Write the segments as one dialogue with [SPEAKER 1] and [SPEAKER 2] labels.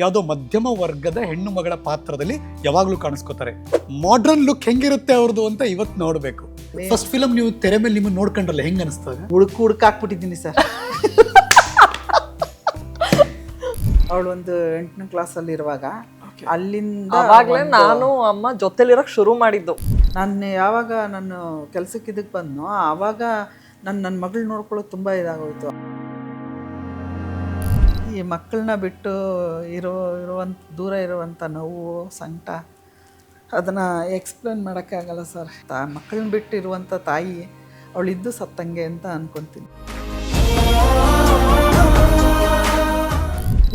[SPEAKER 1] ಯಾವುದೋ ಮಧ್ಯಮ ವರ್ಗದ ಹೆಣ್ಣು ಮಗಳ ಪಾತ್ರದಲ್ಲಿ ಯಾವಾಗ್ಲೂ ಕಾಣಿಸ್ಕೋತಾರೆ. ಮಾಡ್ರನ್ ಲುಕ್ ಹೆಂಗಿರುತ್ತೆ ಅವ್ರದ್ದು ಅಂತ ಇವತ್ತು ನೋಡ್ಬೇಕು. ಫಸ್ಟ್ ಫಿಲಮ್ ನೀವು ತೆರೆ ಮೇಲೆ ನಿಮ್ಮನ್ನ ನೋಡ್ಕೊಂಡ್ರಲ್ಲ, ಹೆಂಗ್ ಅನಿಸ್ತಾಗ?
[SPEAKER 2] ಹುಡುಕಾಕ್ಬಿಟ್ಟಿದ್ದೀನಿ ಸರ್. ಅವಳು ಒಂದು 8ನೇ ಕ್ಲಾಸಲ್ಲಿ ಇರುವಾಗ ಅಲ್ಲಿಂದ
[SPEAKER 3] ಅವಾಗಲೇ ನಾನು ಅಮ್ಮ ಜೊತೆಲಿರಕ್ಕೆ ಶುರು ಮಾಡಿದ್ದು.
[SPEAKER 2] ನಾನು ಯಾವಾಗ ನಾನು ಕೆಲ್ಸಕ್ಕೆ ಇದಕ್ಕೆ ಬಂದನೋ ಆವಾಗ ನನ್ನ ಮಗಳು ನೋಡ್ಕೊಳ್ಳೋದು ತುಂಬ ಇದಾಗೋಯ್ತು. ಈ ಮಕ್ಕಳನ್ನ ಬಿಟ್ಟು ದೂರ ಇರುವಂಥ ನೋವು, ಸಂಕಟ ಅದನ್ನು ಎಕ್ಸ್ಪ್ಲೇನ್ ಮಾಡೋಕ್ಕಾಗಲ್ಲ ಸರ್. ಮಕ್ಕಳನ್ನ ಬಿಟ್ಟು ಇರುವಂಥ ತಾಯಿ ಅವಳಿದ್ದು ಸತ್ತಂಗೆ ಅಂತ ಅನ್ಕೊತೀನಿ.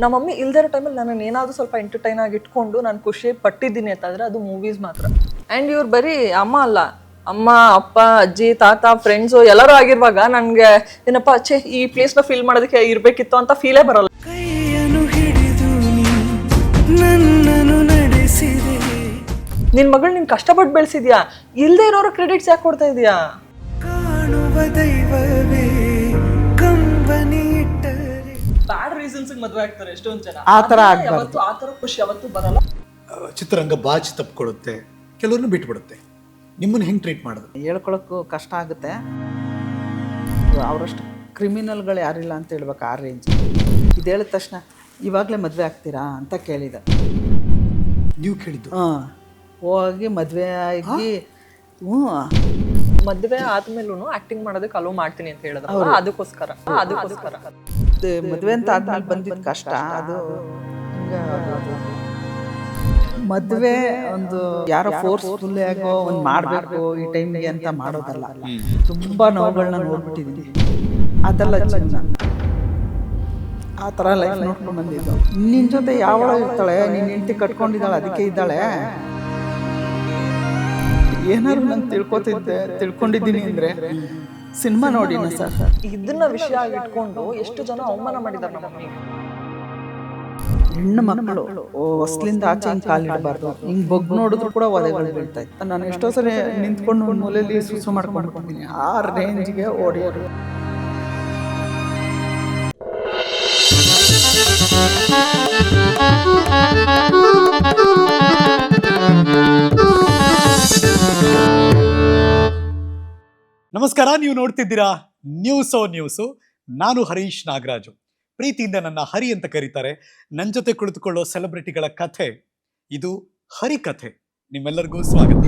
[SPEAKER 3] ನಮ್ಮ ಮಮ್ಮಿ ಇಲ್ದಿರೋ ಟೈಮಲ್ಲಿ ನಾನು ಏನಾದರೂ ಸ್ವಲ್ಪ ಎಂಟರ್ಟೈನ್ ಆಗಿ ಇಟ್ಕೊಂಡು ನಾನು ಖುಷಿ ಪಟ್ಟಿದ್ದೀನಿ ಅಂತಂದರೆ ಅದು ಮೂವೀಸ್ ಮಾತ್ರ. ಆ್ಯಂಡ್ ಇವ್ರು ಬರೀ ಅಮ್ಮ ಅಲ್ಲ, ಅಮ್ಮ, ಅಪ್ಪ, ಅಜ್ಜಿ, ತಾತ, ಫ್ರೆಂಡ್ಸು ಎಲ್ಲರೂ ಆಗಿರುವಾಗ ನನಗೆ ಏನಪ್ಪ ಈ ಪ್ಲೇಸ್ನ ಫೀಲ್ ಮಾಡೋದಕ್ಕೆ ಇರಬೇಕಿತ್ತು ಅಂತ ಫೀಲೇ ಬರೋಲ್ಲ. ನಿನ್ನ ಮಗಳು ನೀನು ಕಷ್ಟಪಟ್ಟು ಬೆಳೆಸಿದ್ಯಾ, ಇಲ್ಲದೆ ಇರೋರು ಕ್ರೆಡಿಟ್ಸ್ ಯಾಕೆ ಕೊಡ್ತಾ ಇದೆಯಾ? ಬ್ಯಾಡ್ ರೀಸನ್ಸ್ ಮದುವೆ ಆಗ್ತಾರೆ ಎಷ್ಟೊಂದು ಜನ.
[SPEAKER 2] ಆ ಥರ ಆಗಬಾರ್ದು.
[SPEAKER 3] ಆ ಥರ ಖುಷಿ ಯಾವತ್ತೂ ಬರಲ್ಲ.
[SPEAKER 1] ಚಿತ್ರರಂಗ ಬಾಚಿ ತಪ್ಪಿಕೊಳ್ಳುತ್ತೆ, ಕೆಲವ್ರನ್ನ ಬಿಟ್ಬಿಡುತ್ತೆ. ನಿಮ್ಮನ್ನ ಹೆಂಗೆ ಟ್ರೀಟ್ ಮಾಡೋದು?
[SPEAKER 2] ಹೇಳ್ಕೊಳಕ್ಕೂ ಕಷ್ಟ ಆಗುತ್ತೆ. ಅವರಷ್ಟು ಕ್ರಿಮಿನಲ್ಗಳು ಯಾರಿಲ್ಲ ಅಂತ ಹೇಳ್ಬೇಕು, ಆ ರೇಂಜ್. ಇದು ಹೇಳಿದ ತಕ್ಷಣ ಇವಾಗಲೇ ಮದುವೆ ಆಗ್ತೀರಾ ಅಂತ ಕೇಳಿದೆ.
[SPEAKER 1] ನೀವು ಕೇಳಿದ್ದು?
[SPEAKER 2] ಹೋಗಿ ಮದುವೆ ಆಗಿ
[SPEAKER 3] ಮದುವೆ ಆದ್ಮೇಲೂ ಆಕ್ಟಿಂಗ್ ಮಾಡೋದಕ್ಕೆ ಅಲೋ ಮಾಡ್ತೀನಿ ಅಂತ ಹೇಳಿದ್ರು. ಅದಕ್ಕೋಸ್ಕರ
[SPEAKER 2] ಮದುವೆ ಅಂತ ಆದ್ಮೇಲೆ ಬಂದಿದ್ದು ಕಷ್ಟ. ಅದು ಮದುವೆ ಒಂದು ಯಾರೋ ಫೋರ್ಸ್ಫುಲ್ ಆಗೋ ಒಂದು ಮಾಡಬೇಕು ಈ ಟೈಮ್ಗೆ ಅಂತ ಮಾಡೋದಲ್ಲ. ತುಂಬ ನೋವುಗಳನ್ನ ನೋಡ್ಬಿಟ್ಟಿದ್ದೀನಿ. ಅದೆಲ್ಲ ಜೀವನ. ಆ ಥರ ಲೈಫ್ ನೋಡ್ಕೊಂಡು ಬಂದಿದ್ದು. ನಿನ್ನ ಜೊತೆ ಯಾವಳ ಇರ್ತಾಳೆ, ನೀನು ಹೆಂಡತಿ ಕಟ್ಕೊಂಡಿದ್ದಾಳೆ, ಅದಕ್ಕೆ ಇದ್ದಾಳೆ. ಏನಾದ್ರು ನಾನು ತಿಳ್ಕೊಂಡಿದ್ದೀನಿ ಅಂದರೆ ಸಿನಿಮಾ ನೋಡಿನ ಸರ್.
[SPEAKER 3] ಇದನ್ನ ವಿಷಯ ಆಗಿಟ್ಕೊಂಡು ಎಷ್ಟು ಜನ ಅವಮಾನ ಮಾಡಿದ್ದಾರೆ ನಮ್ಮ ಮಮ್ಮಿಗೆ.
[SPEAKER 2] ಹೆಣ್ಣು ಮಕ್ಕಳು ಹೊಸ್ಲಿಂದ ಆಚೆ ಹಿಂಗೆ ಕಾಲಿಡಬಾರ್ದು, ಹಿಂಗೆ ಬೊಗ್ ನೋಡಿದ್ರು ಕೂಡ ಒದೆಗಳು ಬೀಳ್ತಾ ಇತ್ತು. ನಾನು ಎಷ್ಟೋ ಸಲ ನಿಂತ್ಕೊಂಡು ಮೂಲೆಯಲ್ಲಿ ಸುಸು ಮಾಡ್ಕೊಂಡು ಆ ರೇಂಜ್ಗೆ ಓಡಿಯೋರು.
[SPEAKER 1] ನಮಸ್ಕಾರ, ನೀವು ನೋಡ್ತಿದ್ದೀರಾ ನ್ಯೂಸು. ನಾನು ಹರೀಶ್ ನಾಗರಾಜು. ಪ್ರೀತಿಯಿಂದ ನನ್ನ ಹರಿ ಅಂತ ಕರೀತಾರೆ. ನನ್ನ ಜೊತೆ ಕುಳಿತುಕೊಳ್ಳೋ ಸೆಲೆಬ್ರಿಟಿಗಳ ಕಥೆ ಇದು ಹರಿ ಕಥೆ. ನಿಮ್ಮೆಲ್ಲರಿಗೂ ಸ್ವಾಗತ.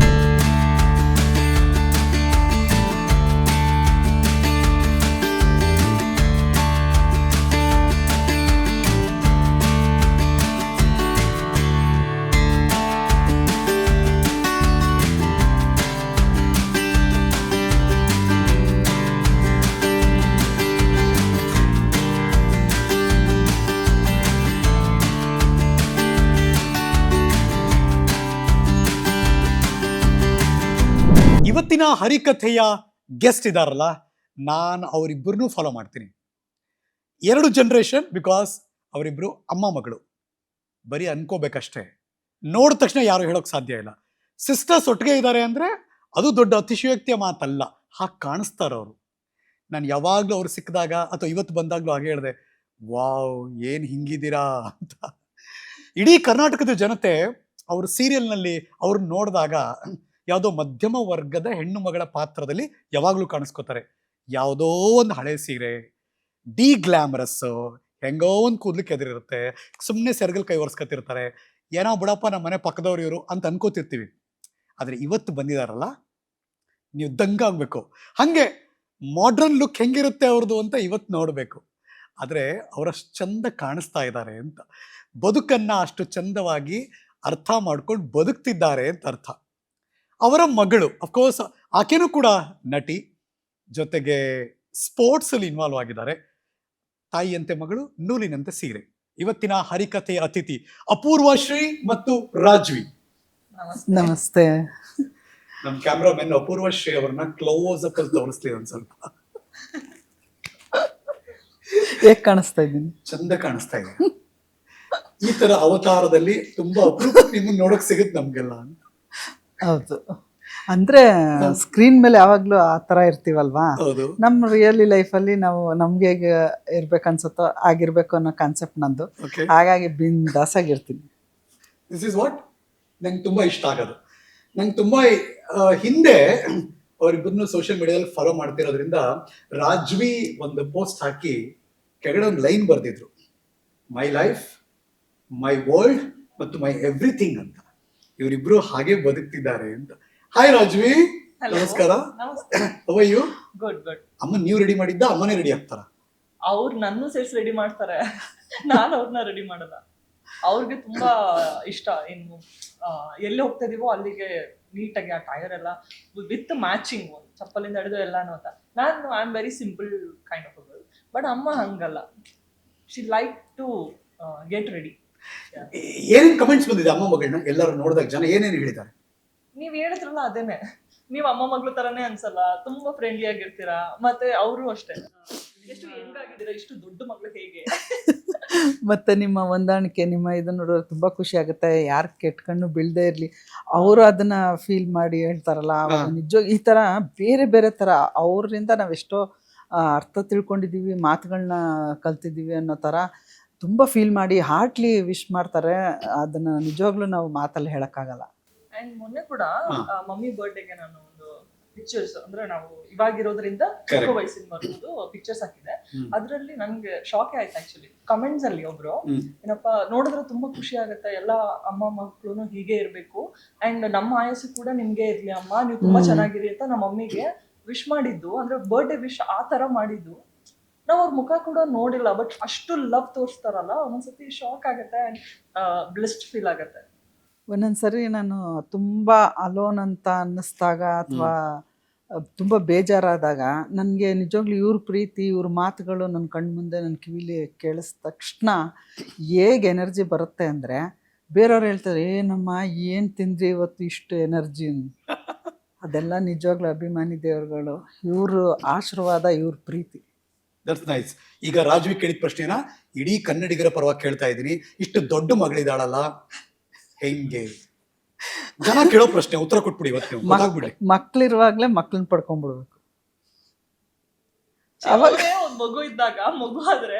[SPEAKER 1] ಇವತ್ತಿನ ಹರಿಕಥೆಯ ಗೆಸ್ಟ್ ಇದಾರಲ್ಲ, ನಾನು ಅವರಿಬ್ಬರನ್ನೂ ಫಾಲೋ ಮಾಡ್ತೀನಿ. 2 ಜನರೇಷನ್, ಬಿಕಾಸ್ ಅವರಿಬ್ರು ಅಮ್ಮ ಮಗಳು. ಬರೀ ಅನ್ಕೋಬೇಕಷ್ಟೇ, ನೋಡಿದ ತಕ್ಷಣ ಯಾರು ಹೇಳೋಕೆ ಸಾಧ್ಯ ಇಲ್ಲ. ಸಿಸ್ಟರ್ಸ್ ಒಟ್ಟಿಗೆ ಇದ್ದಾರೆ ಅಂದರೆ ಅದು ದೊಡ್ಡ ಅತಿಶಯೋಕ್ತಿಯ ಮಾತಲ್ಲ. ಹಾಗೆ ಕಾಣಿಸ್ತಾರೆ ಅವರು. ನಾನು ಯಾವಾಗಲೂ ಅವ್ರು ಸಿಕ್ಕಿದಾಗ ಅಥವಾ ಇವತ್ತು ಬಂದಾಗಲೂ ಹಾಗೆ ಹೇಳಿದೆ, ವಾವ್ ಏನು ಹಿಂಗಿದ್ದೀರಾ ಅಂತ. ಇಡೀ ಕರ್ನಾಟಕದ ಜನತೆ ಅವರು ಸೀರಿಯಲ್ನಲ್ಲಿ ಅವ್ರನ್ನ ನೋಡಿದಾಗ ಯಾವುದೋ ಮಧ್ಯಮ ವರ್ಗದ ಹೆಣ್ಣು ಮಗಳ ಪಾತ್ರದಲ್ಲಿ ಯಾವಾಗಲೂ ಕಾಣಿಸ್ಕೋತಾರೆ. ಯಾವುದೋ ಒಂದು ಹಳೆ ಸೀರೆ, ಡಿ ಗ್ಲಾಮರಸ್ಸು, ಹೆಂಗೋ ಒಂದು ಕೂದಲಿಕ್ಕೆ ಎದುರಿರುತ್ತೆ, ಸುಮ್ಮನೆ ಸೆರಗಲ್ ಕೈ ಒರೆಸ್ಕೊತಿರ್ತಾರೆ. ಏನೋ ಬಿಡಪ್ಪ ನಮ್ಮ ಮನೆ ಪಕ್ಕದವ್ರು ಇವರು ಅಂತ ಅನ್ಕೋತಿರ್ತೀವಿ. ಆದರೆ ಇವತ್ತು ಬಂದಿದಾರಲ್ಲ, ನೀವು ದಂಗಾಗಬೇಕು. ಹಾಗೆ ಮಾಡ್ರನ್ ಲುಕ್ ಹೆಂಗಿರುತ್ತೆ ಅವ್ರದ್ದು ಅಂತ ಇವತ್ತು ನೋಡಬೇಕು. ಆದರೆ ಅವರಷ್ಟು ಚಂದ ಕಾಣಿಸ್ತಾ ಇದ್ದಾರೆ ಅಂತ, ಬದುಕನ್ನು ಅಷ್ಟು ಚಂದವಾಗಿ ಅರ್ಥ ಮಾಡ್ಕೊಂಡು ಬದುಕ್ತಿದ್ದಾರೆ ಅಂತ ಅರ್ಥ. ಅವರ ಮಗಳು ಅಫ್ಕೋರ್ಸ್ ಆಕೆನೂ ಕೂಡ ನಟಿ, ಜೊತೆಗೆ ಸ್ಪೋರ್ಟ್ಸಲ್ಲಿ ಇನ್ವಾಲ್ವ್ ಆಗಿದ್ದಾರೆ. ತಾಯಿಯಂತೆ ಮಗಳು, ನೂಲಿನಂತೆ ಸೀರೆ. ಇವತ್ತಿನ ಹರಿಕಥೆಯ ಅತಿಥಿ ಅಪೂರ್ವ ಶ್ರೀ ಮತ್ತು ರಾಜ್ವಿ.
[SPEAKER 2] ನಮಸ್ತೆ.
[SPEAKER 1] ನಮ್ಮ ಕ್ಯಾಮ್ರಾಮನ್ ಅಪೂರ್ವ ಶ್ರೀ ಅವ್ರನ್ನ ಕ್ಲೋಸ್ ಅಪ್ ಅಲ್ಲಿ ತೋರಿಸ್ತೀವಿ ಒಂದು ಸ್ವಲ್ಪ.
[SPEAKER 2] ಹೇಗೆ ಕಾಣಿಸ್ತಾ ಇದ್ದೀನಿ?
[SPEAKER 1] ಚಂದ ಕಾಣಿಸ್ತಾ ಇದೆ. ಈ ತರ ಅವತಾರದಲ್ಲಿ ತುಂಬಾ ಅಪರೂಪ ನಿಮ್ಮನ್ನ ನೋಡಕ್ ಸಿಗುತ್ತೆ ನಮ್ಗೆಲ್ಲ.
[SPEAKER 2] ಹೌದು. ಅಂದ್ರೆ ಸ್ಕ್ರೀನ್ ಮೇಲೆ ಯಾವಾಗ್ಲೂ ಆ ತರ ಇರ್ತೀವಲ್ವಾ,
[SPEAKER 1] ಹೌದು.
[SPEAKER 2] ನಮ್ಮ ರಿಯಲಿ ಲೈಫಲ್ಲಿ ನಾವು ನಮ್ಗೆ ಹೇಗೆ ಇರ್ಬೇಕನ್ಸುತ್ತೋ ಆಗಿರ್ಬೇಕು ಅನ್ನೋ ಕಾನ್ಸೆಪ್ಟ್ ನಂದು.
[SPEAKER 1] Okay.
[SPEAKER 2] ಹಾಗಾಗಿ ಬಿಂದಾಸ್ ಆಗಿರ್ತೀನಿ.
[SPEAKER 1] ದಿಸ್ ಇಸ್ ವಾಟ್ ನಂಗೆ ತುಂಬಾ ಇಷ್ಟ ಆಗೋದು. ನಂಗೆ ತುಂಬಾ ಹಿಂದೆ ಅವರಿಬ್ಬರನ್ನು ಸೋಷಿಯಲ್ ಮೀಡಿಯಾದಲ್ಲಿ ಫಾಲೋ ಮಾಡ್ತಿರೋದ್ರಿಂದ ರಾಜ್ವಿ ಒಂದು ಪೋಸ್ಟ್ ಹಾಕಿ ಕೆಳಗಡೆ ಒಂದು ಲೈನ್ ಬರ್ದಿದ್ರು, ಮೈ ಲೈಫ್, ಮೈ ವರ್ಲ್ಡ್ ಮತ್ತು ಮೈ ಎವ್ರಿಥಿಂಗ್ ಅಂತ. ಇವರಿಬ್ರು ಹಾಗೆ ಬದುಕ್ತಿದ್ದಾರೆ ಅಂತ. ಹಾಯ್ ರಾಜ್ವಿ, ನಮಸ್ಕಾರ. How are you?
[SPEAKER 3] Good good.
[SPEAKER 1] ಅಮ್ಮ ನೀವು ರೆಡಿ ಮಾಡಿದ್ದ, ಅಮ್ಮನೇ ರೆಡಿ ಆಗ್ತಾರ?
[SPEAKER 3] ಅವ್ರು ನನ್ನ ಸೇರ್ಸಿ ರೆಡಿ ಮಾಡ್ತಾರೆ, ನಾನು ಅವ್ರನ್ನ ರೆಡಿ ಮಾಡಲ್ಲ. ಅವ್ರಿಗೆ ತುಂಬಾ ಇಷ್ಟ, ಇನ್ನು ಎಲ್ಲಿ ಹೋಗ್ತಾ ಇದೀವೋ ಅಲ್ಲಿಗೆ ನೀಟಾಗಿ ಆ ಟೈರ್ ಎಲ್ಲ ವಿತ್ ಮ್ಯಾಚಿಂಗ್, ಚಪ್ಪಲಿಂದ ಹಿಡಿದು ಎಲ್ಲಾನು ಅಂತ. ನಾನು I am very simple kind of girl, but ಅಮ್ಮ ಹಂಗಲ್ಲ, she like to get ready.
[SPEAKER 1] ಏನೇನ್ ಕಮೆಂಟ್ಸ್ ಬಂದಿದೆ ಅಮ್ಮ ಮಗಳನ್ನ ಎಲ್ಲರೂ ನೋಡಿದಾಗ? ಜನ ಏನೇನು ಹೇಳಿದ್ದಾರೆ?
[SPEAKER 3] ನೀವ್ ಹೇಳಿದ್ರಲ್ಲ ಅದೇನೆ, ನೀವ್ ಅಮ್ಮ ಮಗ್ಳು ತರಾನೇ ಅನ್ಸಲ್ಲ, ತುಂಬಾ ಫ್ರೆಂಡ್ಲಿ ಆಗಿರ್ತೀರಾ. ಮತ್ತೆ ಅವರು ಅಷ್ಟೇ, ಎಷ್ಟು ಹೆಂಗಾಗಿದ್ದೀರಾ, ಇಷ್ಟು ದೊಡ್ಡ ಮಗ್ಳು ಹೇಗೆ.
[SPEAKER 2] ಮತ್ತೆ ನಿಮ್ಮ ಹೊಂದಾಣಿಕೆ, ನಿಮ್ಮ ಇದನ್ನ ನೋಡಿದ್ರೆ ತುಂಬಾ ಖುಷಿ ಆಗುತ್ತೆ. ಯಾರು ಕೆಟ್ಕೊಂಡು ಬೀಳದೇ ಇರ್ಲಿ, ಅವರು ಅದನ್ನ ಫೀಲ್ ಮಾಡಿ ಹೇಳ್ತಾರಲ್ಲ, ನಿಜ ಈ ತರ ಬೇರೆ ಬೇರೆ ತರ ಅವರಿಂದ ನಾವೆಷ್ಟೋ ಅರ್ಥ ತಿಳ್ಕೊಂಡಿದೀವಿ, ಮಾತುಗಳನ್ನ ಕಲ್ತಿದ್ದೀವಿ ಅನ್ನೋ ತರ ತುಂಬಾ ಫೀಲ್ ಮಾಡಿ ಹಾರ್ಟ್ಲಿ ವಿಶ್ ಮಾಡ್ತಾರೆ. ಅದನ್ನ ನಿಜವಾಗ್ಲೂ ನಾವು ಮಾತಲ್ಲಿ ಹೇಳಕ್ಕಾಗಲ್ಲ.
[SPEAKER 3] ಅಂಡ್ ಮೊನ್ನೆ ಕೂಡ ಮಮ್ಮಿ ಬರ್ಡೇಗೆ ನಾನು ಒಂದು ಪಿಕ್ಚರ್ಸ್, ಅಂದ್ರೆ ನಾವು ಇವಾಗಿರೋದ್ರಿಂದ ಚಿಕ್ಕ ವಯಸ್ಸಿನ ಬರೋದು ಪಿಕ್ಚರ್ಸ್ ಹಾಕಿದೆ. ಅದ್ರಲ್ಲಿ ನನ್ಗೆ ಶಾಕ್ ಆಯ್ತು ಆಕ್ಚುಲಿ. ಕಮೆಂಟ್ಸ್ ಅಲ್ಲಿ ಒಬ್ರು, ಏನಪ್ಪಾ ನೋಡಿದ್ರೆ ತುಂಬಾ ಖುಷಿ ಆಗುತ್ತೆ, ಎಲ್ಲ ಅಮ್ಮ ಮಕ್ಕಳು ಹೀಗೆ ಇರ್ಬೇಕು, ಅಂಡ್ ನಮ್ಮ ಆಯಸ್ಸು ಕೂಡ ನಿಮ್ಗೆ ಇರ್ಲಿ ಅಮ್ಮ, ನೀವು ತುಂಬಾ ಚೆನ್ನಾಗಿರಿ ಅಂತ ನಮ್ಮ ಮಮ್ಮಿಗೆ ವಿಶ್ ಮಾಡಿದ್ದು. ಅಂದ್ರೆ ಬರ್ಡೇ ವಿಶ್ ಆ ತರ ಮಾಡಿದ್ದು. ನಾವ್ ಅವ್ರ ಮುಖ ಕೂಡ ನೋಡಿಲ್ಲ, ಬಟ್ ಅಷ್ಟು ಲವ್ ತೋರಿಸ್ತಾರಲ್ಲ, ಒಂದೊಂದ್ಸತಿ ಶಾಕ್ ಆಗುತ್ತೆ ಅಂಡ್ ಬ್ಲೆಸ್ಡ್ ಫೀಲ್ ಆಗುತ್ತೆ.
[SPEAKER 2] ಒಂದೊಂದ್ಸರಿ ನಾನು ತುಂಬ ಅಲೋನ್ ಅಂತ ಅನ್ನಿಸ್ದಾಗ ಅಥವಾ ತುಂಬ ಬೇಜಾರಾದಾಗ ನನಗೆ ನಿಜವಾಗ್ಲೂ ಇವ್ರ ಪ್ರೀತಿ, ಇವ್ರ ಮಾತುಗಳು ನನ್ನ ಕಣ್ಣು ಮುಂದೆ ನನ್ನ ಕಿವಿಲಿ ಕೇಳಿಸಿದ ತಕ್ಷಣ ಹೇಗೆ ಎನರ್ಜಿ ಬರುತ್ತೆ ಅಂದರೆ, ಬೇರೆಯವ್ರು ಹೇಳ್ತಾರೆ ಏನಮ್ಮ ಏನು ತಿಂದ್ರಿ ಇವತ್ತು ಇಷ್ಟು ಎನರ್ಜಿ. ಅದೆಲ್ಲ ನಿಜವಾಗ್ಲೂ ಅಭಿಮಾನಿ ದೇವರುಗಳು, ಇವರು ಆಶೀರ್ವಾದ, ಇವ್ರ ಪ್ರೀತಿ.
[SPEAKER 1] That's nice. ಈಗ ರಾಜ್ವಿ ಕೇಳಿದ ಪ್ರಶ್ನೆನ ಇಡೀ ಕನ್ನಡಿಗರ ಪರವಾಗಿ ಕೇಳ್ತಾ ಇದ್ದೀನಿ. ಇಷ್ಟು ದೊಡ್ಡ ಮಗಳಿದಾಳಲ್ಲ ಹೆಂಗೆ? ಜನ ಕೇಳೋ ಪ್ರಶ್ನೆ ಉತ್ತರ ಕೊಟ್ಬಿಡಿ ಇವತ್ತು ನೀವು, ಗೊತ್ತಾಗ್ಬಿಡಿ.
[SPEAKER 2] ಮಕ್ಳಿರುವಾಗ್ಲೇ ಮಕ್ಳನ್ನ ಪಡ್ಕೊಂಡ್ಬಿಡ್ಬೇಕು.
[SPEAKER 3] ಅವಾಗೇ ಒಂದ್ ಮಗು ಇದ್ದಾಗ, ಮಗು ಆದ್ರೆ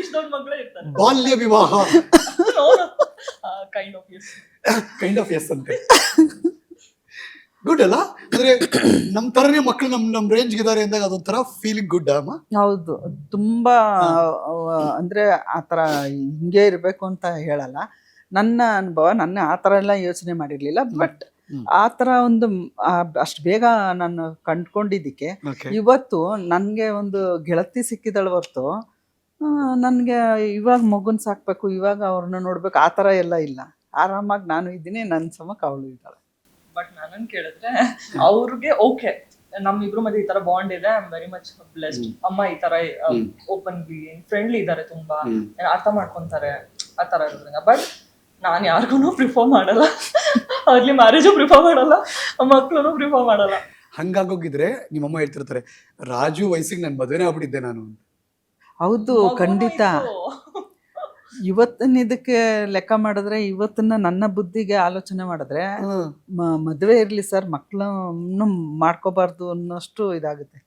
[SPEAKER 3] ಇಷ್ಟ ದೊಡ್ಡ ಮಗಳೇ ಇರ್ತಾರೆ.
[SPEAKER 1] ಬಾಲ್ಯ ವಿವಾಹ
[SPEAKER 3] kind of yes,
[SPEAKER 1] kind of yes ಅಂತೆ. ಗುಡ್ ಅಲ್ಲ? ಅಂದ್ರೆ ನಮ್ ತರನೇ ಮಕ್ಳು ನಮ್ ರೇಂಜ್ ಇದಾರೆ ಅಂದಾಗ ಅದೊಂಥರ ಫೀಲಿಂಗ್ ಗುಡ್ ಅಮ್ಮ.
[SPEAKER 2] ಹೌದು, ತುಂಬಾ ಅಂದ್ರೆ ಆತರ ಹಿಂಗೆ ಇರ್ಬೇಕು ಅಂತ ಹೇಳಲ್ಲ. ನನ್ನ ಅನುಭವ, ನನ್ನ ಆ ಥರ ಎಲ್ಲ ಯೋಚನೆ ಮಾಡಿರ್ಲಿಲ್ಲ, ಬಟ್ ಆ ಥರ ಒಂದು ಅಷ್ಟು ಬೇಗ ನಾನು ಕಂಡ್ಕೊಂಡಿದ್ದಕ್ಕೆ ಇವತ್ತು ನನಗೆ ಒಂದು ಗೆಳತಿ ಸಿಕ್ಕಿದಳು ಹೊರ್ತು ನನಗೆ ಇವಾಗ ಮಗುನ್ ಸಾಕ್ಬೇಕು, ಇವಾಗ ಅವ್ರನ್ನ ನೋಡ್ಬೇಕು ಆ ಥರ ಎಲ್ಲ ಇಲ್ಲ. ಆರಾಮಾಗಿ ನಾನು ಇದ್ದೀನಿ, ನನ್ನ ಸಮಕ್ಕೆ ಅವಳು ಇದ್ದಾಳೆ.
[SPEAKER 3] ಬಟ್ ನಾನನ್ ಕೇಳಿದ್ರೆ ಅವ್ರಿಗೆ ಓಕೆ, ನಮ್ಮಿಬ್ರು ಮಧ್ಯೆ ಈ ತರ ಬಾಂಡ್ ಇದೆ, I am very much blessed. ಅಮ್ಮ ಈ ತರ ಓಪನ್ಲಿ ಫ್ರೆಂಡ್ಲಿ ಇದ್ದಾರೆ, ತುಂಬಾ ಅರ್ಥ ಮಾಡ್ಕೊಂತಾರೆ ಆ ತರ ಇರೋದ್ರಿಂದ. ಬಟ್ ನಾನ್ ಯಾರಿಗೂ ಪ್ರಿಫರ್ ಮಾಡಲ್ಲ, ಅರ್ಲಿ ಮ್ಯಾರೇಜು ಪ್ರಿಫರ್ ಮಾಡಲ್ಲ, ಮಕ್ಳು ಪ್ರಿಫರ್ ಮಾಡಲ್ಲ.
[SPEAKER 1] ಹಂಗಾಗೋಗಿದ್ರೆ ನಿಮ್ಮಮ್ಮ ಹೇಳ್ತಿರ್ತಾರೆ, ರಾಜು ವಯಸ್ಸಿಗೆ ನನ್ ಮದುವೆನೇ ಆಗ್ಬಿಟ್ಟಿದ್ದೆ ನಾನು.
[SPEAKER 2] ಹೌದು, ಖಂಡಿತ. ಇವತ್ತಿನ ಇದಕ್ಕೆ ಲೆಕ್ಕ ಮಾಡಿದ್ರೆ, ಇವತ್ತಿನ ನನ್ನ ಬುದ್ಧಿಗೆ ಆಲೋಚನೆ ಮಾಡಿದ್ರೆ ಮದುವೆ ಇರಲಿ ಸರ್, ಮಕ್ಕಳನ್ನು ಮಾಡ್ಕೋಬಾರ್ದು ಅನ್ನೋಷ್ಟು ಇದಾಗುತ್ತೆ.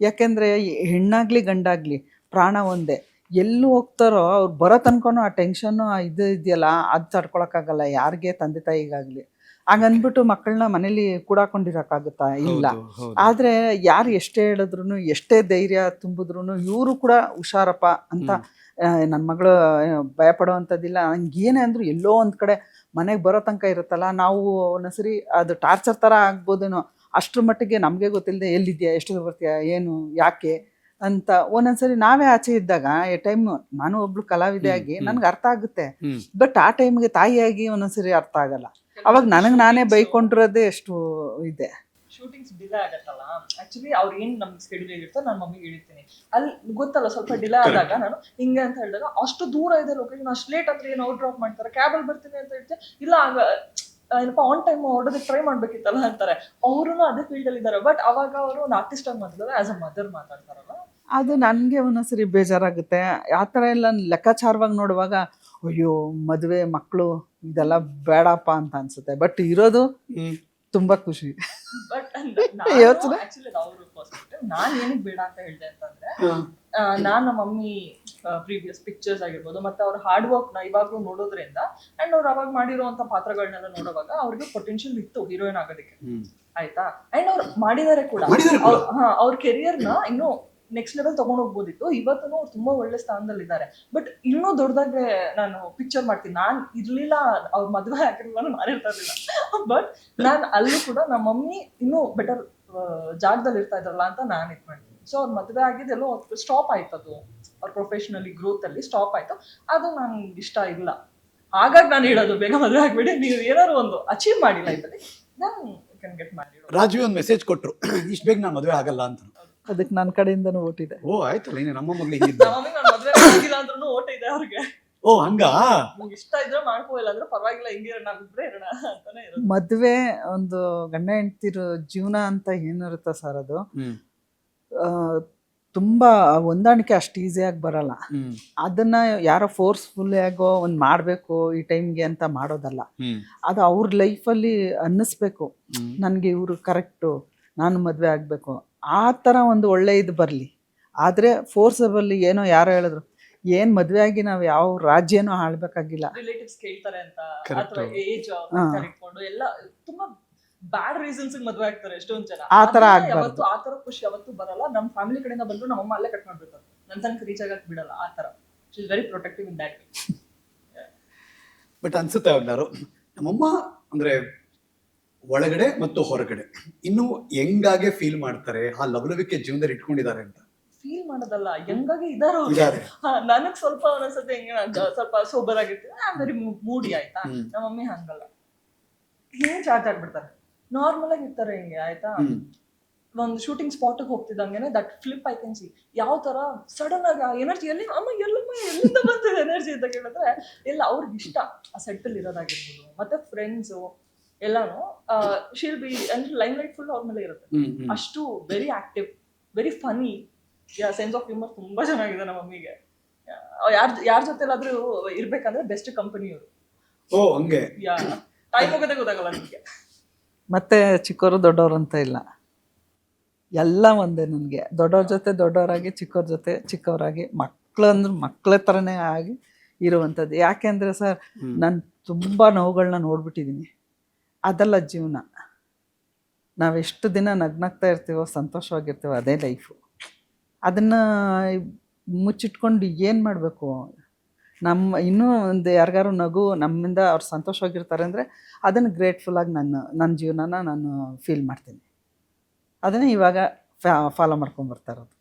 [SPEAKER 2] ಯಾಕೆಂದರೆ ಹೆಣ್ಣಾಗ್ಲಿ ಗಂಡಾಗ್ಲಿ ಪ್ರಾಣ ಒಂದೇ. ಎಲ್ಲೂ ಹೋಗ್ತಾರೋ ಅವ್ರು ಬರೋ ತನಕನೂ ಆ ಟೆನ್ಷನ್ನು ಇದು ಇದೆಯಲ್ಲ, ಅದು ತಡ್ಕೊಳಕ್ಕಾಗಲ್ಲ ಯಾರಿಗೆ, ತಂದೆ ತಾಯಿಗಾಗಲಿ. ಹಂಗನ್ಬಿಟ್ಟು ಮಕ್ಕಳನ್ನ ಮನೇಲಿ ಕೂಡಾಕೊಂಡಿರೋಕ್ಕಾಗುತ್ತಾ? ಇಲ್ಲ. ಆದರೆ ಯಾರು ಎಷ್ಟೇ ಹೇಳಿದ್ರು, ಎಷ್ಟೇ ಧೈರ್ಯ ತುಂಬಿದ್ರು ಇವರು ಕೂಡ ಹುಷಾರಪ್ಪ ಅಂತ, ನನ್ನ ಮಗಳು ಭಯಪಡೋವಂಥದ್ದಿಲ್ಲ, ಹಂಗೇನೇ ಅಂದರೂ ಎಲ್ಲೋ ಒಂದು ಕಡೆ ಮನೆಗೆ ಬರೋ ತನಕ ಇರುತ್ತಲ್ಲ, ನಾವು ಒಂದೊಂದ್ಸರಿ ಅದು ಟಾರ್ಚರ್ ಥರ ಆಗ್ಬೋದೇನೋ, ಅಷ್ಟ್ರ ಮಟ್ಟಿಗೆ ನಮಗೆ ಗೊತ್ತಿಲ್ಲದೆ ಎಲ್ಲಿದೆಯಾ, ಎಷ್ಟು ಬರ್ತೀಯಾ, ಏನು, ಯಾಕೆ ಅಂತ ಒಂದೊಂದ್ಸರಿ ನಾವೇ ಆಚೆ ಇದ್ದಾಗ ಟೈಮ್, ನಾನು ಒಬ್ಳು ಕಲಾವಿದೆಯಾಗಿ ನನಗೆ ಅರ್ಥ ಆಗುತ್ತೆ, ಬಟ್ ಆ ಟೈಮ್ಗೆ ತಾಯಿಯಾಗಿ ಒಂದೊಂದ್ಸರಿ ಅರ್ಥ ಆಗಲ್ಲ. ಅವಾಗ ನನಗೆ ನಾನೇ ಬೈಕೊಂಡಿರೋದೇ ಎಷ್ಟು ಇದೆ.
[SPEAKER 3] ಶೂಟಿಂಗ್ಸ್ ಡಿಲೇ ಆಗತ್ತಲ್ಲ, ಆಕ್ಚುಲಿ ಅವ್ರು ಏನ್ ನಮ್ಗೆ ಸ್ಕೆಡ್ಯೂಲ್ ಇರುತ್ತೋ ನಾನು ಮಮ್ಮಿಗೆ ಹೇಳಿರ್ತೀನಿ. ಅಲ್ಲಿ ಗೊತ್ತಲ್ಲ ಸ್ವಲ್ಪ ಡಿಲೇ ಆದಾಗ ನಾನು ಹಿಂಗೆ ಅಂತ ಹೇಳಿದಾಗ, ಅಷ್ಟು ದೂರ ಇದೆ ಲೊಕೇಶನ್, ಅಷ್ಟು ಲೇಟ್ ಅಂದ್ರೆ ಏನು ಅವ್ರು ಡ್ರಾಪ್ ಮಾಡ್ತಾರೆ, ಕ್ಯಾಬಲ್ಲಿ ಬರ್ತೀನಿ ಅಂತ ಹೇಳ್ತೀನಿ, ಇಲ್ಲ ಆಗ ಏನಪ್ಪ ಆನ್ ಟೈಮ್ ಹೊಡೋದಕ್ಕೆ ಟ್ರೈ ಮಾಡ್ಬೇಕಿತ್ತಲ್ಲ ಅಂತಾರೆ. ಅವರು ಅದೇ ಫೀಲ್ಡ್ ಅಲ್ಲಿ ಇದ್ದಾರೆ, ಬಟ್ ಅವಾಗ ಅವರು ಒಂದು ಆರ್ಟಿಸ್ಟ್ ಆಗಿ ಮಾತಾಡಿದ್ರೆ ಆಸ್ ಅ ಮದರ್ ಮಾತಾಡ್ತಾರಲ್ಲ,
[SPEAKER 2] ಅದು ನನಗೆ ಒಂದೊಂದ್ಸರಿ ಬೇಜಾರಾಗುತ್ತೆ. ಆ ಥರ ಎಲ್ಲ ಲೆಕ್ಕಾಚಾರವಾಗಿ ನೋಡುವಾಗ ಅಯ್ಯೋ ಮದುವೆ ಮಕ್ಕಳು ಇದೆಲ್ಲ ಬೇಡಪ್ಪ ಅಂತ ಅನ್ಸುತ್ತೆ. ಬಟ್ ಇರೋದು ತುಂಬ ಖುಷಿ.
[SPEAKER 3] ಬಟ್
[SPEAKER 2] ಯೋಚ್ನೆ.
[SPEAKER 3] ಆಕ್ಚುಲಿ ಅವ್ರ ಪರ್ಸ್ಪೆಕ್ಟಿವ್. ನಾನ್ ಏನಕ್ಕೆ ಬೇಡ ಅಂತ ಹೇಳ್ದೆ ಅಂತಂದ್ರೆ, ನಾನ್ ನಮ್ಮ ಮಮ್ಮಿ ಪ್ರೀವಿಯಸ್ ಪಿಕ್ಚರ್ಸ್ ಆಗಿರ್ಬೋದು ಮತ್ತೆ ಅವ್ರ ಹಾರ್ಡ್ ವರ್ಕ್ ನ ಇವಾಗ್ಲೂ ನೋಡೋದ್ರಿಂದ ಅಂಡ್ ಅವ್ರು ಅವಾಗ ಮಾಡಿರುವಂತ ಪಾತ್ರಗಳನ್ನೆಲ್ಲ ನೋಡುವಾಗ ಅವ್ರಿಗೆ ಪೊಟೆನ್ಶಿಯಲ್ ಇತ್ತು ಹೀರೋಯಿನ್ ಆಗೋದಕ್ಕೆ, ಆಯ್ತಾ. ಅಂಡ್ ಅವ್ರು ಮಾಡಿದಾರೆ ಕೂಡ. ಅವ್ರ ಕೆರಿಯರ್ ನ ಇನ್ನು ನೆಕ್ಸ್ಟ್ ಲೆವೆಲ್ ತಗೊಂಡ್ ಹೋಗ್ಬೋದಿತ್ತು. ಇವತ್ತು ಅವ್ರು ತುಂಬಾ ಒಳ್ಳೆ ಸ್ಥಾನದಲ್ಲಿ ಇದ್ದಾರೆ. ಬಟ್ ಇನ್ನೂ ದೊಡ್ಡದಾಗೆ ನಾನು ಪಿಕ್ಚರ್ ಮಾಡ್ತೀನಿ. ನಾನ್ ಇರ್ಲಿಲ್ಲ, ಅವ್ರ ಮದ್ವೆ ಆಗಿರ್ಲಿಲ್ಲ, ನಾನು ಇರ್ತಾ ಇರ್ಲಿಲ್ಲ. ಬಟ್ ನಾನ್ ಅಲ್ಲೂ ಕೂಡ ನಮ್ಮ ಮಮ್ಮಿ ಇನ್ನೂ ಬೆಟರ್ ಜಾಗದಲ್ಲಿ ಇರ್ತಾ ಇದ್ರಲ್ಲ ಅಂತ ನಾನ್ ಇದ್ ಮಾಡ್ತೀನಿ. ಸೊ ಅವ್ರ ಮದ್ವೆ ಆಗಿದ್ದೆಲ್ಲೋ ಸ್ಟಾಪ್ ಆಯ್ತು, ಅದು ಅವ್ರ ಪ್ರೊಫೆಷನಲಿ ಗ್ರೋತ್ ಅಲ್ಲಿ ಸ್ಟಾಪ್ ಆಯ್ತು. ಅದು ನನ್ಗೆ ಇಷ್ಟ ಇಲ್ಲ. ಹಾಗಾಗಿ ನಾನು ಹೇಳೋದು, ಬೇಗ ಮದ್ವೆ ಆಗ್ಬೇಡಿ, ನೀವು ಏನಾದ್ರು ಒಂದು ಅಚೀವ್ ಮಾಡಿ ಲೈಫಲ್ಲಿ, ಕ್ಯಾನ್ ಗೆಟ್ ಮ್ಯಾರಿಡ್.
[SPEAKER 1] ರಾಜೀವ್ ಒಂದು ಮೆಸೇಜ್ ಕೊಟ್ರು, ಇಷ್ಟು ಬೇಗ ನಾನು ಮದುವೆ ಆಗಲ್ಲ ಅಂತ.
[SPEAKER 2] ಅದಕ್ಕೆ ನನ್ನ ಕಡೆಯಿಂದನೂ ಓಟ್ ಇದೆ.
[SPEAKER 1] ಓ ಆಯ್ತಲ್ಲ, ಇನ್ನು ನಮ್ಮ ಮಗಳಿಗೆ
[SPEAKER 3] ನಮ್ಮ ಮಮ್ಮಿ ನಾನು ಮದ್ವೆ ಆಗಿಲ್ಲ ಅಂದ್ರೂ ಓಟ್ ಇದೆ ಅವ್ರಿಗೆ.
[SPEAKER 1] ಓ ಹಂಗ,
[SPEAKER 3] ನಿಮ್ಗೆ ಇಷ್ಟ ಇದ್ರೆ ಮಾಡ್ಕೋ, ಇಲ್ಲ ಅಂದ್ರೆ ಪರವಾಗಿಲ್ಲ, ಹಿಂಗೆ ನಾವಿಬ್ರೆ ಇರೋಣ ಅಂತಾನೆ ಇರೋದು.
[SPEAKER 2] ಮದ್ವೆ ಒಂದು ಗಂಡ ಹೆಂಡ್ತಿರೋ ಜೀವನ ಅಂತ ಏನಿರುತ್ತೆ ಸರ್, ಅದು ತುಂಬಾ ಹೊಂದಾಣಿಕೆ ಅಷ್ಟು ಈಸಿಯಾಗಿ ಬರಲ್ಲ. ಅದನ್ನ ಯಾರೋ ಫೋರ್ಸ್ಫುಲ್ ಆಗೋ ಒಂದು ಮಾಡಬೇಕು ಈ ಟೈಮ್ಗೆ ಅಂತ ಮಾಡೋದಲ್ಲ. ಅದು ಅವ್ರ ಲೈಫಲ್ಲಿ ಅನ್ನಿಸ್ಬೇಕು, ನನಗೆ ಇವರು ಕರೆಕ್ಟು, ನಾನು ಮದುವೆ ಆಗಬೇಕು, ಆ ಥರ ಒಂದು ಒಳ್ಳೆ ಇದು ಬರಲಿ. ಆದರೆ ಫೋರ್ಸಬಲ್ಲಿ ಏನೋ ಯಾರೋ ಹೇಳಿದ್ರು, ಏನು ಮದುವೆ ಆಗಿ ನಾವು ಯಾವ ರಾಜ್ಯನೂ ಆಳ್ಬೇಕಾಗಿಲ್ಲ.
[SPEAKER 3] ರಿಲೇಟಿವ್ಸ್ ಕೇಳ್ತಾರೆ ಅಂತ, ಅಥವಾ ಏಜ್ ಇಟ್ಕೊಂಡು ಎಲ್ಲ ತುಂಬಾ ಬ್ಯಾಡ್ ರೀಸನ್ಸ್ ಮದುವೆ ಆಗ್ತಾರೆ ಎಷ್ಟೊಂದ್ ಜನ.
[SPEAKER 2] ಆ ಥರ ಆಗ್ಬಾರ್ದು.
[SPEAKER 3] ಆ ಥರ ಖುಷಿ ಯಾವತ್ತೂ ಬರಲ್ಲ. ನಮ್ಮ ಫ್ಯಾಮಿಲಿ ಕಡೆಯಿಂದ ಬಂದ್ರು ನಮ್ಮಮ್ಮ ಅಲ್ಲೇ ಕಟ್ ಮಾಡ್ಬಿಡ್ತಾರೆ, ನನ್ನ ತನಕ ರೀಚ್ ಆಗಕ್ ಬಿಡಲ್ಲ. ಆ ಥರ she is very protective in that way.
[SPEAKER 1] But ಅನ್ಸುತ್ತೆ ಯಾವಾಗ್ಲಾರು ನಮ್ಮಮ್ಮ ಅಂದ್ರೆ ಒಳಗಡೆ ಮತ್ತು ಹೊರಗಡೆ ಇನ್ನೂ ಹೆಂಗಾಗೆ ಫೀಲ್ ಮಾಡ್ತಾರೆ, ಆ ಲವಲವಿಕೆ ಜೀವನದಲ್ಲಿ ಇಟ್ಕೊಂಡಿದ್ದಾರೆ ಅಂತ.
[SPEAKER 3] ಫೀಲ್ ಮಾಡೋದಲ್ಲ, ಹೆಂಗಾಗಿ ಇದಾರ ನನಗ್ ಸ್ವಲ್ಪ ಒಂದೊಂದ್ಸತಿ ಹೆಂಗೆ ಸ್ವಲ್ಪ ಸೋಬರ್ ಆಗಿರ್ತೀನಿ, ಐ ಆಮ್ ವೆರಿ ಮೂಡಿ, ಆಯ್ತಾ. ನಮ್ಮ ಮಮ್ಮಿ ಹಂಗಲ್ಲ, ಹಿಂಗೆ ಚಾರ್ಜ್ ಆಗ್ಬಿಡ್ತಾರೆ, ನಾರ್ಮಲ್ ಆಗಿ ಇರ್ತಾರೆ ಹಿಂಗೆ, ಆಯ್ತಾ. ಒಂದು ಶೂಟಿಂಗ್ ಸ್ಪಾಟ್ಗೆ ಹೋಗ್ತಿದ್ದಂಗೆನೆ that flip I can see. ಯಾವ ತರ ಸಡನ್ ಆಗಿ ಆ ಎನರ್ಜಿ ಎಲ್ಲಿಂದ ಬರ್ತಿದೆ ಎನರ್ಜಿ ಅಂತ ಕೇಳಿದ್ರೆ, ಎಲ್ಲ ಅವ್ರಿಗೆ ಇಷ್ಟ ಆ ಸೆಟ್ಟಲ್ಲಿ ಇರೋದಾಗಿರ್ಬೋದು. ಮತ್ತೆ ಫ್ರೆಂಡ್ಸು ಎಲ್ಲಾನು ಶೀಲ್ ಬಿ ಅಂದ್ರೆ ಲೈಮ್ ಲೈಟ್ ಫುಲ್ ಅವ್ರ ಮೇಲೆ ಇರುತ್ತೆ. ಅಷ್ಟು very active, very Ghani, sense of humour ತುಂಬಾ ಚೆನ್ನಾಗಿದೆ ನಮ್ಮ ಮಮ್ಮಿಗೆ. ಯಾರ ಜೊತೆಲಾದ್ರೂ ಇರ್ಬೇಕಂದ್ರೆ ಬೆಸ್ಟ್ ಕಂಪನಿಯವರು.
[SPEAKER 1] ಓ ಹಂಗೆ,
[SPEAKER 3] ಟೈಮ್ ಹೋಗೋದೇ ಗೊತ್ತಾಗಲ್ಲ ನಿಮಗೆ.
[SPEAKER 2] ಮತ್ತೆ ಚಿಕ್ಕವರು ದೊಡ್ಡವರು ಅಂತ ಇಲ್ಲ, ಎಲ್ಲ ಒಂದೇ ನನಗೆ. ದೊಡ್ಡವ್ರ ಜೊತೆ ದೊಡ್ಡವರಾಗಿ, ಚಿಕ್ಕವ್ರ ಜೊತೆ ಚಿಕ್ಕವರಾಗಿ, ಮಕ್ಕಳು ಅಂದ್ರೆ ಮಕ್ಕಳ ಥರನೇ ಆಗಿ ಇರುವಂಥದ್ದು. ಯಾಕೆಂದರೆ ಸರ್, ನಾನು ತುಂಬ ನೋವುಗಳನ್ನ ನೋಡ್ಬಿಟ್ಟಿದ್ದೀನಿ. ಅದಲ್ಲ ಜೀವನ. ನಾವೆಷ್ಟು ದಿನ ನಗ್ನಾಗ್ತಾ ಇರ್ತೀವೋ, ಸಂತೋಷವಾಗಿರ್ತೀವೋ, ಅದೇ ಲೈಫು. ಅದನ್ನು ಮುಚ್ಚಿಟ್ಕೊಂಡು ಏನು ಮಾಡಬೇಕು? ನಮ್ಮ ಇನ್ನೂ ಒಂದು ಯಾರಿಗಾರು ನಗು ನಮ್ಮಿಂದ ಅವ್ರು ಸಂತೋಷವಾಗಿರ್ತಾರೆ ಅಂದರೆ ಅದನ್ನು ಗ್ರೇಟ್ಫುಲ್ಲಾಗಿ ನನ್ನ ಜೀವನನ ನಾನು ಫೀಲ್ ಮಾಡ್ತೀನಿ. ಅದನ್ನೇ ಇವಾಗ ಫಾಲೋ ಮಾಡ್ಕೊಂಡ್ಬರ್ತಾ ಇರೋದು.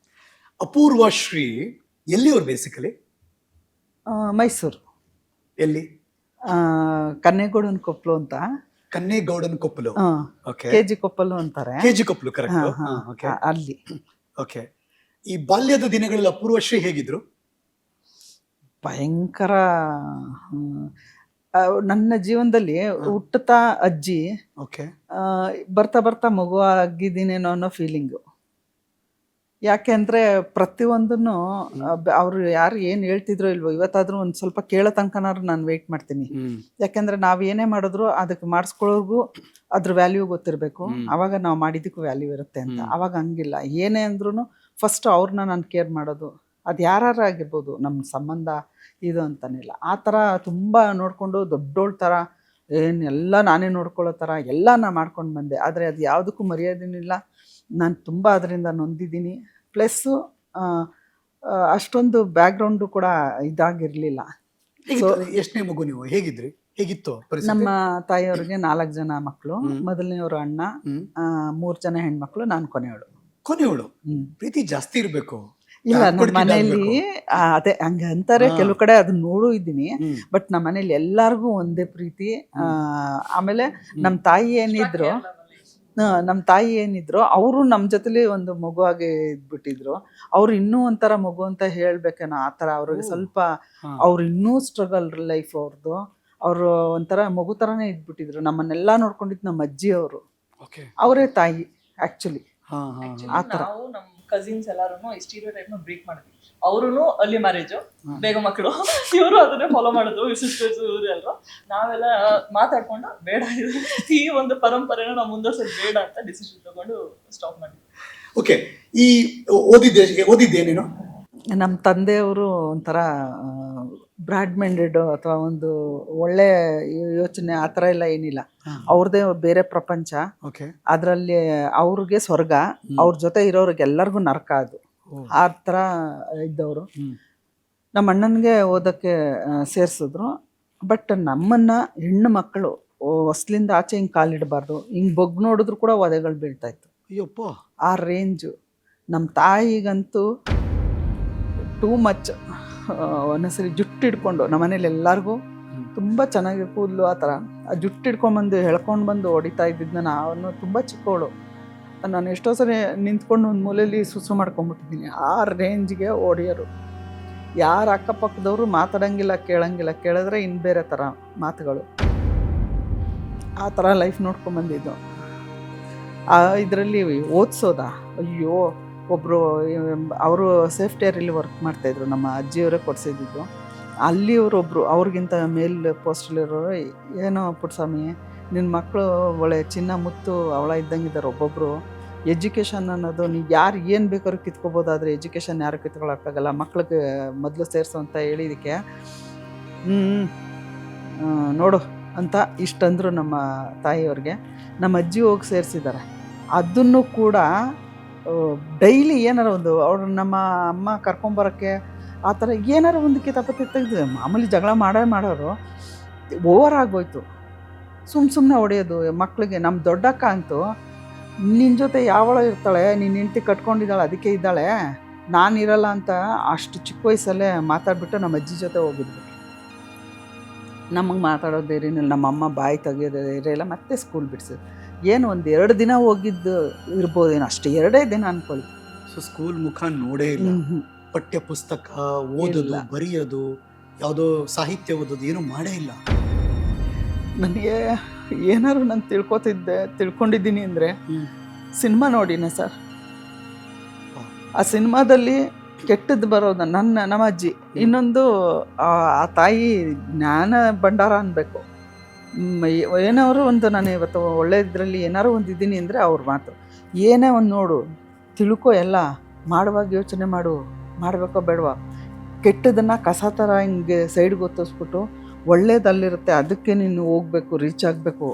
[SPEAKER 1] ಅಪೂರ್ವ ಶ್ರೀ ಎಲ್ಲಿಯವ್ರು ಬೇಸಿಕಲಿ?
[SPEAKER 2] ಮೈಸೂರು.
[SPEAKER 1] ಎಲ್ಲಿ?
[SPEAKER 2] ಕನ್ನೇಗೌಡನ ಕೊಪ್ಪಲು ಅಂತ.
[SPEAKER 1] ಕನ್ನೇಗೌಡನ ಕೊಪ್ಪಲು,
[SPEAKER 2] ಕೆಜಿ ಕೊಪ್ಪಲು ಅಂತಾರೆ.
[SPEAKER 1] ಕೆಜಿ ಕೊಪ್ಪಲು, ಕರೆಕ್ಟ್.
[SPEAKER 2] ಅಲ್ಲಿ.
[SPEAKER 1] ಓಕೆ. ಈ ಬಾಲ್ಯದ ದಿನಗಳಲ್ಲಿ ಅಪೂರ್ವಶ್ರೀ ಹೇಗಿದ್ರು?
[SPEAKER 2] ಭಯಂಕರ. ನನ್ನ ಜೀವನದಲ್ಲಿ ಹುಟ್ಟುತ್ತಾ ಅಜ್ಜಿ, ಬರ್ತಾ ಬರ್ತಾ ಮಗು ಆಗಿದ್ದೀನೇನೋ ಅನ್ನೋ ಫೀಲಿಂಗು. ಯಾಕೆಂದರೆ ಪ್ರತಿಯೊಂದನ್ನು ಅವರು ಯಾರು ಏನು ಹೇಳ್ತಿದ್ರು ಇಲ್ವೋ, ಇವತ್ತಾದರೂ ಒಂದು ಸ್ವಲ್ಪ ಕೇಳೋ ತನಕನಾದ್ರು ನಾನು ವೆಯ್ಟ್ ಮಾಡ್ತೀನಿ. ಯಾಕೆಂದರೆ ನಾವು ಏನೇ ಮಾಡಿದ್ರು ಅದಕ್ಕೆ ಮಾಡಿಸ್ಕೊಳ್ಳೋರ್ಗೂ ಅದ್ರ ವ್ಯಾಲ್ಯೂ ಗೊತ್ತಿರಬೇಕು. ಆವಾಗ ನಾವು ಮಾಡಿದ್ದಕ್ಕೂ ವ್ಯಾಲ್ಯೂ ಇರುತ್ತೆ ಅಂತ. ಆವಾಗ ಹಂಗಿಲ್ಲ, ಏನೇ ಅಂದ್ರೂ ಫಸ್ಟ್ ಅವ್ರನ್ನ ನಾನು ಕೇರ್ ಮಾಡೋದು. ಅದು ಯಾರು ಆಗಿರ್ಬೋದು, ನಮ್ಮ ಸಂಬಂಧ ಇದು ಅಂತನಿಲ್ಲ. ಆ ಥರ ತುಂಬ ನೋಡಿಕೊಂಡು ದೊಡ್ಡೋಳ ಥರ ಏನೆಲ್ಲ ನಾನೇ ನೋಡ್ಕೊಳ್ಳೋ ಥರ ಎಲ್ಲ ನಾನು ಮಾಡ್ಕೊಂಡು ಬಂದೆ. ಆದರೆ ಅದು ಯಾವುದಕ್ಕೂ ಮರ್ಯಾದೆನಿಲ್ಲ. ನಾನು ತುಂಬ ಅದರಿಂದ ನೊಂದಿದ್ದೀನಿ. ಪ್ಲಸ್ಸು ಅಷ್ಟೊಂದು ಬ್ಯಾಕ್ಗ್ರೌಂಡು ಕೂಡ ಇದಾಗಿರಲಿಲ್ಲ.
[SPEAKER 1] ಎಷ್ಟನೇ ಮಗು ನೀವು? ಹೇಗಿದ್ರಿ? ಹೇಗಿತ್ತು?
[SPEAKER 2] ನಮ್ಮ ತಾಯಿಯವ್ರಿಗೆ 4 ಜನ ಮಕ್ಕಳು. ಮೊದಲನೆಯವರು ಅಣ್ಣ, 3 ಜನ ಹೆಣ್ಮಕ್ಳು, ನಾನು ಕೊನೆಯವಳು.
[SPEAKER 1] ಪ್ರೀತಿ ಜಾಸ್ತಿ ಇರಬೇಕು.
[SPEAKER 2] ಇಲ್ಲ, ನಮ್ಮ ಮನೆಯಲ್ಲಿ ಅದೇ ಹಂಗ ಅಂತಾರೆ. ಕೆಲವು ಕಡೆ ಅದನ್ನ ನೋಡು ಇದ್ದೀನಿ. ಬಟ್ ನಮ್ಮ ಮನೇಲಿ ಎಲ್ಲಾರ್ಗು ಒಂದೇ ಪ್ರೀತಿ. ಆಮೇಲೆ ನಮ್ಮ ತಾಯಿ ಏನಿದ್ರು ಅವರು ನಮ್ಮ ಜೊತೆಲಿ ಒಂದು ಮಗುವಾಗಿ ಇದ್ಬಿಟ್ಟಿದ್ರು. ಅವ್ರು ಇನ್ನೂ ಒಂಥರ ಮಗು ಅಂತ ಹೇಳ್ಬೇಕೇನೋ ಆ ಥರ. ಅವ್ರಿಗೆ ಸ್ವಲ್ಪ ಅವ್ರು ಇನ್ನೂ ಸ್ಟ್ರಗಲ್ ಲೈಫ್ ಅವ್ರದ್ದು. ಅವರು ಒಂಥರ ಮಗು ಥರನೇ ಇದ್ಬಿಟ್ಟಿದ್ರು. ನಮ್ಮನ್ನೆಲ್ಲ ನೋಡ್ಕೊಂಡಿದ್ದು ನಮ್ಮ ಅಜ್ಜಿ ಅವರು. ಅವರೇ ತಾಯಿ ಆ್ಯಕ್ಚುಲಿ.
[SPEAKER 3] ನಾವು ನಮ್ಮ ಕಸಿನ್ಸ್ ಎಲ್ಲಾರು ಈ ಸ್ಟೀರಿಯೋ ಟೈಪ್ ನ ಬ್ರೇಕ್ ಮಾಡಿದ್ವಿ. ಅವ್ರು ಅಲ್ಲಿ ಮ್ಯಾರೇಜ್, ಬೇಗ ಮಕ್ಕಳು, ಇವರು ಅದನ್ನೇ ಫಾಲೋ ಮಾಡೋದು, ಸಿಸ್ಟರ್ಸ್ ಇವ್ರು ಎಲ್ಲರೂ. ನಾವೆಲ್ಲ ಮಾತಾಡ್ಕೊಂಡು ಬೇಡ ಈ ಒಂದು ಪರಂಪರೆನ ನಾವು ಮುಂದುವರ್ಸೋದು ಬೇಡ ಅಂತ ಡಿಸಿಷನ್ ತಗೊಂಡು ಸ್ಟಾಪ್ ಮಾಡಿದ್ವಿ.
[SPEAKER 1] ಓಕೆ, ಈ ಓದಿದ್ದೇನೇನು?
[SPEAKER 2] ನಮ್ಮ ತಂದೆಯವರು ಒಂಥರ ಬ್ರಾಡ್ ಮೈಂಡೆಡ್ ಅಥವಾ ಒಂದು ಒಳ್ಳೆ ಯೋಚನೆ ಆ ಥರ ಎಲ್ಲ ಏನಿಲ್ಲ. ಅವ್ರದ್ದೇ ಬೇರೆ ಪ್ರಪಂಚ.
[SPEAKER 1] ಓಕೆ,
[SPEAKER 2] ಅದರಲ್ಲಿ ಅವ್ರಿಗೆ ಸ್ವರ್ಗ, ಅವ್ರ ಜೊತೆ ಇರೋರಿಗೆ ಎಲ್ಲರಿಗೂ ನರಕ. ಅದು ಆ ಥರ ಇದ್ದವರು. ನಮ್ಮ ಅಣ್ಣನಿಗೆ ಓದೋಕ್ಕೆ ಸೇರಿಸಿದ್ರು. ಬಟ್ ನಮ್ಮನ್ನು ಹೆಣ್ಣು ಮಕ್ಕಳು ಹೊಸ್ಲಿಂದ ಆಚೆ ಹಿಂಗೆ ಕಾಲಿಡಬಾರ್ದು, ಹಿಂಗೆ ಬೊಗ್ ನೋಡಿದ್ರು ಕೂಡ ಒದೆಗಳು ಬೀಳ್ತಾಯಿತ್ತು.
[SPEAKER 1] ಅಯ್ಯಪ್ಪ,
[SPEAKER 2] ಆ ರೇಂಜು. ನಮ್ಮ ತಾಯಿಗಂತೂ ಟೂ ಮಚ್. ಒಂದೊಂದ್ಸರಿ ಜುಟ್ಟು ಹಿಡ್ಕೊಂಡು ನಮ್ಮ ಮನೇಲಿ ಎಲ್ಲರಿಗೂ ತುಂಬ ಚೆನ್ನಾಗಿ ಕೂದಲು ಆ ಥರ ಆ ಜುಟ್ಟು ಹಿಡ್ಕೊಂಡ್ಬಂದು ಎಳ್ಕೊಂಡು ಬಂದು ಹೊಡಿತಾ ಇದ್ದಿದ್ದನ್ನ ನಾನು ತುಂಬ ಚಿಕ್ಕವಳು. ನಾನು ಎಷ್ಟೋ ಸರಿ ನಿಂತ್ಕೊಂಡು ಒಂದು ಮೂಲೆಯಲ್ಲಿ ಸುಸು ಮಾಡ್ಕೊಂಡ್ಬಿಟ್ಟಿದ್ದೀನಿ. ಆ ರೇಂಜ್ಗೆ ಹೊಡಿಯೋರು. ಯಾರು ಅಕ್ಕಪಕ್ಕದವರು ಮಾತಾಡೋಂಗಿಲ್ಲ, ಕೇಳೋಂಗಿಲ್ಲ. ಕೇಳಿದ್ರೆ ಇನ್ನು ಬೇರೆ ಥರ ಮಾತುಗಳು. ಆ ಥರ ಲೈಫ್ ನೋಡ್ಕೊಂಬಂದಿದ್ದು. ಇದರಲ್ಲಿ ಓದಿಸೋದಾ, ಅಯ್ಯೋ. ಒಬ್ಬರು ಅವರು ಸೇಫ್ಟಿಯರಲ್ಲಿ ವರ್ಕ್ ಮಾಡ್ತಾಯಿದ್ರು, ನಮ್ಮ ಅಜ್ಜಿಯವರೇ ಕೊಡಿಸಿದ್ದು. ಅಲ್ಲಿ ಅವರೊಬ್ಬರು ಅವ್ರಿಗಿಂತ ಮೇಲ್ ಪೋಸ್ಟಲ್ಲಿರೋರು, ಏನೋ ಪುಟ್ಸ್ವಾಮಿ ನಿನ್ನ ಮಕ್ಕಳು ಒಳ್ಳೆ ಚಿನ್ನ ಮುತ್ತು ಅವಳ ಇದ್ದಂಗಿದ್ದಾರೆ. ಒಬ್ಬೊಬ್ಬರು ಎಜುಕೇಷನ್ ಅನ್ನೋದು ನೀವು ಯಾರು ಏನು ಬೇಕಾದ್ರೂ ಕಿತ್ಕೋಬೋದಾದರೆ ಎಜುಕೇಷನ್ ಯಾರು ಕಿತ್ಕೊಳ್ಳೋಕ್ಕಾಗಲ್ಲ. ಮಕ್ಳಿಗೆ ಮೊದಲು ಸೇರಿಸು ಅಂತ ಹೇಳಿದ್ದಕ್ಕೆ ನೋಡು ಅಂತ ಇಷ್ಟಂದರು ನಮ್ಮ ತಾಯಿಯವ್ರಿಗೆ. ನಮ್ಮ ಅಜ್ಜಿ ಹೋಗಿ ಸೇರಿಸಿದ್ದಾರೆ. ಅದನ್ನು ಕೂಡ ಡೈಲಿ ಏನಾರ ಒಂದು ಅವ್ರು ನಮ್ಮ ಅಮ್ಮ ಕರ್ಕೊಂಬರೋಕ್ಕೆ ಆ ಥರ ಏನಾರು ಒಂದು ಕಿತಾಪತಿ ತೆಗೆದು ಮಾಮೂಲಿ ಜಗಳ ಮಾಡೋರು ಓವರ್ ಆಗೋಯ್ತು. ಸುಮ್ಮನೆ ಹೊಡೆಯೋದು ಮಕ್ಕಳಿಗೆ. ನಮ್ಮ ದೊಡ್ಡಕ್ಕ ಅಂತೂ ನಿನ್ನ ಜೊತೆ ಯಾವಳ ಇರ್ತಾಳೆ, ನಿನ್ನ ಹೆಂಡ್ತಿ ಕಟ್ಕೊಂಡಿದ್ದಾಳೆ ಅದಕ್ಕೆ ಇದ್ದಾಳೆ, ನಾನಿರಲ್ಲ ಅಂತ ಅಷ್ಟು ಚಿಕ್ಕ ವಯಸ್ಸಲ್ಲೇ ಮಾತಾಡ್ಬಿಟ್ಟು ನಮ್ಮ ಅಜ್ಜಿ ಜೊತೆ ಹೋಗಿದ್ವಿ. ನಮಗೆ ಮಾತಾಡೋದು ಧೈರ್ಯನಿಲ್ಲ. ನಮ್ಮಮ್ಮ ಬಾಯಿ ತೆಗಿಯೋದು ಧೈರ್ಯ ಇಲ್ಲ. ಮತ್ತೆ ಸ್ಕೂಲ್ ಬಿಡಿಸಿದ್ರು. ಏನು ಒಂದು 2 ದಿನ ಹೋಗಿದ್ದು ಇರ್ಬೋದೇನೋ, ಅಷ್ಟೇ 2 ದಿನ ಅಂದ್ಕೊಳ್ಳಿ.
[SPEAKER 1] ಸೊ ಸ್ಕೂಲ್ ಮುಖ ನೋಡೇ ಇಲ್ಲ. ಪಠ್ಯ ಪುಸ್ತಕ ಓದೋದು, ಬರೆಯೋದು, ಯಾವುದೋ ಸಾಹಿತ್ಯ ಓದೋದು ಏನೂ ಮಾಡೇ ಇಲ್ಲ.
[SPEAKER 2] ನನಗೆ ಏನಾದ್ರು ನಾನು ತಿಳ್ಕೊಂಡಿದ್ದೀನಿ ಅಂದರೆ ಸಿನಿಮಾ ನೋಡಿನ ಸರ್. ಆ ಸಿನಿಮಾದಲ್ಲಿ ಕೆಟ್ಟದ್ದು ಬರೋದು ನಮ್ಮ ಅಜ್ಜಿ. ಇನ್ನೊಂದು ಆ ತಾಯಿ ಜ್ಞಾನ ಭಂಡಾರ ಅನ್ಬೇಕು. ಏನಾದ್ರು ಒಂದು ನಾನು ಇವತ್ತು ಒಳ್ಳೆ ಇದರಲ್ಲಿ ಏನಾರು ಒಂದು ಇದ್ದೀನಿ ಅಂದರೆ ಅವ್ರ ಮಾತು. ಏನೇ ಒಂದು ನೋಡು, ತಿಳ್ಕೊ, ಎಲ್ಲ ಮಾಡುವಾಗ ಯೋಚನೆ ಮಾಡು, ಮಾಡಬೇಕೋ ಬೇಡವಾ. ಕೆಟ್ಟದನ್ನು ಕಸ ಥರ ಹಿಂಗೆ ಸೈಡ್ಗೆ ಒತ್ತಿಸ್ಬಿಟ್ಟು ಒಳ್ಳೇದಲ್ಲಿರುತ್ತೆ ಅದಕ್ಕೆ ನೀನು ಹೋಗ್ಬೇಕು, ರೀಚ್ ಆಗಬೇಕು.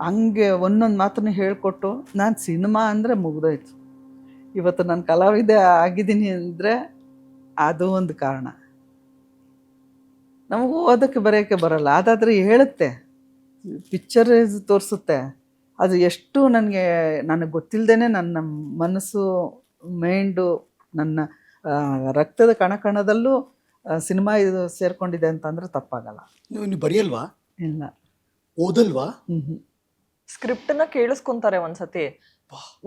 [SPEAKER 2] ಹಂಗೆ ಒಂದೊಂದು ಮಾತನ್ನು ಹೇಳಿಕೊಟ್ಟು ನಾನು ಸಿನಿಮಾ ಅಂದರೆ ಮುಗ್ದೋಯ್ತು. ಇವತ್ತು ನಾನು ಕಲಾವಿದೆ ಆಗಿದ್ದೀನಿ ಅಂದರೆ ಅದು ಒಂದು ಕಾರಣ. ನಮಗೂ ಓದೋಕ್ಕೆ ಬರೆಯೋಕ್ಕೆ ಬರೋಲ್ಲ, ಅದಾದರೆ ಹೇಳುತ್ತೆ, ಪಿಕ್ಚರ್ ತೋರಿಸುತ್ತೆ. ಅದು ಎಷ್ಟು ನನಗೆ ಗೊತ್ತಿಲ್ಲದೇ ನನ್ನ ಮನಸ್ಸು, ಮೈಂಡು, ನನ್ನ ರಕ್ತದ ಕಣಕಣದಲ್ಲೂ ಸಿನಿಮಾ ಇದು ಸೇರಿಕೊಂಡಿದೆ ಅಂತಂದರೆ ತಪ್ಪಾಗಲ್ಲ.
[SPEAKER 1] ನೀವು ಬರೆಯಲ್ವಾ?
[SPEAKER 2] ಇಲ್ಲ.
[SPEAKER 1] ಓದಲ್ವಾ?
[SPEAKER 3] ಸ್ಕ್ರಿಪ್ಟನ್ನ ಕೇಳಿಸ್ಕೊಂತಾರೆ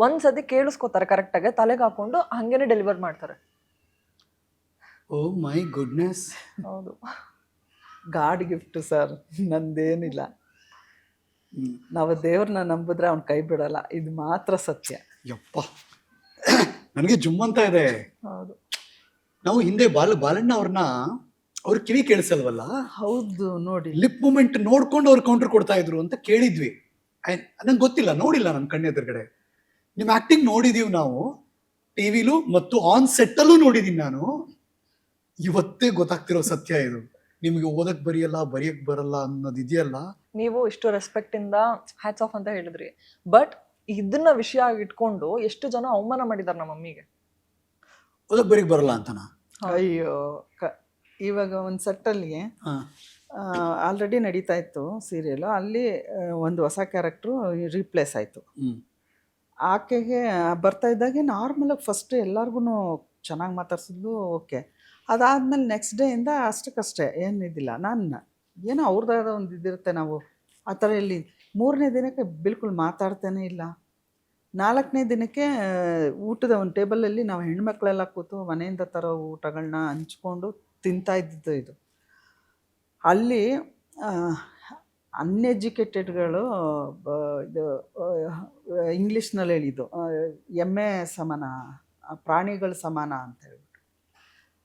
[SPEAKER 3] ಒಂದ್ಸತಿ ಕೇಳಿಸ್ಕೊತಾರೆ ಕರೆಕ್ಟಾಗಿ, ತಲೆಗೆ ಹಾಕೊಂಡು ಹಂಗೇನೆ ಡೆಲಿವರ್ ಮಾಡ್ತಾರೆ.
[SPEAKER 1] ಓ ಮೈ ಗುಡ್ನೆಸ್.
[SPEAKER 3] ಹೌದು,
[SPEAKER 2] ಗಾಡ್ ಗಿಫ್ಟ್ ಸರ್, ನಂದೇನಿಲ್ಲ. ನಾವು ದೇವ್ರನ್ನ ನಂಬಿದ್ರೆ ಅವ್ನ ಕೈ ಬಿಡಲ್ಲ, ಇದು ಮಾತ್ರ ಸತ್ಯ.
[SPEAKER 1] ಯಪ್ಪ, ನನಗೆ ಜುಮ್ ಅಂತ ಇದೆ.
[SPEAKER 3] ಹೌದು.
[SPEAKER 1] ನಾವು ಹಿಂದೆ ಬಾಲಣ್ಣ ಅವ್ರ ಕಿವಿ ಕೇಳಿಸಲ್ವಲ್ಲ?
[SPEAKER 2] ಹೌದು, ನೋಡಿ
[SPEAKER 1] ಲಿಪ್ ಮೂಮೆಂಟ್ ನೋಡ್ಕೊಂಡು ಅವ್ರು ಕೌಂಟರ್ ಕೊಡ್ತಾ ಇದ್ರು ಅಂತ ಕೇಳಿದ್ವಿ. ನಂಗೆ ಗೊತ್ತಿಲ್ಲ, ನೋಡಿಲ್ಲ ನನ್ನ ಕಣ್ಣೆದುರುಗಡೆ. ನಿಮ್ಮ ಆಕ್ಟಿಂಗ್ ನೋಡಿದೀವಿ ನಾವು ಟಿವಿಲು ಮತ್ತು ಆನ್ ಸೆಟ್ಟಲ್ಲೂ ನೋಡಿದೀನಿ ನಾನು. ಇವತ್ತೇ ಗೊತ್ತಾಗ್ತಿರೋ ಸತ್ಯ ಇದು. ನಿಮಗೆ ಓದಕ್ ಬರೆಯಕ್ ಬರಲ್ಲ ಅನ್ನೋದು ಇದೆಯಲ್ಲ.
[SPEAKER 3] ನೀವು ಇಷ್ಟು ರೆಸ್ಪೆಕ್ಟ್ ಇಂದ ಹ್ಯಾಟ್ಸ್ ಆಫ್ ಅಂತ ಹೇಳಿದ್ರಿ. ಬಟ್ ಇದನ್ನ ವಿಷಯ ಇಟ್ಕೊಂಡು ಎಷ್ಟು ಜನ ಅವಮಾನ ಮಾಡಿದಾರೆ ನಮ್ಮ ಮಮ್ಮಿಗೆ.
[SPEAKER 1] ಓದಕ್ ಬರೆಯಕ್ ಬರಲ್ಲ ಅಂತನಾ?
[SPEAKER 2] ಅಯ್ಯೋ, ಇವಾಗ ಒಂದು ಸೆಟ್ಟಲ್ಲಿ ಆಲ್ರೆಡಿ ನಡೀತಾ ಇತ್ತು ಸೀರಿಯಲ್. ಅಲ್ಲಿ ಒಂದು ಹೊಸ ಕ್ಯಾರೆಕ್ಟ್ರು ರೀಪ್ಲೇಸ್ ಆಯಿತು. ಆಕೆಗೆ ಬರ್ತಾ ಇದ್ದಾಗೆ ನಾರ್ಮಲಾಗಿ ಫಸ್ಟ್ ಎಲ್ಲರಿಗೂ ಚೆನ್ನಾಗಿ ಮಾತಾಡ್ಸಿದ್ಲು, ಓಕೆ. ಅದಾದಮೇಲೆ ನೆಕ್ಸ್ಟ್ ಡೇಯಿಂದ ಅಷ್ಟಕ್ಕಷ್ಟೇ ಏನಿದ್ದಿಲ್ಲ. ಏನೋ ಅವ್ರದ್ದಾದ ಒಂದು ಇದಿರುತ್ತೆ, ನಾವು ಆ ಥರ ಇಲ್ಲಿ 3ನೇ ದಿನಕ್ಕೆ ಬಿಲ್ಕುಲ್ ಮಾತಾಡ್ತಾನೆ ಇಲ್ಲ. 4ನೇ ದಿನಕ್ಕೆ ಊಟದ ಒಂದು ಟೇಬಲಲ್ಲಿ ನಾವು ಹೆಣ್ಮಕ್ಳೆಲ್ಲ ಕೂತು ಮನೆಯಿಂದ ತರೋ ಊಟಗಳನ್ನ ಹಂಚ್ಕೊಂಡು ತಿಂತಾ ಇದ್ದಿದ್ದು ಇದು. ಅಲ್ಲಿ ಅನ್ಎಜುಕೇಟೆಡ್ಗಳು ಇದು ಇಂಗ್ಲೀಷ್ನಲ್ಲಿ ಹೇಳಿದ್ದು ಎಮ್ಮೆ ಸಮಾನ, ಪ್ರಾಣಿಗಳ ಸಮಾನ ಅಂತ ಹೇಳ್ಬಿಟ್ಟು.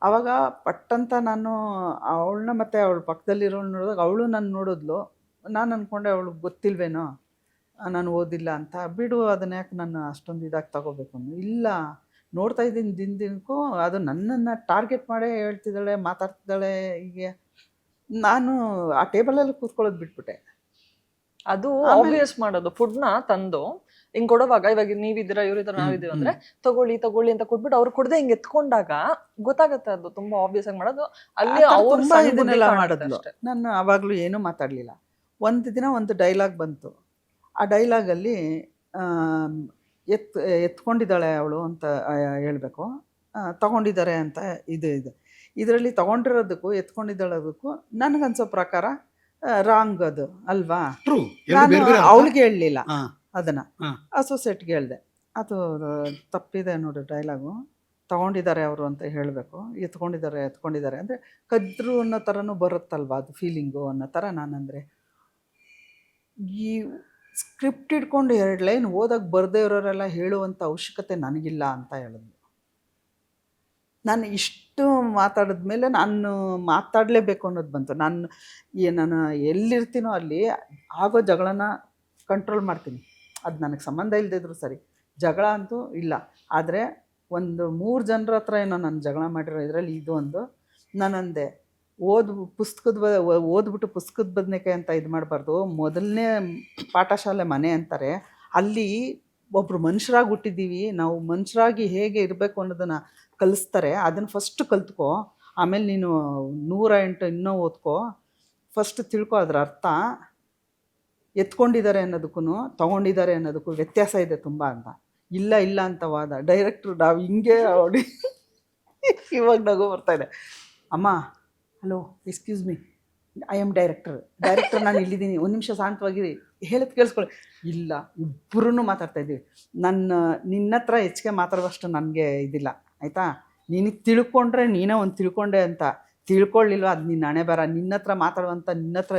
[SPEAKER 2] ಆವಾಗ ಪಟ್ಟಂತ ನಾನು ಅವಳನ್ನ ಮತ್ತು ಅವಳ ಪಕ್ಕದಲ್ಲಿರೋಳು ನೋಡಿದಾಗ ಅವಳು ನಾನು ನೋಡಿದ್ಲು. ನಾನು ಅಂದ್ಕೊಂಡೆ ಅವಳಿಗೆ ಗೊತ್ತಿಲ್ವೇನೋ ನಾನು ಓದಿಲ್ಲ ಅಂತ. ಬಿಡು ಅದನ್ನ ಯಾಕೆ ನಾನು ಅಷ್ಟೊಂದು ಇದಾಗಿ ತಗೋಬೇಕು ಅಂದು. ಇಲ್ಲ, ನೋಡ್ತಾ ಇದ್ದೀನಿ ದಿನಕ್ಕೂ ಅದು ನನ್ನನ್ನು ಟಾರ್ಗೆಟ್ ಮಾಡೇ ಹೇಳ್ತಿದ್ದಾಳೆ, ಮಾತಾಡ್ತಿದ್ದಾಳೆ. ಹೀಗೆ ನಾನು ಆ ಟೇಬಲಲ್ಲಿ ಕೂತ್ಕೊಳ್ಳೋದು ಬಿಟ್ಬಿಟ್ಟೆ.
[SPEAKER 3] ಅದು ಆಬ್ವಿಯಸ್ ಮಾಡೋದು. ಫುಡ್ನ ತಂದು ಹಿಂಗ್ ಕೊಡುವಾಗ, ಇವಾಗ ನೀವಿದ್ದೀರಾ ಇವ್ರಿದ್ದೀರಾ ನಾವಿದ್ದೀವಿ ಅಂದ್ರೆ ತಗೊಳ್ಳಿ ತಗೊಳ್ಳಿ ಅಂತ ಕೊಟ್ಬಿಟ್ಟು ಅವ್ರು ಕೊಡದೆ ಹಿಂಗ್ ಎತ್ಕೊಂಡಾಗ ಗೊತ್ತಾಗತ್ತೆ. ಅದು ತುಂಬಾ ಆಬ್ವಿಯಸ್ ಆಗಿ ಮಾಡೋದು. ಅಲ್ಲಿ ಅವ್ರು
[SPEAKER 2] ತುಂಬ ಇದನ್ನೆಲ್ಲ ಮಾಡಿದ್ಲು. ನಾನು ಆವಾಗಲೂ ಏನೂ ಮಾತಾಡಲಿಲ್ಲ. ಒಂದು ದಿನ ಒಂದು ಡೈಲಾಗ್ ಬಂತು. ಆ ಡೈಲಾಗಲ್ಲಿ ಎತ್ಕೊಂಡಿದ್ದಾಳೆ ಅವಳು ಅಂತ ಹೇಳಬೇಕು, ತಗೊಂಡಿದ್ದಾರೆ ಅಂತ ಇದೆ. ಇದರಲ್ಲಿ ತಗೊಂಡಿರೋದಕ್ಕೂ ಎತ್ಕೊಂಡಿದ್ದಾಳೋದಕ್ಕೂ ನನಗನ್ಸೋ ಪ್ರಕಾರ ರಾಂಗ್ ಅದು ಅಲ್ವಾ. ನಾನು ಅವಳಿಗೆ ಹೇಳಲಿಲ್ಲ ಅದನ್ನು, ಅಸೋಸಿಯೇಟ್ಗೆ ಹೇಳಿದೆ. ಅದು ತಪ್ಪಿದೆ ನೋಡಿ ಡೈಲಾಗು. ತಗೊಂಡಿದ್ದಾರೆ ಅವರು ಅಂತ ಹೇಳಬೇಕು, ಎತ್ಕೊಂಡಿದ್ದಾರೆ ಅಂದರೆ ಕದ್ರು ಅನ್ನೋ ಥರನೂ ಬರುತ್ತಲ್ವ, ಅದು ಫೀಲಿಂಗು ಅನ್ನೋ ಥರ. ನಾನಂದರೆ ಈ ಸ್ಕ್ರಿಪ್ಟ್ ಇಟ್ಕೊಂಡು 2 ಲೈನ್ ಓದಕ್ಕೆ ಬರದೇ ಇರೋರೆಲ್ಲ ಹೇಳುವಂಥ ಅವಶ್ಯಕತೆ ನನಗಿಲ್ಲ ಅಂತ ಹೇಳಿದ್ಲು. ನಾನು ಇಷ್ಟು ಮಾತಾಡಿದ್ಮೇಲೆ ನಾನು ಮಾತಾಡಲೇಬೇಕು ಅನ್ನೋದು ಬಂತು. ನಾನು ಎಲ್ಲಿರ್ತೀನೋ ಅಲ್ಲಿ ಆಗೋ ಜಗಳನ ಕಂಟ್ರೋಲ್ ಮಾಡ್ತೀನಿ. ಅದು ನನಗೆ ಸಂಬಂಧ ಇಲ್ಲದಿದ್ರು ಸರಿ, ಜಗಳ ಅಂತೂ ಇಲ್ಲ. ಆದರೆ ಒಂದು 3 ಜನರ ಹತ್ರ ಏನೋ ನಾನು ಜಗಳ ಮಾಡಿರೋ ಇದರಲ್ಲಿ ಇದು ಒಂದು. ನಾನಂದೆ, ಓದ್ಬಿಟ್ಟು ಪುಸ್ತಕದ ಬದನೆಕಾಯಿ ಅಂತ ಇದು ಮಾಡಬಾರ್ದು. ಮೊದಲನೇ ಪಾಠಶಾಲೆ ಮನೆ ಅಂತಾರೆ. ಅಲ್ಲಿ ಒಬ್ಬರು ಮನುಷ್ಯರಾಗಿ ಹುಟ್ಟಿದ್ದೀವಿ ನಾವು, ಮನುಷ್ಯರಾಗಿ ಹೇಗೆ ಇರಬೇಕು ಅನ್ನೋದನ್ನು ಕಲಿಸ್ತಾರೆ. ಅದನ್ನು ಫಸ್ಟ್ ಕಲ್ತ್ಕೋ, ಆಮೇಲೆ ನೀನು 108 ಇನ್ನೂ ಓದ್ಕೋ. ಫಸ್ಟ್ ತಿಳ್ಕೊ ಅದರ ಅರ್ಥ. ಎತ್ಕೊಂಡಿದ್ದಾರೆ ಅನ್ನೋದಕ್ಕೂ ತೊಗೊಂಡಿದ್ದಾರೆ ಅನ್ನೋದಕ್ಕೂ ವ್ಯತ್ಯಾಸ ಇದೆ ತುಂಬ ಅಂತ. ಇಲ್ಲ ಅಂತ ವಾದ. ಡೈರೆಕ್ಟ್ರು ನಾವು ಹಿಂಗೆ ಅವಳಿ ಇವಾಗ ನಗು ಬರ್ತಾಯಿದೆ. ಅಮ್ಮ hello excuse me, I am director ನಾನು ಇಲ್ಲಿದ್ದೀನಿ, ಒಂದು ನಿಮಿಷ ಶಾಂತವಾಗಿರಿ, ಹೇಳೋದು ಕೇಳಿಸ್ಕೊಳ್ಳಿ. ಇಲ್ಲ, ಇಬ್ಬರೂ ಮಾತಾಡ್ತಾಯಿದ್ದೀವಿ. ನಿನ್ನ ಹತ್ರ ಹೆಚ್ಚಿಗೆ ಮಾತಾಡುವಷ್ಟು ನನಗೆ ಇದಿಲ್ಲ ಆಯಿತಾ. ನಿನಗೆ ತಿಳ್ಕೊಂಡ್ರೆ ನೀನೇ ಒಂದು ತಿಳ್ಕೊಂಡೆ ಅಂತ, ತಿಳ್ಕೊಳ್ಳಿಲ್ವ ಅದು ನಿನ್ನ ಹಣೆ ಬರ. ನಿನ್ನ ಹತ್ರ ಮಾತಾಡುವಂಥ, ನಿನ್ನ ಹತ್ರ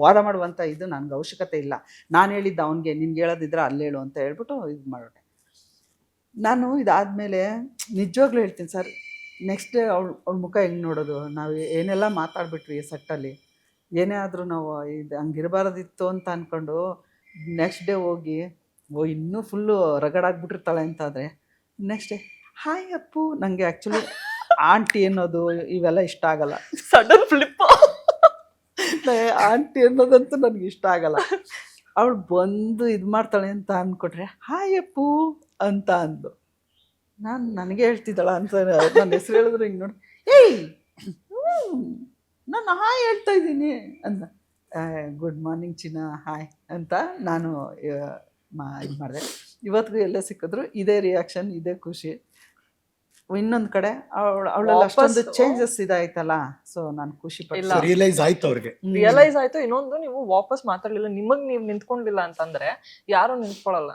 [SPEAKER 2] ವಾದ ಮಾಡುವಂಥ ಇದು ನನಗೆ ಅವಶ್ಯಕತೆ ಇಲ್ಲ. ನಾನು ಹೇಳಿದ್ದು ಅವನಿಗೆ, ನಿನ್ಗೆ ಹೇಳೋದಿದ್ರೆ ಅಲ್ಲಿ ಹೇಳು ಅಂತ ಹೇಳ್ಬಿಟ್ಟು ಇದು ಮಾಡೋಣ. ನಾನು ಇದಾದಮೇಲೆ ನಿಜವಾಗ್ಲೂ ಹೇಳ್ತೀನಿ ಸರ್, ನೆಕ್ಸ್ಟ್ ಡೇ ಅವಳ ಮುಖ ಹೆಂಗೆ ನೋಡೋದು. ನಾವು ಏನೆಲ್ಲ ಮಾತಾಡ್ಬಿಟ್ವಿ ಸೆಟ್ಟಲ್ಲಿ, ಏನೇ ಆದರೂ ನಾವು ಇದು ಹಂಗಿರಬಾರ್ದಿತ್ತು ಅಂತ ಅಂದ್ಕೊಂಡು ನೆಕ್ಸ್ಟ್ ಡೇ ಹೋಗಿ ಇನ್ನೂ ಫುಲ್ಲು ರಗಡಾಗ್ಬಿಟ್ಟಿರ್ತಾಳೆ ಅಂತಾದರೆ ನೆಕ್ಸ್ಟ್ ಡೇ ಹಾಯ್ ಅಪ್ಪು. ನನಗೆ ಆ್ಯಕ್ಚುಲಿ ಆಂಟಿ ಅನ್ನೋದು ಇವೆಲ್ಲ ಇಷ್ಟ ಆಗಲ್ಲ.
[SPEAKER 3] Sudden flip.
[SPEAKER 2] ಆಂಟಿ ಅನ್ನೋದಂತೂ ನನಗೆ ಇಷ್ಟ ಆಗಲ್ಲ. ಅವಳು ಬಂದು ಇದು ಮಾಡ್ತಾಳೆ ಅಂತ ಅಂದ್ಕೊಟ್ರೆ ಹಾಯ್ ಅಪ್ಪು ಅಂತ ಅಂದು ನನಗೆ ಹೇಳ್ತಿದ್ದಾಳ ಅಂತ ನನ್ನ ಹೆಸರು ಹೇಳಿದ್ರು ಹಿಂಗೆ ನೋಡಿ, ಏಯ್ ನಾನು ಹಾಯ್ ಹೇಳ್ತಾ ಇದ್ದೀನಿ ಅಂದ. ಗುಡ್ ಮಾರ್ನಿಂಗ್ ಚಿನ್ನ, ಹಾಯ್ ಅಂತ ನಾನು ಇದು ಮಾಡಿದೆ. ಇವತ್ತಿಗೂ ಎಲ್ಲ ಸಿಕ್ಕಿದ್ರು ಇದೇ ರಿಯಾಕ್ಷನ್, ಇದೇ ಖುಷಿ. ಇನ್ನೊಂದು ಕಡೆ ಅವಳಲ್ಲಿ ಅಷ್ಟೊಂದು ಚೇಂಜಸ್ ಇದಾಯ್ತಲ್ಲ, ಸೊ ನಾನು ಖುಷಿ ಪಡ್ತೀನಿ.
[SPEAKER 1] ರಿಯಲೈಸ್
[SPEAKER 3] ಆಯ್ತು. ಇನ್ನೊಂದು, ನೀವು ವಾಪಸ್ ಮಾತಾಡ್ಲಿಲ್ಲ, ನಿಮಗ್ ನೀವು ನಿಂತ್ಕೊಂಡಿಲ್ಲ ಅಂತಂದ್ರೆ ಯಾರು ನಿಂತ್ಕೊಳ್ಳಲ್ಲ.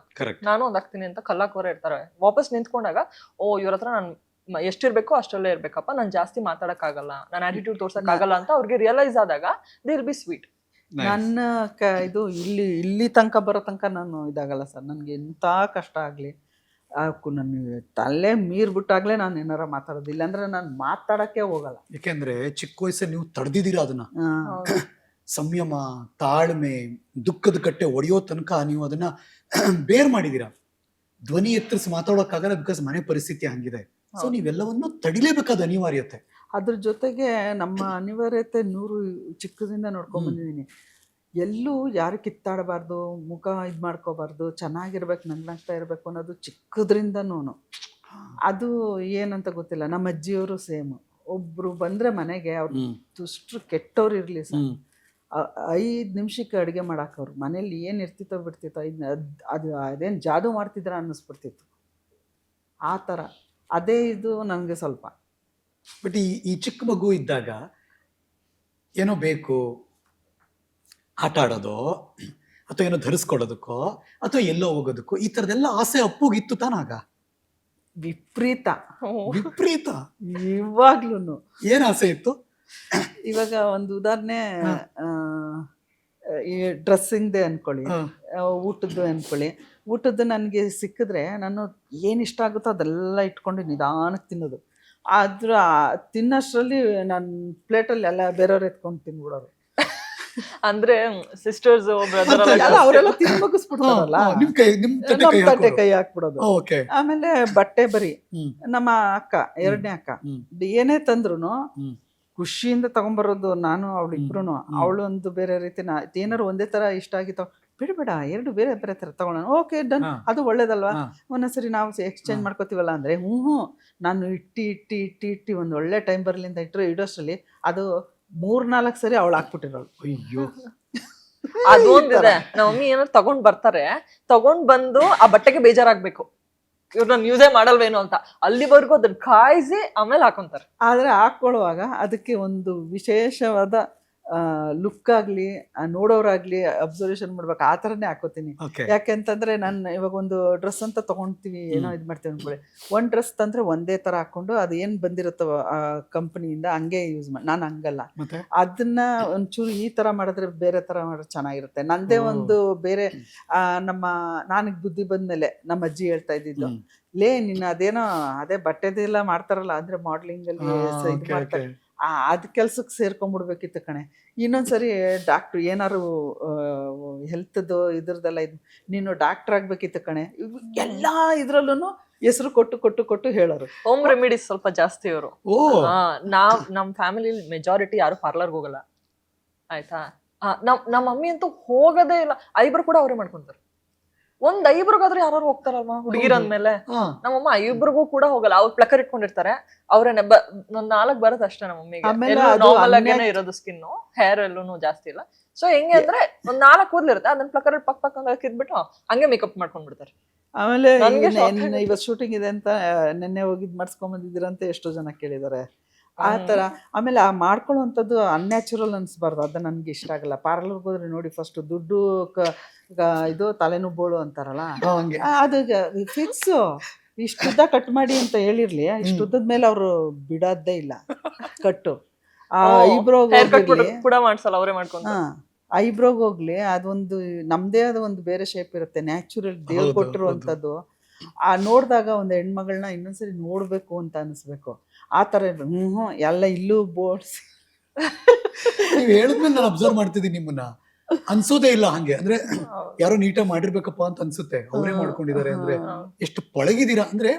[SPEAKER 3] ನಾನು ಒಂದಾಗ್ತೀನಿ ಅಂತ ಕಲ್ಲಾಕೋರ ಇರ್ತಾರೆ. ವಾಪಸ್ ನಿಂತ್ಕೊಂಡಾಗ ಇವ್ರ ಹತ್ರ ನಾನು ಎಷ್ಟಿರ್ಬೇಕೋ ಅಷ್ಟಲ್ಲೇ ಇರ್ಬೇಕಪ್ಪ, ನಾನು ಜಾಸ್ತಿ ಮಾತಾಡಕ್ಕಾಗಲ್ಲ, ನಾನು ಆಟಿಟ್ಯೂಡ್ ತೋರ್ಸಕ್ಕಾಗಲ್ಲ ಅಂತ ಅವ್ರಿಗೆ ರಿಯಲೈಸ್ ಆದಾಗ ದೇ ವಿಲ್ ಬಿ ಸ್ವೀಟ್.
[SPEAKER 2] ನನ್ನ ಇದು ಇಲ್ಲಿ ತನಕ ಬರೋ ತನಕ ನಾನು ಇದಾಗಲ್ಲ ಸರ್. ನನಗೆ ಎಂಥ ಕಷ್ಟ ಆಗಲಿ ನನ್ನ ತಲೆ ಮೀರ್ಬಿಟ್ಟಾಗಲೇ ನಾನು ಏನಾರ ಮಾತಾಡೋದಿಲ್ಲ ಅಂದ್ರೆ ನಾನು ಮಾತಾಡೋಕ್ಕೆ ಹೋಗಲ್ಲ.
[SPEAKER 1] ಯಾಕೆಂದ್ರೆ ಚಿಕ್ಕ ವಯಸ್ಸಲ್ಲಿ ನೀವು ತಡೆದಿದ್ದೀರಾ ಅದನ್ನ. ಸಂಯಮ, ತಾಳ್ಮೆ, ದುಃಖದ ಕಟ್ಟೆ ಒಡೆಯೋ ತನಕ ನೀವು ಅದನ್ನ ಬೇರ್ ಮಾಡಿದೀರಾ. ಧ್ವನಿ ಎತ್ತರಿಸಿ ಮಾತಾಡೋಕ್ಕಾಗಲ್ಲ, ಬಿಕಾಸ್ ಮನೆ ಪರಿಸ್ಥಿತಿ ಹಂಗಿದೆ. ಸೊ ನೀವೆಲ್ಲವನ್ನು ತಡಿಲೇಬೇಕಾದ ಅನಿವಾರ್ಯತೆ.
[SPEAKER 2] ಅದ್ರ ಜೊತೆಗೆ ನಮ್ಮ ಅನಿವಾರ್ಯತೆ 100 ಚಿಕ್ಕದಿಂದ ನೋಡ್ಕೊಂಡ್ ಬಂದಿದ್ದೀನಿ. ಎಲ್ಲೂ ಯಾರು ಕಿತ್ತಾಡಬಾರ್ದು, ಮುಖ ಇದು ಮಾಡ್ಕೋಬಾರ್ದು, ಚೆನ್ನಾಗಿರ್ಬೇಕು, ನಗ್ನಾಗ್ತಾ ಇರಬೇಕು ಅನ್ನೋದು ಚಿಕ್ಕದ್ರಿಂದನೂ. ಅದು ಏನಂತ ಗೊತ್ತಿಲ್ಲ. ನಮ್ಮ ಅಜ್ಜಿಯವರು ಸೇಮ್. ಒಬ್ರು ಬಂದರೆ ಮನೆಗೆ ಅವ್ರು ದುಷ್ಟರು ಕೆಟ್ಟವ್ರು ಇರಲಿ ಸರ್, 5 ನಿಮಿಷಕ್ಕೆ ಅಡುಗೆ ಮಾಡಾಕವ್ರು. ಮನೇಲಿ ಏನು ಇರ್ತಿತ್ತೋ ಬಿಡ್ತಿತ್ತೋ, ಅದೇನು ಜಾದು ಮಾಡ್ತಿದ್ರ ಅನ್ನಿಸ್ಬಿಡ್ತಿತ್ತು ಆ ಥರ. ಅದೇ ಇದು ನನಗೆ ಸ್ವಲ್ಪ.
[SPEAKER 1] ಬಟ್ ಈ ಚಿಕ್ಕ ಮಗು ಇದ್ದಾಗ ಏನೋ ಬೇಕು, ಆಟ ಆಡೋದೋ ಅಥವಾ ಏನೋ ಧರಿಸ್ಕೊಡೋದಕ್ಕೋ ಅಥವಾ ಎಲ್ಲೋ ಹೋಗೋದಕ್ಕೋ, ಈ ಥರದ್ದೆಲ್ಲ ಆಸೆ ಅಪ್ಪುಗಿತ್ತು ತಾನಾಗ?
[SPEAKER 2] ವಿಪರೀತ.
[SPEAKER 1] ಇವಾಗ್ಲೂ ಏನ್ ಆಸೆ ಇತ್ತು?
[SPEAKER 2] ಇವಾಗ ಒಂದು ಉದಾಹರಣೆ, ಈ ಡ್ರೆಸ್ಸಿಂಗ್ದೇ ಅನ್ಕೊಳ್ಳಿ, ಊಟದ್ದು ಅನ್ಕೊಳ್ಳಿ. ಊಟದ್ದು ನನಗೆ ಸಿಕ್ಕಿದ್ರೆ ನಾನು ಏನು ಇಷ್ಟ ಆಗುತ್ತೋ ಅದೆಲ್ಲ ಇಟ್ಕೊಂಡು ನಿಧಾನಕ್ಕೆ ತಿನ್ನೋದು. ಆದ್ರೆ ತಿನ್ನೋಷ್ಟರಲ್ಲಿ ನನ್ನ ಪ್ಲೇಟಲ್ಲಿ ಎಲ್ಲ ಬೇರೆಯವ್ರು ಎತ್ಕೊಂಡು ತಿನ್ಬಿಡೋರು.
[SPEAKER 3] ಅಂದ್ರೆ ಸಿಸ್ಟರ್ಸ್ ಬ್ರದರ್
[SPEAKER 2] ಎಲ್ಲ ಅವರೆಲ್ಲ ತಿನ್ ಮುಗಿಸ್ಬಿಡ್ತಾರಲ್ಲ,
[SPEAKER 1] ನಿಮ್
[SPEAKER 2] ನಮ್ಮ ತಟ್ಟೆ ಕೈ ಹಾಕ್ಬಿಡೋದು.
[SPEAKER 1] ಓಕೆ.
[SPEAKER 2] ಆಮೇಲೆ ಬಟ್ಟೆ ಬರಿ ನಮ್ಮ ಅಕ್ಕ, ಎರಡನೇ ಅಕ್ಕ ಏನೇ ತಂದ್ರು ಖುಷಿಯಿಂದ ತಗೊಂಬರೋದು. ನಾನು ಅವಳು ಇಬ್ರು, ಅವಳು ಒಂದು ಬೇರೆ ರೀತಿ, ಏನಾರು ಒಂದೇ ತರ ಇಷ್ಟ ಆಗಿತ್ತು ಬಿಡಬೇಡ, ಎರಡು ಬೇರೆ ಬೇರೆ ತರ ತಗೊಳ್ಳೋಣ, ಓಕೆ ಡನ್, ಅದು ಒಳ್ಳೇದಲ್ವಾ. ಒಂದೊಂದ್ಸರಿ ನಾವು ಎಕ್ಸ್ಚೇಂಜ್ ಮಾಡ್ಕೋತೀವಲ್ಲ ಅಂದ್ರೆ ನಾನು ಇಟ್ಟಿ ಒಂದು ಒಳ್ಳೆ ಟೈಮ್ ಬರ್ಲಿಂದ ಇಡೋಷ್ಟರಲ್ಲಿ ಅದು 3-4 ಸರಿ ಅವಳು ಹಾಕ್ಬಿಟ್ಟಿರೋಳು.
[SPEAKER 1] ಅಯ್ಯೋ,
[SPEAKER 3] ಅದು ಒಂದಿದೆ. ನಮ್ಮ ಮಮ್ಮಿ ಏನಾದ್ರು ತಗೊಂಡ್ ಬರ್ತಾರೆ, ತಗೊಂಡ್ ಬಂದು ಆ ಬಟ್ಟೆಗೆ ಬೇಜಾರಾಗ್ಬೇಕು, ಇವ್ರು ನಾನು ಯೂಸೇ ಮಾಡಲ್ವೇನೋ ಅಂತ, ಅಲ್ಲಿವರೆಗೂ ಅದನ್ನ ಕಾಯಿಸಿ ಆಮೇಲೆ ಹಾಕೊಂತಾರೆ.
[SPEAKER 2] ಆದ್ರೆ ಹಾಕೊಳ್ಳುವಾಗ ಅದಕ್ಕೆ ಒಂದು ವಿಶೇಷವಾದ ಲುಕ್ ಆಗ್ಲಿ, ನೋಡೋರಾಗ್ಲಿ ಅಬ್ಸರ್ವೇಷನ್ ಮಾಡ್ಬೇಕು, ಆ ಥರನೇ ಹಾಕೋತೀನಿ. ಯಾಕೆಂತಂದ್ರೆ ನಾನು ಇವಾಗ ಒಂದು ಡ್ರೆಸ್ ಅಂತ ತಗೊಂತೀವಿ, ಏನೋ ಇದು ಮಾಡ್ತೀವಿ ಅನ್ಕೊಳ್ಳಿ, ಒಂದು ಡ್ರೆಸ್ ತಂದ್ರೆ ಒಂದೇ ತರ ಹಾಕೊಂಡು ಅದು ಏನ್ ಬಂದಿರುತ್ತೋ ಆ ಕಂಪನಿಯಿಂದ ಹಂಗೆ ಯೂಸ್ ಮಾಡಿ. ನಾನು ಹಂಗಲ್ಲ, ಅದನ್ನ ಒಂಚೂರು ಈ ತರ ಮಾಡಿದ್ರೆ ಬೇರೆ ತರ ಮಾಡಿದ್ರೆ ಚೆನ್ನಾಗಿರುತ್ತೆ. ನಂದೇ ಒಂದು ಬೇರೆ ನನಗೆ ಬುದ್ಧಿ ಬಂದ್ಮೇಲೆ ನಮ್ಮ ಅಜ್ಜಿ ಹೇಳ್ತಾ ಇದ್ದಿದ್ದು, ಲೇ ನಿನ್ನ ಅದೇನೋ ಅದೇ ಬಟ್ಟೆದೆಲ್ಲ ಮಾಡ್ತಾರಲ್ಲ ಅಂದ್ರೆ ಮಾಡ್ಲಿಂಗ್ ಅಲ್ಲಿ ಇದು ಮಾಡ್ತಾರೆ, ಅದ್ ಕೆಲ್ಸಕ್ಕೆ ಸೇರ್ಕೊಂಡ್ಬಿಡ್ಬೇಕಿತ್ತು ಕಣೆ. ಇನ್ನೊಂದ್ಸರಿ ಡಾಕ್ಟ್ರು ಏನಾರು ಹೆಲ್ತ್ದು ಇದ್ರದ್ದೆಲ್ಲ ನೀನು ಡಾಕ್ಟರ್ ಆಗ್ಬೇಕಿತ್ತು ಕಣೆ. ಎಲ್ಲಾ ಇದ್ರಲ್ಲೂ ಹೆಸರು ಕೊಟ್ಟು ಹೇಳೋರು.
[SPEAKER 3] ಹೋಮ್ ರೆಮಿಡೀಸ್ ಸ್ವಲ್ಪ ಜಾಸ್ತಿ ಅವರು. ನಮ್ ಫ್ಯಾಮಿಲಿ ಮೆಜಾರಿಟಿ ಯಾರು ಪಾರ್ಲರ್ಗೆ ಹೋಗಲ್ಲ ಆಯ್ತಾ. ನಮ್ಮ ಮಮ್ಮಿ ಅಂತೂ ಹೋಗೋದೇ ಇಲ್ಲ. ಐಬ್ರೋ ಕೂಡ ಅವರೇ ಮಾಡ್ಕೊಂತಾರೆ. ಒಂದ್ ಐಬ್ರೋಗಾದ್ರೂ ಯಾರು ಹೋಗ್ತಾರಲ್ವಾ ಹುಡುಗಿರ ಅಂದ್ಮೇಲೆ. ನಮ್ಮಮ್ಮ ಐಬ್ರಿಗೂ ಕೂಡ ಹೋಗಲ್ಲ, ಅವ್ರು ಪ್ಲಕರ್ ಇಟ್ಕೊಂಡಿರ್ತಾರೆ, ಅವ್ರೇನೆ ಒಂದ್ 4 ಬರುತ್ತೆ ಅಷ್ಟೇ ನಮ್ಮ ಮಮ್ಮಿಗೆ. ನಾರ್ಮಲ್ ಆಗೇನೆ ಇರೋದು ಸ್ಕಿನ್, ಹೇರ್ ಎಲ್ಲೂ ಜಾಸ್ತಿ ಇಲ್ಲ. ಸೊ ಹೆಂಗೆ ಅಂದ್ರೆ ಒಂದ್ 4 ಕೂದ್ಲಿರುತ್ತೆ, ಅದನ್ನ ಪ್ಲಕರ್ ಪಕ್ ಅಂತ ಕಿದ್ಬಿಟ್ಟು ಹಂಗೆ ಮೇಕಪ್ ಮಾಡ್ಕೊಂಡ್ಬಿಡ್ತಾರೆ.
[SPEAKER 2] ಆಮೇಲೆ ಇವತ್ತು ಶೂಟಿಂಗ್ ಇದೆ ಅಂತ ನೆನ್ನೆ ಹೋಗಿದ್ ಮಾಡ್ಸ್ಕೊಂಡ್ ಬಂದಿದ್ದೀರಂತ ಎಷ್ಟೋ ಜನ ಕೇಳಿದಾರೆ ಆ ತರ. ಆಮೇಲೆ ಆ ಮಾಡ್ಕೊಳ್ಳುವಂಥದ್ದು ಅನ್ಯಾಚುರಲ್ ಅನ್ಸ್ಬಾರ್ದು, ಅದು ನನ್ಗೆ ಇಷ್ಟ ಆಗಲ್ಲ. ಪಾರ್ಲರ್ಗೆ ಹೋದ್ರೆ ನೋಡಿ ಫಸ್ಟ್ ದುಡ್ಡು ಇದು ತಲೆನುಬ್ಬೋಳು ಅಂತಾರಲ್ಲ, ಅದು ಫಿಕ್ಸ್. ಇಷ್ಟುದ್ದ ಕಟ್ ಮಾಡಿ ಅಂತ ಹೇಳಿರ್ಲಿ, ಇಷ್ಟುದ್ದದ ಮೇಲೆ ಅವ್ರು ಬಿಡೋದೇ ಇಲ್ಲ ಕಟ್ಟು.
[SPEAKER 3] ಕೂಡ ಮಾಡ್ಸಲ್ಲ, ಅವರೇ ಮಾಡ್ಕೊಂಡು.
[SPEAKER 2] ಐಬ್ರೋಗ್ ಹೋಗ್ಲಿ, ಅದೊಂದು ನಮ್ದೇ ಆದ ಒಂದು ಬೇರೆ ಶೇಪ್ ಇರುತ್ತೆ, ನ್ಯಾಚುರಲ್ ದೇವ್ರು ಕೊಟ್ಟಿರುವಂಥದ್ದು. ನೋಡಿದಾಗ ಒಂದು ಹೆಣ್ಮಗಳನ್ನ ಇನ್ನೊಂದ್ಸರಿ ನೋಡ್ಬೇಕು ಅಂತ ಅನಿಸ್ಬೇಕು, ಆ ಥರ ಎಲ್ಲ ಇಲ್ಲೂ ಬೋರ್ಡ್ಸ್.
[SPEAKER 1] ನೀವು ಹೇಳಿದ್ಮೇಲೆ ನಾನು ಅಬ್ಸರ್ವ್ ಮಾಡ್ತಿದ್ದೀನಿ, ನಿಮ್ಮನ್ನ ಅನ್ಸೋದೇ ಇಲ್ಲ ಹಂಗೆ. ಅಂದ್ರೆ ಯಾರೋ ನೀಟಾಗಿ ಮಾಡಿರ್ಬೇಕಪ್ಪ ಅಂತ ಅನ್ಸುತ್ತೆ, ಅವರೇ ಮಾಡ್ಕೊಂಡಿದ್ದಾರೆ ಅಂದ್ರೆ. ಎಷ್ಟು ಪಳಗಿದೀರಾ ಅಂದ್ರೆ,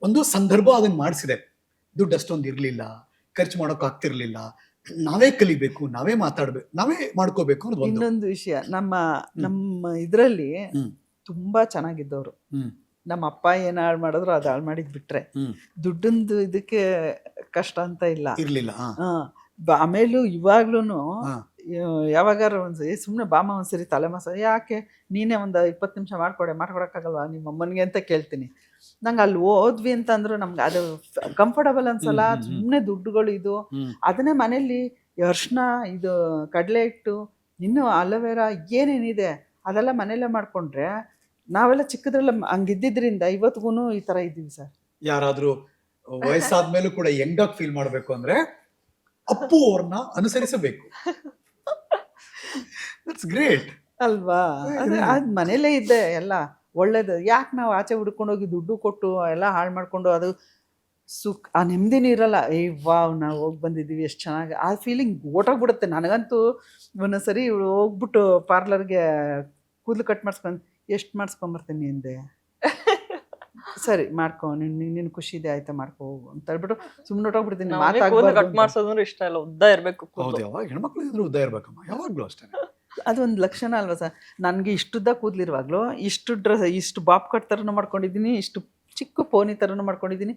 [SPEAKER 1] ಒಂದು ಸಂದರ್ಭ ಅದನ್ನ ಮಾಡಿಸಿದೆ, ದುಡ್ಡು ಅಷ್ಟೊಂದು ಇರ್ಲಿಲ್ಲ, ಖರ್ಚು ಮಾಡೋಕ್ ಆಗ್ತಿರ್ಲಿಲ್ಲ, ನಾವೇ ಕಲಿಬೇಕು, ನಾವೇ ಮಾತಾಡ್ಬೇಕು, ನಾವೇ ಮಾಡ್ಕೋಬೇಕು ಅನ್ನೋದು.
[SPEAKER 2] ಇನ್ನೊಂದು ವಿಷಯ, ನಮ್ಮ ಇದ್ರಲ್ಲಿ ತುಂಬಾ ಚೆನ್ನಾಗಿದ್ದವ್ರು. ನಮ್ಮ ಅಪ್ಪ ಏನ್ ಹಾಳು ಮಾಡಿದ್ರು ಅದು ಹಾಳು ಮಾಡಿದ್ ಬಿಟ್ರೆ ದುಡ್ಡಂದು ಇದಕ್ಕೆ ಕಷ್ಟ ಅಂತ ಇರ್ಲಿಲ್ಲ. ಆಮೇಲೂ ಇವಾಗ್ಲೂನು ಯಾವಾಗಾರ ಒಂದ್ಸರಿ ಸುಮ್ನೆ ಬಾಮ ಒಂದ್ಸರಿ ತಲೆ ಮಸಾಲೆ ಯಾಕೆ ನೀನೇ ಒಂದು 20 ನಿಮಿಷ ಮಾಡ್ಕೊಡಕ್ಕಾಗಲ್ವಾ ನಿಮ್ಮ ಅಮ್ಮನಿಗೆ ಅಂತ ಕೇಳ್ತೀನಿ. ನಂಗೆ ಅಲ್ಲಿ ಹೋದ್ವಿ ಅಂತಂದ್ರು ನಮ್ಗೆ ಅದು ಕಂಫರ್ಟಬಲ್ ಅನ್ಸಲ್ಲ. ಸುಮ್ಮನೆ ದುಡ್ಡುಗಳು ಇದು, ಅದನ್ನೇ ಮನೇಲಿ ಅರ್ಶಿನ, ಇದು ಕಡಲೆ ಹಿಟ್ಟು, ಇನ್ನು ಅಲೋವೆರಾ ಏನೇನಿದೆ ಅದೆಲ್ಲ ಮನೇಲೆ ಮಾಡ್ಕೊಂಡ್ರೆ ನಾವೆಲ್ಲ ಚಿಕ್ಕದ್ರೆಲ್ಲ ಹಂಗಿದ್ದಿದ್ರಿಂದ ಇವತ್ತಿಗೂ ಈ ತರ ಇದ್ದೀವಿ ಸರ್.
[SPEAKER 1] ಯಾರಾದ್ರೂ ವಯಸ್ಸಾದ್ಮೇಲೂ ಕೂಡ ಯಂಗಾಗಿ ಫೀಲ್ ಮಾಡ್ಬೇಕು ಅಂದ್ರೆ ಅಪ್ಪು ಅವ್ರನ್ನ ಅನುಸರಿಸಬೇಕು. ದಟ್ಸ್ ಗ್ರೇಟ್
[SPEAKER 2] ಅಲ್ವಾ? ಅದ್ ಮನೇಲೇ ಇದ್ದೆ ಎಲ್ಲ ಒಳ್ಳೇದು. ಯಾಕೆ ನಾವು ಆಚೆ ಹುಡ್ಕೊಂಡೋಗಿ ದುಡ್ಡು ಕೊಟ್ಟು ಎಲ್ಲ ಹಾಳು ಮಾಡ್ಕೊಂಡು ಅದು ಆ ನೆಮ್ಮದಿನೂ ಇರಲ್ಲ. ವಾವ್ ನಾವು ಹೋಗಿ ಬಂದಿದ್ದೀವಿ ಎಷ್ಟು ಚೆನ್ನಾಗಿ, ಆ ಫೀಲಿಂಗ್ ಓಟೋಗ್ಬಿಡುತ್ತೆ. ನನಗಂತೂ ಒಂದೊಂದ್ಸರಿ ಹೋಗ್ಬಿಟ್ಟು ಪಾರ್ಲರ್ಗೆ ಕೂದಲು ಕಟ್ ಮಾಡಿಸ್ಕೊಂಡು ಎಷ್ಟು ಮಾಡಿಸ್ಕೊಂಬರ್ತೀನಿ ಹಿಂದೆ, ಸರಿ ಮಾಡ್ಕೊ, ನಿನ್ ಖುಷಿ ಇದೆ ಆಯ್ತಾ ಮಾಡ್ಕೊ ಅಂತ ಹೇಳ್ಬಿಟ್ಟು ಸುಮ್ಮನೆ ಹೊಟ್ಟೋಗ್ಬಿಡ್ತೀನಿ.
[SPEAKER 3] ಕಟ್ ಮಾಡ್ಸೋದಂದ್ರೆ ಇಷ್ಟ ಇಲ್ಲ, ಉದ್ದ ಇರ್ಬೇಕು.
[SPEAKER 1] ಹೆಣ್ಮಕ್ಳು ಇದ್ರು ಉದ್ದ ಇರ್ಬೇಕಮ್ಮ ಯಾವಾಗ್ಲೂ ಅಷ್ಟೇ.
[SPEAKER 2] ಅದೊಂದು ಲಕ್ಷಣ ಅಲ್ವಾ ಸರ್? ನನಗೆ ಇಷ್ಟುದ್ದ ಕೂದಲಿರುವಾಗ್ಲೂ ಇಷ್ಟು ಬಾಬ್ ಕಟ್ ಥರನೂ ಮಾಡ್ಕೊಂಡಿದ್ದೀನಿ, ಇಷ್ಟು ಚಿಕ್ಕ ಪೋನಿ ಥರನೂ ಮಾಡ್ಕೊಂಡಿದ್ದೀನಿ,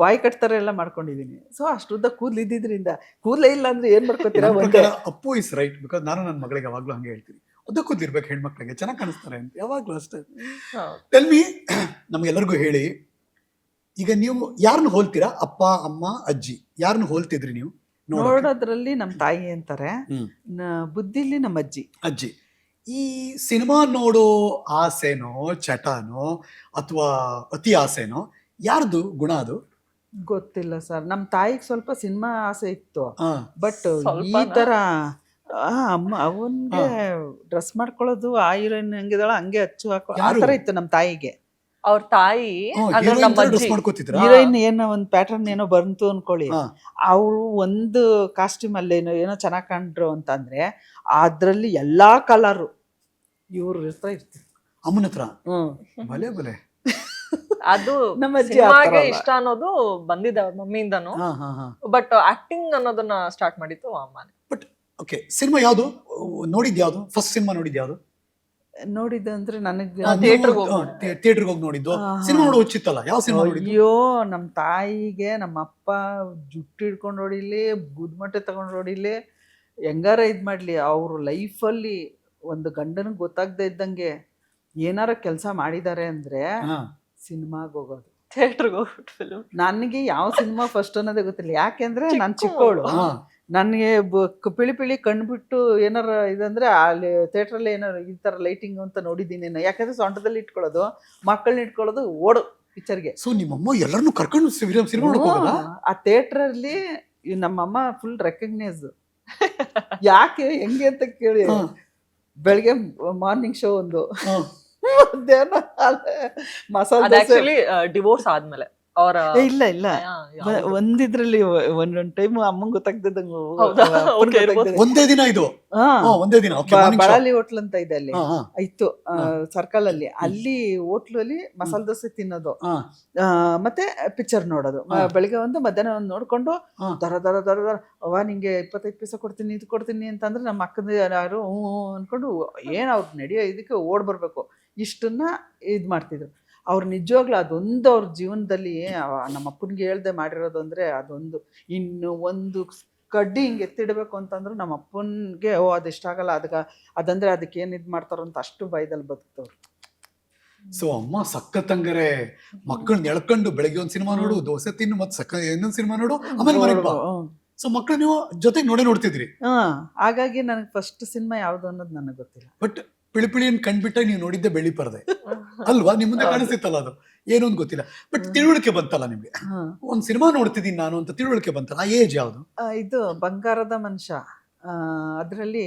[SPEAKER 2] ಬಾಯ್ ಕಟ್ ಥರ ಎಲ್ಲ ಮಾಡ್ಕೊಂಡಿದ್ದೀನಿ. ಸೊ ಅಷ್ಟುದ್ದ ಕೂದಲು ಇದ್ದಿದ್ರಿಂದ, ಕೂದಲೇ ಇಲ್ಲ ಅಂದ್ರೆ ಏನ್ ಮಾಡ್ಕೋತೀರಾ?
[SPEAKER 1] Appu is right. ಬಿಕಾಸ್ ನಾನು ನನ್ನ ಮಗಳಿಗೆ ಯಾವಾಗ್ಲೂ ಹಂಗೆ ಹೇಳ್ತೀನಿ, ಉದ್ದ ಕೂದಲಿರ್ಬೇಕು ಹೆಣ್ಮಕ್ಳಿಗೆ, ಚೆನ್ನಾಗಿ ಕಾಣಿಸ್ತಾರೆ ಅಂತ ಯಾವಾಗ್ಲೂ ಅಷ್ಟೇ. ಟೆಲ್ ಮಿ, ನಮ್ಗೆಲ್ಲರಿಗೂ ಹೇಳಿ, ಈಗ ನೀವು ಯಾರನ್ನ ಹೋಲ್ತೀರಾ? ಅಪ್ಪ, ಅಮ್ಮ, ಅಜ್ಜಿ, ಯಾರನ್ನ ಹೋಲ್ತಿದ್ರಿ ನೀವು?
[SPEAKER 2] ನೋಡೋದ್ರಲ್ಲಿ ನಮ್ಮ ತಾಯಿ ಅಂತಾರೆ, ಬುದ್ಧಿಲಿ ನಮ್ಮ ಅಜ್ಜಿ.
[SPEAKER 1] ಈ ಸಿನಿಮಾ ನೋಡೋ ಆಸೆನೋ ಚಟನೋ ಅಥವಾ ಅತಿ ಆಸೆನೋ ಯಾರ್ದು ಗುಣ ಅದು?
[SPEAKER 2] ಗೊತ್ತಿಲ್ಲ ಸರ್. ನಮ್ಮ ತಾಯಿಗೆ ಸ್ವಲ್ಪ ಸಿನಿಮಾ ಆಸೆ ಇತ್ತು, ಬಟ್ ಈ ತರ ಅಮ್ಮ ಅವನ್ಗೆ ಡ್ರೆಸ್ ಮಾಡ್ಕೊಳ್ಳೋದು ಆ ಹೀರೋಯಿನ್ ಹೆಂಗಿದಾಳ ಹಂಗೆ ಹಚ್ಚು ಹಾಕೋ ಆ
[SPEAKER 1] ಯಾರು?
[SPEAKER 2] ಥರ ಇತ್ತು ನಮ್ಮ ತಾಯಿಗೆ.
[SPEAKER 3] ಅವ್ರ ತಾಯಿ ಅಂದ್ರೆ ನಮ್ಮ
[SPEAKER 1] ಡ್ರೆಸ್
[SPEAKER 3] ಅಜ್ಜಿ
[SPEAKER 1] ಮಾಡ್ಕೋತಿದ್ರ?
[SPEAKER 2] ಹೀರೋಯಿನ್ ಏನೋ ಒಂದು ಪ್ಯಾಟರ್ನ್ ಏನೋ ಬಂತು ಅನ್ಕೊಳ್ಳಿ,
[SPEAKER 1] ಹಾ.
[SPEAKER 2] ಅವರು ಒಂದು ಕಾಸ್ಟ್ಯೂಮ್ ಅಲ್ಲಿ ಏನೋ ಚೆನ್ನಾಗಿ ಕಂಡ್ರು ಅಂತಂದ್ರೆ ಅದ್ರಲ್ಲಿ ಎಲ್ಲಾ ಕಲರು ಇವ್ರು ಇರ್ತಿತ್ತು.
[SPEAKER 1] ಅಮ್ಮನ ಹತ್ರ
[SPEAKER 2] ಹ್ಮ್
[SPEAKER 1] ಬಲೆ ಬಲೆ.
[SPEAKER 3] ಅದು
[SPEAKER 2] ನಮ್ಮ ಅಜ್ಜಿ ಆ ಥರ
[SPEAKER 3] ಸಿನಿಮಾಗೆ
[SPEAKER 2] ಅಲ್ಲ.
[SPEAKER 3] ಇಷ್ಟ ಅನ್ನೋದು ಬಂದಿದೆ ಅವ್ರ ಮಮ್ಮಿಯಿಂದನು.
[SPEAKER 1] ಹಾ ಹಾ ಹಾ.
[SPEAKER 3] ಬಟ್ ಆಕ್ಟಿಂಗ್ ಅನ್ನೋದನ್ನ ಸ್ಟಾರ್ಟ್ ಮಾಡಿತ್ತು ಅಮ್ಮನೇ.
[SPEAKER 1] ಬಟ್ ಓಕೆ, ಸಿನಿಮಾ ಯಾವ್ದು ನೋಡಿದ್ ಯಾವ್ದು? ಫಸ್ಟ್ ಸಿನಿಮಾ ನೋಡಿದ್ ಯಾವ್ದು?
[SPEAKER 2] ನೋಡಿದ್ದು ಅಂದ್ರೆ ನನಗೆ
[SPEAKER 1] ಥಿಯೇಟರ್ಗೆ ಹೋಗಿ ನೋಡಿದ್ದು. ಸಿನಿಮಾ ನೋಡೋ ಹುಚ್ಚಿತ್ತಲ್ಲ, ಯಾವ ಸಿನಿಮಾ ನೋಡಿದ್ದು?
[SPEAKER 2] ಅಯ್ಯೋ ನಮ್ಮ ತಾಯಿಗೆ ನಮ್ಮ ಅಪ್ಪ ಜುಟ್ಟು ಹಿಡ್ಕೊಂಡು ಹೊಡಿಲಿ, ಬುದ್ಮಟ್ಟೆ ತಗೊಂಡು ಹೊಡಿಲಿ, ಹೆಂಗಾರ ಇದ್ ಮಾಡ್ಲಿ, ಅವ್ರ ಲೈಫಲ್ಲಿ ಒಂದು ಗಂಡನಿಗೆ ಗೊತ್ತಾಗದೆ ಇದ್ದಂಗೆ ಏನಾರ ಕೆಲಸ ಮಾಡಿದ್ದಾರೆ ಅಂದ್ರೆ
[SPEAKER 1] ಹಾ.
[SPEAKER 2] ಸಿನಿಮಾಗೆ ಹೋಗೋದು.
[SPEAKER 3] ಥಿಯೇಟರ್ಗೆ ಹೋಗ್ಬಿಟ್ಟು ಫಿಲ್ಮ್.
[SPEAKER 2] ನನಗೆ ಯಾವ ಸಿನಿಮಾ ಫಸ್ಟ್ ಅನ್ನೋದೇ ಗೊತ್ತಿಲ್ಲ, ಯಾಕೆಂದ್ರೆ ನಾನು ಚಿಕ್ಕವಳು.
[SPEAKER 1] ಹಾ.
[SPEAKER 2] ನನಗೆ ಪಿಳಿ ಪಿಳಿ ಕಣ್ಬಿಟ್ಟು ಏನಾರ ಇದಂದ್ರೆ ಅಲ್ಲಿ ಥಿಯೇಟ್ರಲ್ಲಿ ಏನಾರ ಈ ಥರ ಲೈಟಿಂಗ್ ಅಂತ ನೋಡಿದ್ದೀನಿ. ಯಾಕಂದ್ರೆ ಸೊಂಟದಲ್ಲಿ ಇಟ್ಕೊಳ್ಳೋದು, ಮಕ್ಕಳನ್ನ ಇಟ್ಕೊಳ್ಳೋದು, ಓಡು ಪಿಕ್ಚರ್ಗೆ.
[SPEAKER 1] ಸೊ ನಿಮ್ಮಮ್ಮ ಎಲ್ಲರನ್ನು ಕರ್ಕೊಂಡು ಸಿನಿಮಾ ನೋಡಕ್ ಹೋಗಲ್ಲ?
[SPEAKER 2] ಆ ಥಿಯೇಟ್ರಲ್ಲಿ ನಮ್ಮಮ್ಮ ಫುಲ್ ರೆಕಗ್ನೈಸ್. ಯಾಕೆ ಹೆಂಗೆ ಅಂತ ಕೇಳಿ,
[SPEAKER 1] ಹಾ.
[SPEAKER 2] ಬೆಳಗ್ಗೆ ಮಾರ್ನಿಂಗ್ ಶೋ ಒಂದು,
[SPEAKER 1] ಹಾ.
[SPEAKER 2] ಮಧ್ಯಾಹ್ನ ಮಸಾಲೆ
[SPEAKER 3] ಅದ್
[SPEAKER 2] ದೋಸೆ.
[SPEAKER 3] ಆಕ್ಚುಲಿ ಡಿವೋರ್ಸ್ ಆದ್ಮೇಲೆ ಅವರ
[SPEAKER 2] ಇಲ್ಲ ಇಲ್ಲ, ಒಂದಿದ್ರಲ್ಲಿ ಒಂದೊಂದ್ ಟೈಮ್ ಅಮ್ಮಂಗ್ ಗೊತ್ತಾಗ್ತಿದ್ದಂಗ
[SPEAKER 3] ಹೌದಾ? Okay,
[SPEAKER 1] ಒಂದೇ ದಿನ ಇದು? ಹಾ, ಒಂದೇ ದಿನ. Okay, morning show.
[SPEAKER 2] Ballari hotel ಅಂತ ಇದೆ ಅಲ್ಲಿ,
[SPEAKER 1] ಹಾ, ಹಾ.
[SPEAKER 2] ಇತ್ತು ಸರ್ಕಲ್ ಅಲ್ಲಿ. ಅಲ್ಲಿ ಹೋಟ್ಲಲ್ಲಿ ಮಸಾಲೆ ದೋಸೆ ತಿನ್ನೋದು,
[SPEAKER 1] ಹಾ.
[SPEAKER 2] ಮತ್ತೆ ಪಿಕ್ಚರ್ ನೋಡೋದು. ಬೆಳಿಗ್ಗೆ ಒಂದು ಮಧ್ಯಾಹ್ನ ಒಂದು ನೋಡ್ಕೊಂಡು
[SPEAKER 1] ಹಾ.
[SPEAKER 2] ದರ ದರ ದರ ದರ ಅವ್ವ ನಿಂಗೆ 25 ಪೈಸೆ ಕೊಡ್ತೀನಿ, ಇದು ಕೊಡ್ತೀನಿ ಅಂತಂದ್ರೆ ನಮ್ಮ ಅಕ್ಕನ ಯಾರು ಹ್ಞೂ ಅನ್ಕೊಂಡು ಏನ್ ಅವ್ರು ನಡೆಯೋ ಇದಕ್ಕೆ ಓಡ್ ಬರ್ಬೇಕು, ಇಷ್ಟನ್ನ ಇದ್ ಮಾಡ್ತಿದ್ರು ಅವ್ರು. ನಿಜವಾಗ್ಲೂ ಅದೊಂದು ಅವ್ರ ಜೀವನದಲ್ಲಿ ನಮ್ಮ ಅಪ್ಪನಿಗೆ ಹೇಳ್ದೆ ಮಾಡಿರೋದು ಅಂದ್ರೆ ಅದೊಂದು. ಇನ್ನು ಒಂದು ಕಡ್ಡಿ ಹಿಂಗೆ ಎತ್ತಿಡ್ಬೇಕು ಅಂತಂದ್ರೆ ನಮ್ಮ ಅಪ್ಪನಿಗೆ ಅದಿಷ್ಟ ಆಗಲ್ಲ, ಅದಂದ್ರೆ ಅದಕ್ಕೆ ಏನ್ ಇದ್ ಮಾಡ್ತಾರೋ ಅಂತ ಅಷ್ಟು ಭಯದಲ್ಲಿ ಬದುಕ್ತವ್ರು.
[SPEAKER 1] ಸೊ ಅಮ್ಮ ಸಖತ್ತಂಗರೆ ಮಕ್ಕಳನ್ನ ಎಳ್ಕೊಂಡು ಬೆಳಗ್ಗೆ ಒಂದ್ ಸಿನಿಮಾ ನೋಡು, ದೋಸೆ ತಿನ್ನು, ಮತ್ತೆ ಇನ್ನೊಂದ್ ಸಿನಿಮಾ ನೋಡು, ಆಮೇಲೆ ಮನೆಗೆ ಬಾ. ಸೊ ಮಕ್ಕಳು ನೀವು ಜೊತೆಗೆ ನೋಡ್ತಿದ್ರಿ.
[SPEAKER 2] ಹಾಗಾಗಿ ನನಗೆ ಫಸ್ಟ್ ಸಿನಿಮಾ ಯಾವ್ದು ಅನ್ನೋದು ನನಗೆ ಗೊತ್ತಿಲ್ಲ.
[SPEAKER 1] ಬಟ್ ಪಿಳಿಪಿಳಿಯನ್ನು ಕಂಡ್ಬಿಟ್ಟ ನೀವು ನೋಡಿದ್ದೆ ಬೆಳ್ಳಿ ಪರದೆ ಅಲ್ವಾ? ನಿಮ್ ಮುಂದೆ ಕಾಣಿಸ್ತಿತ್ತಲ್ಲ, ಅದು ಏನು ಅಂತ ಗೊತ್ತಿಲ್ಲ. ಬಟ್ ತಿಳುವಳಿಕೆ ಬಂತಲ್ಲ ನಿಮ್ಗೆ, ಒಂದ್ ಸಿನಿಮಾ ನೋಡ್ತಿದ್ದೀನಿ ನಾನು ಅಂತ ತಿಳುವಳಿಕೆ ಬಂತಲ್ಲ, ಆ ಏಜ್ ಯಾವ್ದು?
[SPEAKER 2] ಇದು ಬಂಗಾರದ ಮನುಷ್ಯ. ಅದರಲ್ಲಿ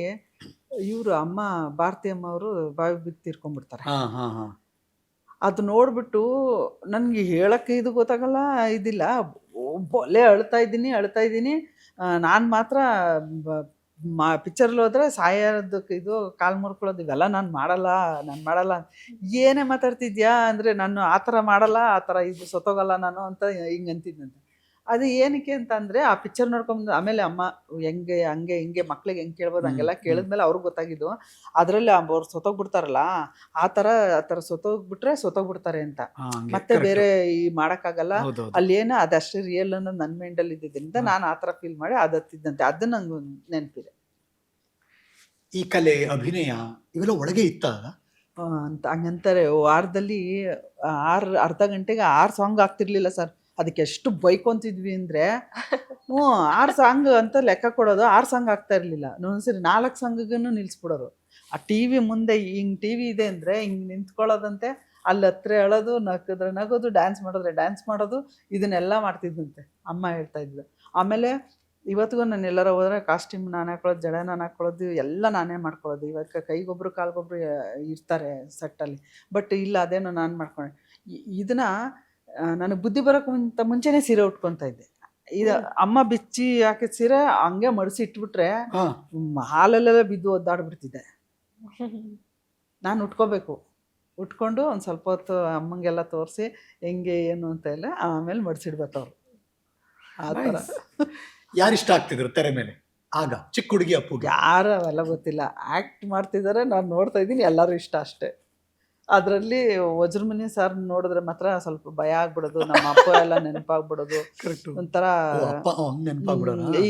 [SPEAKER 2] ಇವರು ಅಮ್ಮ ಭಾರತಿ ಅಮ್ಮ ಅವರು ಬಾವಿ ಬಿದ್ದು ತೀರ್ಕೊಂಡ್ಬಿಡ್ತಾರೆ.
[SPEAKER 1] ಹಾ ಹಾ ಹಾ.
[SPEAKER 2] ಅದು ನೋಡ್ಬಿಟ್ಟು ನನ್ಗೆ ಹೇಳಕ್ಕೆ ಇದು ಗೊತ್ತಾಗಲ್ಲ, ಇದಿಲ್ಲ, ಬೊಲೆ ಅಳ್ತಾ ಇದ್ದೀನಿ. ನಾನು ಮಾತ್ರ ಪಿಕ್ಚರ್ಲಿ ಹೋದ್ರೆ ಸಾಯೋದಕ್ಕೆ ಇದು ಕಾಲು ಮುರ್ಕೊಳ್ಳೋದು ಇವೆಲ್ಲ ನಾನು ಮಾಡಲ್ಲ. ಏನೇ ಮಾತಾಡ್ತಿದ್ಯಾ ಅಂದರೆ ನಾನು ಆ ಥರ ಮಾಡಲ್ಲ, ಆ ಥರ ಇದು ಸತ್ತೋಗಲ್ಲ ನಾನು ಅಂತ ಹಿಂಗೆ ಅಂತಿದ್ದಂತೆ. ಅದು ಏನಕ್ಕೆ ಅಂತ ಅಂದರೆ ಆ ಪಿಕ್ಚರ್ ನೋಡ್ಕೊಂಡು ಆಮೇಲೆ ಅಮ್ಮ ಹೆಂಗೆ ಹಂಗೆ ಹಿಂಗೆ ಮಕ್ಳಿಗೆ ಹೆಂಗೆ ಕೇಳ್ಬೋದು ಹಂಗೆಲ್ಲ ಕೇಳಿದ್ಮೇಲೆ ಅವ್ರಿಗೆ ಗೊತ್ತಾಗಿದ್ದು. ಅದರಲ್ಲಿ ಅವ್ರು ಸತ್ತೋಗ್ಬಿಡ್ತಾರಲ್ಲ, ಆ ಥರ ಸತ್ತೋಗ್ಬಿಡ್ತಾರೆ ಅಂತ. ಮತ್ತೆ ಬೇರೆ ಈ ಮಾಡೋಕ್ಕಾಗಲ್ಲ ಅಲ್ಲಿ ಏನು ಅದಷ್ಟು ರಿಯಲ್ ಅನ್ನೋದು ನನ್ನ ಮೈಂಡಲ್ಲಿ ಇದ್ದಿದ್ದರಿಂದ ನಾನು ಆ ಥರ ಫೀಲ್ ಮಾಡಿ ಅದು ಹತ್ತಿದ್ದಂತೆ. ಅದು ನಂಗೆ ನೆನಪಿದೆ.
[SPEAKER 1] ಈ ಕಲೆ ಅಭಿನಯ ಇವೆಲ್ಲ ಒಳಗೆ ಇತ್ತ
[SPEAKER 2] ಅಂತ ಹಂಗಂತಾರೆ. ವಾರದಲ್ಲಿ ಅರ್ಧ ಗಂಟೆಗೆ 6 ಸಾಂಗ್ ಆಗ್ತಿರ್ಲಿಲ್ಲ ಸರ್. ಅದಕ್ಕೆ ಎಷ್ಟು ಬೈಕೊಂತಿದ್ವಿ ಅಂದರೆ 6 ಸಾಂಗ್ ಅಂತ ಲೆಕ್ಕ ಕೊಡೋದು, 6 ಸಾಂಗ್ ಆಗ್ತಾ ಇರಲಿಲ್ಲ. ಒಂದ್ಸರಿ 4 ಸಾಂಗಿಗೂ ನಿಲ್ಲಿಸ್ಬಿಡೋರು. ಆ ಟಿ ವಿ ಮುಂದೆ ಹಿಂಗೆ ಟಿ ವಿ ಇದೆ ಅಂದರೆ ಹಿಂಗೆ ನಿಂತ್ಕೊಳ್ಳೋದಂತೆ, ಅಲ್ಲಿ ಹತ್ರ ಹೇಳೋದು, ನಕ್ಕಿದ್ರೆ ನಗೋದು, ಡ್ಯಾನ್ಸ್ ಮಾಡೋದು, ಇದನ್ನೆಲ್ಲ ಮಾಡ್ತಿದ್ದಂತೆ ಅಮ್ಮ ಹೇಳ್ತಾ ಇದ್ಲು. ಆಮೇಲೆ ಇವತ್ತಿಗೂ ನಾನು ಎಲ್ಲರ ಹೋದ್ರೆ ಕಾಸ್ಟ್ಯೂಮ್ ನಾನು ಹಾಕೊಳ್ಳೋದು, ಜಡೆ ನಾನು ಹಾಕೊಳ್ಳೋದು ಎಲ್ಲ ನಾನೇ ಮಾಡ್ಕೊಳ್ಳೋದು. ಇವಾಗ ಕೈಗೊಬ್ರು ಕಾಲ್ಗೊಬ್ರು ಇರ್ತಾರೆ ಸೆಟ್ಟಲ್ಲಿ, ಬಟ್ ಇಲ್ಲ ಅದೇನೋ ನಾನು ಮಾಡ್ಕೊಂಡೆ. ಇದನ್ನ ನನಗೆ ಬುದ್ಧಿ ಬರೋಕ್ಕಿಂತ ಮುಂಚೆನೇ ಸೀರೆ ಉಟ್ಕೊತಾ ಇದ್ದೆ. ಇದು ಅಮ್ಮ ಬಿಚ್ಚಿ ಹಾಕಿದ ಸೀರೆ ಹಂಗೆ ಮಡಿಸಿ ಇಟ್ಬಿಟ್ರೆ ಹಾಲಲ್ಲೆಲ್ಲ ಬಿದ್ದು ಒದ್ದಾಡ್ಬಿಡ್ತಿದ್ದೆ. ನಾನು ಉಟ್ಕೊಂಡು ಒಂದು ಸ್ವಲ್ಪ ಹೊತ್ತು ಅಮ್ಮಂಗೆಲ್ಲ ತೋರಿಸಿ ಹೆಂಗೆ ಏನು ಅಂತ ಎಲ್ಲ ಆಮೇಲೆ ಮಡಿಸಿಡ್ಬೇಕವ್ರು. ಆ ಥರ.
[SPEAKER 1] ಯಾರಿಷ್ಟ ಆಗ್ತಿದ್ರು ತೆರೆ ಮೇಲೆ ಆಗ? ಚಿಕ್ಕ ಹುಡುಗಿ ಅಪ್ಪುಗೆ
[SPEAKER 2] ಯಾರು ಅವೆಲ್ಲ ಗೊತ್ತಿಲ್ಲ, ಆ್ಯಕ್ಟ್ ಮಾಡ್ತಿದ್ದಾರೆ, ನಾನು ನೋಡ್ತಾ ಇದ್ದೀನಿ, ಎಲ್ಲರೂ ಇಷ್ಟ ಅಷ್ಟೇ. ಅದರಲ್ಲಿ ವಜ್ರಮುನಿ ಸರ್ ನೋಡಿದ್ರೆ ಮಾತ್ರ ಸ್ವಲ್ಪ ಭಯ ಆಗ್ಬಿಡೋದು, ನಮ್ಮ ಅಪ್ಪ ಎಲ್ಲ ನೆನಪಾಗ್ಬಿಡೋದು. ಒಂಥರ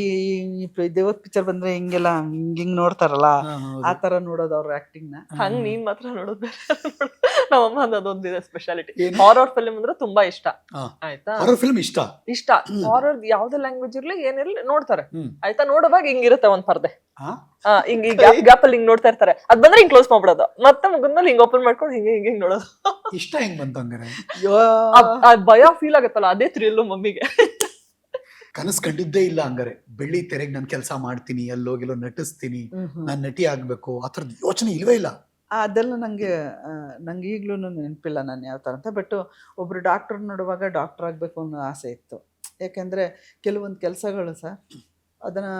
[SPEAKER 2] ಈ ದೇವತ್ ಪಿಕ್ಚರ್ ಬಂದ್ರೆ ಹಿಂಗೆಲ್ಲ ಹಿಂಗ್ ನೋಡ್ತಾರಲ್ಲ, ಆ ತರ ನೋಡೋದು ಅವ್ರ ಆಕ್ಟಿಂಗ್ ನ.
[SPEAKER 3] ಹಂಗ್ ನೀನ್ ಮಾತ್ರ ನೋಡೋದು. ನಮ್ಮಮ್ಮ ಅದೊಂದಿದೆ ಸ್ಪೆಷಾಲಿಟಿ. ಹಾರರ್ ಫಿಲ್ಮ್ ಅಂದ್ರೆ ತುಂಬಾ ಇಷ್ಟ. ಆಯ್ತಾ?
[SPEAKER 1] ಹಾರರ್ ಫಿಲ್ಮ್ ಇಷ್ಟ.
[SPEAKER 3] ಹಾರರ್ ಯಾವ್ದೇ ಲ್ಯಾಂಗ್ವೇಜ್ ಇರ್ಲಿ ಏನಿರ್ಲಿ ನೋಡ್ತಾರೆ. ಆಯ್ತಾ? ನೋಡುವಾಗ ಹಿಂಗಿರುತ್ತೆ ಒಂದ್ ಪರ್ದೆ, ಹಿಂಗ್ ಗ್ಯಾಪ್ ಅಲ್ಲಿ ಹಿಂಗ್ ನೋಡ್ತಾ ಇರ್ತಾರೆ. ಅದ್ ಬಂದ್ರೆ ಹಿಂಗ್ ಕ್ಲೋಸ್ ಮಾಡ್ಬಿಡೋದು, ಮತ್ತೆ ಮುಗಿದ್ಮೇಲೆ ಹಿಂಗ್ ಓಪನ್ ಮಾಡ್ಕೊಂಡು ಹಿಂಗೆ ನೋಡೋದು.
[SPEAKER 1] ಇಷ್ಟ ಹೆಂಗ್ ಬಂತು ಹಂಗಾರೆ?
[SPEAKER 3] ಭಯ ಫೀಲ್ ಆಗತ್ತಲ್ಲ, ಅದೇ ಥ್ರಿಲ್ ಮಮ್ಮಿಗೆ.
[SPEAKER 1] ಕನಸು ಕಂಡಿದ್ದೇ ಇಲ್ಲ ಹಂಗಾರೆ. ಬೆಳ್ಳಿ ತೆರೆಗೆ ನಾನು ಕೆಲಸ ಮಾಡ್ತೀನಿ, ಅಲ್ಲೋಗಿಲ್ಲೋ ನಟಿಸ್ತೀನಿ, ನಾನು ನಟಿ ಆಗ್ಬೇಕು, ಆ ಥರದ್ದು ಯೋಚನೆ ಇಲ್ವೇ ಇಲ್ಲ.
[SPEAKER 2] ಅದೆಲ್ಲ ನಂಗೆ ಈಗಲೂ ನೆನಪಿಲ್ಲ ನಾನು ಯಾವ ಥರ ಅಂತ. ಬಟ್ ಒಬ್ರು ಡಾಕ್ಟರ್ ನೋಡುವಾಗ ಡಾಕ್ಟರ್ ಆಗಬೇಕು ಅನ್ನೋ ಆಸೆ ಇತ್ತು. ಯಾಕೆಂದರೆ ಕೆಲವೊಂದು ಕೆಲಸಗಳು ಸರ್ ಅದನ್ನು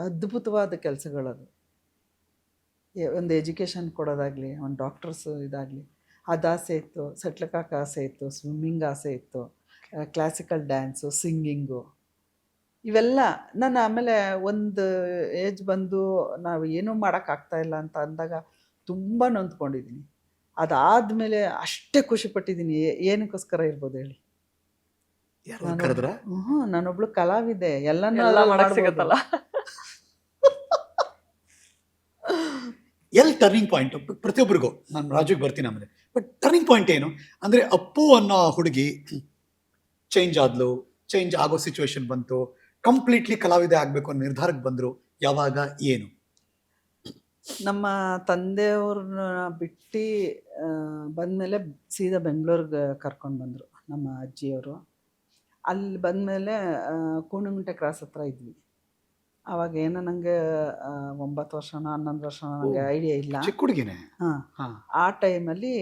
[SPEAKER 2] ಅದ್ಭುತವಾದ ಕೆಲಸಗಳದು. ಒಂದು ಎಜುಕೇಷನ್ ಕೊಡೋದಾಗಲಿ, ಒಂದು ಡಾಕ್ಟರ್ಸ್ ಇದಾಗಲಿ, ಅದು ಆಸೆ ಇತ್ತು. ಸೆಟ್ಲಕ್ಕಾಕ ಆಸೆ ಇತ್ತು, ಸ್ವಿಮ್ಮಿಂಗ್ ಆಸೆ ಇತ್ತು, ಕ್ಲಾಸಿಕಲ್ ಡ್ಯಾನ್ಸು, ಸಿಂಗಿಂಗು, ಇವೆಲ್ಲ ನಾನು ಆಮೇಲೆ ಒಂದು ಏಜ್ ಬಂದು ನಾವು ಏನೂ ಮಾಡೋಕ್ಕಾಗ್ತಾಯಿಲ್ಲ ಅಂತ ಅಂದಾಗ ತುಂಬ ನೊಂದ್ಕೊಂಡಿದ್ದೀನಿ. ಅದಾದಮೇಲೆ ಅಷ್ಟೇ ಖುಷಿಪಟ್ಟಿದ್ದೀನಿ. ಏನಕ್ಕೋಸ್ಕರ ಇರ್ಬೋದು ಹೇಳಿ? ನಾನೊಬ್ಳು ಕಲಾವಿದೆ,
[SPEAKER 3] ಎಲ್ಲ ಮಾಡಕ್ ಸಿಗತ್ತಲ್ಲ.
[SPEAKER 1] ಎಲ್ಲಿ ಟರ್ನಿಂಗ್ ಪಾಯಿಂಟ್ ಪ್ರತಿಯೊಬ್ಬರಿಗೂ, ನಾನು ರಾಜುಗೆ ಬರ್ತೀನಿ ಆಮೇಲೆ, ಬಟ್ ಟರ್ನಿಂಗ್ ಪಾಯಿಂಟ್ ಏನು ಅಂದರೆ ಅಪ್ಪು ಅನ್ನೋ ಹುಡುಗಿ ಚೇಂಜ್ ಆದ್ಲು, ಚೇಂಜ್ ಆಗೋ ಸಿಚುವೇಶನ್ ಬಂತು, ಕಂಪ್ಲೀಟ್ಲಿ ಕಲಾವಿದೆ ಆಗಬೇಕು ಅನ್ನೋ ನಿರ್ಧಾರಕ್ಕೆ ಬಂದರು. ಯಾವಾಗ, ಏನು?
[SPEAKER 2] ನಮ್ಮ ತಂದೆಯವ್ರನ್ನ ಬಿಟ್ಟು ಬಂದಮೇಲೆ ಸೀದಾ ಬೆಂಗಳೂರಿಗೆ ಕರ್ಕೊಂಡು ಬಂದರು ನಮ್ಮ ಅಜ್ಜಿಯವರು. ಅಲ್ಲಿ ಬಂದಮೇಲೆ ಕೂಣಗುಂಟೆ ಕ್ರಾಸ್ ಹತ್ರ ಇದ್ವಿ. ಆವಾಗ ಏನೋ ನನಗೆ 9 ವರ್ಷನೋ 11 ವರ್ಷನೋ ನನಗೆ ಐಡಿಯಾ ಇಲ್ಲ.
[SPEAKER 1] ಚಿಕ್ಕ ಹುಡುಗಿನೇ.
[SPEAKER 2] ಹಾಂ, ಆ ಟೈಮಲ್ಲಿ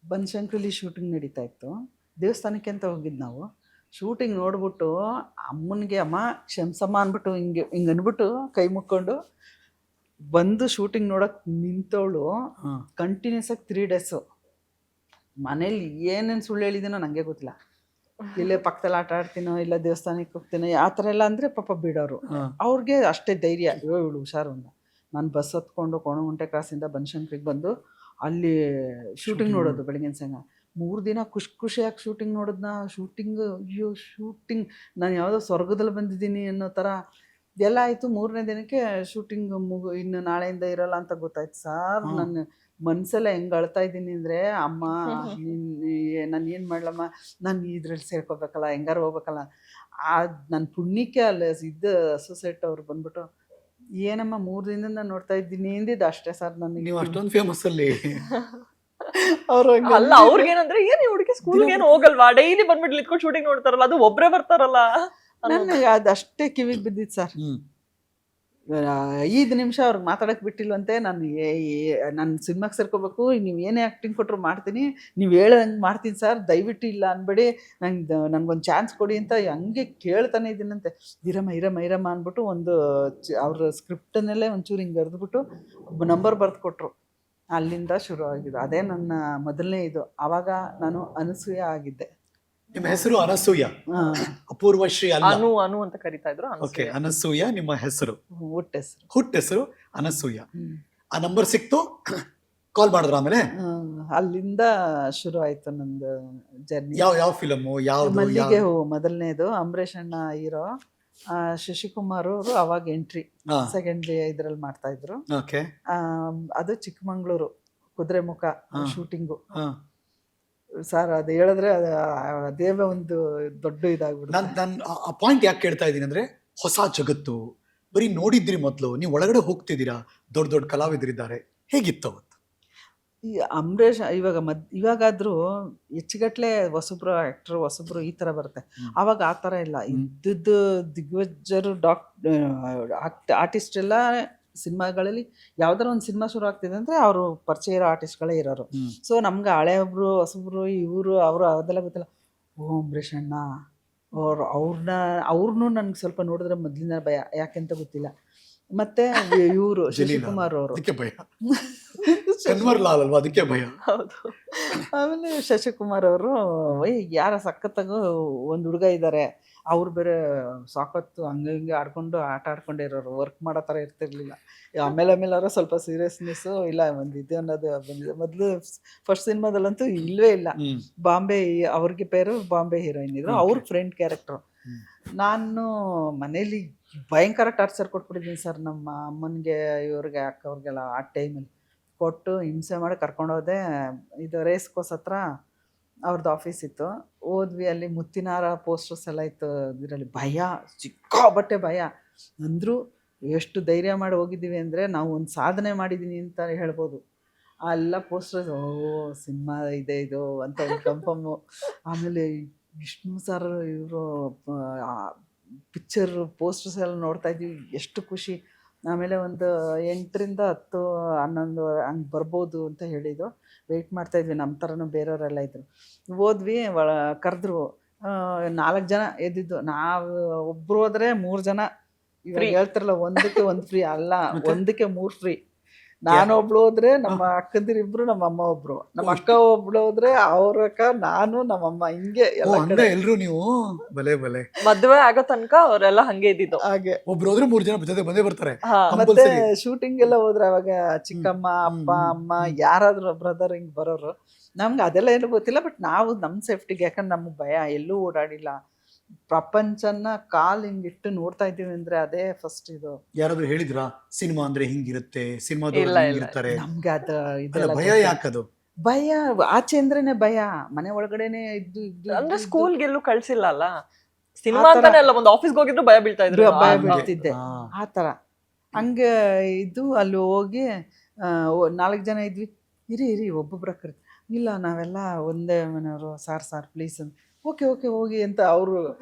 [SPEAKER 2] ಬನಶಂಕರಿಲಿ ಶೂಟಿಂಗ್ ನಡೀತಾ ಇತ್ತು. ದೇವಸ್ಥಾನಕ್ಕೆ ಅಂತ ಹೋಗಿದ್ದು ನಾವು. ಶೂಟಿಂಗ್ ನೋಡ್ಬಿಟ್ಟು ಅಮ್ಮನಿಗೆ ಅಮ್ಮ ಕ್ಷಮಿಸಮ್ಮ ಅಂದ್ಬಿಟ್ಟು ಹಿಂಗೆ ಅಂದ್ಬಿಟ್ಟು ಕೈ ಮುಕ್ಕೊಂಡು ಬಂದು ಶೂಟಿಂಗ್ ನೋಡೋಕೆ ನಿಂತವಳು. ಕಂಟಿನ್ಯೂಸ್ ಆಗಿ 3 ಡೇಸು ಮನೇಲಿ ಏನೇನು ಸುಳ್ಳು ಹೇಳಿದ್ದೀನೋ ನನಗೆ ಗೊತ್ತಿಲ್ಲ. ಇಲ್ಲೇ ಪಕ್ಕದಲ್ಲಿ ಆಟ ಆಡ್ತೀನೋ, ಇಲ್ಲ ದೇವಸ್ಥಾನಕ್ಕೆ ಹೋಗ್ತೀನೋ, ಆ ಥರ ಎಲ್ಲ ಅಂದರೆ ಪಾಪ ಬಿಡೋರು. ಅವ್ರಿಗೆ ಅಷ್ಟೇ ಧೈರ್ಯ, ಇವಳು ಹುಷಾರು ಅಂತ. ನಾನು ಬಸ್ ಹತ್ಕೊಂಡು ಕೋಣಗುಂಟೆ ಕ್ರಾಸಿಂದ ಬನಶಂಕರಿಗೆ ಬಂದು ಅಲ್ಲಿ ಶೂಟಿಂಗ್ ನೋಡೋದು ಬೆಳಗಿನ ಸಂಗ. 3 ದಿನ ಖುಷಿಯಾಗಿ ಶೂಟಿಂಗ್ ನೋಡಿದ್ನ. ಶೂಟಿಂಗ್ ನಾನು ಯಾವುದೋ ಸ್ವರ್ಗದಲ್ಲಿ ಬಂದಿದ್ದೀನಿ ಅನ್ನೋ ಥರ ಎಲ್ಲ ಆಯಿತು. 3ನೇ ದಿನಕ್ಕೆ ಶೂಟಿಂಗ್ ಇನ್ನು ನಾಳೆಯಿಂದ ಇರೋಲ್ಲ ಅಂತ ಗೊತ್ತಾಯ್ತು ಸರ್. ನನ್ನ ಮನಸ್ಸೆಲ್ಲ ಹೆಂಗೆ ಅಳ್ತಾ ಇದ್ದೀನಿ ಅಂದರೆ, ಅಮ್ಮ ನಾನು ಏನು ಮಾಡಲಮ್ಮ, ನಾನು ಇದ್ರಲ್ಲಿ ಸೇರ್ಕೋಬೇಕಲ್ಲ, ಹೆಂಗಾರು ಹೋಗ್ಬೇಕಲ್ಲ. ನನ್ನ ಪುಣ್ಯಕ್ಕೆ ಅಲ್ಲಿ ಇದ್ದ ಅಸೋಸಿಯೇಟ್ ಅವ್ರು ಬಂದ್ಬಿಟ್ಟು, ಏನಮ್ಮ 3 ದಿನದಿಂದ ನಾನು ನೋಡ್ತಾ ಇದ್ದೀನಿ ಅಂದಿದ್ದು ಅಷ್ಟೇ ಸರ್. ನನಗೆ
[SPEAKER 1] ನೀವು ಅಷ್ಟೊಂದು ಫೇಮಸ್ ಅಲ್ಲಿ.
[SPEAKER 3] ಅಲ್ಲ, ಅವ್ರಿಗೇನಂದ್ರೆ ಏನು ಹುಡುಗಿ ಸ್ಕೂಲ್ಗೆ ಏನು ಹೋಗಲ್ವಾ, ಡೈಲಿ ಬಂದ್ಬಿಟ್ಟು ಇಟ್ಕೊಂಡು ಶೂಟಿಂಗ್ ನೋಡ್ತಾರಲ್ಲ, ಅದು ಒಬ್ಬರೇ ಬರ್ತಾರಲ್ಲ.
[SPEAKER 2] ನನಗೆ ಅದಷ್ಟೇ ಕಿವಿಗೆ ಬಿದ್ದಿತ್ತು ಸರ್. 5 ನಿಮಿಷ ಅವ್ರಿಗೆ ಮಾತಾಡೋಕೆ ಬಿಟ್ಟಿಲ್ವಂತೆ. ನಾನು ಸಿನಿಮಾಗೆ ಸೇರ್ಕೋಬೇಕು, ನೀವು ಏನೇ ಆ್ಯಕ್ಟಿಂಗ್ ಕೊಟ್ಟರು ಮಾಡ್ತೀನಿ, ನೀವು ಹೇಳ್ದಂಗೆ ಮಾಡ್ತೀನಿ ಸರ್, ದಯವಿಟ್ಟು ಇಲ್ಲ ಅನ್ಬೇಡಿ, ನನಗೊಂದು ಚಾನ್ಸ್ ಕೊಡಿ ಅಂತ ಹಂಗೆ ಕೇಳ್ತಾನೆ ಇದ್ದೀನಂತೆ. ಇರಮ್ಮ ಅಂದ್ಬಿಟ್ಟು ಒಂದು ಅವ್ರ ಸ್ಕ್ರಿಪ್ಟನ್ನಲ್ಲೇ ಒಂಚೂರು ಹಿಂಗೆ ಬರೆದ್ಬಿಟ್ಟು ನಂಬರ್ ಬರೆದು ಕೊಟ್ಟರು. ಅಲ್ಲಿಂದ ಶುರು ಆಗಿದೆ. ಅದೇ ನನ್ನ ಮೊದಲನೇ ಇದು. ಆವಾಗ ನಾನು ಅನಸೂಯ ಆಗಿದ್ದೆ.
[SPEAKER 1] ನಿಮ್ಮ ಹೆಸರು ಅನಸೂಯ? ಅಪೂರ್ವಶ್ರೀ ಅಲ್ಲ,
[SPEAKER 3] ಅನು ಅಂತ ಕರೀತಾ ಇದ್ರು.
[SPEAKER 1] ಓಕೆ, ಅನಸೂಯ ನಿಮ್ಮ ಹೆಸರು,
[SPEAKER 2] ಹುಟ್ಟ ಹೆಸರು
[SPEAKER 1] ಅನಸೂಯ. ಆ ನಂಬರ್ ಸಿಕ್ತು, ಕಾಲ್ ಮಾಡಿದ್ರು ಆಮೇಲೆ?
[SPEAKER 2] ಅಲ್ಲಿಂದ ಶುರು ಆಯ್ತು ನಂದು ಜರ್ನಿ.
[SPEAKER 1] ಯಾವ ಫಿಲಮು?
[SPEAKER 2] ಮಲ್ಲಿಗೆ ಹೂವು ಮೊದಲನೇದು, ಅಂಬರೀಷ್ ಅಣ್ಣ ಹೀರೋ. ಶಶಿಕುಮಾರ್ ಅವರು ಅವಾಗ ಎಂಟ್ರಿ ಸೆಕೆಂಡ್ ಇದ್ರಲ್ಲಿ ಮಾಡ್ತಾ ಇದ್ರು. ಅದು ಚಿಕ್ಕಮಂಗ್ಳೂರು ಕುದುರೆಮುಖ ಶೂಟಿಂಗು ಸರ್. ಅದು ಹೇಳಿದ್ರೆ ಅದೇ ಒಂದು ದೊಡ್ಡ ಇದಾಗ್ಬಿಡುತ್ತೆ.
[SPEAKER 1] ನಾನು ಆ ಪಾಯಿಂಟ್ ಯಾಕೆ ಕೇಳ್ತಾ ಇದ್ದೀನಿ ಅಂದ್ರೆ, ಹೊಸ ಜಗತ್ತು, ಬರೀ ನೋಡಿದ್ರಿ ಮೊದಲು, ನೀವು ಒಳಗಡೆ ಹೋಗ್ತಿದ್ದೀರಾ, ದೊಡ್ಡ ದೊಡ್ಡ ಕಲಾವಿದರಿದ್ದಾರೆ, ಹೇಗಿತ್ತು ಅವತ್ತು?
[SPEAKER 2] ಈ ಅಂಬರೀಷ್ ಇವಾಗಾದ್ರೂ ಹೆಚ್ಚುಗಟ್ಲೆ ಹೊಸಬ್ರು ಆ್ಯಕ್ಟ್ರು, ಹೊಸಬ್ರು ಈ ಥರ ಬರುತ್ತೆ. ಆವಾಗ ಆ ಥರ ಇಲ್ಲ. ಇದ್ದದ್ದು ದಿಗ್ಗಜರು ಆರ್ಟಿಸ್ಟ್ ಎಲ್ಲ ಸಿನಿಮಾಗಳಲ್ಲಿ ಯಾವ್ದಾರ ಒಂದು ಸಿನಿಮಾ ಶುರು ಆಗ್ತಿದೆ ಅಂದರೆ ಅವರು ಪರಿಚಯ ಇರೋ ಆರ್ಟಿಸ್ಟ್ಗಳೇ ಇರೋರು. ಸೊ ನಮ್ಗೆ ಹಳೆಯೊಬ್ರು ಹೊಸಬ್ರು ಇವರು ಅವರು ಅದೆಲ್ಲ ಗೊತ್ತಿಲ್ಲ. ಅಂಬರೀಷ್ ಅಣ್ಣ ಅವ್ರನ್ನೂ ನನಗೆ ಸ್ವಲ್ಪ ನೋಡಿದ್ರೆ ಮೊದಲಿನ ಭಯ, ಯಾಕೆಂತ ಗೊತ್ತಿಲ್ಲ. ಮತ್ತೆ ಇವರು ಶಶಿಕುಮಾರ್ ಅವರು,
[SPEAKER 1] ಅದಕ್ಕೆ ಭಯ.
[SPEAKER 3] ಹೌದು.
[SPEAKER 2] ಆಮೇಲೆ ಶಶಿಕುಮಾರ್ ಅವರು ಯಾರ ಸಖತ್ತಾಗೂ ಒಂದು ಹುಡುಗ ಇದ್ದಾರೆ, ಅವ್ರು ಬೇರೆ ಸಾಕತ್ತು ಹಂಗೆ ಹಿಂಗೆ ಆಟ ಆಡ್ಕೊಂಡೇ ಇರೋರು, ವರ್ಕ್ ಮಾಡೋ ಥರ ಇರ್ತಿರ್ಲಿಲ್ಲ. ಆಮೇಲೆ ಅವರ ಸ್ವಲ್ಪ ಸೀರಿಯಸ್ನೆಸ್ಸು ಇಲ್ಲ, ಒಂದು ಇದು ಅನ್ನೋದು ಬಂದಿದೆ. ಮೊದಲು ಫಸ್ಟ್ ಸಿನಿಮಾದಲ್ಲಂತೂ ಇಲ್ಲವೇ ಇಲ್ಲ. ಬಾಂಬೆ, ಅವ್ರಿಗೆ ಪೇರು ಬಾಂಬೆ ಹೀರೋಯಿನ್ ಇದ್ರು, ಅವ್ರ ಫ್ರೆಂಡ್ ಕ್ಯಾರೆಕ್ಟ್ರು. ನಾನು ಮನೇಲಿ ಭಯಂಕರ ಟಾರ್ಚರ್ ಕೊಟ್ಬಿಟ್ಟಿದ್ದೀನಿ ಸರ್, ನಮ್ಮ ಅಮ್ಮನಿಗೆ, ಇವ್ರಿಗೆ, ಅಕ್ಕವ್ರಿಗೆಲ್ಲ. ಆ ಟೈಮಲ್ಲಿ ಕೊಟ್ಟು ಹಿಂಸೆ ಮಾಡಿ ಕರ್ಕೊಂಡೋದೆ. ಇದು ರೇಸ್ಕೋಸ್ ಹತ್ರ ಅವ್ರದ್ದು ಆಫೀಸ್ ಇತ್ತು. ಹೋದ್ವಿ, ಅಲ್ಲಿ ಮುತ್ತಿನಾರ ಪೋಸ್ಟರ್ಸ್ ಎಲ್ಲ ಇತ್ತು. ಇದರಲ್ಲಿ ಭಯ, ಸಿಕ್ಕಾಬಟ್ಟೆ ಭಯ. ಅಂದರೂ ಎಷ್ಟು ಧೈರ್ಯ ಮಾಡಿ ಹೋಗಿದ್ದೀವಿ ಅಂದರೆ, ನಾವು ಒಂದು ಸಾಧನೆ ಮಾಡಿದ್ದೀನಿ ಅಂತ ಹೇಳ್ಬೋದು. ಎಲ್ಲ ಪೋಸ್ಟರ್ಸ್, ಸಿನಿಮಾ ಇದೆ ಇದು ಅಂತ ಕನ್ಫರ್ಮು. ಆಮೇಲೆ ವಿಷ್ಣು ಸರ್ ಇವರು ಪಿಕ್ಚರ್ ಪೋಸ್ಟರ್ಸ್ ಎಲ್ಲ ನೋಡ್ತಾ ಇದ್ವಿ, ಎಷ್ಟು ಖುಷಿ. ಆಮೇಲೆ ಒಂದು 8ರಿಂದ 10, 11 ಹಂಗೆ ಬರ್ಬೋದು ಅಂತ ಹೇಳಿದ್ದು. ವೆಯ್ಟ್ ಮಾಡ್ತಾಯಿದ್ವಿ, ನಮ್ಮ ಥರನೂ ಬೇರೆಯವರೆಲ್ಲ ಇದ್ದರು. ಹೋದ್ವಿ, ಕರೆದ್ರು. 4 ಜನ ಎದ್ದಿದ್ದು, ನಾವು ಒಬ್ಬರು ಹೋದ್ರೆ 3 ಜನ. ಇವಾಗ ಹೇಳ್ತಾರಲ್ಲ, ಒಂದಕ್ಕೆ 1 ಫ್ರೀ ಅಲ್ಲ, ಒಂದಕ್ಕೆ 3 ಫ್ರೀ. ನಾನು ಒಬ್ಳು ಹೋದ್ರೆ ನಮ್ಮ ಅಕ್ಕಂದಿರಿಬ್ರು, ನಮ್ಮ ಅಮ್ಮ ಒಬ್ರು, ನಮ್ಮ ಅಕ್ಕ ಒಬ್ಳು ಹೋದ್ರೆ ಅವ್ರ ಅಕ್ಕ, ನಾನು, ನಮ್ಮಮ್ಮ, ಹಿಂಗೆ
[SPEAKER 1] ಎಲ್ರು ನೀವು ಬಲೆ ಬಲೆ.
[SPEAKER 3] ಮದ್ವೆ ಆಗೋ ತನಕ ಅವರೆಲ್ಲ ಹಂಗೆ ಇದ್ದಿದ್ದು.
[SPEAKER 2] ಹಾಗೆ
[SPEAKER 1] ಒಬ್ರು ಹೋದ್ರೆ 3 ಜನ ಜೊತೆ ಬಂದೇ ಬರ್ತಾರೆ.
[SPEAKER 2] ಮತ್ತೆ ಶೂಟಿಂಗ್ ಎಲ್ಲ ಹೋದ್ರೆ ಅವಾಗ ಚಿಕ್ಕಮ್ಮ, ಅಪ್ಪ, ಅಮ್ಮ, ಯಾರಾದ್ರೂ ಬ್ರದರ್ ಹಿಂಗ್ ಬರೋರು. ನಮ್ಗೆ ಅದೆಲ್ಲ ಏನು ಗೊತ್ತಿಲ್ಲ. ಬಟ್ ನಾವು ನಮ್ಮ ಸೇಫ್ಟಿಗೆ, ಯಾಕಂದ್ರೆ ನಮ್ಗೆ ಭಯ, ಎಲ್ಲೂ ಓಡಾಡಿಲ್ಲ. ಪ್ರಪಂಚನ ಕಾಲ್ ಹಿಂಗಿಟ್ಟು ನೋಡ್ತಾ ಇದ್ದೀವಿ ಅಂದ್ರೆ ಅದೇ ಫಸ್ಟ್ ಇದು.
[SPEAKER 1] ಯಾರಾದ್ರೂ ಹೇಳಿದ್ರಾ ಸಿನಿಮಾ ಅಂದ್ರೆ ಹಿಂಗಿರುತ್ತೆ, ಸಿನಿಮಾದವ್ರು
[SPEAKER 2] ನಮ್ಗೆ ಅದ ಇದೆಲ್ಲ
[SPEAKER 1] ಭಯ? ಯಾಕದು
[SPEAKER 2] ಭಯ? ಆಚೆ ಅಂದ್ರೇನೆ ಭಯ, ಮನೆ ಒಳಗಡೆನೆ ಇದ್ದು
[SPEAKER 3] ಅಂದ್ರೆ ಸ್ಕೂಲ್ಗೆಲ್ಲೂ ಕಳ್ಸಿಲ್ಲ ಅಲ್ಲ, ಸಿನಿಮಾ ಅಂತಾನೆ ಅಲ್ಲ, ಒಂದು ಆಫೀಸ್ಗೆ ಹೋಗಿದ್ರು ಭಯ ಬೀಳ್ತಾ ಇದ್ರು.
[SPEAKER 2] ಭಯ ಬೀಳ್ತಿದ್ದೆ ಆ ಥರ. ಹಂಗೆ ಇದು ಅಲ್ಲಿ ಹೋಗಿ 4 ಜನ ಇದ್ವಿ. ಇರಿ ಒಬ್ಬೊಬ್ಬರ ಕರೆ, ಇಲ್ಲ ನಾವೆಲ್ಲ ಒಂದೇ ಮನೆಯವರು, ಸಾರ್ ಪ್ಲೀಸ್ ಅಂತ. ಓಕೆ ಹೋಗಿ ಅಂತ ಅವರು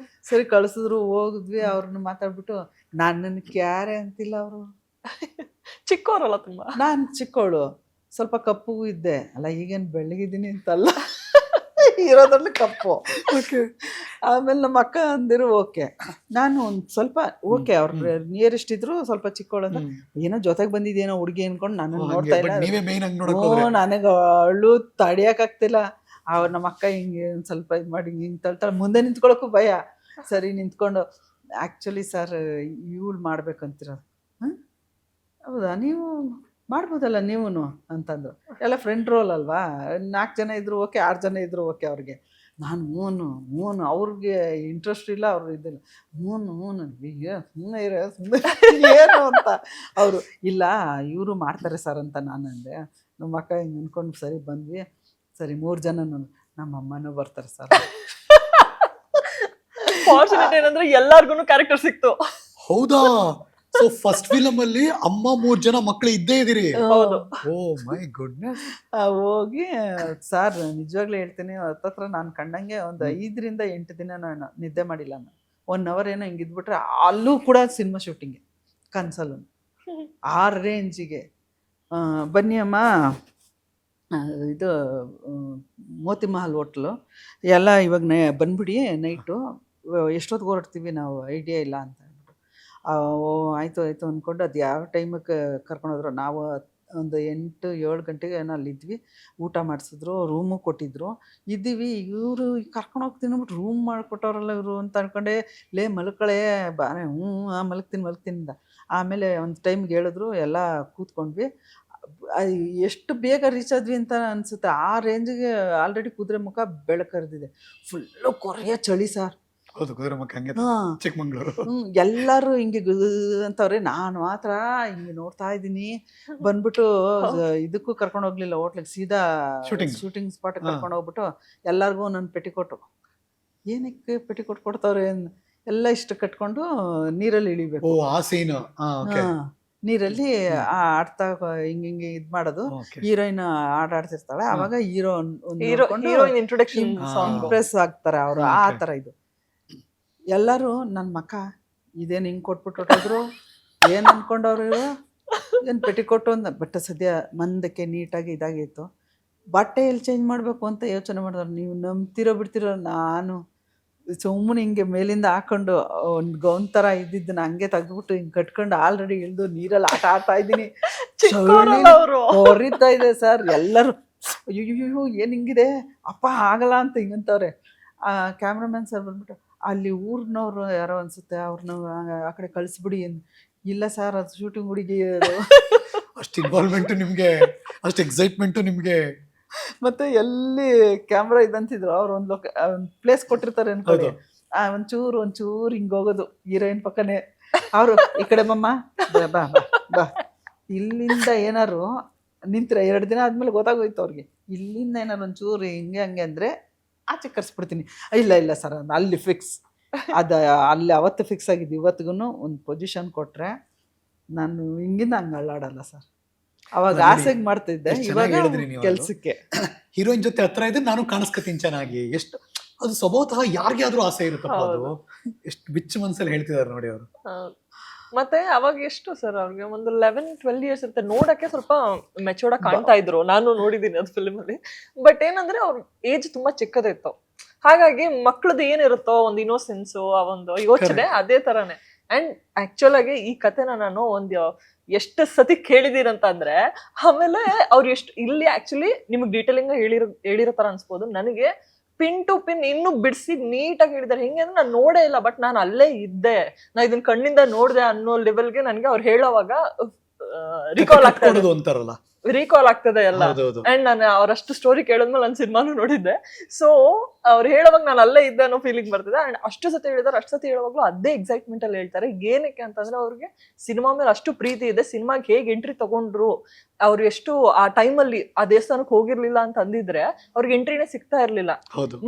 [SPEAKER 2] ಸರಿ ಕಳಿಸಿದ್ರು. ಹೋಗಿದ್ವಿ, ಅವ್ರನ್ನ ಮಾತಾಡ್ಬಿಟ್ಟು, ನನ್ನನ್ನು ಕ್ಯಾರೆ ಅಂತಿಲ್ಲ ಅವರು.
[SPEAKER 3] ಚಿಕ್ಕವರಲ್ಲ ತುಂಬಾ.
[SPEAKER 2] ನಾನು ಚಿಕ್ಕವಳು, ಸ್ವಲ್ಪ ಕಪ್ಪು ಇದ್ದೆ ಅಲ್ಲ, ಈಗೇನು ಬೆಳ್ಳಗಿದ್ದೀನಿ ಅಂತಲ್ಲ, ಇರೋದ್ರಲ್ಲಿ ಕಪ್ಪು. ಆಮೇಲೆ ನಮ್ಮ ಅಕ್ಕ ಅಂದಿರು ಓಕೆ, ನಾನು ಒಂದು ಸ್ವಲ್ಪ ಓಕೆ, ಅವ್ರ ನಿಯರೆಸ್ಟ್ ಇದ್ರು, ಸ್ವಲ್ಪ ಚಿಕ್ಕವಳು ಅಂತ. ಏನೋ ಜೊತೆಗೆ ಬಂದಿದ್ದೇನೋ ಹುಡುಗಿ ಅನ್ಕೊಂಡು ನಾನು ನೋಡ್ತಾ ಇಲ್ಲ. ನನಗೆ ಅಳು ತಡಿಯಕ್ಕಾಗ್ತಿಲ್ಲ. ನಮ್ಮ ಅಕ್ಕ ಹಿಂಗೆ ಒಂದು ಸ್ವಲ್ಪ ಇದು ಮಾಡಿ ಹಿಂಗೆ ತಳ್ತಾಳೆ. ಮುಂದೆ ನಿಂತ್ಕೊಳ್ಳೋಕ್ಕೂ ಭಯ. ಸರಿ ನಿಂತ್ಕೊಂಡು, ಆ್ಯಕ್ಚುಲಿ ಸರ್ ಇವಳು ಮಾಡ್ಬೇಕಂತಿರೋದು. ಹೌದಾ, ನೀವು ಮಾಡ್ಬೋದಲ್ಲ ನೀವೂ ಅಂತಂದ್ರು. ಎಲ್ಲ ಫ್ರೆಂಡ್ ರೋಲ್ ಅಲ್ವಾ, 4 ಜನ ಇದ್ರು ಓಕೆ, 6 ಜನ ಇದ್ರು ಓಕೆ ಅವ್ರಿಗೆ. ನಾನು ಹೂನು ಅವ್ರಿಗೆ ಇಂಟ್ರೆಸ್ಟ್ ಇಲ್ಲ, ಅವ್ರು ಇದಿಲ್ಲ. ಹೂನು ಸುಮ್ಮನೆ ಇರೋ, ಸುಮ್ಮನೆ ಏನು ಅಂತ. ಅವರು ಇಲ್ಲ ಇವರು ಮಾಡ್ತಾರೆ ಸರ್ ಅಂತ ನಾನು ಅಂದೆ. ನಮ್ಮ ಅಕ್ಕ ಹಿಂಗೆ ಅಂದ್ಕೊಂಡು ಸರಿ ಬಂದ್ವಿ. ಸರಿ 3 ಜನ ನಮ್ಮ ಅಮ್ಮನೂ ಬರ್ತಾರೆ ಸರ್.
[SPEAKER 3] ಫಾರ್ಚುನೇಟ್ ಏನಂದ್ರೆ ಎಲ್ಲಾರ್ಗು ಕ್ಯಾರೆಕ್ಟರ್ ಸಿಕ್ತು.
[SPEAKER 1] ಹೌದಾ? ಸೊ ಫಸ್ಟ್ ಫಿಲಮ್ ಅಲ್ಲಿ ಅಮ್ಮ 3 ಜನ ಮಕ್ಕಳು ಇದ್ದೇ ಇದೀರಿ?
[SPEAKER 3] ಹೌದು.
[SPEAKER 1] ಓ ಮೈ ಗುಡ್ನೆಸ್.
[SPEAKER 2] ಹೋಗಿ ಸರ್ ನಿಜವಾಗ್ಲೂ ಹೇಳ್ತೀನಿ, ಹತ್ತತ್ರ ನಾನು ಕಂಡಂಗೆ ಒಂದು 5ರಿಂದ 8 ದಿನ ನಾನು ನಿದ್ದೆ ಮಾಡಿಲ್ಲ. ನಾನು 1 ಅವರ್ ಏನೋ ಹಿಂಗಿದ್ಬಿಟ್ರೆ ಅಲ್ಲೂ ಕೂಡ ಸಿನಿಮಾ ಶೂಟಿಂಗೆ ಕನ್ಸಲ್ಲೂ ಆ ರೇಂಜಿಗೆ. ಬನ್ನಿ ಅಮ್ಮ, ಇದು ಮೋತಿ ಮಹಲ್ ಹೋಟ್ಲು ಎಲ್ಲ ಇವಾಗ ಬಂದ್ಬಿಡಿ, ನೈಟು ಎಷ್ಟೊತ್ತಿಗೆ ಹೊರಡ್ತೀವಿ ನಾವು, ಐಡಿಯಾ ಇಲ್ಲ ಅಂತ ಹೇಳ್ಬಿಟ್ಟು. ಆಯಿತು ಅಂದ್ಕೊಂಡು ಅದು ಯಾವ ಟೈಮಿಗೆ ಕರ್ಕೊಂಡೋದ್ರು. ನಾವು ಒಂದು 8-7 ಗಂಟೆಗೆ ಏನೋ ಅಲ್ಲಿದ್ವಿ. ಊಟ ಮಾಡಿಸಿದ್ರು, ರೂಮು ಕೊಟ್ಟಿದ್ರು, ಇದ್ದೀವಿ. ಇವರು ಕರ್ಕೊಂಡೋಗ್ತೀನಿ ಅಂದ್ಬಿಟ್ಟು ರೂಮ್ ಮಾಡಿಕೊಟ್ಟವ್ರಲ್ಲ ಇವರು ಅಂತ ಅನ್ಕೊಂಡೆ. ಲೇ ಮಲ್ಕಳೆ ಬಾರೆ, ಮಲಗ್ತೀನಿ ಅಂದ. ಆಮೇಲೆ ಒಂದು ಟೈಮ್ಗೆ ಹೇಳಿದ್ರು, ಎಲ್ಲ ಕೂತ್ಕೊಂಡ್ವಿ. ಎಷ್ಟು ಬೇಗ ರೀಚ್ ಆದ್ವಿ ಅಂತ ಅನಿಸುತ್ತೆ. ಆ ರೇಂಜಿಗೆ ಆಲ್ರೆಡಿ ಕುದುರೆ ಮುಖ ಬೆಳಕರಿದಿದೆ, ಫುಲ್ಲು ಕೊರೆಯ ಚಳಿ ಸರ್.
[SPEAKER 1] ಹೌದು, ಕುದುರೆ ಮುಖ ಹಂಗೆ ಚಿಕ್ಕಮಂಗ್ಳೂರು.
[SPEAKER 2] ಎಲ್ಲರೂ ಹಿಂಗೆ ಅಂತವ್ರೆ. ನಾನು ಮಾತ್ರ ಹಿಂಗೆ ನೋಡ್ತಾ ಇದ್ದೀನಿ. ಬಂದ್ಬಿಟ್ಟು ಇದಕ್ಕೂ ಕರ್ಕೊಂಡು ಹೋಗ್ಲಿಲ್ಲ ಹೋಟ್ಲಿಗೆ, ಸೀದಾ ಶೂಟಿಂಗ್ ಸ್ಪಾಟ್ ಕರ್ಕೊಂಡು ಹೋಗ್ಬಿಟ್ಟು ಎಲ್ಲರಿಗೂ ನನ್ನ ಪೆಟಿಕೋಟು. ಏನಕ್ಕೆ ಪೆಟಿಕೋಟ್ ಕೊಡ್ತಾವ್ರೆ? ಎಲ್ಲ ಇಷ್ಟು ಕಟ್ಕೊಂಡು ನೀರಲ್ಲಿ ಇಳಿಬೇಕು.
[SPEAKER 1] ಆ ಸೀನ್
[SPEAKER 2] ನೀರಲ್ಲಿ ಆಡ್ತಾ ಹಿಂಗೆ ಇದು ಮಾಡೋದು. ಹೀರೋಯಿನ್ ಆಡ್ತಿರ್ತಾಳೆ, ಅವಾಗ ಹೀರೋಯಿನ್
[SPEAKER 3] ಇಂಟ್ರೊಡಕ್ಷನ್
[SPEAKER 2] ಇಂಪ್ರೆಸ್ ಆಗ್ತಾರೆ ಅವರು. ಆ ಥರ ಇದು. ಎಲ್ಲರೂ ನನ್ನ ಮಕ್ಕ ಇದೇನು ಹಿಂಗೆ ಕೊಟ್ಬಿಟ್ಟು ಹೊಟ್ಟೋದ್ರು, ಏನು ಅಂದ್ಕೊಂಡವ್ರು ಇವರು, ಏನು ಪೆಟಿಕೊಟ್ಟು ಅಂದ. ಬಟ್ ಸದ್ಯ ಮಂದಕ್ಕೆ ನೀಟಾಗಿ ಇದಾಗಿತ್ತು. ಬಟ್ಟೆ ಎಲ್ಲಿ ಚೇಂಜ್ ಮಾಡಬೇಕು ಅಂತ ಯೋಚನೆ ಮಾಡಿದವ್ರು. ನೀವು ನಂಬ್ತಿರೋ ಬಿಡ್ತಿರೋ, ನಾನು ಸುಮ್ಮನೆ ಹಿಂಗೆ ಮೇಲಿಂದ ಹಾಕೊಂಡು ಒಂದು ಗೌನ್ ಥರ ಇದ್ದಿದ್ದನ್ನ ಹಂಗೆ ತೆಗೆದ್ಬಿಟ್ಟು ಹಿಂಗೆ ಕಟ್ಕೊಂಡು ಆಲ್ರೆಡಿ ಇಳಿದು ನೀರಲ್ಲಿ ಆಟ ಆಡ್ತಾ ಇದ್ದೀನಿ. ಹೊರಿತಾ ಇದೆ ಸರ್. ಎಲ್ಲರೂ ಅಯ್ಯೋ ಏನು ಹಿಂಗಿದೆ ಅಪ್ಪ ಆಗಲ್ಲ ಅಂತ ಹಿಂಗಂತವ್ರೆ. ಕ್ಯಾಮ್ರಾಮನ್ ಸರ್ ಬಂದ್ಬಿಟ್ಟು, ಅಲ್ಲಿ ಊರಿನವ್ರು ಯಾರೋ ಅನ್ಸುತ್ತೆ, ಅವ್ರನ್ನ ಆ ಕಡೆ ಕಳಿಸ್ಬಿಡಿ. ಇಲ್ಲ ಸರ್, ಅದು ಶೂಟಿಂಗ್ ಹುಡುಗಿ.
[SPEAKER 1] ಅಷ್ಟು ಇನ್ವಾಲ್ವ್ಮೆಂಟು ನಿಮಗೆ, ಅಷ್ಟು ಎಕ್ಸೈಟ್ಮೆಂಟು ನಿಮಗೆ.
[SPEAKER 2] ಮತ್ತೆ ಎಲ್ಲಿ ಕ್ಯಾಮ್ರಾ ಇದಂತಿದ್ರು, ಅವ್ರು ಒಂದು ಪ್ಲೇಸ್ ಕೊಟ್ಟಿರ್ತಾರೆ ಅನ್ಕೊಳ್ಳಿ, ಒಂಚೂರು ಹಿಂಗೆ ಹೋಗೋದು ಹೀರೋಯಿನ್ ಪಕ್ಕನೇ. ಅವರು ಈ ಕಡೆ ಬಮ್ಮ ಬಾ ಬಾ, ಇಲ್ಲಿಂದ ಏನಾರು ನಿಂತ್ರೆ 2 ದಿನ ಆದ್ಮೇಲೆ ಗೊತ್ತಾಗೋಯ್ತು ಅವ್ರಿಗೆ. ಇಲ್ಲಿಂದ ಏನಾರು ಒಂಚೂರು ಹಿಂಗೆ ಹಂಗೆ ಅಂದರೆ ಆಚೆ ಕರ್ಸ್ಬಿಡ್ತೀನಿ. ಇಲ್ಲ ಸರ್, ಅಲ್ಲಿ ಫಿಕ್ಸ್. ಅದು ಅಲ್ಲಿ ಅವತ್ತು ಫಿಕ್ಸ್ ಆಗಿದ್ದು. ಇವತ್ತಿಗೂ ಒಂದು ಪೊಸಿಷನ್ ಕೊಟ್ಟರೆ ನಾನು ಹಿಂಗಿಂದ ಹಂಗೆ ಅಳ್ಳಾಡಲ್ಲ ಸರ್. ಅವಾಗ ಆಸೆಗೆ ಮಾಡ್ತಿದ್ದೆ, ಇವಾಗ ಕೆಲಸಕ್ಕೆ.
[SPEAKER 1] ಹೀರೋಯಿನ್ ಜೊತೆ ಹತ್ರ ಇದ್ರೆ ನಾನು ಕಾಣಿಸ್ಕೊತೀನಿ ಚೆನ್ನಾಗಿ. ಎಷ್ಟು ಅದು ಸ್ವಭಾವತಃ ಯಾರಿಗೆ ಆದ್ರೂ ಆಸೆ ಇರುತ್ತಪ್ಪ ಅದು. ಎಷ್ಟು ಬಿಚ್ಚ ಮನ್ಸಲ್ಲಿ ಹೇಳ್ತಿದಾರೆ ನೋಡಿ ಅವರು.
[SPEAKER 3] ಮತ್ತೆ ಅವಾಗ ಎಷ್ಟು ಸರ್ ಅವ್ರಿಗೆ ಒಂದು 11-12 ಇಯರ್ಸ್ ಇರುತ್ತೆ, ನೋಡಕ್ಕೆ ಸ್ವಲ್ಪ ಮೆಚೂರ್ಡ್ ಆಗಿ ಕಾಣ್ತಾ ಇದ್ರು, ನಾನು ನೋಡಿದೀನಿ ಅದು ಫಿಲ್ಮ್ ಅಲ್ಲಿ. ಬಟ್ ಏನಂದ್ರೆ ಅವ್ರ ಏಜ್ ತುಂಬಾ ಚಿಕ್ಕದಿತ್ತು, ಹಾಗಾಗಿ ಮಕ್ಳದ್ದು ಏನಿರುತ್ತೋ ಒಂದು ಇನ್ನೋಸೆನ್ಸು, ಆ ಒಂದು ಯೋಚನೆ ಅದೇ ತರಾನೇ. ಅಂಡ್ ಆಕ್ಚುಲ್ ಆಗಿ ಈ ಕಥೆನ ನಾನು ಒಂದು ಎಷ್ಟು ಸತಿ ಕೇಳಿದೀರಂತ ಅಂದ್ರೆ, ಆಮೇಲೆ ಅವ್ರು ಎಷ್ಟು ಇಲ್ಲಿ ಆಕ್ಚುಲಿ ನಿಮ್ಗೆ ಡೀಟೇಲಿಂಗ್ ಹೇಳಿರೋ ತರ ಅನ್ಸ್ಬೋದು, ನನಗೆ ಪಿನ್ ಟು ಪಿನ್ ಇನ್ನು ಬಿಡಿಸಿ ನೀಟಾಗಿ ಹೇಳಿದಾರೆ. ಹೆಂಗೆ ಅಂದ್ರೆ ನಾನು ನೋಡೇ ಇಲ್ಲ, ಬಟ್ ನಾನು ಅಲ್ಲೇ ಇದ್ದೆ, ನಾ ಇದನ್ನ ಕಣ್ಣಿಂದ ನೋಡ್ದೆ ಅನ್ನೋ ಲೆವೆಲ್ಗೆ ನನ್ಗೆ ಅವ್ರು ಹೇಳೋವಾಗ ರಿಕಾಲ್
[SPEAKER 1] ಅಂತಾರಲ್ಲ,
[SPEAKER 3] ರೀಕಾಲ್ ಆಗ್ತದೆ ಎಲ್ಲ. ಅಂಡ್ ನಾನು ಅವರಷ್ಟು ಸ್ಟೋರಿ ಕೇಳಿದ್ಮೇಲೆ ನಾನು ಸಿನಿಮಾನು ನೋಡಿದ್ದೆ, ಸೊ ಅವ್ರು ಹೇಳುವಾಗ ನಾನು ಅಲ್ಲೇ ಇದ್ದೆ ಅನ್ನೋ ಫೀಲಿಂಗ್ ಬರ್ತದೆ. ಅಂಡ್ ಅಷ್ಟು ಸತಿ ಹೇಳಿದಾರೆ, ಅಷ್ಟು ಸತಿ ಹೇಳುವಾಗ್ಲೂ ಅದೇ ಎಕ್ಸೈಟ್ಮೆಂಟ್ ಅಲ್ಲಿ ಹೇಳ್ತಾರೆ. ಏನಕ್ಕೆ ಅಂತಂದ್ರೆ ಅವ್ರಿಗೆ ಸಿನಿಮಾ ಮೇಲೆ ಅಷ್ಟು ಪ್ರೀತಿ ಇದೆ, ಸಿನಿಮಾಗೆ ಹೇಗೆ ಎಂಟ್ರಿ ತಗೊಂಡ್ರು, ಅವ್ರು ಎಷ್ಟು ಆ ಟೈಮಲ್ಲಿ ಆ ದೇವಸ್ಥಾನಕ್ಕೆ ಹೋಗಿರ್ಲಿಲ್ಲ ಅಂತ ಅಂದಿದ್ರೆ ಅವ್ರಿಗೆ ಎಂಟ್ರಿನೇ ಸಿಗ್ತಾ ಇರ್ಲಿಲ್ಲ.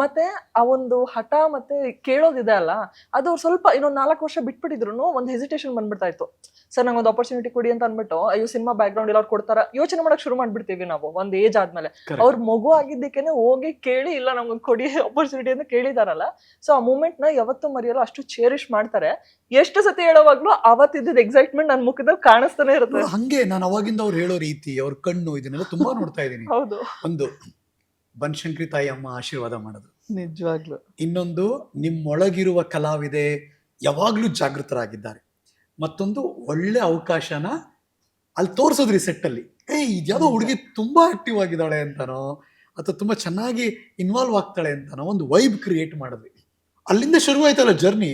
[SPEAKER 3] ಮತ್ತೆ ಆ ಒಂದು ಹಠ ಮತ್ತೆ ಕೇಳೋದಿದೆ ಅಲ್ಲ, ಅದು ಅವ್ರು ಸ್ವಲ್ಪ ಇನ್ನೊಂದು 4 ವರ್ಷ ಬಿಟ್ಬಿಟ್ಟಿದ್ರು ಒಂದು ಹೆಸಿಟೇಷನ್ ಬಂದ್ಬಿಡ್ತಾ ಇತ್ತು. ಸರ್ ನಂಗೆ ಒಂದು ಆಪರ್ಚುನಿಟಿ ಕೊಡಿ ಅಂತ ಅನ್ಬಿಟ್ಟು, ಅಯ್ಯೋ ಸಿನಿಮಾ ಬ್ಯಾಕ್ ಗ್ರೌಂಡ್ ಎಲ್ಲ ಕೊಡ್ತಾರ, ಯೋಚನೆ ಮಾಡಕ್ ಶುರು ಮಾಡ್ಬಿಡ್ತೀವಿ ನಾವು ಒಂದ್ ಏಜ್ ಆದ್ಮೇಲೆ. ಅವ್ರ ಮಗು ಆಗಿದ್ದಕ್ಕೇನೆ ಹೋಗಿ ಕೇಳಿ, ಇಲ್ಲ ನಮ್ಗೊಂದು ಕೊಡಿ ಆಪರ್ಚುನಿಟಿ ಅಂತ ಕೇಳಿದಾರಲ್ಲ, ಸೊ ಆ ಮೂಮೆಂಟ್ ನ ಯಾವತ್ತೂ ಮರೆಯಲ್ಲ, ಅಷ್ಟು ಚೇರಿಶ್ ಮಾಡ್ತಾರೆ. ಎಷ್ಟು ಸತಿ ಹೇಳೋವಾಗ್ಲೂ ಅವತ್ತಿದ್ದ ಎಕ್ಸೈಟ್ಮೆಂಟ್ ನನ್ ಮುಖದಲ್ಲಿ ಕಾಣಿಸ್ತಾನೆ ಇರುತ್ತೆ.
[SPEAKER 1] ಹಂಗೆ ನಾನು ಅವಾಗಿಂದ ಅವ್ರು ಹೇಳೋ ರೀತಿ, ಅವ್ರ ಕಣ್ಣು, ಇದನ್ನೆಲ್ಲ ತುಂಬಾ ನೋಡ್ತಾ ಇದ್ದೀನಿ.
[SPEAKER 3] ಹೌದು,
[SPEAKER 1] ಒಂದು ಬನಶಂಕರಿ ತಾಯಿ ಅಮ್ಮ ಆಶೀರ್ವಾದ ಮಾಡೋದು
[SPEAKER 2] ನಿಜವಾಗ್ಲು, ಇನ್ನೊಂದು
[SPEAKER 1] ನಿಮ್ಮೊಳಗಿರುವ ಕಲಾವಿದೆ ಯಾವಾಗ್ಲೂ ಜಾಗೃತರಾಗಿದ್ದಾರೆ, ಮತ್ತೊಂದು ಒಳ್ಳೆ ಅವಕಾಶನ ಅಲ್ಲಿ ತೋರ್ಸೋದ್ರಿ ಸೆಟ್ ಅಲ್ಲಿ. ಇದ್ಯಾವುದೋ ಹುಡುಗಿ ತುಂಬಾ ಆಕ್ಟಿವ್ ಆಗಿದ್ದಾಳೆ ಅಂತಾನೋ, ಅಥವಾ ತುಂಬಾ ಚೆನ್ನಾಗಿ ಇನ್ವಾಲ್ವ್ ಆಗ್ತಾಳೆ ಅಂತಾನೋ ಒಂದು ವೈಬ್ ಕ್ರಿಯೇಟ್ ಮಾಡಿದ್ವಿ. ಅಲ್ಲಿಂದ ಶುರು ಆಯ್ತಲ್ಲ ಜರ್ನಿ.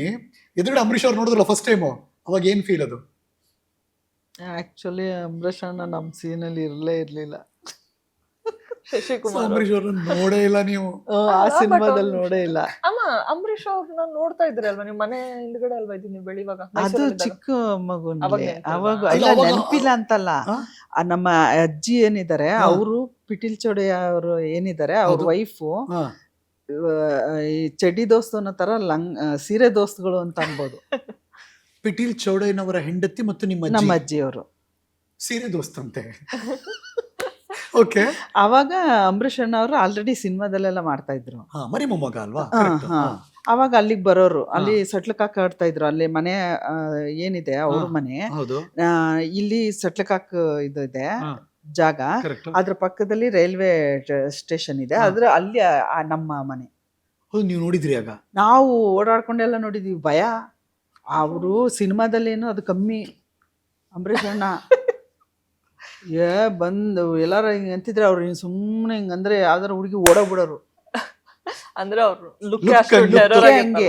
[SPEAKER 1] ಎದುರುಗಡೆ ಅಂಬರೀಶ್ ಅವ್ರು ನೋಡಿದ್ರಲ್ಲ ಫಸ್ಟ್ ಟೈಮು, ಅವಾಗ ಏನ್ ಫೀಲ್ ಅದು?
[SPEAKER 2] ಆಕ್ಚುಲಿ ಅಂಬರೀಷ್ ಅಣ್ಣ ನಮ್ಮ ಸೀನಲ್ಲಿ ಇರ್ಲಿಲ್ಲ.
[SPEAKER 3] ಶಶಿಕುಮಾರ್
[SPEAKER 1] ಅಂಬರೀಶ್ ಅವ್ರನ್ನ ನೋಡೇ ಇಲ್ಲ ನೀವು?
[SPEAKER 2] ಆ ಸಿನಿಮಾದಲ್ಲಿ ನೋಡೇ ಇಲ್ಲ.
[SPEAKER 3] ಅಮ್ಮ ಅಂಬರೀಶ್ ಅವ್ರನ್ನ ನೋಡ್ತಾ ಇದ್ರಿ ಅಲ್ವಾ ನೀವು ಮನೆ ಹಿಂದ್ಗಡೆ ಅಲ್ವಾ ಇದ್ದೀನಿ ಬೆಳಿವಾಗ?
[SPEAKER 2] ಅದು ಚಿಕ್ಕ ಮಗು, ಅವಾಗ ಇಲ್ಲ ನೆನಪಿಲ್ಲ ಅಂತಲ್ಲ. ನಮ್ಮ ಅಜ್ಜಿ ಏನಿದ್ದಾರೆ ಅವರು ಪಿಟೀಲ್ ಚೌಡಯ್ಯ ಅವರು ಏನಿದ್ದಾರೆ, ಅವ್ರ ವೈಫು ಈ ಚಡ್ಡಿ ದೋಸ್ತು ಅನ್ನೋ ತರ ಸೀರೆ ದೋಸ್ತುಗಳು ಅಂತ ಅನ್ಬೋದು.
[SPEAKER 1] ಪಿಟೀಲ್ ಚೌಡಯ್ಯನವರ ಹೆಂಡತಿ ಮತ್ತು
[SPEAKER 2] ನಮ್ಮ ಅಜ್ಜಿಯವರು
[SPEAKER 1] ಸೀರೆ ದೋಸ್ತಂತೆ. ಓಕೆ.
[SPEAKER 2] ಅವಾಗ ಅಂಬರೀಷ್ ಅಣ್ಣ ಅವರು ಆಲ್ರೆಡಿ ಸಿನಿಮಾದಲ್ಲೆಲ್ಲ ಮಾಡ್ತಾ ಇದ್ರು.
[SPEAKER 1] ಮರಿ ಮೊಮ್ಮಗ ಅಲ್ವಾ?
[SPEAKER 2] ಅವಾಗ ಅಲ್ಲಿಗೆ ಬರೋರು, ಅಲ್ಲಿ ಸಟ್ಲಕಾಕ್ ಆಡ್ತಾ ಇದ್ರು. ಅಲ್ಲಿ ಮನೆ ಏನಿದೆ ಅವ್ರ ಮನೆ, ಇಲ್ಲಿ ಸಟ್ಲಕಾಕ್ ಇದು ಇದೆ ಜಾಗ, ಅದ್ರ ಪಕ್ಕದಲ್ಲಿ ರೈಲ್ವೆ ಸ್ಟೇಷನ್ ಇದೆ, ಅದ್ರ ಅಲ್ಲಿ ನಮ್ಮ ಮನೆ.
[SPEAKER 1] ನೀವು ನೋಡಿದ್ರಿ? ಆಗ
[SPEAKER 2] ನಾವು ಓಡಾಡ್ಕೊಂಡೆಲ್ಲ ನೋಡಿದೀವಿ. ಭಯ. ಅವರು ಸಿನಿಮಾದಲ್ಲೇನು ಅದು ಕಮ್ಮಿ. ಅಂಬರೀಷ್ ಅಣ್ಣ ಬಂದು ಎಲ್ಲಾರ ಹಿಂಗ ಅಂತಿದ್ರೆ ಅವ್ರು ಸುಮ್ಮನೆ ಹಿಂಗಂದ್ರೆ ಯಾವ್ದಾರ ಹುಡುಗಿ ಓಡೋಗ್ಬಿಡೋರು.
[SPEAKER 3] ಅಂದ್ರೆ ಅವ್ರು
[SPEAKER 2] ಹಂಗೆ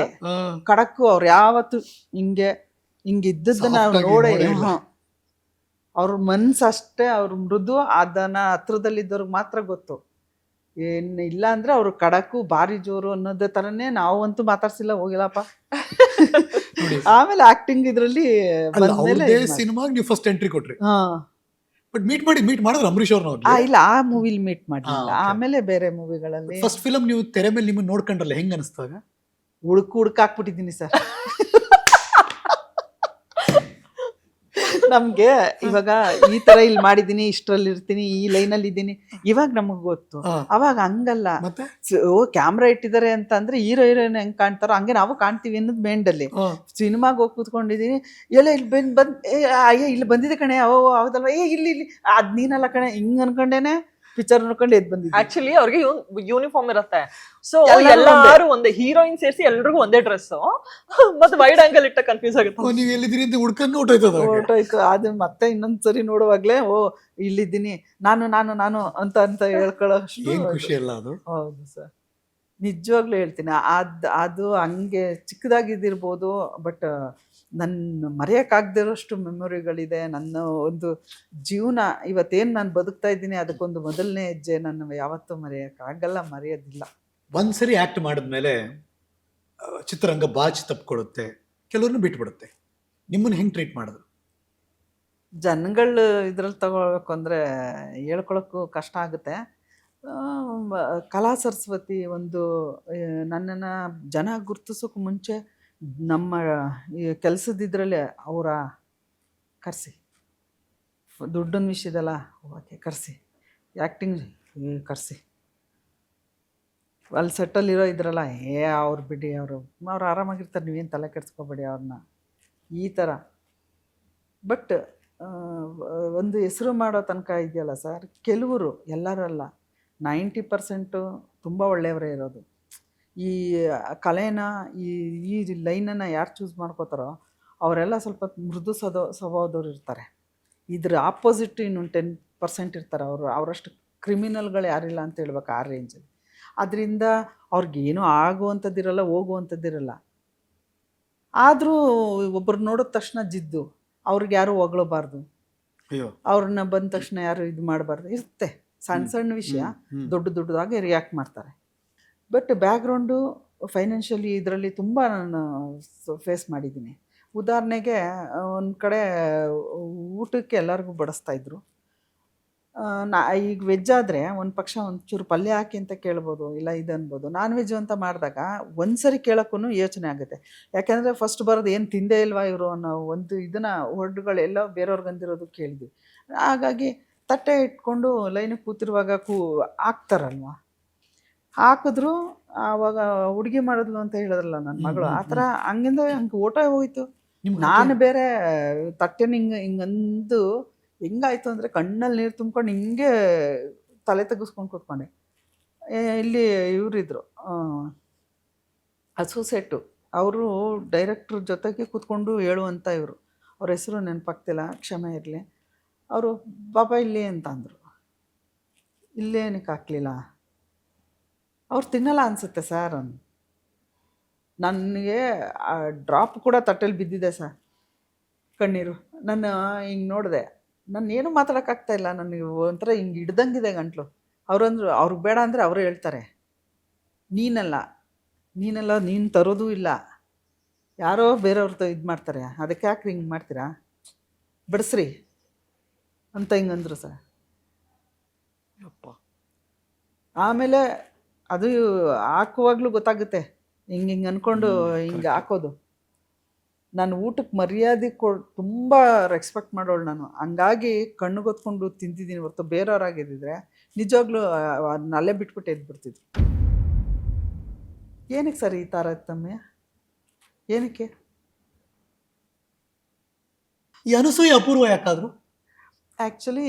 [SPEAKER 2] ಕಡಕ್ಕು. ಅವ್ರು ಯಾವತ್ತು ಹಿಂಗಿದ್ದನ್ನ ನಾವು ನೋಡೇ. ಅವ್ರ ಮನ್ಸು ಅಷ್ಟೇ, ಅವ್ರ ಮೃದು. ಅದನ್ನ ಹತ್ರದಲ್ಲಿದ್ದವ್ರಿಗೆ ಮಾತ್ರ ಗೊತ್ತು. ಏನ್ ಇಲ್ಲ ಅಂದ್ರೆ ಅವ್ರು ಕಡಕು ಭಾರಿ ಜೋರು ಅನ್ನೋದೇ ತರನೇ. ನಾವಂತೂ ಮಾತಾಡ್ಸಿಲ್ಲ, ಹೋಗಿಲ್ಲಪ್ಪ. ಆಮೇಲೆ ಆಕ್ಟಿಂಗ್ ಇದ್ರಲ್ಲಿ
[SPEAKER 1] ಸಿನಿಮಾಗ್ ನೀವು ಫಸ್ಟ್ ಎಂಟ್ರಿ ಕೊಟ್ರಿ. ಬಟ್ ಮೀಟ್ ಮಾಡಿದ್ರೆ ಅಂಬರೀಶ್ ಅವ್ರನ್ನ?
[SPEAKER 2] ಇಲ್ಲ, ಆ ಮೂವಿಲಿ ಮೀಟ್ ಮಾಡಿಲ್ಲ. ಆಮೇಲೆ ಬೇರೆ ಮೂವಿಗಳಲ್ಲಿ.
[SPEAKER 1] ಫಸ್ಟ್ ಫಿಲಮ್ ನೀವು ತೆರೆ ಮೇಲೆ ನಿಮ್ಮನ್ನ ನೋಡ್ಕೊಂಡ್ರಲ್ಲ, ಹೆಂಗ ಅನಿಸ್ತಾಗ?
[SPEAKER 2] ಹುಡುಕಾಕ್ಬಿಟ್ಟಿದ್ದೀನಿ ಸರ್. ನಮ್ಗೆ ಇವಾಗ ಈ ತರ ಇಲ್ಲಿ ಮಾಡಿದೀನಿ, ಇಷ್ಟರಲ್ಲಿ ಇರ್ತೀನಿ, ಈ ಲೈನಲ್ಲಿ ಇದ್ದೀನಿ, ಇವಾಗ ನಮಗ್ ಗೊತ್ತು. ಅವಾಗ ಹಂಗಲ್ಲ. ಕ್ಯಾಮ್ರಾ ಇಟ್ಟಿದ್ದಾರೆ ಅಂತ ಅಂದ್ರೆ ಹೀರೋ ಹೀರೋಯಿನ್ ಹೆಂಗ್ ಕಾಣ್ತಾರೋ ಹಂಗೆ ನಾವು ಕಾಣ್ತೀವಿ ಅನ್ನೋದು ಮೇಂಡಲ್ಲಿ. ಸಿನಿಮಾಗ ಹೋಗಿ ಕೂತ್ಕೊಂಡಿದೀನಿ, ಎಲ್ಲ ಇಲ್ಲಿ ಬಂದ್ ಇಲ್ಲಿ ಬಂದಿದೆ ಕಣೆ, ಹೌದಲ್ವಾ, ಇಲ್ಲಿ ಅದ್ ನೀನಲ್ಲ ಕಣೆ, ಹಿಂಗ್ ಅನ್ಕೊಂಡೇನೆ ಪಿಕ್ಚರ್ ನೋಡ್ಕೊಂಡು ಎದ್ ಬಂದಿದ್ದೆ.
[SPEAKER 3] ಆಕ್ಚುಲಿ ಅವ್ರಿಗೆ ಯೂನಿಫಾರ್ಮ್ ಇರುತ್ತೆ, ಸೊ ಎಲ್ಲಾರು ಒಂದೇ ಹೀರೋಯಿನ್ ಸೇರಿಸಿ ಎಲ್ರಿಗೂ ಒಂದೇ ಡ್ರೆಸ್, ಮತ್ತೆ ವೈಡ್ ಆಂಗಲ್ ಇಟ್ಟ ಕನ್ಫ್ಯೂಸ್ ಆಗುತ್ತೆ.
[SPEAKER 1] ನೀವು ಎಲ್ಲಿದ್ದೀರಿ ಅಂತ ಹುಡ್ಕೊಂಡು ಹೊರಟೋಯ್ತು.
[SPEAKER 2] ಅದು ಮತ್ತೆ ಇನ್ನೊಂದ್ಸರಿ ನೋಡುವಾಗ್ಲೇ ಇಲ್ಲಿದ್ದೀನಿ ನಾನು ನಾನು ನಾನು ಅಂತ ಹೇಳ್ಕೊಳ್ಳೋ
[SPEAKER 1] ಖುಷಿ ಅಲ್ಲ ಅದು.
[SPEAKER 2] ಹೌದು ಸರ್, ನಿಜವಾಗ್ಲೂ ಹೇಳ್ತೀನಿ. ಅದು ಹಂಗೆ ಚಿಕ್ಕದಾಗಿದ್ದಿರ್ಬೋದು, ಬಟ್ ನನ್ನ ಮರೆಯೋಕ್ಕಾಗದಿರೋಷ್ಟು ಮೆಮೊರಿಗಳಿದೆ. ನನ್ನ ಒಂದು ಜೀವನ ಇವತ್ತೇನು ನಾನು ಬದುಕ್ತಾ ಇದ್ದೀನಿ, ಅದಕ್ಕೊಂದು ಮೊದಲನೇ ಹೆಜ್ಜೆ ನನ್ನ ಯಾವತ್ತೂ ಮರೆಯೋಕ್ಕಾಗಲ್ಲ, ಮರೆಯೋದಿಲ್ಲ.
[SPEAKER 1] ಒಂದ್ಸರಿ ಆ್ಯಕ್ಟ್ ಮಾಡಿದ್ಮೇಲೆ ಚಿತ್ರರಂಗ ಬಾಚಿ ತಪ್ಪಿಕೊಳ್ಳುತ್ತೆ, ಕೆಲವ್ರನ್ನ ಬಿಟ್ಬಿಡುತ್ತೆ. ನಿಮ್ಮನ್ನು ಹೆಂಗೆ ಟ್ರೀಟ್ ಮಾಡಿದ್ರು
[SPEAKER 2] ಜನಗಳು? ಇದ್ರಲ್ಲಿ ತಗೊಳ್ಬೇಕು ಅಂದರೆ ಹೇಳ್ಕೊಳಕ್ಕೂ ಕಷ್ಟ ಆಗುತ್ತೆ. ಕಲಾ ಸರಸ್ವತಿ ಒಂದು ನನ್ನನ್ನು ಜನ ಗುರ್ತಿಸೋಕೆ ಮುಂಚೆ ನಮ್ಮ ಈ ಕೆಲಸದಿದ್ರಲ್ಲೇ ಅವರ ಕರೆಸಿ, ದುಡ್ಡಿನ ವಿಷಯದಲ್ಲ ಓಕೆ ಕರೆಸಿ, ಆ್ಯಕ್ಟಿಂಗ್ ಕರೆಸಿ, ಅಲ್ಲಿ ಸೆಟ್ಟಲ್ಲಿರೋ ಇದ್ರಲ್ಲ ಅವ್ರು ಬಿಡಿ ಅವ್ರು ಆರಾಮಾಗಿರ್ತಾರೆ, ನೀವೇನು ತಲೆ ಕೆಡ್ಸ್ಕೊಬೇಡಿ ಅವ್ರನ್ನ, ಈ ಥರ. ಬಟ್ ಒಂದು ಹೆಸರು ಮಾಡೋ ತನಕ ಇದೆಯಲ್ಲ ಸರ್, ಕೆಲವರು, ಎಲ್ಲರಲ್ಲ, 90% ತುಂಬ ಒಳ್ಳೆಯವರೇ ಇರೋದು. ಈ ಕಲೆನ ಈ ಲೈನನ್ನು ಯಾರು ಚೂಸ್ ಮಾಡ್ಕೋತಾರೋ ಅವರೆಲ್ಲ ಸ್ವಲ್ಪ ಮೃದು ಸ್ವಭಾವದವ್ರು ಇರ್ತಾರೆ. ಇದ್ರ ಆಪೋಸಿಟ್ ಇನ್ನೊಂದು 10% ಇರ್ತಾರೆ. ಅವರಷ್ಟು ಕ್ರಿಮಿನಲ್ಗಳು ಯಾರಿಲ್ಲ ಅಂತ ಹೇಳ್ಬೇಕು ಆ ರೇಂಜಲ್ಲಿ. ಅದರಿಂದ ಅವ್ರಿಗೇನೂ ಆಗುವಂಥದ್ದಿರಲ್ಲ, ಹೋಗುವಂಥದ್ದಿರಲ್ಲ. ಆದರೂ ಒಬ್ಬರು ನೋಡಿದ ತಕ್ಷಣ ಜಿದ್ದು, ಅವ್ರಿಗೆ ಯಾರು ಹೊಗಳಬಾರ್ದು, ಅವ್ರನ್ನ ಬಂದ ತಕ್ಷಣ ಯಾರು ಇದು ಮಾಡಬಾರ್ದು. ಇರುತ್ತೆ ಸಣ್ಣ ಸಣ್ಣ ವಿಷಯ ದೊಡ್ಡದಾಗಿ ರಿಯಾಕ್ಟ್ ಮಾಡ್ತಾರೆ. ಬಟ್ ಬ್ಯಾಕ್ಗ್ರೌಂಡು ಫೈನಾನ್ಷಿಯಲಿ ಇದರಲ್ಲಿ ತುಂಬ ನಾನು ಫೇಸ್ ಮಾಡಿದ್ದೀನಿ. ಉದಾಹರಣೆಗೆ ಒಂದು ಕಡೆ ಊಟಕ್ಕೆ ಎಲ್ಲರಿಗೂ ಬಡಿಸ್ತಾಯಿದ್ರು. ಈಗ ವೆಜ್ ಆದರೆ ಒಂದು ಪಕ್ಷ ಒಂಚೂರು ಪಲ್ಯ ಹಾಕಿ ಅಂತ ಕೇಳ್ಬೋದು, ಇಲ್ಲ ಇದು ಅನ್ಬೋದು. ನಾನ್ ವೆಜ್ ಅಂತ ಮಾಡಿದಾಗ ಒಂದು ಸರಿ ಕೇಳೋಕ್ಕೂ ಯೋಚನೆ ಆಗುತ್ತೆ. ಯಾಕೆಂದರೆ ಫಸ್ಟ್ ಬರೋದು ಏನು ತಿಂದೇ ಇಲ್ವಾ ಇವರು ಅನ್ನೋ ಒಂದು ಇದನ್ನು ವರ್ಡ್ಗಳೆಲ್ಲ ಬೇರೆಯವ್ರಿಗೆ ಅಂದಿರೋದು ಕೇಳಿದ್ವಿ. ಹಾಗಾಗಿ ತಟ್ಟೆ ಇಟ್ಕೊಂಡು ಲೈನಿಗೆ ಕೂತಿರುವಾಗ ಹಾಕ್ತಾರಲ್ವ, ಹಾಕಿದ್ರು. ಆವಾಗ ಹುಡುಗಿ ಮಾಡಿದ್ಲು ಅಂತ ಹೇಳಿದ್ರಲ್ಲ ನನ್ನ ಮಗಳು, ಆ ಥರ ಹಂಗಿಂದ ಹಂಗೆ ಊಟ ಹೋಯ್ತು. ನಾನು ಬೇರೆ ತಟ್ಟೆನ ಹಿಂಗಂದು ಹೆಂಗಾಯ್ತು ಅಂದರೆ ಕಣ್ಣಲ್ಲಿ ನೀರು ತುಂಬ್ಕೊಂಡು ಹಿಂಗೆ ತಲೆ ತೆಗಿಸ್ಕೊಂಡು ಕೂತ್ಕೊಂಡೆ. ಇಲ್ಲಿ ಇವರಿದ್ರು ಅಸೋಸಿಯೇಟು, ಅವರು ಡೈರೆಕ್ಟ್ರ್ ಜೊತೆಗೆ ಕೂತ್ಕೊಂಡು ಹೇಳುವಂಥ ಇವರು, ಅವ್ರ ಹೆಸರು ನೆನಪಾಗ್ತಿಲ್ಲ, ಕ್ಷಮೆ ಇರಲಿ. ಅವರು ಪಾಪ ಇಲ್ಲಿ ಅಂತ ಅಂದರು. ಇಲ್ಲೇನಕ್ಕೆ ಹಾಕ್ಲಿಲ್ಲ, ಅವ್ರು ತಿನ್ನಲ್ಲ ಅನಿಸುತ್ತೆ ಸರ್. ನನಗೆ ಡ್ರಾಪ್ ಕೂಡ ತಟ್ಟೆಲಿ ಬಿದ್ದಿದೆ ಸರ್, ಕಣ್ಣೀರು. ನಾನು ಹಿಂಗೆ ನೋಡಿದೆ, ನಾನು ಏನೂ ಮಾತಾಡೋಕ್ಕಾಗ್ತಾಯಿಲ್ಲ, ನನಗೆ ಒಂಥರ ಹಿಂಗೆ ಹಿಡ್ದಂಗಿದೆ ಗಂಟ್ಲು. ಅವ್ರಂದ್ರು ಅವ್ರಿಗೆ ಬೇಡ ಅಂದರೆ ಅವರೇ ಹೇಳ್ತಾರೆ, ನೀನಲ್ಲ ನೀನು ತರೋದೂ ಇಲ್ಲ, ಯಾರೋ ಬೇರೆಯವ್ರದ್ದು ಇದು ಮಾಡ್ತಾರೆ, ಅದಕ್ಕೆ ಯಾಕೆ ಹಿಂಗೆ ಮಾಡ್ತೀರಾ, ಬಿಡಿಸ್ರಿ ಅಂತ ಹಿಂಗಂದ್ರು ಸರ್. ಅಪ್ಪ ಆಮೇಲೆ ಅದು ಹಾಕುವಾಗಲೂ ಗೊತ್ತಾಗುತ್ತೆ, ಹಿಂಗೆ ಅಂದ್ಕೊಂಡು ಹಿಂಗೆ ಹಾಕೋದು. ನಾನು ಊಟಕ್ಕೆ ಮರ್ಯಾದೆ ತುಂಬ ರೆಸ್ಪೆಕ್ಟ್ ಮಾಡೋಳು ನಾನು. ಹಂಗಾಗಿ ಕಣ್ಣುಗೊತ್ಕೊಂಡು ತಿಂತಿದ್ದೀನಿ ಹೊರತು ಬೇರೆಯವ್ರಾಗಿದ್ದಿದ್ರೆ ನಿಜವಾಗ್ಲೂ ಅಲ್ಲೇ ಬಿಟ್ಬಿಟ್ಟು ಎದ್ಬಿಡ್ತಿದ್ರು. ಏನಕ್ಕೆ ಸರ್ ಈ ಥರ ತಮ್ಮ, ಏನಕ್ಕೆ
[SPEAKER 1] ಈ ಅನಸೂಯೆ ಅಪೂರ್ವ ಯಾಕಾದ್ರು?
[SPEAKER 2] ಆ್ಯಕ್ಚುಲಿ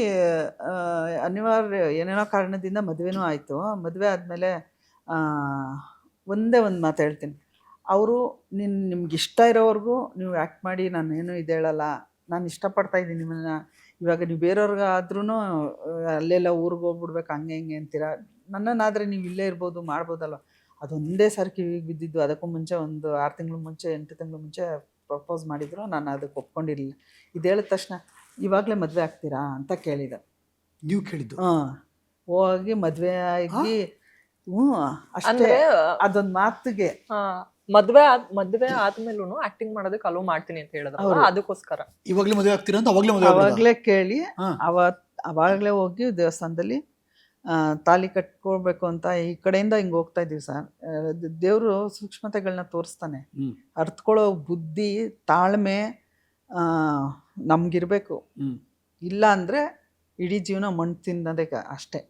[SPEAKER 2] ಅನಿವಾರ್ಯ ಏನೇನೋ ಕಾರಣದಿಂದ ಮದುವೆನೂ ಆಯಿತು. ಮದುವೆ ಆದಮೇಲೆ ಒಂದೇ ಒಂದು ಮಾತು ಹೇಳ್ತೀನಿ, ಅವರು ನಿಮ್ಗೆ ಇಷ್ಟ ಇರೋವರೆಗೂ ನೀವು ಆ್ಯಕ್ಟ್ ಮಾಡಿ, ನಾನೇನು ಇದು ಹೇಳಲ್ಲ, ನಾನು ಇಷ್ಟಪಡ್ತಾಯಿದ್ದೀನಿ ನಿಮ್ಮನ್ನು. ಇವಾಗ ನೀವು ಬೇರೆಯವ್ರಿಗಾದ್ರೂ ಅಲ್ಲೆಲ್ಲ ಊರಿಗೆ ಹೋಗ್ಬಿಡ್ಬೇಕು ಹಂಗೆ ಹಿಂಗೆ ಅಂತೀರ, ನನ್ನನ್ನಾದರೆ ನೀವು ಇಲ್ಲೇ ಇರ್ಬೋದು ಮಾಡ್ಬೋದಲ್ಲ. ಅದೊಂದೇ ಸಾರಿ ಕಿವಿಗೆ ಬಿದ್ದಿದ್ದು. ಅದಕ್ಕೂ ಮುಂಚೆ ಒಂದು 6 ತಿಂಗಳು ಮುಂಚೆ 8 ತಿಂಗಳು ಮುಂಚೆ ಪ್ರಪೋಸ್ ಮಾಡಿದ್ರು, ನಾನು ಅದಕ್ಕೆ ಒಪ್ಕೊಂಡಿರಲಿಲ್ಲ. ಇದು ಹೇಳಿದ ತಕ್ಷಣ ಇವಾಗಲೇ ಮದುವೆ ಆಗ್ತೀರಾ ಅಂತ ಕೇಳಿದೆ.
[SPEAKER 1] ನೀವು ಕೇಳಿದ್ದು?
[SPEAKER 2] ಹೋಗಿ ಮದುವೆ ಆಗಿ ಅಷ್ಟೇ. ಅದೊಂದು ಮಾತಿಗೆ
[SPEAKER 3] ಮದ್ವೆ ಆದ್ಮೇಲೂ ಆಕ್ಟಿಂಗ್ ಮಾಡೋದಕ್ಕೆ ಅಲೋ ಮಾಡ್ತೀನಿ ಅಂತ ಹೇಳಿದ್ರು, ಅದಕ್ಕೋಸ್ಕರ
[SPEAKER 1] ಇವಾಗಲೇ ಮದುವೆ ಆಗ್ತೀರಾ ಅಂತ
[SPEAKER 2] ಅವಾಗಲೇ ಕೇಳಿ ಅವಾಗಲೇ ಹೋಗಿ ದೇವಸ್ಥಾನದಲ್ಲಿ ತಾಲಿ ಕಟ್ಕೊಳ್ಬೇಕು ಅಂತ ಈ ಕಡೆಯಿಂದ ಹಿಂಗೆ ಹೋಗ್ತಾ ಇದ್ದೀವಿ ಸರ್. ದೇವರು ಸೂಕ್ಷ್ಮತೆಗಳನ್ನ ತೋರಿಸ್ತಾನೆ. ಅರ್ಥಕೊಳ್ಳೋ ಬುದ್ಧಿ, ತಾಳ್ಮೆ ನಮಗಿರ್ಬೇಕು. ಇಲ್ಲ ಅಂದರೆ ಇಡೀ ಜೀವನ ಮಣ್ಣು ತಿನ್ನೋದೇ ಅಷ್ಟೇ.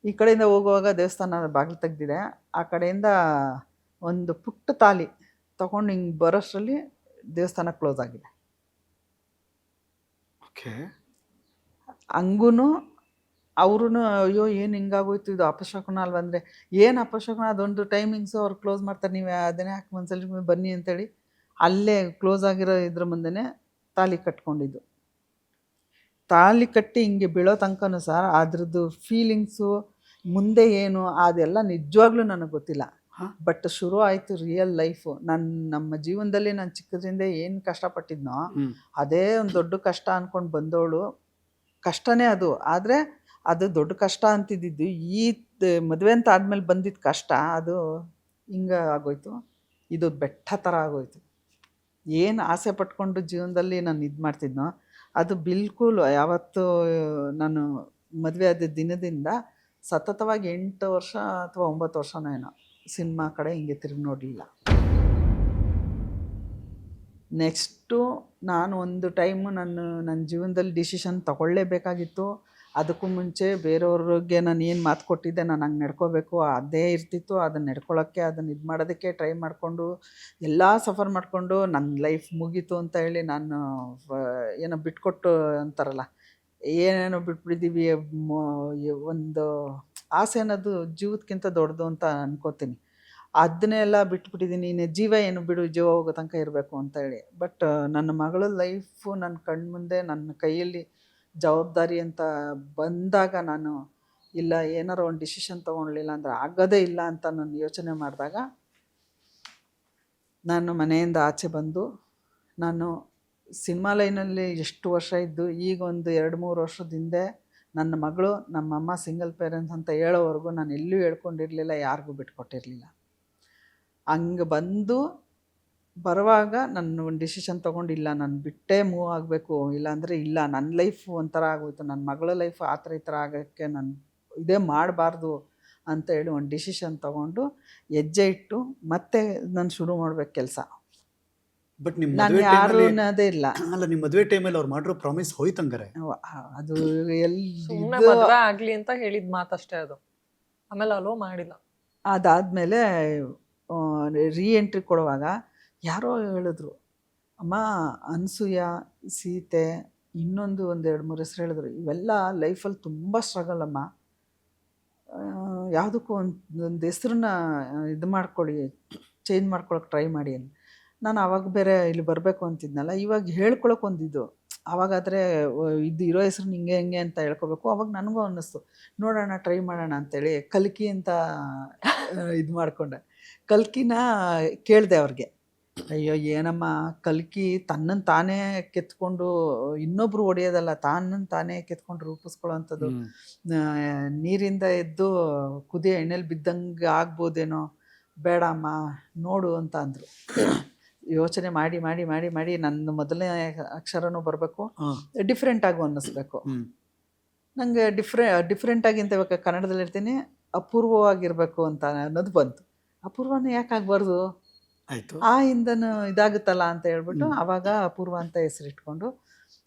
[SPEAKER 2] ಈ ಕಡೆಯಿಂದ ಹೋಗುವಾಗ ದೇವಸ್ಥಾನ ಬಾಗಿಲು ತೆಗ್ದಿದೆ, ಆ ಕಡೆಯಿಂದ ಒಂದು ಪುಟ್ಟ ತಾಲಿ ತಗೊಂಡು ಹಿಂಗೆ ಬರೋಷ್ಟರಲ್ಲಿ ದೇವಸ್ಥಾನ ಕ್ಲೋಸ್ ಆಗಿದೆ. ಹಂಗೂ ಅವ್ರೂ ಅಯ್ಯೋ ಏನು ಹಿಂಗಾಗೋಯ್ತು, ಇದು ಅಪಶಕುನ ಅಲ್ವಂದರೆ, ಏನು ಅಪಶಕುನ, ಅದೊಂದು ಟೈಮಿಂಗ್ಸು ಅವ್ರು ಕ್ಲೋಸ್ ಮಾಡ್ತಾರೆ, ನೀವು ಅದನ್ನೇ ಹಾಕಿ ಒಂದ್ಸಲ ಬನ್ನಿ ಅಂತೇಳಿ ಅಲ್ಲೇ ಕ್ಲೋಸ್ ಆಗಿರೋ ಇದ್ರ ಮುಂದೆನೇ ತಾಲಿ ಕಟ್ಕೊಂಡಿದ್ದು. ತಾಲಿ ಕಟ್ಟಿ ಹಿಂಗೆ ಬೀಳೋ ತನಕನೂ ಸರ್ ಅದ್ರದ್ದು ಫೀಲಿಂಗ್ಸು ಮುಂದೆ ಏನು ಅದೆಲ್ಲ ನಿಜವಾಗ್ಲೂ ನನಗೆ ಗೊತ್ತಿಲ್ಲ. ಬಟ್ ಶುರು ಆಯಿತು ರಿಯಲ್ ಲೈಫು. ನಮ್ಮ ಜೀವನದಲ್ಲಿ ನಾನು ಚಿಕ್ಕದ್ರಿಂದ ಏನು ಕಷ್ಟಪಟ್ಟಿದ್ನೋ ಅದೇ ಒಂದು ದೊಡ್ಡ ಕಷ್ಟ ಅಂದ್ಕೊಂಡು ಬಂದವಳು. ಕಷ್ಟನೇ ಅದು, ಆದರೆ ಅದು ದೊಡ್ಡ ಕಷ್ಟ ಅಂತಿದ್ದಿದ್ದು ಈ ಮದುವೆ ಅಂತ ಆದಮೇಲೆ ಬಂದಿದ್ದ ಕಷ್ಟ ಅದು ಹಿಂಗೆ ಆಗೋಯ್ತು. ಇದು ಬೆಟ್ಟ ಥರ ಆಗೋಯ್ತು. ಏನು ಆಸೆ ಪಟ್ಕೊಂಡು ಜೀವನದಲ್ಲಿ ನಾನು ಇದು ಮಾಡ್ತಿದ್ನೋ ಅದು ಬಿಲ್ಕುಲ್ ಯಾವತ್ತು ನಾನು ಮದುವೆ ಆದ ದಿನದಿಂದ ಸತತವಾಗಿ 8 ವರ್ಷ ಅಥವಾ 9 ವರ್ಷನೋ ಏನೋ ಸಿನಿಮಾ ಕಡೆ ಹಿಂಗೆ ತಿರುಗಿ ನೋಡಲಿಲ್ಲ. ನೆಕ್ಸ್ಟು ನಾನು ಒಂದು ಟೈಮು ನನ್ನ ಜೀವನದಲ್ಲಿ ಡಿಸಿಷನ್ ತಗೊಳ್ಳೇಬೇಕಾಗಿತ್ತು. ಅದಕ್ಕೂ ಮುಂಚೆ ಬೇರೆಯವ್ರಿಗೆ ನಾನು ಏನು ಮಾತು ಕೊಟ್ಟಿದ್ದೆ ನಾನು ಹಂಗೆ ನಡ್ಕೋಬೇಕು ಅದೇ ಇರ್ತಿತ್ತು. ಅದನ್ನು ನಡ್ಕೊಳ್ಳೋಕ್ಕೆ ಅದನ್ನು ಇದು ಮಾಡೋದಕ್ಕೆ ಟ್ರೈ ಮಾಡಿಕೊಂಡು ಎಲ್ಲ ಸಫರ್ ಮಾಡಿಕೊಂಡು ನನ್ನ ಲೈಫ್ ಮುಗೀತು ಅಂತ ಹೇಳಿ ನಾನು ಏನೋ ಬಿಟ್ಕೊಟ್ಟು ಅಂತಾರಲ್ಲ, ಏನೇನೋ ಬಿಟ್ಬಿಟ್ಟಿದ್ದೀವಿ. ಒಂದು ಆಸೆ ಅನ್ನೋದು ಜೀವಕ್ಕಿಂತ ದೊಡ್ಡದು ಅಂತ ಅನ್ಕೋತೀನಿ. ಅದನ್ನೆಲ್ಲ ಬಿಟ್ಬಿಟ್ಟಿದ್ದೀನಿ. ಇನ್ನು ಜೀವ ಏನು ಬಿಡು, ಜೀವ ಹೋಗೋ ತನಕ ಇರಬೇಕು ಅಂತ ಹೇಳಿ. ಬಟ್ ನನ್ನ ಮಗಳ ಲೈಫು ನನ್ನ ಕಣ್ಮುಂದೆ ನನ್ನ ಕೈಯಲ್ಲಿ ಜವಾಬ್ದಾರಿ ಅಂತ ಬಂದಾಗ ನಾನು ಇಲ್ಲ ಏನಾರ ಒಂದು ಡಿಸಿಷನ್ ತೊಗೊಳ್ಲಿಲ್ಲ ಅಂದರೆ ಆಗೋದೇ ಇಲ್ಲ ಅಂತ ನಾನು ಯೋಚನೆ ಮಾಡಿದಾಗ ನಾನು ಮನೆಯಿಂದ ಆಚೆ ಬಂದು ನಾನು ಸಿನಿಮಾ ಲೈನಲ್ಲಿ ಎಷ್ಟು ವರ್ಷ ಇದ್ದು ಈಗ ಒಂದು 2-3 ವರ್ಷದ ಹಿಂದೆ ನನ್ನ ಮಗಳು ನಮ್ಮಮ್ಮ ಸಿಂಗಲ್ ಪೇರೆಂಟ್ಸ್ ಅಂತ ಹೇಳೋವರೆಗೂ ನಾನು ಎಲ್ಲೂ ಹೇಳ್ಕೊಂಡಿರಲಿಲ್ಲ, ಯಾರಿಗೂ ಬಿಟ್ಕೊಟ್ಟಿರಲಿಲ್ಲ. ಹಂಗೆ ಬಂದು ಬರುವಾಗ ನಾನು ಒಂದು ಡಿಸಿಷನ್ ತೊಗೊಂಡಿಲ್ಲ, ನಾನು ಬಿಟ್ಟೇ ಮೂವ್ ಆಗಬೇಕು, ಇಲ್ಲಾಂದರೆ ಇಲ್ಲ ನನ್ನ ಲೈಫು ಒಂಥರ ಆಗೋಯ್ತು, ನನ್ನ ಮಗಳ ಲೈಫ್ ಆ ಥರ ಈ ಥರ ಆಗೋಕ್ಕೆ ನಾನು ಇದೇ ಮಾಡಬಾರ್ದು ಅಂತ ಹೇಳಿ ಒಂದು ಡಿಸಿಷನ್ ತೊಗೊಂಡು ಹೆಜ್ಜೆ ಇಟ್ಟು ಮತ್ತೆ ನಾನು ಶುರು ಮಾಡ್ಬೇಕು ಕೆಲಸ.
[SPEAKER 1] ಬಟ್ ನಿಮ್ಮ
[SPEAKER 2] ನಾನು ಯಾರು ಅನ್ನೋದೇ ಇಲ್ಲ.
[SPEAKER 1] ಅಲ್ಲ, ನಿಮ್ಮ ಮದುವೆ ಟೈಮಲ್ಲಿ ಅವ್ರು ಮಾಡಿರೋ ಪ್ರಾಮಿಸ್ ಹೋಯ್ತಂಗಾರೆ?
[SPEAKER 2] ಅದು
[SPEAKER 3] ಸುಮ್ಮನೆ ಮದುವೆ ಆಗ್ಲಿ ಅಂತ ಹೇಳಿದ ಮಾತಷ್ಟೇ ಅದು, ಆಮೇಲೆ ಅಲೋ ಮಾಡಿಲ್ಲ.
[SPEAKER 2] ಅದಾದಮೇಲೆ ರೀಎಂಟ್ರಿ ಕೊಡುವಾಗ ಯಾರೋ ಹೇಳಿದ್ರು, ಅಮ್ಮ ಅನಸೂಯ, ಸೀತೆ, ಇನ್ನೊಂದು 1-2-3 ಹೆಸರು ಹೇಳಿದ್ರು, ಇವೆಲ್ಲ ಲೈಫಲ್ಲಿ ತುಂಬ ಸ್ಟ್ರಗಲ್ ಅಮ್ಮ, ಯಾವುದಕ್ಕೂ ಒಂದು ಹೆಸ್ರನ್ನ ಇದು ಮಾಡ್ಕೊಳ್ಳಿ, ಚೇಂಜ್ ಮಾಡ್ಕೊಳಕ್ಕೆ ಟ್ರೈ ಮಾಡಿ ಅಂತ. ನಾನು ಆವಾಗ ಬೇರೆ ಇಲ್ಲಿ ಬರಬೇಕು ಅಂತಿದ್ನಲ್ಲ, ಇವಾಗ ಹೇಳ್ಕೊಳಕ್ಕೆ ಒಂದಿದ್ದು, ಆವಾಗಾದರೆ ಇದು ಇರೋ ಹೆಸ್ರು ಹಿಂಗೆ ಹೆಂಗೆ ಅಂತ ಹೇಳ್ಕೊಬೇಕು. ಅವಾಗ ನನಗೂ ಅನ್ನಿಸ್ತು ನೋಡೋಣ ಟ್ರೈ ಮಾಡೋಣ ಅಂತೇಳಿ ಕಲ್ಕಿ ಅಂತ ಇದು ಮಾಡಿಕೊಂಡೆ. ಕಲ್ಕಿನ ಕೇಳಿದೆ ಅವ್ರಿಗೆ, ಅಯ್ಯೋ ಏನಮ್ಮ ಕಲ್ಕಿ ತನ್ನನ್ನು ತಾನೇ ಕೆತ್ಕೊಂಡು ಇನ್ನೊಬ್ರು ಹೊಡೆಯೋದಲ್ಲ, ತನ್ನನ್ನು ತಾನೇ ಕೆತ್ಕೊಂಡು ರೂಪಿಸ್ಕೊಳ್ಳೋವಂಥದ್ದು, ನೀರಿಂದ ಎದ್ದು ಕುದಿಯ ಎಣ್ಣೆಲಿ ಬಿದ್ದಂಗೆ ಆಗ್ಬೋದೇನೋ, ಬೇಡಮ್ಮ ನೋಡು ಅಂತ ಅಂದರು. ಯೋಚನೆ ಮಾಡಿ ಮಾಡಿ ಮಾಡಿ ಮಾಡಿ ನನ್ನ ಮೊದಲನೇ ಅಕ್ಷರನೂ ಬರಬೇಕು, ಡಿಫ್ರೆಂಟಾಗೂ ಅನ್ನಿಸ್ಬೇಕು. ನನಗೆ ಡಿಫ್ರೆಂಟಾಗಿ ಅಂತ ಇವಾಗ ಕನ್ನಡದಲ್ಲಿ ಇರ್ತೀನಿ, ಅಪೂರ್ವವಾಗಿರಬೇಕು ಅಂತ ಅನ್ನೋದು ಬಂತು. ಅಪೂರ್ವನೇ ಯಾಕೆ ಆಗಬಾರ್ದು,
[SPEAKER 1] ಆಯಿತು,
[SPEAKER 2] ಆ ಹಿಂದನೂ ಇದಾಗುತ್ತಲ್ಲ ಅಂತ ಹೇಳ್ಬಿಟ್ಟು ಆವಾಗ ಅಪೂರ್ವ ಅಂತ ಹೆಸರಿಟ್ಕೊಂಡು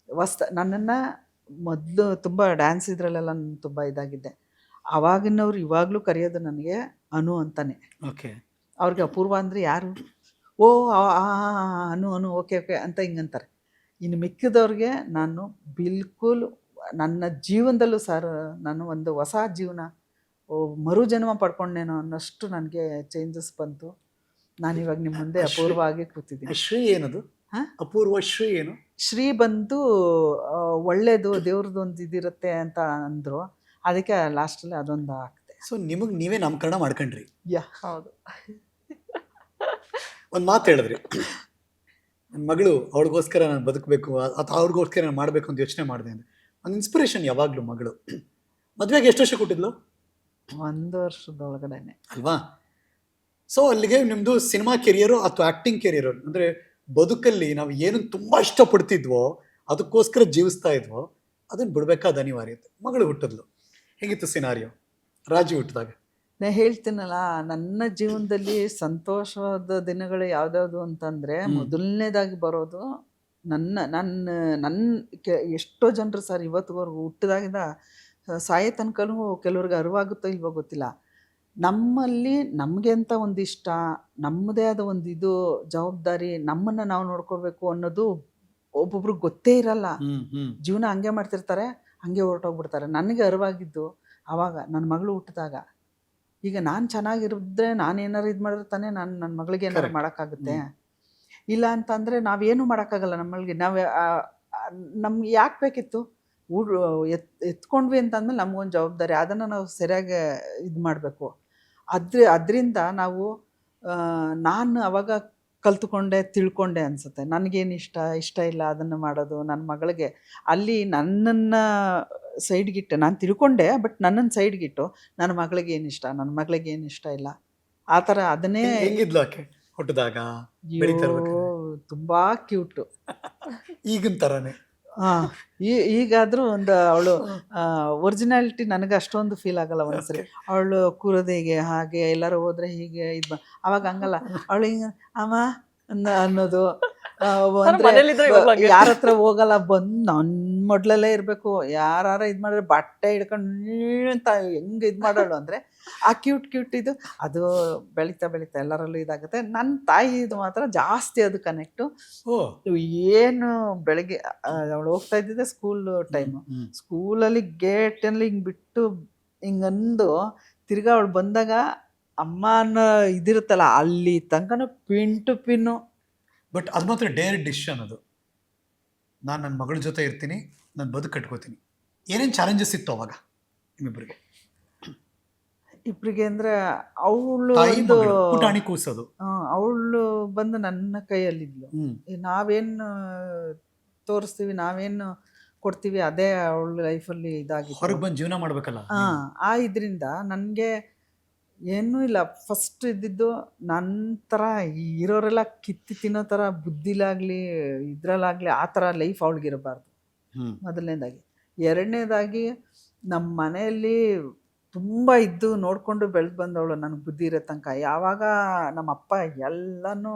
[SPEAKER 2] ನನ್ನನ್ನು ಮೊದಲು ತುಂಬ ಡ್ಯಾನ್ಸ್ ಇದರಲ್ಲೆಲ್ಲ ನಾನು ತುಂಬ ಇದಾಗಿದ್ದೆ. ಆವಾಗಿನವ್ರು ಇವಾಗಲೂ ಕರೆಯೋದು ನನಗೆ ಅನು ಅಂತಾನೆ.
[SPEAKER 1] ಓಕೆ,
[SPEAKER 2] ಅವ್ರಿಗೆ ಅಪೂರ್ವ ಅಂದರೆ ಯಾರು, ಓ ಅನು ಅನು ಓಕೆ ಓಕೆ ಅಂತ ಹಿಂಗಂತಾರೆ. ಇನ್ನು ಮಿಕ್ಕಿದವ್ರಿಗೆ ನಾನು ಬಿಲ್ಕುಲ್ ನನ್ನ ಜೀವನದಲ್ಲೂ ಸರ್ ನಾನು ಒಂದು ಹೊಸ ಜೀವನ ಮರು ಜನ್ಮ ಪಡ್ಕೊಂಡೇನೋ ಅನ್ನೋಷ್ಟು ನನಗೆ ಚೇಂಜಸ್ ಬಂತು. ನಾನಿವಾಗ ನಿಮ್ಮ ಮುಂದೆ ಅಪೂರ್ವ ಆಗಿ ಕೂತಿದ್ದೀನಿ.
[SPEAKER 1] ಶ್ರೀ ಏನದು? ಅಪೂರ್ವ ಶ್ರೀ ಏನು?
[SPEAKER 2] ಶ್ರೀ ಬಂದು ಒಳ್ಳೇದು, ದೇವ್ರದ್ದು ಒಂದು ಇದಿರುತ್ತೆ ಅಂತ ಅಂದರು, ಅದಕ್ಕೆ ಲಾಸ್ಟಲ್ಲಿ ಅದೊಂದು ಆಗ್ತದೆ.
[SPEAKER 1] ಸೊ ನಿಮಗೆ ನೀವೇ ನಾಮಕರಣ ಮಾಡ್ಕೊಂಡ್ರಿ?
[SPEAKER 2] ಯಾ
[SPEAKER 3] ಹೌದು.
[SPEAKER 1] ಒಂದು ಮಾತು ಹೇಳಿದ್ರಿ, ನನ್ನ ಮಗಳು ಅವಳಿಗೋಸ್ಕರ ನಾನು ಬದುಕಬೇಕು ಅಥವಾ ಅವ್ರಿಗೋಸ್ಕರ ನಾನು ಮಾಡಬೇಕು ಅಂತ ಯೋಚನೆ ಮಾಡಿದೆ ಅಂದರೆ ಒಂದು ಇನ್ಸ್ಪಿರೇಷನ್ ಯಾವಾಗಲೂ ಮಗಳು. ಮದುವೆಗೆ ಎಷ್ಟು ವರ್ಷ ಕೊಟ್ಟಿದ್ಲು?
[SPEAKER 2] 1 ವರ್ಷದೊಳಗಡೆನೆ
[SPEAKER 1] ಅಲ್ವಾ? ಸೊ ಅಲ್ಲಿಗೆ ನಿಮ್ಮದು ಸಿನಿಮಾ ಕೆರಿಯರು ಅಥವಾ ಆ್ಯಕ್ಟಿಂಗ್ ಕೆರಿಯರು ಅಂದರೆ ಬದುಕಲ್ಲಿ ನಾವು ಏನು ತುಂಬ ಇಷ್ಟಪಡ್ತಿದ್ವೋ ಅದಕ್ಕೋಸ್ಕರ ಜೀವಿಸ್ತಾ ಇದ್ವೋ ಅದನ್ನು ಬಿಡಬೇಕಾದ ಅನಿವಾರ್ಯತೆ. ಮಗಳು ಹುಟ್ಟಿದ್ಲು, ಹೇಗಿತ್ತು ಸಿನಾರಿಯೋ ರಾಜಿ ಹುಟ್ಟಿದಾಗ?
[SPEAKER 2] ನಾನು ಹೇಳ್ತೀನಲ್ಲ, ನನ್ನ ಜೀವನದಲ್ಲಿ ಸಂತೋಷವಾದ ದಿನಗಳು ಯಾವ್ದಾವುದು ಅಂತಂದರೆ ಮೊದಲನೇದಾಗಿ ಬರೋದು ನನ್ನ ಎಷ್ಟೋ ಜನರು ಸರ್ ಇವತ್ತಿವರೆಗೂ ಹುಟ್ಟಿದಾಗಿಂದ ಸಾಯೋ ತನಕನೂ ಕೆಲವ್ರಿಗೆ ಅರಿವಾಗುತ್ತೋ ಇಲ್ವೋ ಗೊತ್ತಿಲ್ಲ, ನಮ್ಮಲ್ಲಿ ನಮಗೆ ಅಂತ ಒಂದಿಷ್ಟ, ನಮ್ಮದೇ ಆದ ಒಂದು ಇದು ಜವಾಬ್ದಾರಿ, ನಮ್ಮನ್ನು ನಾವು ನೋಡ್ಕೋಬೇಕು ಅನ್ನೋದು ಒಬ್ಬೊಬ್ರಿಗೆ ಗೊತ್ತೇ ಇರಲ್ಲ. ಜೀವನ ಹಂಗೆ ಮಾಡ್ತಿರ್ತಾರೆ, ಹಂಗೆ ಹೊರಟೋಗ್ಬಿಡ್ತಾರೆ. ನನಗೆ ಅರಿವಾಗಿದ್ದು ಆವಾಗ ನನ್ನ ಮಗಳು ಹುಟ್ಟಿದಾಗ. ಈಗ ನಾನು ಚೆನ್ನಾಗಿರಿದ್ರೆ ನಾನೇನಾರು ಇದು ಮಾಡಿದ್ರೆ ತಾನೇ ನಾನು ನನ್ನ ಮಗಳಿಗೆ ಏನಾರು ಮಾಡೋಕ್ಕಾಗುತ್ತೆ. ಇಲ್ಲ ಅಂತಂದರೆ ನಾವೇನು ಮಾಡೋಕ್ಕಾಗಲ್ಲ. ನಮ್ಮಗಳಿಗೆ ನಮ್ಗೆ ಯಾಕೆ ಬೇಕಿತ್ತು, ಎತ್ಕೊಂಡ್ವಿ ಅಂತಂದ್ಮೇಲೆ ನಮಗೊಂದು ಜವಾಬ್ದಾರಿ, ಅದನ್ನು ನಾವು ಸರಿಯಾಗಿ ಇದು ಮಾಡಬೇಕು. ಅದರಿಂದ ನಾವು ನಾನು ಅವಾಗ ಕಲ್ತ್ಕೊಂಡೆ, ತಿಳ್ಕೊಂಡೆ ಅನಿಸುತ್ತೆ. ನನಗೇನು ಇಷ್ಟ ಇಲ್ಲ ಅದನ್ನು ಮಾಡೋದು ನನ್ನ ಮಗಳಿಗೆ. ಅಲ್ಲಿ ನನ್ನನ್ನು ಸೈಡ್ಗಿಟ್ಟು ನಾನು ತಿಳ್ಕೊಂಡೆ, ಬಟ್ ನನ್ನನ್ನು ಸೈಡ್ಗಿಟ್ಟು ನನ್ನ ಮಗಳಿಗೆ ಏನು ಇಷ್ಟ, ನನ್ನ ಮಗಳಿಗೆ ಏನು ಇಷ್ಟ ಇಲ್ಲ, ಆ ಥರ ಅದನ್ನೇ.
[SPEAKER 1] ಹೆಂಗಿದ್ಲು ಆಕೆ ಹುಟ್ಟಿದಾಗ?
[SPEAKER 2] ತುಂಬ ಕ್ಯೂಟು,
[SPEAKER 1] ಈಗಿನ ಥರನೇ.
[SPEAKER 2] ಈಗಾದರೂ ಒಂದು ಅವಳು ಒರಿಜಿನಾಲಿಟಿ ನನಗೆ ಅಷ್ಟೊಂದು ಫೀಲ್ ಆಗಲ್ಲ. ಒಂದ್ಸರಿ ಅವಳು ಕೂರೋದು ಹೀಗೆ, ಹಾಗೆ ಎಲ್ಲರೂ ಹೋದರೆ ಹೀಗೆ ಇದು, ಅವಾಗ ಹಂಗಲ್ಲ, ಅವಳು ಹಿಂಗೆ ಅಮ್ಮ ಅನ್ನೋದು,
[SPEAKER 3] ಮನೇಲಿದ್ರೆ ಇವಾಗ್ಲೂ ಹಂಗೆ.
[SPEAKER 2] ಯಾರ ಹತ್ರ ಹೋಗಲ್ಲ, ಬಂದು ನನ್ನ ಮೊಡ್ಲಲ್ಲೇ ಇರಬೇಕು. ಯಾರು ಇದು ಮಾಡಿದ್ರೆ ಬಟ್ಟೆ ಹಿಡ್ಕೊಂಡು ಅಂತ ಹೆಂಗೆ ಇದು ಮಾಡೋಳು ಅಂದರೆ ಆ ಕ್ಯೂಟ್ ಇದು ಅದು ಬೆಳೀತಾ ಎಲ್ಲರಲ್ಲೂ ಇದಾಗುತ್ತೆ. ನನ್ನ ತಾಯಿದು ಮಾತ್ರ ಜಾಸ್ತಿ ಅದು ಕನೆಕ್ಟು.
[SPEAKER 1] ಓ
[SPEAKER 2] ಏನು ಬೆಳಗ್ಗೆ ಅವಳು ಹೋಗ್ತಾ ಇದ್ದಿದ್ದೆ ಸ್ಕೂಲ್ ಟೈಮು. ಸ್ಕೂಲಲ್ಲಿ ಗೇಟಲ್ಲಿ ಹಿಂಗೆ ಬಿಟ್ಟು ಹಿಂಗಂದು ತಿರ್ಗಾ ಅವಳು ಬಂದಾಗ ಅಮ್ಮ ಅನ್ನೋ ಇದಿರುತ್ತಲ್ಲ, ಅಲ್ಲಿ ತನಕನೂ ಪಿನ್ ಟು ಪಿನ್ನು.
[SPEAKER 1] ಬಟ್ ಅದು ಮಾತ್ರ ಡೇರ್ ಡಿಸಿಷನ್ ಅದು. ನಾನು ನನ್ನ ಮಗಳ ಜೊತೆ ಇರ್ತೀನಿ, ನಾನು ಬದುಕು ಕಟ್ಕೋತೀನಿ. ಏನೇನು ಚಾಲೆಂಜಸ್ ಇತ್ತು ಅವಾಗ ನಿಮ್ಮಿಬ್ಬರಿಗೆ?
[SPEAKER 2] ಇಬ್ಬರಿಗೆ ಅಂದರೆ ಅವಳು
[SPEAKER 1] ತಾಯಿ
[SPEAKER 2] ಒಂದು
[SPEAKER 1] ಮಗಳು, ಪುಟಾಣಿ ಕೂಸೋದು.
[SPEAKER 2] ಅವಳು ಬಂದು ನನ್ನ ಕೈಯಲ್ಲಿದ್ಲು. ನಾವೇನು ತೋರಿಸ್ತೀವಿ, ನಾವೇನು ಕೊಡ್ತೀವಿ, ಅದೇ ಅವಳ ಲೈಫಲ್ಲಿ ಇದಾಗಿತ್ತು.
[SPEAKER 1] ಹೊರಗೆ ಬಂದು ಜೀವನ ಮಾಡ್ಬೇಕಲ್ಲ.
[SPEAKER 2] ಆ ಇದರಿಂದ ನನಗೆ ಏನೂ ಇಲ್ಲ. ಫಸ್ಟ್ ಇದ್ದಿದ್ದು ನಂತರ ಇರೋರೆಲ್ಲ ಕಿತ್ತಿ ತಿನ್ನೋ ಥರ ಬುದ್ಧಿಲಾಗಲಿ ಇದ್ರಲ್ಲಾಗಲಿ ಆ ಥರ ಲೈಫ್ ಅವಳಿಗಿರಬಾರ್ದು, ಮೊದಲನೇದಾಗಿ. ಎರಡನೇದಾಗಿ ನಮ್ಮ ಮನೆಯಲ್ಲಿ ತುಂಬ ಇದ್ದು ನೋಡಿಕೊಂಡು ಬೆಳೆದು ಬಂದವಳು, ನನಗೆ ಬುದ್ಧಿ ಇರೋ ತನಕ. ಯಾವಾಗ ನಮ್ಮಪ್ಪ ಎಲ್ಲನೂ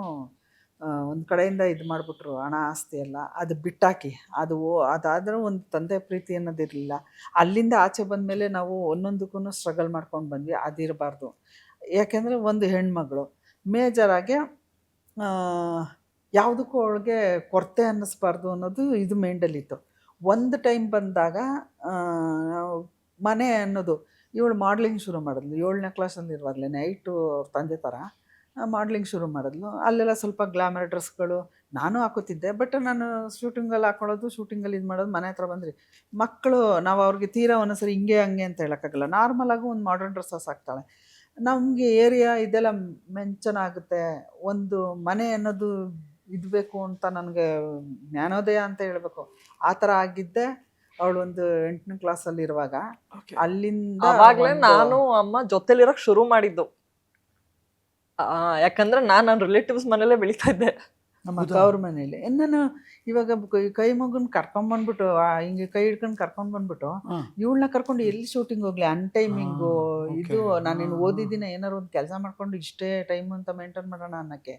[SPEAKER 2] ಒಂದು ಕಡೆಯಿಂದ ಇದು ಮಾಡಿಬಿಟ್ರು, ಹಣ ಆಸ್ತಿ ಎಲ್ಲ ಅದು ಬಿಟ್ಟಾಕಿ, ಅದಾದರೂ ಒಂದು ತಂದೆ ಪ್ರೀತಿ ಅನ್ನೋದಿರಲಿಲ್ಲ. ಅಲ್ಲಿಂದ ಆಚೆ ಬಂದಮೇಲೆ ನಾವು ಒಂದೊಂದಕ್ಕೂ ಸ್ಟ್ರಗಲ್ ಮಾಡ್ಕೊಂಡು ಬಂದ್ವಿ. ಅದಿರಬಾರ್ದು. ಯಾಕೆಂದರೆ ಒಂದು ಹೆಣ್ಮಗಳು ಮೇಜರಾಗಿ ಯಾವುದಕ್ಕೂ ಅವಳಿಗೆ ಕೊರತೆ ಅನ್ನಿಸ್ಬಾರ್ದು ಅನ್ನೋದು ಇದು ಮೈಂಡಲ್ಲಿತ್ತು. ಒಂದು ಟೈಮ್ ಬಂದಾಗ ಮನೆ ಅನ್ನೋದು, ಇವಳು ಮಾಡ್ಲಿಂಗ್ ಶುರು ಮಾಡಿದ್ಲು 7ನೇ ಕ್ಲಾಸಲ್ಲಿ ಇರುವಾಗಲೇ. ನೈಟು ಅವ್ರ ತಂದೆ ಥರ ಮಾಡ್ಲಿಂಗ್ ಶುರು ಮಾಡಿದ್ಲು. ಅಲ್ಲೆಲ್ಲ ಸ್ವಲ್ಪ ಗ್ಲಾಮರ್ ಡ್ರೆಸ್ಗಳು ನಾನು ಹಾಕೋತಿದ್ದೆ. ಬಟ್ ನಾನು ಶೂಟಿಂಗಲ್ಲಿ ಹಾಕೊಳ್ಳೋದು, ಶೂಟಿಂಗಲ್ಲಿ ಇದು ಮಾಡೋದು. ಮನೆ ಹತ್ರ ಬಂದ್ರಿ ಮಕ್ಕಳು, ನಾವು ಅವ್ರಿಗೆ ತೀರಾ ಒಂದೊಂದ್ಸರಿ ಹಿಂಗೆ ಹಂಗೆ ಅಂತ ಹೇಳೋಕ್ಕಾಗಲ್ಲ. ನಾರ್ಮಲಾಗೂ ಒಂದು ಮಾಡರ್ನ್ ಡ್ರೆಸ್ಸಸ್ ಹಾಕ್ತಾಳೆ. ನಮಗೆ ಏರಿಯಾ ಇದೆಲ್ಲ ಮೆನ್ಷನ್ ಆಗುತ್ತೆ. ಒಂದು ಮನೆ ಅನ್ನೋದು ಇದು ಬೇಕು ಅಂತ ನನಗೆ ಜ್ಞಾನೋದಯ ಅಂತ ಹೇಳಬೇಕು. ಆ ಥರ ಆಗಿದ್ದೆ ಅವಳು ಒಂದು 8ನೇ ಕ್ಲಾಸಲ್ಲಿ ಇರುವಾಗ. ಅಲ್ಲಿಂದ
[SPEAKER 3] ಅವಾಗ್ಲೇ ನಾನು ಅಮ್ಮ ಜೊತೆಲಿರಕ್ ಶುರು ಮಾಡಿದ್ದು. ಯಾಕಂದ್ರೆ ನನ್ನ ರಿಲೇಟಿವ್ಸ್ ಮನೇಲೆ ಬೆಳೀತಾ ಇದ್ದೆ,
[SPEAKER 2] ನಮ್ಮ ಅಕ್ಕ ಅವ್ರ ಮನೇಲಿ. ನಾನು ಇವಾಗ ಕೈ ಮಗುನ್ ಕರ್ಕೊಂಡ್ಬಂದ್ಬಿಟ್ಟು ಹಿಂಗೆ ಕೈ ಹಿಡ್ಕೊಂಡು ಕರ್ಕೊಂಡ್ಬಂದ್ಬಿಟ್ಟು ಇವಳನ್ನ ಕರ್ಕೊಂಡು ಎಲ್ಲಿ ಶೂಟಿಂಗ್ ಹೋಗ್ಲಿ, ಅನ್ಟೈಮಿಂಗು ಇದು. ನಾನೇನು ಓದಿದ್ದೀನ, ಏನಾರು ಒಂದು ಕೆಲಸ ಮಾಡ್ಕೊಂಡು ಇಷ್ಟೇ ಟೈಮ್ ಅಂತ ಮೇಂಟೈನ್ ಮಾಡೋಣ ಅನ್ನೋಕ್ಕೆ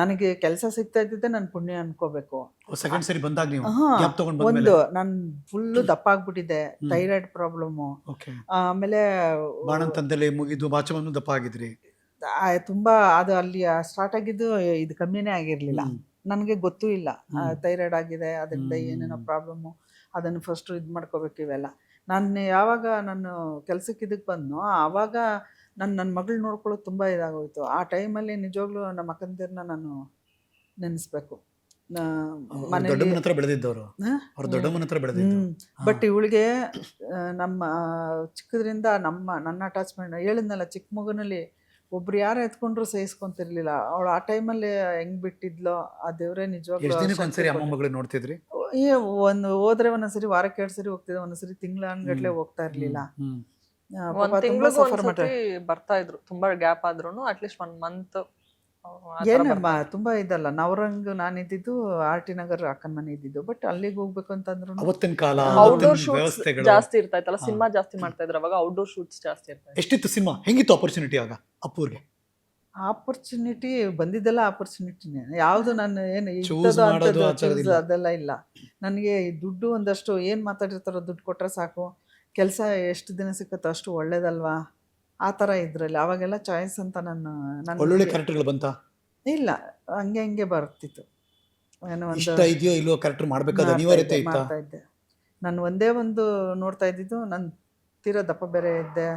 [SPEAKER 2] ನನಗೆ ಕೆಲಸ ಸಿಗ್ತಾ ಇದ್ದಿದ್ದೆ ನಾನು ಪುಣ್ಯ ಅನ್ಕೋಬೇಕು.
[SPEAKER 1] ಸೆಕೆಂಡ್ ಸರಿ ಬಂದಾಗ ನೀವು
[SPEAKER 2] ಒಂದು ನಾನು ಫುಲ್ಲು ದಪ್ಪ ಆಗ್ಬಿಟ್ಟಿದ್ದೆ, ಥೈರಾಯ್ಡ್ ಪ್ರಾಬ್ಲಮ್ಮು. ಆಮೇಲೆ
[SPEAKER 1] ಬಾಣಂತನದಲ್ಲಿ ಮುಗಿದು ಬಾಚೆ ಬಂದು ದಪ್ಪ ಆಗಿದ್ರಿ.
[SPEAKER 2] ತುಂಬ ಅದು ಅಲ್ಲಿ ಸ್ಟಾರ್ಟ್ ಆಗಿದ್ದು ಇದು ಕಮ್ಮಿನೇ ಆಗಿರಲಿಲ್ಲ. ನನಗೆ ಗೊತ್ತೂ ಇಲ್ಲ ಥೈರಾಯ್ಡ್ ಆಗಿದೆ, ಅದರಿಂದ ಏನೇನೋ ಪ್ರಾಬ್ಲಮ್ಮು. ಅದನ್ನು ಫಸ್ಟು ಇದು ಮಾಡ್ಕೋಬೇಕು ಇವೆಲ್ಲ. ನಾನು ಯಾವಾಗ ನಾನು ಕೆಲಸಕ್ಕೆ ಇದಕ್ಕೆ ಬಂದನೋ ಆವಾಗ ನನ್ನ ಮಗಳು ನೋಡ್ಕೊಳ್ಳೋದು ತುಂಬ ಇದಾಗೋಯ್ತು. ಆ ಟೈಮಲ್ಲಿ ನಿಜವಾಗ್ಲೂ ನಮ್ಮ ಅಕ್ಕಂದಿರನ್ನ ನಾನು ನೆನೆಸ್ಬೇಕು. ಬಟ್ ಇವಳಿಗೆ ನಮ್ಮ ಚಿಕ್ಕದ್ರಿಂದ ನನ್ನ ಅಟ್ಯಾಚ್ಮೆಂಟ್ ಹೇಳಿದ್ನಲ್ಲ, ಚಿಕ್ಕ ಮಗುನಲ್ಲಿ ಒಬ್ರು ಯಾರು ಎತ್ಕೊಂಡ್ರು ಸಹಿಸ್ಕೊಂತಿರ್ಲಿಲ್ಲ. ಅವಳು ಆ ಟೈಮಲ್ಲಿ ಹೆಂಗ್ ಬಿಟ್ಟಿದ್ಲೋ ಆ ದೇವ್ರೆ ನಿಜವಾಗ್ಲೂ
[SPEAKER 1] ನೋಡ್ತಿದ್ರಿ.
[SPEAKER 2] ಒಂದು ಹೋದ್ರೆ ಒಂದೊಂದ್ಸರಿ ವಾರಕ್ಕೆ 2 ಸರಿ ಹೋಗ್ತಿದ್ದೆ, ಒಂದೊಂದ್ಸರಿ ತಿಂಗಳ ಅನ್ಗಟ್ಲೆ ಹೋಗ್ತಾ ಇರ್ಲಿಲ್ಲ.
[SPEAKER 3] ಬರ್ತಾ ಇದ್ರು, ತುಂಬಾ ಗ್ಯಾಪ್ ಆದ್ರೂ ಅಟ್ಲೀಸ್ಟ್ 1 ಮಂತ್.
[SPEAKER 2] ಏನು ತುಂಬಾ ಇದಲ್ಲ. ನವರಂಗ್ ನಾನು ಇದ್ದಿದ್ದು RT ನಗರ್ ಅಕ್ಕನ ಮನೆ ಇದ್ದಿದ್ದು. ಬಟ್ ಅಲ್ಲಿಗೆ ಹೋಗ್ಬೇಕು ಅಂತಂದ್ರು
[SPEAKER 1] ಅವತ್ತಿನ ಕಾಲ
[SPEAKER 3] ಔಟ್ಡೋರ್ ಶೂಟ್ಸ್ ಜಾಸ್ತಿ ಇರ್ತಾ ಇತ್ತಲ್ಲ, ಸಿನಿಮಾ ಜಾಸ್ತಿ ಮಾಡ್ತಾ ಇದ್ರು ಅವಾಗ. ಔಟ್ಡೋರ್ ಶೂಟ್ಸ್ ಜಾಸ್ತಿ ಇರ್ತಾ ಇತ್ತು.
[SPEAKER 1] ಎಷ್ಟಿತ್ತು ಸಿನಿಮಾ? ಹೆಂಗಿತ್ತು ಆಪರ್ಚುನಿಟಿ ಆಗ ಅಪ್ಪೂರ್ಗೆ?
[SPEAKER 2] ಆಪರ್ಚುನಿಟಿ ಬಂದಿದ್ದೆಲ್ಲ ಆಪರ್ಚುನಿಟಿನೇ. ಯಾವುದು ನಾನು ಏನು ಅದೆಲ್ಲ ಇಲ್ಲ. ನನಗೆ ದುಡ್ಡು ಒಂದಷ್ಟು ಏನು ಮಾತಾಡಿರ್ತಾರೋ ದುಡ್ಡು ಕೊಟ್ಟರೆ ಸಾಕು, ಕೆಲಸ ಎಷ್ಟು ದಿನ ಸಿಕ್ಕತ್ತೋ ಅಷ್ಟು ಒಳ್ಳೇದಲ್ವಾ, ಆ ಥರ ಇದ್ರಲ್ಲಿ. ಅವಾಗೆಲ್ಲ ಚಾಯ್ಸ್ ಅಂತ
[SPEAKER 1] ಒಳ್ಳೊಳ್ಳೆ ಕ್ಯಾರೆಕ್ಟರ್ಗಳು ಬಂತ
[SPEAKER 2] ಇಲ್ಲ, ಹಂಗೆ ಬರ್ತಿತ್ತು. ಏನೋ
[SPEAKER 1] ಒಂದು ಕ್ಯಾರೆಕ್ಟರ್ ಮಾಡ್ತಾ
[SPEAKER 2] ಇದ್ದೆ. ನಾನು ಒಂದೇ ಒಂದು ನೋಡ್ತಾ ಇದ್ದಿದ್ದು, ನಾನು ತೀರಾ ದಪ್ಪ ಬೇರೆ ಇದ್ದೆ,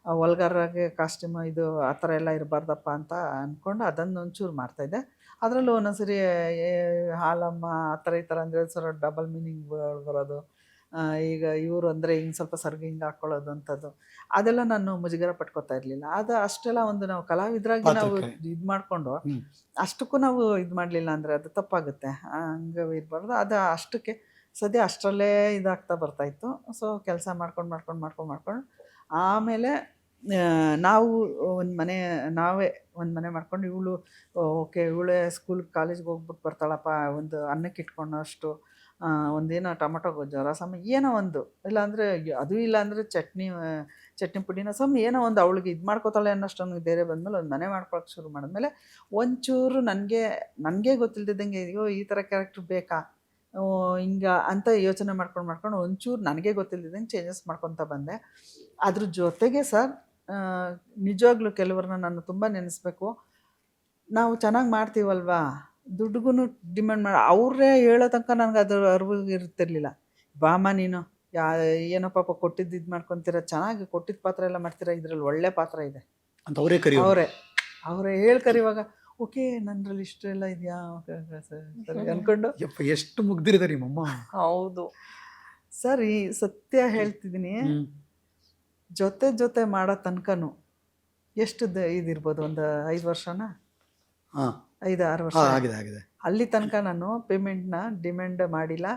[SPEAKER 2] ಒಲ್ಗಾರಾಗೆ ಕಾಸ್ಟ್ಯೂಮ್ ಇದು ಆ ಥರ ಎಲ್ಲ ಇರಬಾರ್ದಪ್ಪ ಅಂತ ಅಂದ್ಕೊಂಡು ಅದನ್ನು ಒಂಚೂರು ಮಾಡ್ತಾಯಿದ್ದೆ. ಅದರಲ್ಲೂ ಒಂದೊಂದ್ಸರಿ ಹಾಲಮ್ಮ ಆ ಥರ ಈ ಥರ ಅಂದರೆ ಸ್ವಲ್ಪ ಡಬಲ್ ಮೀನಿಂಗ್ ಬರೋದು. ಈಗ ಇವರು ಅಂದರೆ ಹಿಂಗೆ ಸ್ವಲ್ಪ ಸರ್ಗಿ ಹಿಂಗೆ ಹಾಕ್ಕೊಳ್ಳೋದು ಅಂಥದ್ದು, ಅದೆಲ್ಲ ನಾನು ಮುಜುಗರ ಪಟ್ಕೋತಾ ಇರಲಿಲ್ಲ. ಅದು ಅಷ್ಟೆಲ್ಲ ಒಂದು ನಾವು ಕಲಾವಿದರಾಗಿ ನಾವು ಇದು ಮಾಡಿಕೊಂಡು ಅಷ್ಟಕ್ಕೂ ನಾವು ಇದು ಮಾಡಲಿಲ್ಲ ಅಂದರೆ ಅದು ತಪ್ಪಾಗುತ್ತೆ. ಹಂಗೆ ಇರಬಾರ್ದು. ಅದು ಅಷ್ಟಕ್ಕೆ ಸದ್ಯ ಅಷ್ಟರಲ್ಲೇ ಇದಾಗ್ತಾ ಬರ್ತಾಯಿತ್ತು. ಸೊ ಕೆಲಸ ಮಾಡ್ಕೊಂಡು ಆಮೇಲೆ ನಾವು ನಾವೇ ಒಂದು ಮನೆ ಮಾಡ್ಕೊಂಡು, ಇವಳು ಓಕೆ ಇವಳೇ ಸ್ಕೂಲ್ ಕಾಲೇಜ್ಗೆ ಹೋಗ್ಬಿಟ್ಟು ಬರ್ತಾಳಪ್ಪ, ಒಂದು ಅನ್ನಕ್ಕೆ ಇಟ್ಕೊಂಡು ಅಷ್ಟು ಒಂದೇನೋ ಟೊಮೊಟೊ ಗೊಜ್ಜು ರಸಮ್ ಏನೋ ಒಂದು, ಇಲ್ಲಾಂದರೆ ಅದು, ಇಲ್ಲಾಂದರೆ ಚಟ್ನಿ ಚಟ್ನಿ ಪುಡಿನ ಏನೋ ಒಂದು ಅವಳಿಗೆ ಇದು ಮಾಡ್ಕೋತಾಳೆ ಅನ್ನೋಷ್ಟು ನನಗೆ ಧೈರ್ಯ ಬಂದಮೇಲೆ ಒಂದು ಮನೆ ಮಾಡ್ಕೊಳಕ್ಕೆ ಶುರು ಮಾಡಿದ್ಮೇಲೆ ಒಂಚೂರು ನನಗೆ ಗೊತ್ತಿಲ್ದಿದ್ದಂಗೆ ಅಯ್ಯೋ ಈ ಥರ ಕ್ಯಾರೆಕ್ಟರ್ ಬೇಕಾ ಹಿಂಗೆ ಅಂತ ಯೋಚನೆ ಮಾಡ್ಕೊಂಡು ಒಂಚೂರು ನನಗೆ ಗೊತ್ತಿಲ್ದಿದ್ದಂಗೆ ಚೇಂಜಸ್ ಮಾಡ್ಕೊತ ಬಂದೆ. ಅದ್ರ ಜೊತೆಗೆ ಸರ್ ನಿಜವಾಗ್ಲೂ ಕೆಲವ್ರನ್ನ ನಾನು ತುಂಬ ನೆನೆಸ್ಬೇಕು. ನಾವು ಚೆನ್ನಾಗಿ ಮಾಡ್ತೀವಲ್ವಾ, ದುಡ್ಡಿಗೂ ಡಿಮ್ಯಾಂಡ್ ಮಾಡಿ ಅವರೇ ಹೇಳೋ ತನಕ ನನಗೆ ಅದ್ರ ಅರಿವು ಇರ್ತಿರ್ಲಿಲ್ಲ. ಬಾಮ ನೀನು ಏನೋ ಪಾಪ ಕೊಟ್ಟಿದ್ದು ಇದು ಮಾಡ್ಕೊತೀರ, ಚೆನ್ನಾಗಿ ಕೊಟ್ಟಿದ್ದ ಪಾತ್ರ ಎಲ್ಲ ಮಾಡ್ತೀರಾ, ಇದರಲ್ಲಿ ಒಳ್ಳೆ ಪಾತ್ರ ಇದೆ
[SPEAKER 1] ಅಂತ ಅವರೇ ಕರಿ
[SPEAKER 2] ಅವರೇ ಹೇಳ್ಕರಿವಾಗ ಓಕೆ ನನ್ರಲ್ಲಿ ಇಷ್ಟು ಎಲ್ಲ ಇದೆಯಾ ಸರಿ ಅನ್ಕೊಂಡು
[SPEAKER 1] ಎಷ್ಟು ಮುಗ್ದಿರಿದ ನಿಮ್ಮಮ್ಮ.
[SPEAKER 3] ಹೌದು
[SPEAKER 2] ಸರಿ, ಸತ್ಯ ಹೇಳ್ತಿದ್ದೀನಿ, ಜೊತೆ ಮಾಡೋ ತನಕನೂ ಎಷ್ಟು ಇದಿರ್ಬೋದು, ಒಂದು 5 ವರ್ಷನ 5-6 ವರ್ಷ
[SPEAKER 1] ಆಗಿದೆ.
[SPEAKER 2] ಅಲ್ಲಿ ತನಕ ನಾನು ಪೇಮೆಂಟ್ನ ಡಿಮ್ಯಾಂಡ್ ಮಾಡಿಲ್ಲ.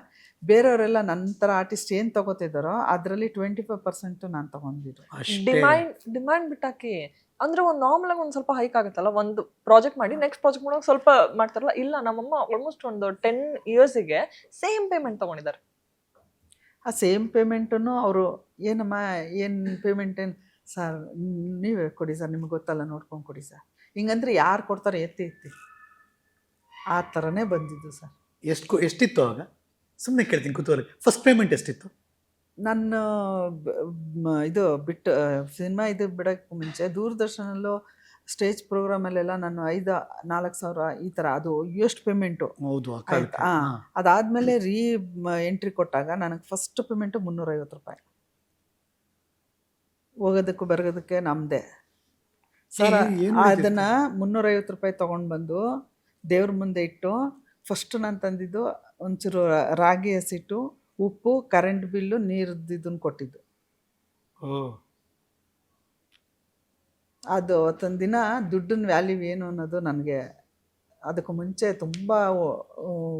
[SPEAKER 2] ಬೇರೆಯವರೆಲ್ಲ ನನ್ನ ಥರ ಆರ್ಟಿಸ್ಟ್ ಏನು ತಗೋತಿದ್ದಾರೋ ಅದರಲ್ಲಿ 25% ನಾನು ತಗೊಂಡಿದ್ದು.
[SPEAKER 3] ಡಿಮ್ಯಾಂಡ್ ಬಿಟ್ಟಾಕಿ ಅಂದ್ರೆ ಒಂದು ನಾರ್ಮಲ್ ಆಗಿ ಒಂದು ಸ್ವಲ್ಪ ಹೈಕ್ ಆಗುತ್ತಲ್ಲ, ಒಂದು ಪ್ರಾಜೆಕ್ಟ್ ಮಾಡಿ ನೆಕ್ಸ್ಟ್ ಪ್ರಾಜೆಕ್ಟ್ ಮಾಡೋಕೆ ಸ್ವಲ್ಪ ಮಾಡ್ತಾರಲ್ಲ. ಇಲ್ಲ, ನಮ್ಮಮ್ಮ ಆಲ್ಮೋಸ್ಟ್ ಒಂದು 10 ಇಯರ್ಸಿಗೆ ಸೇಮ್ ಪೇಮೆಂಟ್ ತಗೊಂಡಿದ್ದಾರೆ.
[SPEAKER 2] ಆ ಸೇಮ್ ಪೇಮೆಂಟನ್ನು ಅವರು ಏನಮ್ಮ ಏನು ಪೇಮೆಂಟ್ ಏನು ಸರ್ ನೀವೇ ಕೊಡಿ ಸರ್, ನಿಮ್ಗೆ ಗೊತ್ತಲ್ಲ ನೋಡ್ಕೊಂಡು ಕೊಡಿ ಸರ್, ಹಿಂಗಂದ್ರೆ ಯಾರು ಕೊಡ್ತಾರೆ ಎತ್ತಿ ಆ ಥರನೇ ಬಂದಿದ್ದು ಸರ್.
[SPEAKER 1] ಎಷ್ಟಿತ್ತು ಆಗ? ಸುಮ್ಮನೆ ಕೇಳ್ತೀನಿ ಕುತೂಹಲ. ಫಸ್ಟ್ ಪೇಮೆಂಟ್ ಎಷ್ಟಿತ್ತು?
[SPEAKER 2] ನನ್ನ ಇದು ಬಿಟ್ಟು ಸಿನಿಮಾ ಇದು ಬಿಡೋಕ್ಕೆ ಮುಂಚೆ ದೂರದರ್ಶನಲ್ಲೂ ಸ್ಟೇಜ್ ಪ್ರೋಗ್ರಾಮಲ್ಲೆಲ್ಲ ನಾನು 5-4 ಸಾವಿರ ಈ ಥರ, ಅದು ಎಷ್ಟು ಪೇಮೆಂಟು.
[SPEAKER 1] ಹೌದು.
[SPEAKER 2] ಅದಾದಮೇಲೆ ಎಂಟ್ರಿ ಕೊಟ್ಟಾಗ ನನಗೆ ಫಸ್ಟ್ ಪೇಮೆಂಟು 350 ರೂಪಾಯಿ, ಹೋಗೋದಕ್ಕೂ ಬರೋದಕ್ಕೆ ನಮ್ಮದೇ ಸರ್. ಅದನ್ನು 350 ರೂಪಾಯಿ ತೊಗೊಂಡು ಬಂದು ದೇವ್ರ ಮುಂದೆ ಇಟ್ಟು ಫಸ್ಟ್ ನಾನು ತಂದಿದ್ದು ಒಂಚೂರು ರಾಗಿ ಹಸಿಟ್ಟು, ಉಪ್ಪು, ಕರೆಂಟ್ ಬಿಲ್ಲು, ನೀರದ್ದು ಕೊಟ್ಟಿದ್ದು. ಅದು ಅವತ್ತೊಂದು ದಿನ ದುಡ್ಡಿನ ವ್ಯಾಲ್ಯೂ ಏನು ಅನ್ನೋದು ನನಗೆ ಅದಕ್ಕೂ ಮುಂಚೆ ತುಂಬ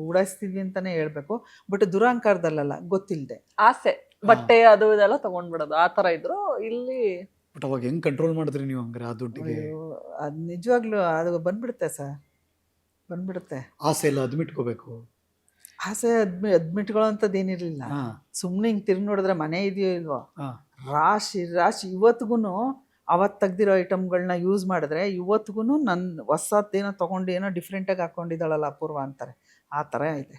[SPEAKER 2] ಉಡಾಯಿಸ್ತಿದ್ವಿ ಅಂತಲೇ ಹೇಳ್ಬೇಕು. ಬಟ್ ದುರಹಂಕಾರದಲ್ಲ, ಗೊತ್ತಿಲ್ಲದೆ
[SPEAKER 3] ಆಸೆ, ಬಟ್ಟೆ ಅದು ಇದೆಲ್ಲ ತೊಗೊಂಡ್ಬಿಡೋದು ಆ ಥರ ಇದ್ರು. ಇಲ್ಲಿ
[SPEAKER 1] ಬಟ್ ಅವಾಗ ಹೆಂಗೆ ಕಂಟ್ರೋಲ್ ಮಾಡಿದ್ರಿ ನೀವು ಹಂಗಾರೆ ಆ ದುಡ್ಡಿಗೆ?
[SPEAKER 2] ಅದು ನಿಜವಾಗ್ಲೂ ಅದು ಬಂದ್ಬಿಡುತ್ತೆ ಸರ್, ಬಂದ್ಬಿಡುತ್ತೆ.
[SPEAKER 1] ಆಸೆ ಎಲ್ಲ ಅದ್ಮಿಟ್ಕೋಬೇಕು.
[SPEAKER 2] ಆಸೆ ಅದ್ಮಿಟ್ಕೊಳ್ಳೋ ಅಂಥದ್ದು ಏನಿರಲಿಲ್ಲ. ಸುಮ್ಮನೆ ಹಿಂಗೆ ತಿರುಗಿ ನೋಡಿದ್ರೆ ಮನೆ ಇದೆಯೋ ಇಲ್ವೋ, ರಾಶಿ ಇವತ್ತಿಗೂ ಅವತ್ತು ತೆಗ್ದಿರೋ ಐಟಮ್ಗಳನ್ನ ಯೂಸ್ ಮಾಡಿದ್ರೆ ಇವತ್ತಿಗೂ ನನ್ನ ಹೊಸದೇನೋ ತೊಗೊಂಡು ಏನೋ ಡಿಫ್ರೆಂಟಾಗಿ ಹಾಕ್ಕೊಂಡಿದ್ದಾಳಲ್ಲ ಅಪೂರ್ವ ಅಂತಾರೆ, ಆ ಥರ ಇದೆ.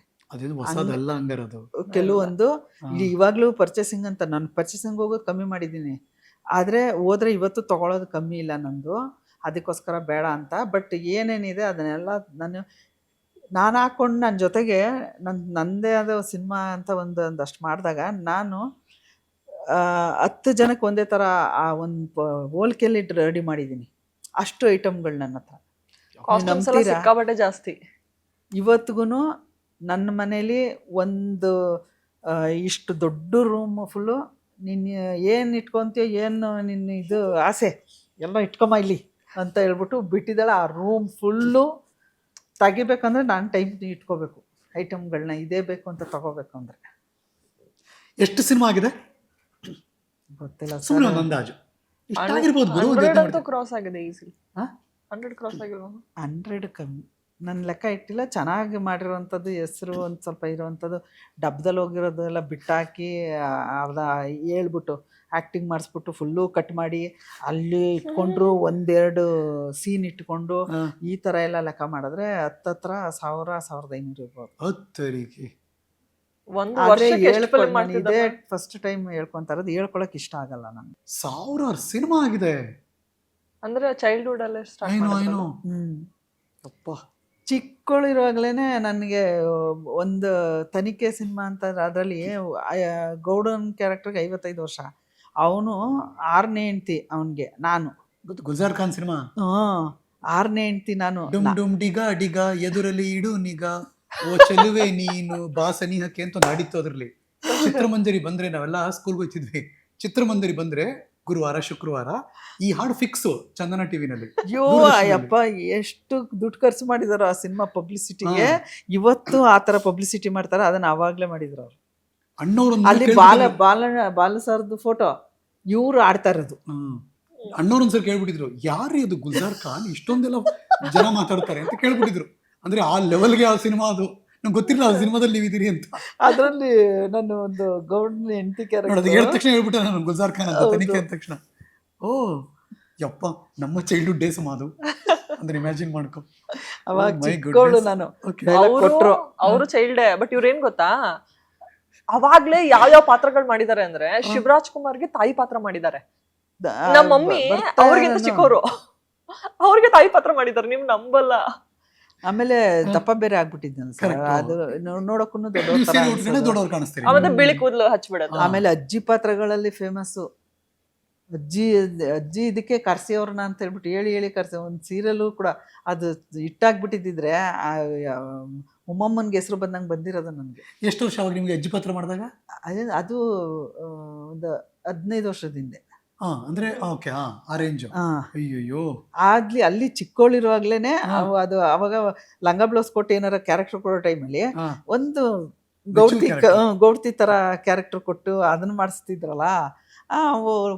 [SPEAKER 2] ಕೆಲವೊಂದು ಇವಾಗಲೂ ಪರ್ಚೇಸಿಂಗ್ ಅಂತ, ನಾನು ಪರ್ಚೇಸಿಂಗ್ ಹೋಗೋದು ಕಮ್ಮಿ ಮಾಡಿದ್ದೀನಿ, ಆದರೆ ಹೋದರೆ ಇವತ್ತು ತೊಗೊಳೋದು ಕಮ್ಮಿ ಇಲ್ಲ ನಂದು, ಅದಕ್ಕೋಸ್ಕರ ಬೇಡ ಅಂತ. ಬಟ್ ಏನೇನಿದೆ ಅದನ್ನೆಲ್ಲ ನಾನು ಹಾಕ್ಕೊಂಡು ನನ್ನ ಜೊತೆಗೆ ನನ್ನದೇ ಆದ ಸಿನಿಮಾ ಅಂತ ಒಂದಷ್ಟು ಮಾಡಿದಾಗ ನಾನು 10 ಜನಕ್ಕೆ ಒಂದೇ ಥರ ಆ ಒಂದು ಹೋಲ್ಕೆಯಲ್ಲಿ ರೆಡಿ ಮಾಡಿದ್ದೀನಿ. ಅಷ್ಟು ಐಟಮ್ಗಳು ನನ್ನ ಹತ್ರ
[SPEAKER 3] ಸಿಕ್ಕಾಪಟ್ಟೆ ಜಾಸ್ತಿ.
[SPEAKER 2] ಇವತ್ತಿಗೂ ನನ್ನ ಮನೇಲಿ ಒಂದು ಇಷ್ಟು ದೊಡ್ಡ ರೂಮ್ ಫುಲ್ಲು ನೀನು ಏನು ಇಟ್ಕೊತೀಯೋ, ಏನು ನಿನ್ನ ಇದು ಆಸೆ ಎಲ್ಲ ಇಟ್ಕೊಂಬ ಇಲ್ಲಿ ಅಂತ ಹೇಳ್ಬಿಟ್ಟು ಬಿಟ್ಟಿದ್ದಾಳೆ. ಆ ರೂಮ್ ಫುಲ್ಲು ತೆಗಿಬೇಕಂದ್ರೆ ನಾನು ಟೈಮ್ ಇಟ್ಕೋಬೇಕು, ಐಟಮ್ಗಳನ್ನ ಇದೇ ಬೇಕು ಅಂತ ತಗೋಬೇಕು ಅಂದರೆ.
[SPEAKER 1] ಎಷ್ಟು ಸಿನಿಮಾ ಆಗಿದೆ
[SPEAKER 2] ಗೊತ್ತಿಲ್ಲ,
[SPEAKER 1] ಸುಮ್ಮನೆ ಒಂದು ಅಂದಾಜು
[SPEAKER 3] ಕ್ರಾಸ್ ಆಗಿದೆ ಈಸಿಲಿ. 100 ಕ್ರಾಸ್ ಆಗಿರ್ಬೋದು.
[SPEAKER 2] 100 ಕಮ್ಮಿ, ನನ್ನ ಲೆಕ್ಕ ಇಟ್ಟಿಲ್ಲ. ಚೆನ್ನಾಗಿ ಮಾಡಿರೋವಂಥದ್ದು, ಹೆಸರು ಒಂದು ಸ್ವಲ್ಪ ಇರೋವಂಥದ್ದು, ಡಬ್ದಲ್ಲಿ ಹೋಗಿರೋದು ಎಲ್ಲ ಬಿಟ್ಟಾಕಿ ಅರ್ಧ ಹೇಳ್ಬಿಟ್ಟು ಆ್ಯಕ್ಟಿಂಗ್ ಮಾಡಿಸ್ಬಿಟ್ಟು ಫುಲ್ಲು ಕಟ್ ಮಾಡಿ ಅಲ್ಲಿ ಇಟ್ಕೊಂಡ್ರು, 1-2 ಸೀನ್ ಇಟ್ಕೊಂಡು ಈ ಥರ ಎಲ್ಲ ಲೆಕ್ಕ ಮಾಡಿದ್ರೆ 10,000-1,500 ಇರ್ಬೋದು. ಇದೇ ಫಸ್ಟ್ ಟೈಮ್ ಹೇಳ್ಕೊಂತ ಇರೋದು, ಹೇಳ್ಕೊಳಕ್ ಇಷ್ಟ ಆಗಲ್ಲ ನನಗೆ.
[SPEAKER 1] 1000 ಸಿನಿಮಾ ಆಗಿದೆ
[SPEAKER 3] ಅಂದ್ರೆ ಚೈಲ್ಡ್ಹುಡ್ ಅಲ್ಲೇ
[SPEAKER 2] ಚಿಕ್ಕಳಿರುವಾಗಲೇ ನನಗೆ ಒಂದು ತನಿಖೆ ಸಿನಿಮಾ ಅಂತ, ಅದರಲ್ಲಿ ಗೌಡನ್ ಕ್ಯಾರೆಕ್ಟರ್ಗೆ 55 ವರ್ಷ, ಅವನು 6ನೇ ಹೆಂಡ್ತಿ ಅವನಿಗೆ, ನಾನು
[SPEAKER 1] ಗುಲ್ಜಾರ್ ಖಾನ್ ಸಿನಿಮಾ.
[SPEAKER 2] 6ನೇ ಹೆಂಡ್ತಿ ನಾನು.
[SPEAKER 1] ಡುಮ್ ಡಿಗ ಡಿಗ ಎದುರಲ್ಲಿ ಇಡು ನಿಗ ಓ ಚೆಲುವೆ ನೀನು ಬಾಸನಿಹಕ್ಕೆ ಅಂತ ಒಂದು ಹಾಡಿತ್ತು ಅದರಲ್ಲಿ. ಚಿತ್ರಮಂಜರಿ ಬಂದ್ರೆ ನಾವೆಲ್ಲ ಸ್ಕೂಲ್ಗೆ ಹೋಗ್ತಿದ್ವಿ, ಚಿತ್ರಮಂಜರಿ ಬಂದ್ರೆ ಗುರುವಾರ ಶುಕ್ರವಾರ ಈ ಹಾಡು ಫಿಕ್ಸು ಚಂದನ ಟಿವಿನಲ್ಲಿ.
[SPEAKER 2] ಅಯ್ಯೋ ಅಯ್ಯಪ್ಪ, ಎಷ್ಟು ದುಡ್ಡು ಖರ್ಚು ಮಾಡಿದಾರೋ ಆ ಸಿನಿಮಾ ಪಬ್ಲಿಸಿಟಿಗೆ. ಇವತ್ತು ಆ ಥರ ಪಬ್ಲಿಸಿಟಿ ಮಾಡ್ತಾರೆ, ಅದನ್ನ ಅವಾಗಲೇ ಮಾಡಿದ್ರು ಅವರು. ಅಲ್ಲಿ ಬಾಲ ಸರ್ದು ಫೋಟೋ ಇವ್ರು ಆಡ್ತಾ ಇರೋದು.
[SPEAKER 1] ಅಣ್ಣವ್ರೊಂದ್ಸರಿ ಕೇಳ್ಬಿಟ್ಟಿದ್ರು, ಯಾರು ಅದು ಗುಲ್ಜಾರ್ ಖಾನ್ ಇಷ್ಟೊಂದೆಲ್ಲ ಜನ ಮಾತಾಡ್ತಾರೆ ಅಂತ ಕೇಳ್ಬಿಟ್ಟಿದ್ರು. ಅಂದ್ರೆ ಆ ಲೆವೆಲ್ಗೆ ಆ ಸಿನಿಮಾ, ಅದು ನಂಗೆ ಗೊತ್ತಿಲ್ಲ ಆ ಸಿನಿಮಾದಲ್ಲಿ ನೀವಿದ್ದೀರಿ ಅಂತ.
[SPEAKER 2] ಅದರಲ್ಲಿ ನಾನು ಒಂದು ಗೌಡ್ ಹೆಂಡತಿ ಕ್ಯಾರೆಕ್ಟರ್
[SPEAKER 1] ಹೇಳಿದ ತಕ್ಷಣ ಹೇಳ್ಬಿಟ್ಟೆ ನಾನು ಗುಲ್ಜಾರ್ ಖಾನ್ ಅಂತ ತನಿಖೆ ಅಂದ ತಕ್ಷಣ. ಓ ಯಪ್ಪ, ನಮ್ಮ ಚೈಲ್ಡ್ಹುಡ್ ಡೇಸ್ ಮಾದು ಅಂದ್ರೆ ಇಮ್ಯಾಜಿನ್ ಮಾಡ್ಕೊ.
[SPEAKER 2] ಅವಾಗ
[SPEAKER 1] my
[SPEAKER 2] ಚಿಕ್ಕವಳು
[SPEAKER 1] goodness.
[SPEAKER 2] ನಾನು.
[SPEAKER 1] Okay.
[SPEAKER 2] Dialogue ಕೊಟ್ರು.
[SPEAKER 3] ಅವರು ಚೈಲ್ಡ್. ಬಟ್ ಇವ್ರೇನ್ ಗೊತ್ತಾ, ಅವಾಗ್ಲೇ ಯಾವ್ಯಾವ ಪಾತ್ರಗಳು ಮಾಡಿದ್ದಾರೆ ಅಂದ್ರೆ ಶಿವರಾಜ್ ಕುಮಾರ್ಗೆ ತಾಯಿ ಪಾತ್ರ ಮಾಡಿದ್ದಾರೆ. ನಮ್ಮ ಮಮ್ಮಿ ಅವ್ರಿಗಿಂತ ಚಿಕ್ಕವರು, ಅವ್ರಿಗೆ ತಾಯಿ ಪಾತ್ರ ಮಾಡಿದ್ದಾರೆ, ನಿಮ್ ನಂಬಲ್ಲ.
[SPEAKER 2] ಆಮೇಲೆ ದಪ್ಪ ಬೇರೆ ಆಗ್ಬಿಟ್ಟಿದ್ದಾನೆ ಸರ್.
[SPEAKER 1] Correct.
[SPEAKER 2] ಅದು ನೋಡಕ್ಕೂ
[SPEAKER 1] ನೀವು
[SPEAKER 2] ದೊಡ್ಡವ್ರ ತರ
[SPEAKER 1] ಸೀರೆ ಉಟ್ಕೊಂಡೆ
[SPEAKER 2] ಅನ್ಸೋದು.
[SPEAKER 1] ದೊಡ್ಡವ್ರು ಕಾಣಿಸ್ತೀರಿ.
[SPEAKER 3] ಆಮೇಲೆ ಬಿಳಿ ಕೂದಲು ಹಚ್ಬಿಡೋದು.
[SPEAKER 2] ಆಮೇಲೆ ಅಜ್ಜಿ ಪಾತ್ರಗಳಲ್ಲಿ ಫೇಮಸ್ಸು. ಅಜ್ಜಿ ಅಜ್ಜಿ ಇದಕ್ಕೆ ಕರ್ಸಿಯವ್ರನ್ನ ಅಂತ ಹೇಳ್ಬಿಟ್ಟು ಹೇಳಿ ಹೇಳಿ ಕರ್ಸಿ ಒಂದು ಸೀರಿಯಲ್ಲು ಕೂಡ ಅದು ಇಟ್ಟಾಗ್ಬಿಟ್ಟಿದ್ರೆ ಉಮ್ಮಮ್ಮನ್ಗೆ ಹೆಸರು ಬಂದಂಗೆ ಬಂದಿರೋದು ನನಗೆ.
[SPEAKER 1] ಎಷ್ಟು ವರ್ಷ ಅವಾಗ ನಿಮ್ಗೆ ಅಜ್ಜಿ ಪತ್ರ ಮಾಡಿದಾಗ?
[SPEAKER 2] ಅದು ಒಂದು 15 ವರ್ಷದ ಹಿಂದೆ.
[SPEAKER 1] ಅಂದ್ರೆ ಓಕೆ, ಆ ರೇಂಜ್. ಅಯ್ಯಯ್ಯೋ,
[SPEAKER 2] ಅಲ್ಲಿ ಚಿಕ್ಕವಳಿರುವಾಗ್ಲೇನೆ ಅದು ಅವಾಗ ಲಂಗ ಬ್ಲೌಸ್ ಕೊಟ್ಟು ಏನಾರ ಕ್ಯಾರೆಕ್ಟರ್ ಕೊಡೋ ಟೈಮಲ್ಲಿ ಒಂದು ಗೌಡ್ತಿ ತರ ಕ್ಯಾರೆಕ್ಟರ್ ಕೊಟ್ಟು ಅದನ್ನ ಮಾಡಿಸ್ತಿದ್ರಲ್ಲ,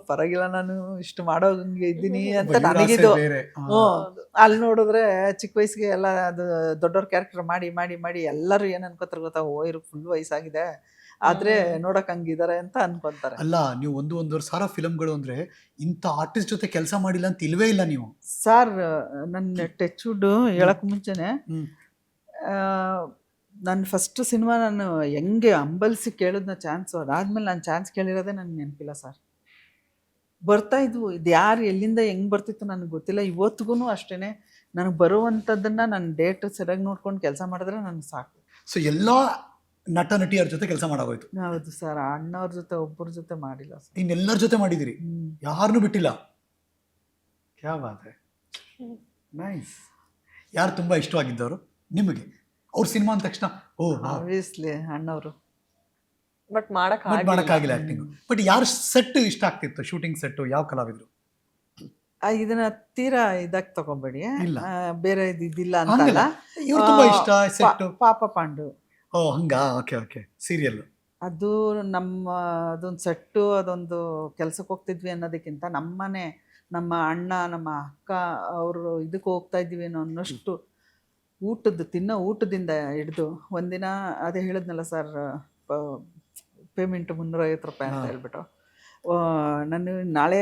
[SPEAKER 2] ಪರವಾಗಿಲ್ಲ ನಾನು ಇಷ್ಟು ಮಾಡೋಂಗೆ ಇದ್ದೀನಿ ಅಂತ ನನಗಿದು. ಅಲ್ಲಿ ನೋಡಿದ್ರೆ ಚಿಕ್ಕ ವಯಸ್ಸಿಗೆ ಎಲ್ಲ ಅದು ದೊಡ್ಡವ್ರ ಕ್ಯಾರೆಕ್ಟರ್ ಮಾಡಿ ಮಾಡಿ ಮಾಡಿ ಎಲ್ಲರೂ ಏನ್ ಅನ್ಕೋತಾರೆ ಗೊತ್ತಾ, ಇವ್ರಿಗೆ ಫುಲ್ ವಯಸ್ಸಾಗಿದೆ ಆದ್ರೆ ನೋಡಕ್ ಹಂಗಿದ್ದಾರೆ ಅಂತ ಅನ್ಕೊಂತಾರೆ.
[SPEAKER 1] ಅಲ್ಲ, ನೀವು ಒಂದೂವರೆ ಸಾವಿರ ಫಿಲಮ್ಗಳು ಅಂದ್ರೆ ಇಂಥ ಆರ್ಟಿಸ್ಟ್ ಜೊತೆ ಕೆಲಸ ಮಾಡಿಲ್ಲ ಅಂತ ಇಲ್ವೇ ಇಲ್ಲ ನೀವು.
[SPEAKER 2] ಸರ್ ನನ್ನ ಟಚ್ ವುಡ್ ಹೇಳಕ್ ಮುಂಚೆನೆ ನನ್ನ ಫಸ್ಟ್ ಸಿನಿಮಾ ನಾನು ಹೆಂಗೆ ಅಂಬಲ್ಸಿ ಕೇಳಿದ್ನ ಚಾನ್ಸು, ಅದಾದ್ಮೇಲೆ ನಾನು ಚಾನ್ಸ್ ಕೇಳಿರೋದೇ ನನಗೆ ನೆನಪಿಲ್ಲ ಸರ್. ಬರ್ತಾ ಇದ್ವು, ಇದು ಯಾರು ಎಲ್ಲಿಂದ ಹೆಂಗೆ ಬರ್ತಿತ್ತು ನನಗೆ ಗೊತ್ತಿಲ್ಲ. ಇವತ್ತಿಗೂ ಅಷ್ಟೇ, ನನಗೆ ಬರುವಂಥದ್ದನ್ನು ನಾನು ಡೇಟ್ ಸರಿಯಾಗಿ ನೋಡ್ಕೊಂಡು ಕೆಲಸ ಮಾಡಿದ್ರೆ ನನಗೆ ಸಾಕು.
[SPEAKER 1] ಸೊ ಎಲ್ಲ ನಟ ನಟಿಯರ ಜೊತೆ ಕೆಲಸ ಮಾಡೋಗೋಯ್ತು.
[SPEAKER 2] ಹೌದು ಸರ್, ಅಣ್ಣವ್ರ ಜೊತೆ ಒಬ್ಬರ ಜೊತೆ ಮಾಡಿಲ್ಲ ಸರ್.
[SPEAKER 1] ಇನ್ನೆಲ್ಲರ ಜೊತೆ ಮಾಡಿದಿರಿ, ಯಾರನ್ನೂ ಬಿಟ್ಟಿಲ್ಲ. ಕ್ಯಾ ಬಾತ್ ಹೈ, ನೈಸ್. ಯಾರು ತುಂಬಾ ಇಷ್ಟವಾಗಿದ್ದವರು ನಿಮಗೆ ಅವ್ರ ಸಿನಿಮಾ ಅಂದ ತಕ್ಷಣ?
[SPEAKER 2] ಆಬ್ವಿಯಸ್ಲಿ ಅಣ್ಣವರು.
[SPEAKER 3] ಬಟ್
[SPEAKER 1] ಮಾಡಕ್ಕಾಗಿಲ್ಲ ಆಕ್ಟಿಂಗ್. ಬಟ್ ಯಾರು ಸೆಟ್ ಇಷ್ಟ ಆಗ್ತಿತ್ತು, ಶೂಟಿಂಗ್ ಸೆಟ್? ಯಾವ ಕಲಾವಿದ್ರು?
[SPEAKER 2] ಇದನ್ನ ತೀರಾ ಇದಾಗಿ ತಗೊಂಬೇಡಿ,
[SPEAKER 1] ಇಲ್ಲ.
[SPEAKER 2] ಬೇರೆ ಇದಿಲ್ಲ ಅಂತಲ್ಲ.
[SPEAKER 1] ಇವ್ರು ತುಂಬಾ ಇಷ್ಟ ಸೆಟ್.
[SPEAKER 2] ಪಾಪ ಪಾಂಡು.
[SPEAKER 1] ಹಂಗಾ? Okay okay. ಸೀರಿಯಲ್
[SPEAKER 2] ಅದು ನಮ್ಮ ಅದೊಂದು ಸೆಟ್ಟು, ಅದೊಂದು ಕೆಲ್ಸಕ್ಕೆ ಹೋಗ್ತಿದ್ವಿ ಅನ್ನೋದಕ್ಕಿಂತ ನಮ್ಮನೆ, ನಮ್ಮ ಅಣ್ಣ, ನಮ್ಮ ಅಕ್ಕ ಅವರು ಇದಕ್ಕೆ ಹೋಗ್ತಾ ಇದ್ವಿ ಅನ್ನೋಷ್ಟು ತಿನ್ನೋ ಊಟದಿಂದ ಹಿಡ್ದು ಒಂದಿನ ಅದೇ ಹೇಳಿದ್ನಲ್ಲ ಸರ್, ಪೇಮೆಂಟ್ 350 ರೂಪಾಯಿ ಅಂತ ಹೇಳ್ಬಿಟ್ಟು, ನಾನು ನಾಳೆ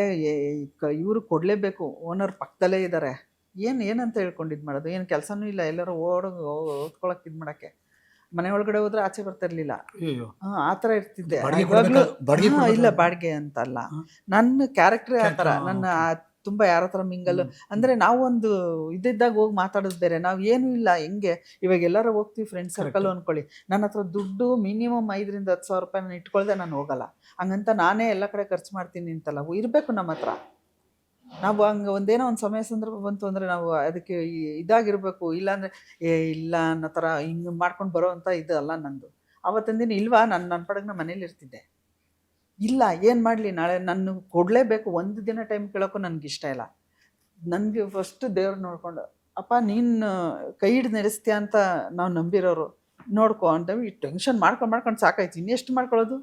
[SPEAKER 2] ಇವರು ಕೊಡಲೇಬೇಕು, ಓನರ್ ಪಕ್ಕದಲ್ಲೇ ಇದ್ದಾರೆ, ಏನಂತ ಹೇಳ್ಕೊಂಡು ಇದು ಮಾಡೋದು, ಏನು ಕೆಲಸನೂ ಇಲ್ಲ, ಎಲ್ಲರೂ ಓದ್ಕೊಳಕ್ಕೆ ಇದು ಮಾಡೋಕ್ಕೆ. ಮನೆ ಒಳಗಡೆ ಹೋದ್ರೆ ಆಚೆ ಬರ್ತಿರ್ಲಿಲ್ಲ, ಆ ಥರ ಇರ್ತಿದ್ದೆ. ಇಲ್ಲ ಬಾಡಿಗೆ ಅಂತಲ್ಲ, ನನ್ನ ಕ್ಯಾರೆಕ್ಟ್ರೇ ಆ ಥರ. ನನ್ನ ತುಂಬ ಯಾರ ಹತ್ರ ಮಿಂಗಲ್ ಅಂದರೆ ನಾವು ಒಂದು ಇದ್ದಾಗ ಹೋಗಿ ಮಾತಾಡೋದು ಬೇರೆ. ನಾವು ಏನೂ ಇಲ್ಲ, ಹೆಂಗೆ ಇವಾಗ ಎಲ್ಲರೂ ಹೋಗ್ತೀವಿ ಫ್ರೆಂಡ್ ಸರ್ಕಲ್ ಅಂದ್ಕೊಳ್ಳಿ, ನನ್ನ ಹತ್ರ ದುಡ್ಡು ಮಿನಿಮಮ್ 5,000 to 10,000 ರೂಪಾಯಿ ನಾನು ಇಟ್ಕೊಳ್ದೆ ನಾನು ಹೋಗಲ್ಲ. ಹಂಗಂತ ನಾನೇ ಎಲ್ಲ ಕಡೆ ಖರ್ಚು ಮಾಡ್ತೀನಿ ಅಂತಲ್ಲ, ಇರಬೇಕು ನಮ್ಮ ಹತ್ರ. ನಾವು ಹಂಗೆ ಒಂದೇನೋ ಒಂದು ಸಮಯ ಸಂದರ್ಭ ಬಂತು ಅಂದರೆ ನಾವು ಅದಕ್ಕೆ ಇದಾಗಿರಬೇಕು. ಇಲ್ಲಾಂದರೆ ಇಲ್ಲ ಅನ್ನೋ ಥರ ಹಿಂಗೆ ಮಾಡ್ಕೊಂಡು ಬರೋ ಅಂಥ ಇದು ಅಲ್ಲ ನಂದು. ಆವತ್ತಿನ ದಿನ ಇಲ್ವಾ, ನನ್ನ ಪಡೆಗೆ ನಾನು ಮನೇಲಿ ಇರ್ತಿದ್ದೆ. ಇಲ್ಲ ಏನು ಮಾಡಲಿ, ನಾಳೆ ನಾನು ಕೊಡಲೇಬೇಕು, ಒಂದು ದಿನ ಟೈಮ್ ಕೇಳೋಕ್ಕೂ ನನಗಿಷ್ಟ ಇಲ್ಲ. ನನಗೆ ಫಸ್ಟ್ ದೇವ್ರು ನೋಡ್ಕೊಂಡು, ಅಪ್ಪ ನೀನು ಕೈ ಹಿಡ್ದು ನಡೆಸ್ತೀಯ ಅಂತ ನಾವು ನಂಬಿರೋರು, ನೋಡ್ಕೊ ಅಂತ ಟೆನ್ಷನ್ ಮಾಡ್ಕೊಂಡು ಸಾಕಾಯ್ತು. ಇನ್ನೆಷ್ಟು ಮಾಡ್ಕೊಳ್ಳೋದು,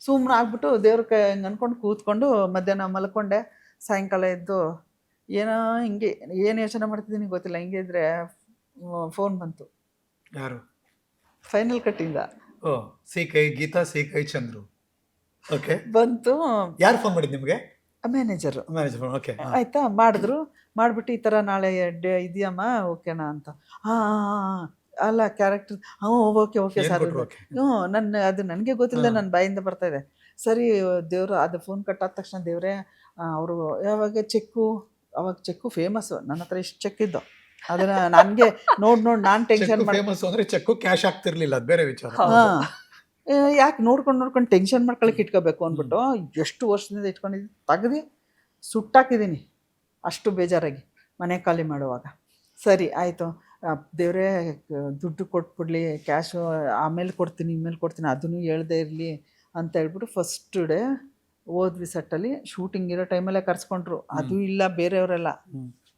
[SPEAKER 2] ಸುಮ್ಮನೆ ಆಗ್ಬಿಟ್ಟು ದೇವ್ರ ಕೈ ಹಂಗೆ ಅಂದ್ಕೊಂಡು ಕೂತ್ಕೊಂಡು ಮಧ್ಯಾಹ್ನ ಮಲ್ಕೊಂಡೆ. ಸಾಯಂಕಾಲ ಎದ್ದು ಏನೋ ಹಿಂಗೆ ಏನು ಯೋಚನೆ ಮಾಡ್ತಿದ್ದೀನಿ ಗೊತ್ತಿಲ್ಲ, ಹಿಂಗೆ ಇದ್ರೆ ಫೋನ್ ಬಂತು.
[SPEAKER 1] ಯಾರು?
[SPEAKER 2] ಫೈನಲ್ ಕಟ್ಟಿಂದ.
[SPEAKER 1] ಸೇಕೈ ಗೀತಾ, ಸೇಕೈ ಚಂದ್ರು. ಓಕೆ,
[SPEAKER 2] ಬಂತು.
[SPEAKER 1] ಯಾರು ಫೋನ್ ಮಾಡಿದ್ದು ನಿಮಗೆ?
[SPEAKER 2] ಮ್ಯಾನೇಜರು.
[SPEAKER 1] ಓಕೆ,
[SPEAKER 2] ಆಯ್ತಾ, ಮಾಡಿಬಿಟ್ಟು ಈ ಥರ ನಾಳೆ ಇದೆಯಮ್ಮ ಓಕೆನಾ ಅಂತ. ಅಲ್ಲ ಕ್ಯಾರೆಕ್ಟರ್, ಓಕೆ ಸರ್. ಅದು ನನಗೆ ಗೊತ್ತಿಲ್ಲ, ನನ್ನ ಬಾಯಿಂದ ಬರ್ತಾ ಇದೆ. ಸರಿ ದೇವರು, ಅದು ಫೋನ್ ಕಟ್ಟಾದ ತಕ್ಷಣ ದೇವರೇ ಅವರು ಯಾವಾಗ ಚೆಕ್ಕು ಫೇಮಸ್ಸು, ನನ್ನ ಹತ್ರ ಇಷ್ಟು ಚೆಕ್ ಇದ್ದು, ಅದನ್ನ ನನಗೆ ನೋಡಿ ನಾನು ಟೆನ್ಷನ್
[SPEAKER 1] ಫೇಮಸ್ ಅಂದ್ರೆ ಚೆಕ್ ಕ್ಯಾಶ್ ಆಗ್ತಿರ್ಲಿಲ್ಲ, ಅದು ಬೇರೆ ವಿಚಾರ.
[SPEAKER 2] ಯಾಕೆ ನೋಡ್ಕೊಂಡು ಟೆನ್ಷನ್ ಮಾಡ್ಕೊಳಕ್ಕೆ ಇಟ್ಕೋಬೇಕು ಅಂದ್ಬಿಟ್ಟು ಎಷ್ಟು ವರ್ಷದಿಂದ ಇಟ್ಕೊಂಡಿದ್ದು ತೆಗ್ದು ಸುಟ್ಟಾಕಿದ್ದೀನಿ, ಅಷ್ಟು ಬೇಜಾರಾಗಿ ಮನೆ ಖಾಲಿ ಮಾಡುವಾಗ. ಸರಿ ಆಯಿತು ದೇವರೇ, ದುಡ್ಡು ಕೊಟ್ಬಿಡ್ಲಿ, ಕ್ಯಾಶು ಆಮೇಲೆ ಕೊಡ್ತೀನಿ ಇಮೇಲೆ ಕೊಡ್ತೀನಿ, ಅದನ್ನು ಹೇಳ್ದೇ ಇರಲಿ ಅಂತ ಹೇಳ್ಬಿಟ್ಟು ಫಸ್ಟ್ ಡೇ ಹೋದ್ವಿ. ಸೆಟ್ಟಲ್ಲಿ ಶೂಟಿಂಗ್ ಇರೋ ಟೈಮಲ್ಲೇ ಕರ್ಸ್ಕೊಂಡ್ರು, ಅದು ಇಲ್ಲ ಬೇರೆಯವರೆಲ್ಲ.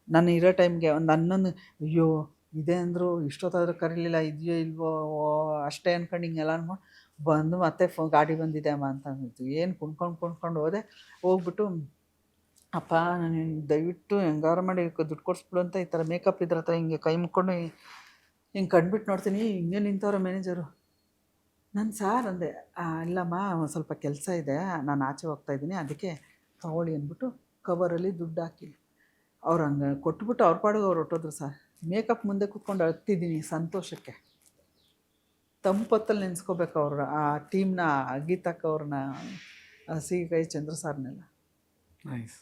[SPEAKER 2] ನಾನು ಇರೋ ಟೈಮ್ಗೆ ಒಂದು 11 ಅಯ್ಯೋ ಇದೆ ಅಂದರು, ಇಷ್ಟೊತ್ತಾದರೂ ಕರೀಲಿಲ್ಲ, ಇದೆಯೋ ಇಲ್ವೋ ಅಷ್ಟೇ ಅನ್ಕೊಂಡು ಹಿಂಗೆಲ್ಲ ಅನ್ಕೊಂಡು ಬಂದು ಮತ್ತೆ ಗಾಡಿ ಬಂದಿದೆ ಅಮ್ಮ ಅಂತ ಅಂದಿತ್ತು. ಏನು ಕುಣ್ಕೊಂಡು ಹೋದೆ. ಹೋಗ್ಬಿಟ್ಟು ಅಪ್ಪ ನಾನು ದಯವಿಟ್ಟು ಹೆಂಗಾರು ಮಾಡಿ ದುಡ್ಡು ಕೊಡಿಸ್ಬಿಡು ಅಂತ ಈ ಥರ ಮೇಕಪ್ ಇದ್ರ ಹತ್ರ ಹಿಂಗೆ ಕೈ ಮುಕ್ಕೊಂಡು ಹಿಂಗೆ ಕಂಡುಬಿಟ್ಟು ನೋಡ್ತೀನಿ, ಹಿಂಗೆ ನಿಂತವ್ರ ಮ್ಯಾನೇಜರು. ನಾನು ಸಾರ್ ಅಂದೆ, ಇಲ್ಲಮ್ಮ ಒಂದು ಸ್ವಲ್ಪ ಕೆಲಸ ಇದೆ, ನಾನು ಆಚೆ ಹೋಗ್ತಾಯಿದ್ದೀನಿ, ಅದಕ್ಕೆ ತಗೊಳ್ಳಿ ಅಂದ್ಬಿಟ್ಟು ಕವರಲ್ಲಿ ದುಡ್ಡು ಹಾಕಿ ಅವ್ರು ಹಂಗೆ ಕೊಟ್ಬಿಟ್ಟು ಅವ್ರ ಪಾಡಿಗೆ ಅವ್ರು ಹೊಟ್ಟೋದ್ರು ಸರ್. ಮೇಕಪ್ ಮುಂದೆ ಕೂತ್ಕೊಂಡು ಅಳ್ತಿದ್ದೀನಿ ಸಂತೋಷಕ್ಕೆ. ತಂಪೊತ್ತಲ್ಲಿ ನೆನೆಸ್ಕೋಬೇಕು ಅವ್ರ ಆ ಟೀಮ್ನ, ಗೀತಕ್ಕ ಅವ್ರನ್ನ, ಸಿಗೈ ಚಂದ್ರ ಸರ್ನೆಲ್ಲ.
[SPEAKER 1] ನೈಸ್.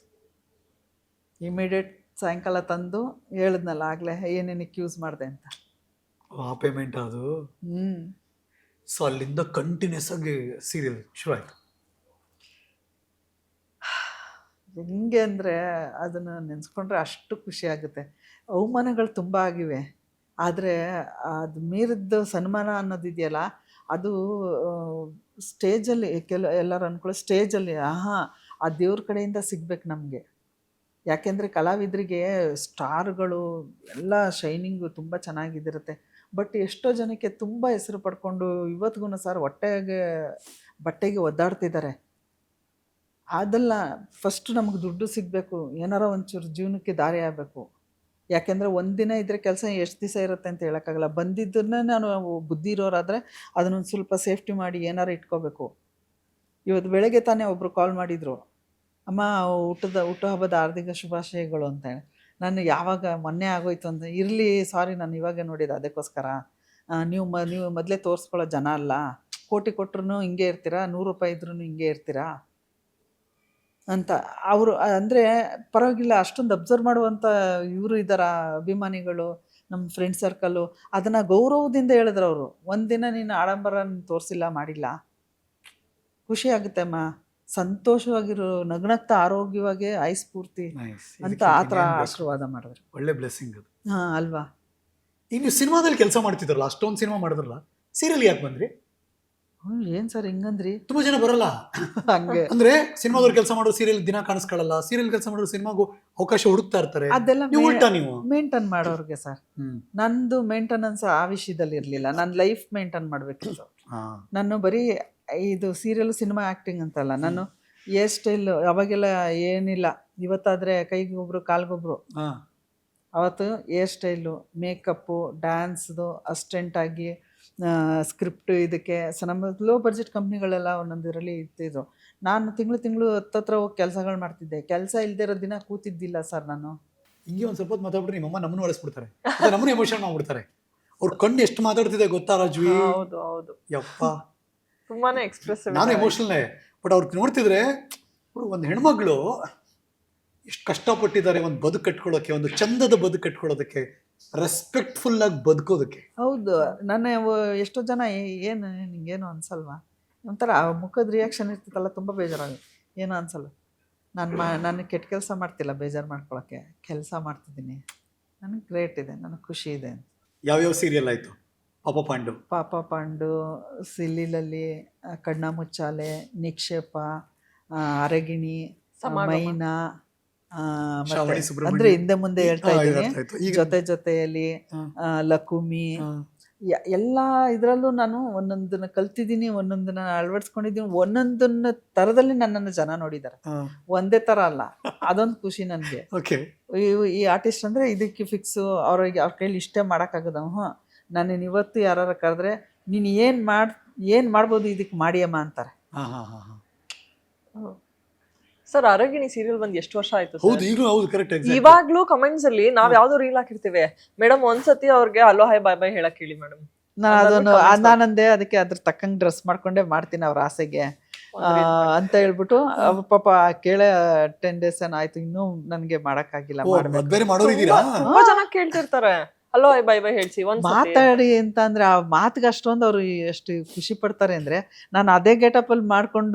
[SPEAKER 2] ಇಮಿಡಿಯೇಟ್ ಸಾಯಂಕಾಲ ತಂದು ಹೇಳಿದ್ನಲ್ಲ ಆಗಲೇ ಏನೇನಕ್ಕೆ ಯೂಸ್ ಮಾಡಿದೆ ಅಂತ.
[SPEAKER 1] ಆ ಪೇಮೆಂಟ್ ಅದು. ಸೊ ಅಲ್ಲಿಂದ ಕಂಟಿನ್ಯೂಸ್ ಆಗಿ ಸೀರಿಯಲ್ ಶುರು ಆಯ್ತು.
[SPEAKER 2] ಹೆಂಗೆ ಅಂದರೆ ಅದನ್ನು ನೆನೆಸ್ಕೊಂಡ್ರೆ ಅಷ್ಟು ಖುಷಿ ಆಗುತ್ತೆ. ಅವಮಾನಗಳು ತುಂಬ ಆಗಿವೆ, ಆದರೆ ಅದು ಮೀರಿದ್ದು ಸನ್ಮಾನ ಅನ್ನೋದಿದೆಯಲ್ಲ, ಅದು ಸ್ಟೇಜಲ್ಲಿ ಎಲ್ಲರೂ ಅಂದ್ಕೊಳ್ಳೋ ಸ್ಟೇಜಲ್ಲಿ ಆ ದೇವ್ರ ಕಡೆಯಿಂದ ಸಿಗ್ಬೇಕು ನಮಗೆ. ಯಾಕೆಂದರೆ ಕಲಾವಿದರಿಗೆ ಸ್ಟಾರ್ಗಳು ಎಲ್ಲ ಶೈನಿಂಗು ತುಂಬ ಚೆನ್ನಾಗಿದಿರುತ್ತೆ. ಬಟ್ ಎಷ್ಟೋ ಜನಕ್ಕೆ ತುಂಬ ಹೆಸರು ಪಡ್ಕೊಂಡು ಇವತ್ತಿಗೂ ಸರ್ ಬಟ್ಟೆಗೆ ಒದ್ದಾಡ್ತಿದ್ದಾರೆ. ಅದೆಲ್ಲ ಫಸ್ಟ್ ನಮಗೆ ದುಡ್ಡು ಸಿಗಬೇಕು, ಏನಾರ ಒಂಚೂರು ಜೀವನಕ್ಕೆ ದಾರಿ ಆಗಬೇಕು. ಯಾಕೆಂದರೆ ಒಂದಿನ ಇದ್ದರೆ ಕೆಲಸ ಎಷ್ಟು ದಿವಸ ಇರುತ್ತೆ ಅಂತ ಹೇಳೋಕ್ಕಾಗಲ್ಲ. ಬಂದಿದ್ದನ್ನೇ ನಾನು ಬುದ್ಧಿ ಇರೋರಾದರೆ ಅದನ್ನೊಂದು ಸ್ವಲ್ಪ ಸೇಫ್ಟಿ ಮಾಡಿ ಏನಾರು ಇಟ್ಕೋಬೇಕು. ಇವತ್ತು ಬೆಳಗ್ಗೆ ತಾನೇ ಒಬ್ಬರು ಕಾಲ್ ಮಾಡಿದರು, ಅಮ್ಮ ಹುಟ್ಟುಹಬ್ಬದ ಹಾರ್ದಿಕ ಶುಭಾಶಯಗಳು ಅಂತ ಹೇಳಿ. ನಾನು ಯಾವಾಗ ಮೊನ್ನೆ ಆಗೋಯ್ತು ಅಂತ, ಇರಲಿ ಸಾರಿ ನಾನು ಇವಾಗ ನೋಡಿದೆ ಅದಕ್ಕೋಸ್ಕರ. ನೀವು ಮೊದಲೇ ತೋರಿಸ್ಕೊಳ್ಳೋ ಜನ ಅಲ್ಲ, ಕೋಟಿ ಕೊಟ್ರು ಹಿಂಗೆ ಇರ್ತೀರಾ, 100 ರೂಪಾಯಿ ಇದ್ರೂ ಹಿಂಗೆ ಇರ್ತೀರಾ ಅಂತ ಅವರು. ಅಂದರೆ ಪರವಾಗಿಲ್ಲ, ಅಷ್ಟೊಂದು ಅಬ್ಸರ್ವ್ ಮಾಡುವಂಥ ಇವರು ಇದ್ದಾರ ಅಭಿಮಾನಿಗಳು, ನಮ್ಮ ಫ್ರೆಂಡ್ ಸರ್ಕಲ್ಲು. ಅದನ್ನು ಗೌರವದಿಂದ ಹೇಳಿದ್ರು ಅವರು. ಒಂದಿನ ನೀನು ಆಡಂಬರ ತೋರಿಸಿಲ್ಲ, ಮಾಡಿಲ್ಲ, ಖುಷಿ ಆಗುತ್ತೆ ಅಮ್ಮ, ಸಂತೋಷವಾಗಿರು, ನಗ್ನಗ್ತಾ ಆರೋಗ್ಯವಾಗಿ ಆಯುಸ್ಫೂರ್ತಿ ಅಂತ ಆ ಥರ ಆಶೀರ್ವಾದ ಮಾಡಿದ್ರು.
[SPEAKER 1] ಒಳ್ಳೆ ಬ್ಲೆಸ್ಸಿಂಗ್ ಅದು.
[SPEAKER 2] ಹಾಂ ಅಲ್ವಾ.
[SPEAKER 1] ಈಗ ನೀವು ಸಿನಿಮಾದಲ್ಲಿ ಕೆಲಸ ಮಾಡ್ತಿದ್ರಲ್ಲ, ಅಷ್ಟೊಂದು ಸಿನಿಮಾ ಮಾಡಿದ್ರಲ್ಲ, ಸೀರಿಯಲ್ ಯಾಕೆ ಬಂದ್ರಿ?
[SPEAKER 2] ಏನು ಸರ್ ಹಿಂಗಂದ್ರಿ?
[SPEAKER 1] ತುಂಬಾ ಜನ ಬರಲ್ಲ
[SPEAKER 2] ಹಂಗೆ.
[SPEAKER 1] ಅಂದ್ರೆ ಸಿನಿಮಾದವ್ರು ಕೆಲಸ ಮಾಡೋರು ಸೀರಿಯಲ್ ದಿನ ಕಾಣಿಸ್ಕೊಳ್ಳಲ್ಲ, ಸೀರಿಯಲ್ ಕೆಲಸ ಮಾಡೋರು ಸಿನಿಮಾಗೂ ಅವಕಾಶ ಹುಡುಕ್ತಾ ಇರ್ತಾರೆ.
[SPEAKER 2] ಅದೆಲ್ಲ
[SPEAKER 1] ನೀವು
[SPEAKER 2] ಮೇಂಟೈನ್ ಮಾಡೋರ್ಗೆ ಸರ್. ನಂದು ಮೇಂಟೆನೆನ್ಸ್ ಆ ವಿಷಯದಲ್ಲಿ ಇರಲಿಲ್ಲ. ನಾನು ಲೈಫ್ ಮೇಂಟೈನ್ ಮಾಡಬೇಕಿತ್ತು. ನಾನು ಬರೀ ಇದು ಸೀರಿಯಲ್ ಸಿನಿಮಾ ಆ್ಯಕ್ಟಿಂಗ್ ಅಂತಲ್ಲ, ನಾನು ಹೇರ್ ಸ್ಟೈಲ್ ಅವಾಗೆಲ್ಲ ಏನಿಲ್ಲ. ಇವತ್ತಾದರೆ ಕೈಗೊಬ್ರು ಕಾಲ್ಗೊಬ್ರು. ಅವತ್ತು ಹೇರ್ ಸ್ಟೈಲು, ಮೇಕಪ್ಪು, ಡ್ಯಾನ್ಸ್ದು ಅಸಿಸ್ಟೆಂಟಾಗಿ, ಸ್ಕ್ರಿಪ್ಟ್, ಇದಕ್ಕೆ ನಮ್ಮ ಲೋ ಬಡ್ಜೆಟ್ ಕಂಪ್ನಿಗಳೆಲ್ಲ ಒಂದೊಂದಿರಲ್ಲಿ ಇರ್ತಿದ್ರು. ನಾನು ತಿಂಗಳು ಹತ್ತತ್ರ ಹೋಗಿ ಕೆಲಸಗಳು ಮಾಡ್ತಿದ್ದೆ. ಕೆಲಸ ಇಲ್ಲದೆ ಇರೋ ದಿನ ಕೂತಿದ್ದಿಲ್ಲ ಸರ್ ನಾನು.
[SPEAKER 1] ಹಿಂಗೆ ಒಂದು ಸ್ವಲ್ಪ ಮಾತಾಡ್ಬಿಟ್ರೆ ನಿಮ್ಮಮ್ಮ ನಮ್ಮನ್ನು ಅಳಿಸ್ಬಿಡ್ತಾರೆ, ನಮ್ಮನ್ನು ಎಮೋಷನ್ ಮಾಡ್ಬಿಡ್ತಾರೆ. ಅವ್ರ ಕಣ್ಣು ಎಷ್ಟು ಮಾತಾಡ್ತಿದೆ ಗೊತ್ತಾ ರಾಜ್ವಿ?
[SPEAKER 3] ಹೌದು ಹೌದು,
[SPEAKER 1] ಯಪ್ಪ
[SPEAKER 3] ತುಂಬಾನೇ ಎಕ್ಸ್ಪ್ರೆಸಿವ್.
[SPEAKER 1] ನಾನು ಎಮೋಷನಲ್. ಬಟ್ ಅವ್ರಿಗೆ ನೋಡ್ತಿದ್ರೆ ಒಂದು ಹೆಣ್ಮಗಳು ಎಷ್ಟು ಕಷ್ಟಪಟ್ಟಿದ್ದಾರೆ ಒಂದು ಬದುಕು ಕಟ್ಕೊಳ್ಳೋಕೆ, ಒಂದು ಚಂದದ ಬದುಕು ಕಟ್ಕೊಳ್ಳೋದಕ್ಕೆ, ರೆಸ್ಪೆಕ್ಟ್ಫುಲ್ ಆಗಿ ಬದುಕೋದಕ್ಕೆ.
[SPEAKER 2] ಹೌದು. ನನ್ನ ಎಷ್ಟೋ ಜನ ಏನು ನಿಂಗೇನು ಅನ್ಸಲ್ವಾ ಒಂಥರ ಮುಖದ ರಿಯಾಕ್ಷನ್ ಇರ್ತೈತಲ್ಲ, ತುಂಬ ಬೇಜಾರಾಗುತ್ತೆ. ಏನೋ ಅನ್ಸಲ್ಲ. ನಾನು ಕೆಟ್ಟ ಕೆಲಸ ಮಾಡ್ತಿಲ್ಲ ಬೇಜಾರು ಮಾಡ್ಕೊಳಕ್ಕೆ, ಕೆಲಸ ಮಾಡ್ತಿದ್ದೀನಿ. ನನಗೆ ಗ್ರೇಟ್ ಇದೆ, ನನಗೆ ಖುಷಿ ಇದೆ.
[SPEAKER 1] ಯಾವ್ಯಾವ ಸೀರಿಯಲ್ ಆಯಿತು? ಪಾಪ ಪಾಂಡು, ಸಿಲ್ಲಿಲಲ್ಲಿ, ಕಣ್ಣ ಮುಚ್ಚಾಲೆ, ನಿಕ್ಷೇಪ, ಅರಗಿಣಿ, ಮೈನಾ, ಅಂದ್ರೆ ಹಿಂದೆ ಮುಂದೆ ಹೇಳ್ತಾ ಇದ್ದೀನಿ, ಜೊತೆಯಲ್ಲಿ ಲಕುಮಿ, ಎಲ್ಲ ಇದರಲ್ಲೂ ನಾನು ಒಂದೊಂದನ್ನ ಕಲ್ತಿದ್ದೀನಿ, ಒಂದೊಂದನ್ನ ಅಳವಡಿಸ್ಕೊಂಡಿದ್ದೀನಿ. ಒಂದೊಂದನ್ನ ತರದಲ್ಲಿ ನನ್ನನ್ನು ಜನ ನೋಡಿದ್ದಾರೆ, ಒಂದೇ ತರ ಅಲ್ಲ. ಅದೊಂದು ಖುಷಿ ನನಗೆ. ಈ ಆರ್ಟಿಸ್ಟ್ ಅಂದ್ರೆ ಇದಕ್ಕೆ ಫಿಕ್ಸು, ಅವ್ರ ಕೈಲಿ ಇಷ್ಟೇ ಮಾಡೋಕ್ಕಾಗದ. ನಾನು ಇವತ್ತು ಯಾರು ಕರೆದ್ರೆ ನೀನು ಏನು ಮಾಡ್ಬೋದು ಇದಕ್ಕೆ ಮಾಡಿಯಮ್ಮ ಅಂತಾರೆ.
[SPEAKER 3] ಸರ್, ಅರಗಿಣಿ ಸೀರಿಯಲ್ ಬಂದು ಎಷ್ಟು ವರ್ಷ ಆಯ್ತು?
[SPEAKER 1] ಇವಾಗ್ಲೂ
[SPEAKER 3] ಕಮೆಂಟ್ಸ್ ಅಲ್ಲಿ ನಾವ್ ಯಾವ್ದೋ ರೀಲ್ ಹಾಕಿರ್ತೀವಿ, ಮೇಡಮ್ ಒಂದ್ಸತಿ ಅವ್ರಿಗೆ ಹಲೋ ಹಾಯ್ ಬಾಯ್ ಬಾಯ್ ಹೇಳಕ್ ಹೇಳಿ ಮೇಡಮ್.
[SPEAKER 2] ನಾನಂದೆ ಅದಕ್ಕೆ ಅದ್ರ ತಕ್ಕಂಗೆ ಡ್ರೆಸ್ ಮಾಡ್ಕೊಂಡೇ ಮಾಡ್ತೀನಿ ಅವ್ರ ಆಸೆಗೆ ಅಂತ ಹೇಳ್ಬಿಟ್ಟು. ಪಾಪ ಕೇಳ 10 days ಆಯ್ತು, ಇನ್ನೂ ನನ್ಗೆ ಮಾಡಕ್ಕಾಗಿಲ್ಲ.
[SPEAKER 3] ತುಂಬಾ ಜನ ಕೇಳ್ತಿರ್ತಾರೆ ಹಲೋ ಹಾಯ್ ಬಾಯ್ ಬಾಯ್ ಹೇಳ್ಸಿ
[SPEAKER 2] ಮಾತಾಡಿ ಅಂತ. ಅಂದ್ರೆ ಆ ಮಾತಿಗೆ ಅಷ್ಟೊಂದು ಅವ್ರು ಎಷ್ಟು ಖುಷಿ ಪಡ್ತಾರೆ ಅಂದ್ರೆ, ನಾನು ಅದೇ ಗೆಟಪ್ ಅಲ್ಲಿ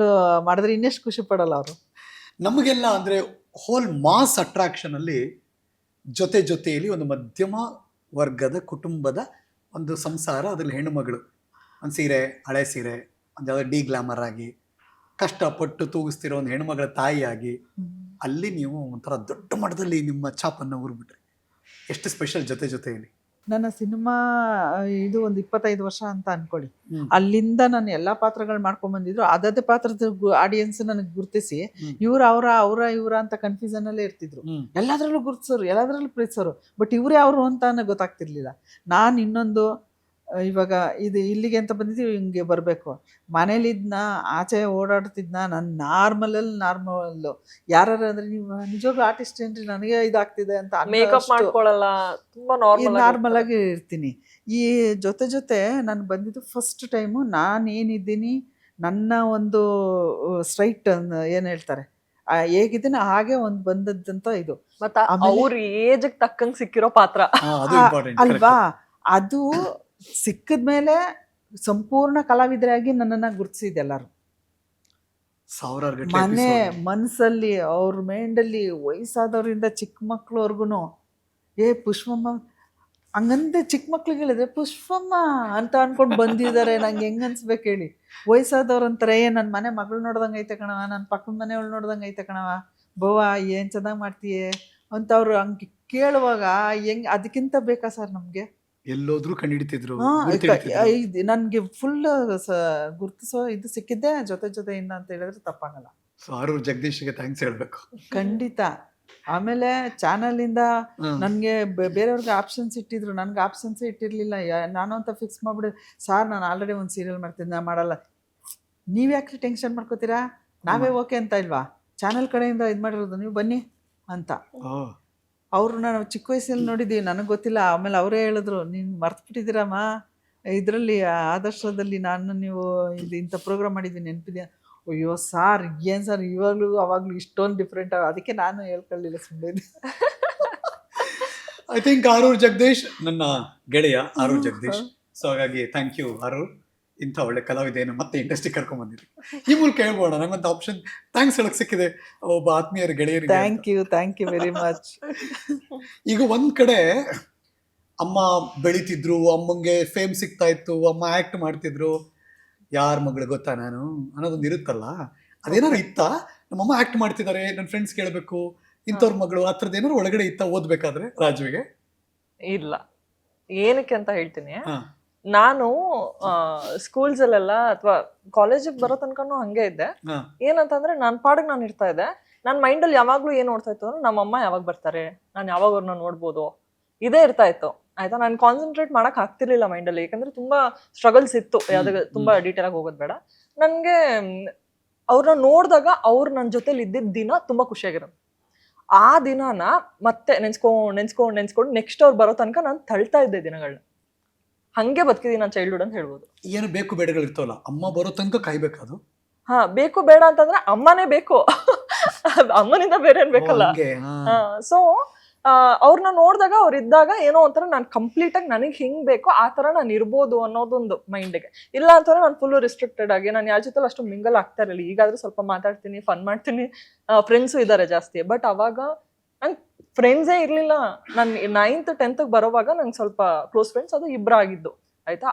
[SPEAKER 2] ಮಾಡಿದ್ರೆ ಇನ್ನೆಷ್ಟು ಖುಷಿ ಪಡಲ್ಲ ಅವರು.
[SPEAKER 1] ನಮಗೆಲ್ಲ ಅಂದರೆ ಹೋಲ್ ಮಾಸ್ ಅಟ್ರಾಕ್ಷನ್ ಅಲ್ಲಿ ಜೊತೆಯಲ್ಲಿ ಒಂದು ಮಧ್ಯಮ ವರ್ಗದ ಕುಟುಂಬದ ಒಂದು ಸಂಸಾರ, ಅದ್ರಲ್ಲಿ ಹೆಣ್ಣುಮಗಳು ಒಂದು ಸೀರೆ, ಹಳೆ ಸೀರೆ, ಒಂದು ಯಾವುದೋ ಡಿ ಗ್ಲಾಮರ್ ಆಗಿ ಕಷ್ಟಪಟ್ಟು ತೂಗಿಸ್ತಿರೋ ಒಂದು ಹೆಣ್ಣುಮಗಳ ತಾಯಿಯಾಗಿ, ಅಲ್ಲಿ ನೀವು ಒಂಥರ ದೊಡ್ಡ ಮಟ್ಟದಲ್ಲಿ ನಿಮ್ಮ ಛಾಪನ್ನು ಊರ್ಬಿಟ್ರಿ. ಎಷ್ಟು ಸ್ಪೆಷಲ್ ಜೊತೆಯಲ್ಲಿ.
[SPEAKER 2] ನನ್ನ ಸಿನಿಮಾ ಇದು ಒಂದು 25 ವರ್ಷ ಅಂತ ಅನ್ಕೊಳ್ಳಿ. ಅಲ್ಲಿಂದ ನಾನು ಎಲ್ಲಾ ಪಾತ್ರಗಳು ಮಾಡ್ಕೊಂಡ್ ಬಂದಿದ್ರು. ಅದೇ ಪಾತ್ರದ ಆಡಿಯನ್ಸ್ ನನಗೆ ಗುರ್ತಿಸಿ ಇವ್ರ ಇವರ ಅಂತ ಕನ್ಫ್ಯೂಷನ್ ಅಲ್ಲೇ ಇರ್ತಿದ್ರು. ಎಲ್ಲಾದ್ರಲ್ಲೂ ಗುರ್ತಿಸೋರು, ಎಲ್ಲಾದ್ರಲ್ಲೂ ಪ್ರೀತಿಸೋರು, ಬಟ್ ಇವ್ರೇ ಅವರು ಅಂತ ನನಗೆ ಗೊತ್ತಾಗ್ತಿರ್ಲಿಲ್ಲ. ನಾನು ಇನ್ನೊಂದು ಇವಾಗ ಇದು ಇಲ್ಲಿಗೆ ಅಂತ ಬಂದಿದ್ದೀವಿ, ಹಿಂಗೆ ಬರಬೇಕು. ಮನೇಲಿದ್ನ ಆಚೆ ಓಡಾಡ್ತಿದ್ನ ನಾನು ನಾರ್ಮಲ್ಲು. ಯಾರು ಅಂದರೆ ನೀವು ನಿಜವಾಗ್ಲೂ ಆರ್ಟಿಸ್ಟ್ ಏನ್ರಿ, ನನಗೆ ಇದಾಗ್ತಿದೆ ಅಂತ
[SPEAKER 3] ಮೇಕಪ್ ಮಾಡ್ಕೊಳ್ಳಲ್ಲ, ತುಂಬಾ
[SPEAKER 2] ನಾರ್ಮಲ್ ಆಗಿ ಇರ್ತೀನಿ. ಈ ಜೊತೆ ನಾನು ಬಂದಿದ್ದು ಫಸ್ಟ್ ಟೈಮು. ನಾನೇನಿದ್ದೀನಿ ನನ್ನ ಒಂದು ಸ್ಟ್ರೈಟ್ ಏನು ಹೇಳ್ತಾರೆ ಹೇಗಿದ್ದೀನಿ ಹಾಗೆ ಒಂದು ಬಂದದ್ದಂತ ಇದು.
[SPEAKER 3] ಮತ್ತ ಅವ್ರ ಏಜ್ ತಕ್ಕಂಗ್ ಸಿಕ್ಕಿರೋ ಪಾತ್ರ
[SPEAKER 1] ಅದು ಇಂಪಾರ್ಟೆಂಟ್
[SPEAKER 2] ಅಲ್ವಾ. ಅದು ಸಿಕ್ಕಿದ್ಮೇಲೆ ಸಂಪೂರ್ಣ ಕಲಾವಿದರಾಗಿ ನನ್ನನ್ನು ಗುರುತಿಸಿದೆ ಎಲ್ಲರೂ.
[SPEAKER 1] ಸಾವಿರಾರು
[SPEAKER 2] ಮನೆ ಮನಸ್ಸಲ್ಲಿ ಅವ್ರ ಮೈಂಡಲ್ಲಿ ವಯಸ್ಸಾದವರಿಂದ ಚಿಕ್ಕ ಮಕ್ಳವರ್ಗು ಪುಷ್ಪಮ್ಮ ಹಂಗಂದೆ. ಚಿಕ್ಕ ಮಕ್ಳಿಗೆ ಹೇಳಿದ್ರೆ ಪುಷ್ಪಮ್ಮ ಅಂತ ಅನ್ಕೊಂಡು ಬಂದಿದ್ದಾರೆ. ನಂಗೆ ಹೆಂಗೆ ಅನ್ಸ್ಬೇಕು ಹೇಳಿ. ವಯಸ್ಸಾದವ್ರು ಅಂತಾರೆ ನನ್ನ ಮನೆ ಮಗಳು ನೋಡ್ದಂಗೆ ಐತೆ ಕಣವ, ನನ್ನ ಪಕ್ಕದ ಮನೆಯವ್ಳು ನೋಡ್ದಂಗೆ ಐತೆ ಕಣವ, ಬೋವ ಏನು ಚೆನ್ನಾಗಿ ಮಾಡ್ತೀಯೇ ಅಂತ ಅವ್ರು ಹಂಗೆ ಕೇಳುವಾಗ ಹೆಂಗೆ ಅದಕ್ಕಿಂತ ಬೇಕಾ ಸರ್ ನಮಗೆ?
[SPEAKER 1] ಎಲ್ಲೋದ್ರೂ ಕಂಡಿಡ್ತಿದ್ರು.
[SPEAKER 2] ನನಗೆ ಫುಲ್ ಗುರ್ತಿಸೋ ಇದು ಸಿಕ್ಕಿದ್ದೆ ಜೊತೆಯಿಂದ ಅಂತ ಹೇಳಿದ್ರೆ ತಪ್ಪಾಗಲ್ಲ.
[SPEAKER 1] ಸೊ ಆರೂರು ಜಗದೀಶ್ಗೆ ಥ್ಯಾಂಕ್ಸ್ ಹೇಳ್ಬೇಕು
[SPEAKER 2] ಖಂಡಿತ. ಆಮೇಲೆ ಚಾನಲಿಂದ ನನಗೆ ಬೇರೆಯವ್ರಿಗೆ ಆಪ್ಷನ್ಸ್ ಇಟ್ಟಿದ್ರು, ನನಗೆ ಆಪ್ಷನ್ಸೇ ಇಟ್ಟಿರಲಿಲ್ಲ. ನಾನು ಅಂತ ಫಿಕ್ಸ್ ಮಾಡಿಬಿಡಿ, ಸಾರ್ ನಾನು ಆಲ್ರೆಡಿ ಒಂದು ಸೀರಿಯಲ್ ಮಾಡ್ತೀನಿ, ನಾನು ಮಾಡಲ್ಲ. ನೀವು ಯಾಕೆ ಟೆನ್ಷನ್ ಮಾಡ್ಕೋತೀರಾ, ನಾವೇ ಓಕೆ ಅಂತ ಇಲ್ವಾ, ಚಾನಲ್ ಕಡೆಯಿಂದ ಇದು ಮಾಡಿರೋದು, ನೀವು ಬನ್ನಿ ಅಂತ. ಅವರು ನಾನು ಚಿಕ್ಕ ವಯಸ್ಸಲ್ಲಿ ನೋಡಿದ್ದೀವಿ, ನನಗೆ ಗೊತ್ತಿಲ್ಲ. ಆಮೇಲೆ ಅವರೇ ಹೇಳಿದ್ರು, ನೀನು ಮರ್ತ್ಬಿಟ್ಟಿದ್ದೀರಮ್ಮ, ಇದರಲ್ಲಿ ಆದರ್ಶದಲ್ಲಿ ನೀವು ಇದು ಇಂಥ ಪ್ರೋಗ್ರಾಮ್ ಮಾಡಿದ್ದೀನಿ ನೆನಪಿದೆಯಾ? ಅಯ್ಯೋ ಸಾರ್ ಏನು ಸರ್ ಇವಾಗಲೂ ಅವಾಗಲೂ ಇಷ್ಟೊಂದು ಡಿಫ್ರೆಂಟ್ ಅದಕ್ಕೆ ನಾನು ಹೇಳ್ಕೊಳ್ಳಿಲ್ಲ ಸುಮ್ಮನೆ.
[SPEAKER 1] ಐ ಥಿಂಕ್ ಆರೂರು ಜಗದೀಶ್ ನನ್ನ ಗೆಳೆಯ ಆರೂರು ಜಗದೀಶ್. ಸೊ ಹಾಗಾಗಿ ಥ್ಯಾಂಕ್ ಯು ಆರೂರು, ಇಂಥ ಒಳ್ಳೆ ಕಲಾವಿದೆಯನ್ನು ಮತ್ತೆ ಇಂಡಸ್ಟ್ರಿ ಕರ್ಕೊಂಡ್ ಬಂದಿದ್ರಿ. ಈ ಮೂಲಕ ಹೇಳ್ಬೋಣ ನಂಗೊಂದು ಆಪ್ಷನ್ ಥ್ಯಾಂಕ್ಸ್ ಹೇಳಕ್ ಸಿಕ್ಕಿದೆ ಒಬ್ಬ ಆತ್ಮೀಯರ ಗೆಳೆಯರಿಗೆ.
[SPEAKER 2] Thank you very much.
[SPEAKER 1] ಈಗ ಒಂದ್ ಕಡೆ ಅಮ್ಮ ಬೆಳಿತಿದ್ರು, ಅಮ್ಮಂಗೆ ಫೇಮ್ ಸಿಗ್ತಾ ಇತ್ತು, ಅಮ್ಮ ಆಕ್ಟ್ ಮಾಡ್ತಿದ್ರು, ಯಾರ ಮಗಳು ಗೊತ್ತಾ ನಾನು ಅನ್ನೋದೊಂದು ಇರುತ್ತಲ್ಲ, ಅದೇನಾದ್ರು ಇತ್ತಾ? ನಮ್ಮಮ್ಮ ಆಕ್ಟ್ ಮಾಡ್ತಿದ್ದಾರೆ, ನನ್ನ ಫ್ರೆಂಡ್ಸ್ ಕೇಳಬೇಕು, ಇಂಥವ್ರ ಮಗಳು ಆ ಥರದ್ದು ಏನಾದ್ರು ಒಳಗಡೆ ಇತ್ತ ಓದ್ಬೇಕಾದ್ರೆ ರಾಜುವಿಗೆ?
[SPEAKER 3] ಇಲ್ಲ. ಏನಕ್ಕೆ ಅಂತ ಹೇಳ್ತೀನಿ. ನಾನು ಸ್ಕೂಲ್ಸ್ ಅಲ್ಲೆಲ್ಲ ಅಥವಾ ಕಾಲೇಜಿಗೆ ಬರೋ ತನಕನೂ ಹಂಗೆ ಇದ್ದೆ. ಏನಂತಂದ್ರೆ ನನ್ನ ಪಾಡಿಗೆ ನಾನು ಇರ್ತಾ ಇದ್ದೆ. ನನ್ನ ಮೈಂಡಲ್ಲಿ ಯಾವಾಗ್ಲೂ ಏನ್ ನೋಡ್ತಾ ಇತ್ತು ಅಂದ್ರೆ ನಮ್ಮಮ್ಮ ಯಾವಾಗ ಬರ್ತಾರೆ, ನಾನು ಯಾವಾಗ ಅವ್ರನ್ನ ನೋಡ್ಬೋದು, ಇದೇ ಇರ್ತಾ ಇತ್ತು. ಆಯ್ತಾ, ನಾನು ಕಾನ್ಸಂಟ್ರೇಟ್ ಮಾಡಕ್ ಆಗ್ತಿರ್ಲಿಲ್ಲ ಮೈಂಡಲ್ಲಿ, ಯಾಕಂದ್ರೆ ತುಂಬಾ ಸ್ಟ್ರಗಲ್ಸ್ ಇತ್ತು. ಯಾವ್ದಾಗ ತುಂಬಾ ಡೀಟೇಲ್ ಆಗಿ ಹೋಗೋದ್ ಬೇಡ. ನನ್ಗೆ ಅವ್ರನ್ನ ನೋಡಿದಾಗ ಅವ್ರು ನನ್ನ ಜೊತೆಲಿ ಇದ್ದಿದ್ದ ದಿನ ತುಂಬಾ ಖುಷಿಯಾಗಿರೋದು. ಆ ದಿನಾನ ಮತ್ತೆ ನೆನ್ಸ್ಕೊಂಡು ನೆಕ್ಸ್ಟ್ ಅವ್ರು ಬರೋ ತನಕ ನಾನು ತಳ್ತಾ ಇದ್ದೆ ದಿನಗಳನ್ನ. ಹಂಗೆ ಬದುಕಿದೀನಿ ನಾನು ಚೈಲ್ಡ್ಹುಡ್ ಅಂತ ಹೇಳ್ಬೋದು.
[SPEAKER 1] ಏನು ಬೇಕು ಬೇಡಗಳು ಇರ್ತವಲ್ಲ, ಅಮ್ಮ ಬರೋ ತನಕ ಕಾಯ್ಬೇಕದು.
[SPEAKER 3] ಹಾ, ಬೇಕು ಬೇಡ ಅಂತಂದ್ರೆ ಅಮ್ಮನೇ ಬೇಕು, ಅಮ್ಮನಿಂದ ಬೇರೆ ಏನ್ ಬೇಕಲ್ಲ. ಸೊ ಅವ್ರನ್ನ ನೋಡಿದಾಗ ಅವ್ರು ಇದ್ದಾಗ ಏನೋ ಒಂಥರ ನಾನು ಕಂಪ್ಲೀಟ್ ಆಗಿ ನನಗೆ ಹಿಂಗ್ ಬೇಕೋ ಆ ತರ ನಾನು ಇರ್ಬೋದು ಅನ್ನೋದೊಂದು ಮೈಂಡ್ಗೆ. ಇಲ್ಲ ಅಂತಂದ್ರೆ ನಾನು ಫುಲ್ ರಿಸ್ಟ್ರಿಕ್ಟೆಡ್ ಆಗಿ ನಾನು ಯಾರ ಜೊತೆ ಅಷ್ಟು ಮಿಂಗಲ್ ಆಗ್ತಾ ಇರಲಿಲ್ಲ. ಈಗಾದ್ರೂ ಸ್ವಲ್ಪ ಮಾತಾಡ್ತೀನಿ, ಫನ್ ಮಾಡ್ತೀನಿ, ಫ್ರೆಂಡ್ಸು ಇದ್ದಾರೆ ಜಾಸ್ತಿ. ಬಟ್ ಅವಾಗ ನಂಗೆ ಫ್ರೆಂಡ್ಸೇ ಇರ್ಲಿಲ್ಲ. ನಾನು 9th 10th ಬರೋವಾಗ ನಂಗೆ ಸ್ವಲ್ಪ ಕ್ಲೋಸ್ ಫ್ರೆಂಡ್ಸ್ ಅದು ಇಬ್ಬರು ಆಗಿದ್ದು. ಆಯ್ತಾ,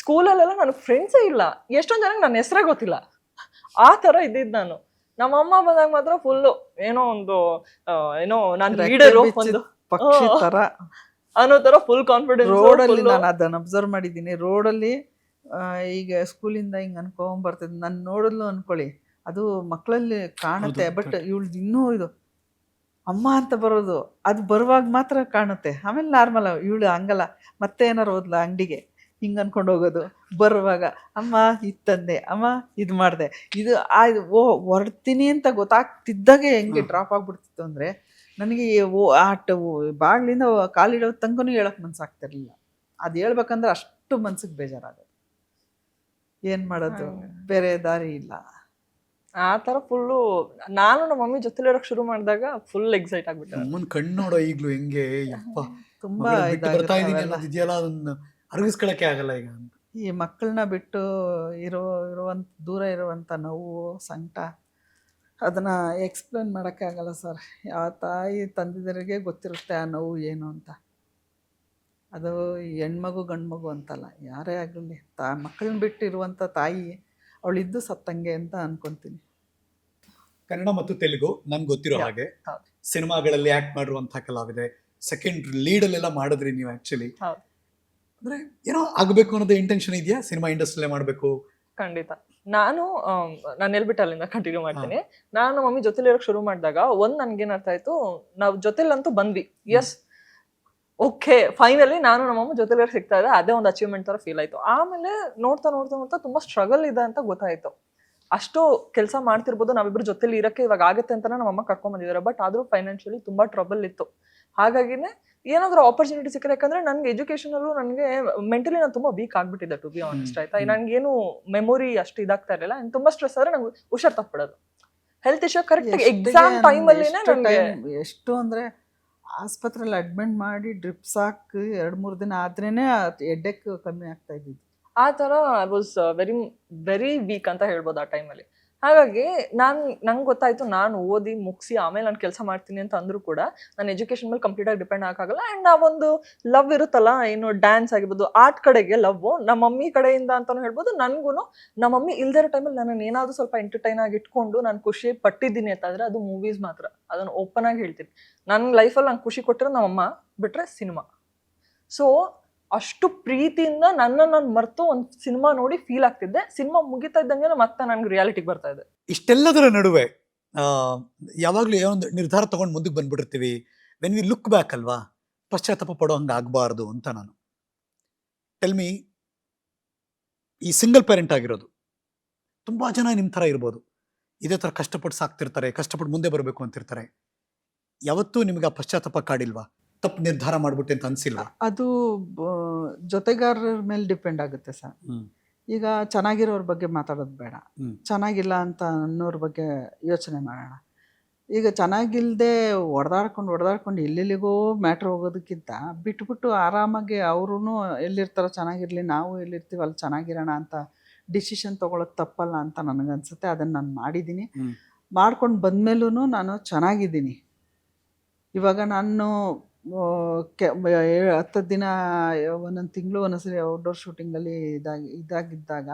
[SPEAKER 3] ಸ್ಕೂಲಲ್ಲೆಲ್ಲ ನನಗೆ ಫ್ರೆಂಡ್ಸೇ ಇಲ್ಲ. ಎಷ್ಟೊಂದು ಜನಕ್ಕೆ ನನ್ನ ಹೆಸರೇ ಗೊತ್ತಿಲ್ಲ, ಆ ತರ ಇದ್ದಿದ್ದು ನಾನು. ನಮ್ಮಮ್ಮ ಬಂದಾಗ ಮಾತ್ರ ಫುಲ್ಲು ಏನೋ ನಾನು ಲೀಡರು ಒಂದು
[SPEAKER 2] ಪಕ್ಷಿ ತರ
[SPEAKER 3] ಅನ್ನೋ ತರ ಫುಲ್ ಕಾನ್ಫಿಡೆನ್ಸ್.
[SPEAKER 2] ರೋಡಲ್ಲಿ ನಾನು ಅದನ್ನ ಅಬ್ಸರ್ವ್ ಮಾಡಿದ್ದೀನಿ. ರೋಡಲ್ಲಿ ಈಗ ಸ್ಕೂಲಿಂದ ಹಿಂಗೆ ಅನ್ಕೊಂಡ್ ಬರ್ತದೆ, ನಾನು ನೋಡಲು ಅನ್ಕೊಳ್ಳಿ ಅದು ಮಕ್ಕಳಲ್ಲಿ ಕಾಣುತ್ತೆ. ಬಟ್ ಇವಳ್ದು ಇನ್ನೂ ಇದು ಅಮ್ಮ ಅಂತ ಬರೋದು ಅದು ಬರುವಾಗ ಮಾತ್ರ ಕಾಣುತ್ತೆ. ಆಮೇಲೆ ನಾರ್ಮಲ್ ಇವಳು ಹಂಗಲ್ಲ. ಮತ್ತೆ ಏನಾರು ಹೋದ್ಲ ಅಂಗಡಿಗೆ ಹಿಂಗೆ ಅನ್ಕೊಂಡು ಹೋಗೋದು, ಬರುವಾಗ ಅಮ್ಮ ಇದು ತಂದೆ, ಅಮ್ಮ ಇದು ಮಾಡಿದೆ, ಇದು ಹೊರಡ್ತೀನಿ ಅಂತ ಗೊತ್ತಾಗ್ತಿದ್ದಾಗೆ ಹೆಂಗೆ ಡ್ರಾಪ್ ಆಗ್ಬಿಡ್ತಿತ್ತು ಅಂದರೆ ನನಗೆ ಬಾಗ್ಲಿಂದ ಕಾಲಿಡೋ ತನಕನೂ ಹೇಳೋಕೆ ಮನ್ಸಾಗ್ತಿರ್ಲಿಲ್ಲ. ಅದು ಹೇಳ್ಬೇಕಂದ್ರೆ ಅಷ್ಟು ಮನ್ಸಿಗೆ ಬೇಜಾರಾಗೋದು. ಏನು ಮಾಡೋದು, ಬೇರೆ ದಾರಿ ಇಲ್ಲ.
[SPEAKER 3] ಆ ಥರ ಫುಲ್ಲು ನಾನು ನಮ್ಮ ಮಮ್ಮಿ ಜೊತೆಲಿರೋಕೆ ಶುರು ಮಾಡಿದಾಗ ಫುಲ್ ಎಕ್ಸೈಟ್ ಆಗ್ಬಿಟ್ಟೆ.
[SPEAKER 1] ಅಮ್ಮನ ಕಣ್ಣು ನೋಡೋ ಈಗಲೂ ಹೆಂಗೆ
[SPEAKER 2] ತುಂಬಾ
[SPEAKER 1] ಬರ್ತಾ ಇದೀನಿ ಅನ್ನೋದಿದೆಯಲ್ಲ, ಅದನ್ನ ಅರಗಿಸ್ಕೊಳಕ್ಕೆ ಆಗಲ್ಲ ಈಗ.
[SPEAKER 2] ಈ ಮಕ್ಕಳನ್ನ ಬಿಟ್ಟು ದೂರ ಇರುವಂಥ ನೋವು, ಸಂಕಟ ಅದನ್ನು ಎಕ್ಸ್ಪ್ಲೇನ್ ಮಾಡೋಕ್ಕೆ ಆಗಲ್ಲ ಸರ್. ಯಾವ ತಾಯಿ ತಂದಿದ್ದರಿಗೆ ಗೊತ್ತಿರುತ್ತೆ ಆ ನೋವು ಏನು ಅಂತ. ಅದು ಹೆಣ್ಮಗು ಗಂಡು ಮಗು ಅಂತಲ್ಲ, ಯಾರೇ ಆಗಲಿ ಮಕ್ಕಳನ್ನ ಬಿಟ್ಟು ಇರುವಂಥ ತಾಯಿ ಅವಳಿದ್ದು ಸತ್ತಂಗೆ ಅಂತ ಅನ್ಕೊಂತೀನಿ.
[SPEAKER 1] ಕನ್ನಡ ಮತ್ತು ತೆಲುಗು ನನ್ಗೆ ಗೊತ್ತಿರೋ ಹಾಗೆ ಸಿನಿಮಾಗಳಲ್ಲಿ ಆಕ್ಟ್ ಮಾಡಿರುವಂತಹ ಕಲಾವಿದೆ, ಸೆಕೆಂಡ್ ಲೀಡಲ್ಲೆಲ್ಲ ಮಾಡಿದ್ರಿ ನೀವು. ಆಕ್ಚುಲಿ ಅಂದ್ರೆ ಏನೋ ಆಗ್ಬೇಕು ಅನ್ನೋದು ಇಂಟೆನ್ಷನ್ ಇದೆಯಾ, ಸಿನಿಮಾ ಇಂಡಸ್ಟ್ರಿಯಲ್ಲೇ ಮಾಡಬೇಕು?
[SPEAKER 3] ಖಂಡಿತ. ನಾನು ಎಲ್ಬಿಟ್ಟು ಅಲ್ಲಿಂದ ಕಂಟಿನ್ಯೂ ಮಾಡ್ತೀನಿ. ನಾನು ಮಮ್ಮಿ ಜೊತೆಲಿ ಇರೋಕೆ ಶುರು ಮಾಡಿದಾಗ ನನ್ಗೇನ್ ಅರ್ಥ ಆಯ್ತು, ನಾವು ಜೊತೆಲಂತೂ ಬಂದ್ವಿ. ಎಸ್, ಓಕೆ ಫೈನಲಿ ನಾನು ನಮ್ಮಮ್ಮ ಜೊತೆಲಿ ಸಿಗ್ತಾ ಇದೆ, ಅದೇ ಒಂದು ಅಚೀವ್ಮೆಂಟ್ ತರ ಫೀಲ್ ಆಯ್ತು. ಆಮೇಲೆ ನೋಡ್ತಾ ನೋಡ್ತಾ ನೋಡ್ತಾ ತುಂಬಾ ಸ್ಟ್ರಗಲ್ ಇದೆ ಅಂತ ಗೊತ್ತಾಯ್ತು. ಅಷ್ಟು ಕೆಲಸ ಮಾಡ್ತಿರ್ಬೋದು, ನಾವಿಬ್ರು ಜೊತೆಲಿ ಇರಕ್ಕೆ ಇವಾಗ ಆಗುತ್ತೆ ಅಂತಾನೆ ನಮ್ಮಮ್ಮ ಕರ್ಕೊಂಡ್ ಬಂದಿದ್ದಾರೆ. ಬಟ್ ಆದ್ರೂ ಫೈನಾನ್ಷಿಯಲಿ ತುಂಬಾ ಟ್ರಬಲ್ ಇತ್ತು. ಹಾಗಾಗಿನೇ ಏನಾದ್ರೂ ಆಪರ್ಚುನಿಟಿ ಸಿಕ್ಕರೆ, ಯಾಕಂದ್ರೆ ನನ್ಗೆ ಎಜುಕೇಶನಲ್ಲೂ ನನಗೆ ಮೆಂಟಲಿ ನಾನು ತುಂಬಾ ವೀಕ್ ಆಗ್ಬಿಟ್ಟಿದ್ದೆ ಟು ಬಿ ಆನೆಸ್ಟ್. ಆಯ್ತಾ, ನನ್ಗೇನು ಮೆಮೊರಿ ಅಷ್ಟು ಇದಾಗ್ತಾ ಇರಲಿಲ್ಲ. ತುಂಬಾ ಸ್ಟ್ರೆಸ್ ಆದ್ರೆ ನಂಗೆ ಹುಷಾರ್ ತಪ್ಪಿಡೋದು, health issue correct exam time ಅಲ್ಲಿ
[SPEAKER 2] ಎಷ್ಟು ಅಂದ್ರೆ ಆಸ್ಪತ್ರೆಯಲ್ಲಿ ಅಡ್ಮಿಟ್ ಮಾಡಿ ಡ್ರಿಪ್ಸ್ ಹಾಕಿ 2-3 ದಿನ ಆದ್ರೇನೆ ಹೆಡ್ಡೇಕ್ ಕಮ್ಮಿ ಆಗ್ತಾ ಇದ್ದಿದ್ದು.
[SPEAKER 3] ಆ ತರ I was very very weak ಅಂತ ಹೇಳ್ಬೋದು ಆ ಟೈಮಲ್ಲಿ. ಹಾಗಾಗಿ ನಂಗೆ ಗೊತ್ತಾಯ್ತು, ನಾನು ಓದಿ ಮುಗಿಸಿ ಆಮೇಲೆ ನಾನು ಕೆಲಸ ಮಾಡ್ತೀನಿ ಅಂತ ಅಂದ್ರೂ ಕೂಡ ನಾನು ಎಜುಕೇಶನ್ ಮೇಲೆ ಕಂಪ್ಲೀಟ್ ಆಗಿ ಡಿಪೆಂಡ್ ಆಗಲ್ಲ. ಅಂಡ್ ಆ ಒಂದು ಲವ್ ಇರುತ್ತಲ್ಲ, ಏನು ಡ್ಯಾನ್ಸ್ ಆಗಿರ್ಬೋದು, ಆರ್ಟ್ ಕಡೆಗೆ ಲವ್ ನಮ್ಮ ಮಮ್ಮಿ ಕಡೆಯಿಂದ ಅಂತಾನು ಹೇಳ್ಬೋದು. ನನ್ಗೂ ನಮ್ಮ ಮಮ್ಮಿ ಇಲ್ದೇ ಇರೋ ಟೈಮಲ್ಲಿ ನಾನು ಏನಾದ್ರು ಸ್ವಲ್ಪ ಎಂಟರ್ಟೈನ್ ಆಗಿ ಇಟ್ಕೊಂಡು ನಾನು ಖುಷಿ ಪಟ್ಟಿದ್ದೀನಿ ಅಂತಂದ್ರೆ ಅದು ಮೂವೀಸ್ ಮಾತ್ರ. ಅದನ್ನು ಓಪನ್ ಆಗಿ ಹೇಳ್ತೀನಿ. ನನ್ನ ಲೈಫಲ್ಲಿ ನಂಗೆ ಖುಷಿ ಕೊಟ್ಟಿರೋ ನಮ್ಮಮ್ಮ ಬಿಟ್ರೆ ಸಿನಿಮಾ. ಸೊ ಅಷ್ಟು ಪ್ರೀತಿಯಿಂದ ನಾನು ಮರೆತು ಒಂದು ಸಿನಿಮಾ ನೋಡಿ ಫೀಲ್ ಆಗ್ತಿದ್ದೆ. ಸಿನಿಮಾ ಮುಗಿತಾ ಇದ್ದಂಗೆ ಮತ್ತೆ ನನ್ಗೆ ರಿಯಾಲಿಟಿಗೆ ಬರ್ತಾ ಇದೆ.
[SPEAKER 1] ಇಷ್ಟೆಲ್ಲದರ ನಡುವೆ ಯಾವಾಗಲೂ ಏನೊಂದು ನಿರ್ಧಾರ ತಗೊಂಡು ಮುಂದಕ್ಕೆ ಬಂದ್ಬಿಟ್ಟಿರ್ತೀವಿ. ವೆನ್ ವಿ ಲುಕ್ ಬ್ಯಾಕ್ ಅಲ್ವಾ, ಪಶ್ಚಾತ್ತಾಪ ಪಡೋ ಹಂಗೆ ಆಗಬಾರ್ದು ಅಂತ. ನಾನು ಟೆಲ್ ಮೀ, ಈ ಸಿಂಗಲ್ ಪೇರೆಂಟ್ ಆಗಿರೋದು ತುಂಬ ಜನ ನಿಮ್ಮ ಥರ ಇರ್ಬೋದು, ಇದೇ ಥರ ಕಷ್ಟಪಟ್ಟು ಸಾಕ್ತಿರ್ತಾರೆ, ಕಷ್ಟಪಟ್ಟು ಮುಂದೆ ಬರಬೇಕು ಅಂತಿರ್ತಾರೆ. ಯಾವತ್ತೂ ನಿಮಗೆ ಆ ಪಶ್ಚಾತ್ತಾಪ ಕಾಡಿಲ್ವಾ? ತಪ್ಪು ನಿರ್ಧಾರ ಮಾಡ್ಬಿಟ್ಟೆ ಅಂತ ಅನ್ಸಿಲ್ವಾ?
[SPEAKER 2] ಅದು ಜೊತೆಗಾರರ ಮೇಲೆ ಡಿಪೆಂಡ್ ಆಗುತ್ತೆ ಸರ್. ಈಗ ಚೆನ್ನಾಗಿರೋರ ಬಗ್ಗೆ ಮಾತಾಡೋದು ಬೇಡ, ಚೆನ್ನಾಗಿಲ್ಲ ಅಂತ ಅನ್ನೋರ ಬಗ್ಗೆ ಯೋಚನೆ ಮಾಡೋಣ. ಈಗ ಚೆನ್ನಾಗಿಲ್ಲದೆ ಹೊಡೆದಾಡ್ಕೊಂಡು ಎಲ್ಲೆಲ್ಲಿಗೋ ಮ್ಯಾಟ್ರ್ ಹೋಗೋದಕ್ಕಿಂತ ಬಿಟ್ಬಿಟ್ಟು ಆರಾಮಾಗಿ ಅವರು ಎಲ್ಲಿರ್ತಾರೋ ಚೆನ್ನಾಗಿರಲಿ, ನಾವು ಎಲ್ಲಿರ್ತೀವಿ ಅಲ್ಲಿ ಚೆನ್ನಾಗಿರೋಣ ಅಂತ ಡಿಸಿಷನ್ ತೊಗೊಳೋದು ತಪ್ಪಲ್ಲ ಅಂತ ನನಗನ್ಸುತ್ತೆ. ಅದನ್ನು ನಾನು ಮಾಡಿದ್ದೀನಿ. ಮಾಡ್ಕೊಂಡು ಬಂದಮೇಲೂ ನಾನು ಚೆನ್ನಾಗಿದ್ದೀನಿ. ಇವಾಗ ನಾನು 10 ದಿನ ಒಂದೊಂದು ತಿಂಗಳು ಒಂದೊಂದ್ಸರಿ ಔಟ್ಡೋರ್ ಶೂಟಿಂಗಲ್ಲಿ ಇದಾಗಿದ್ದಾಗ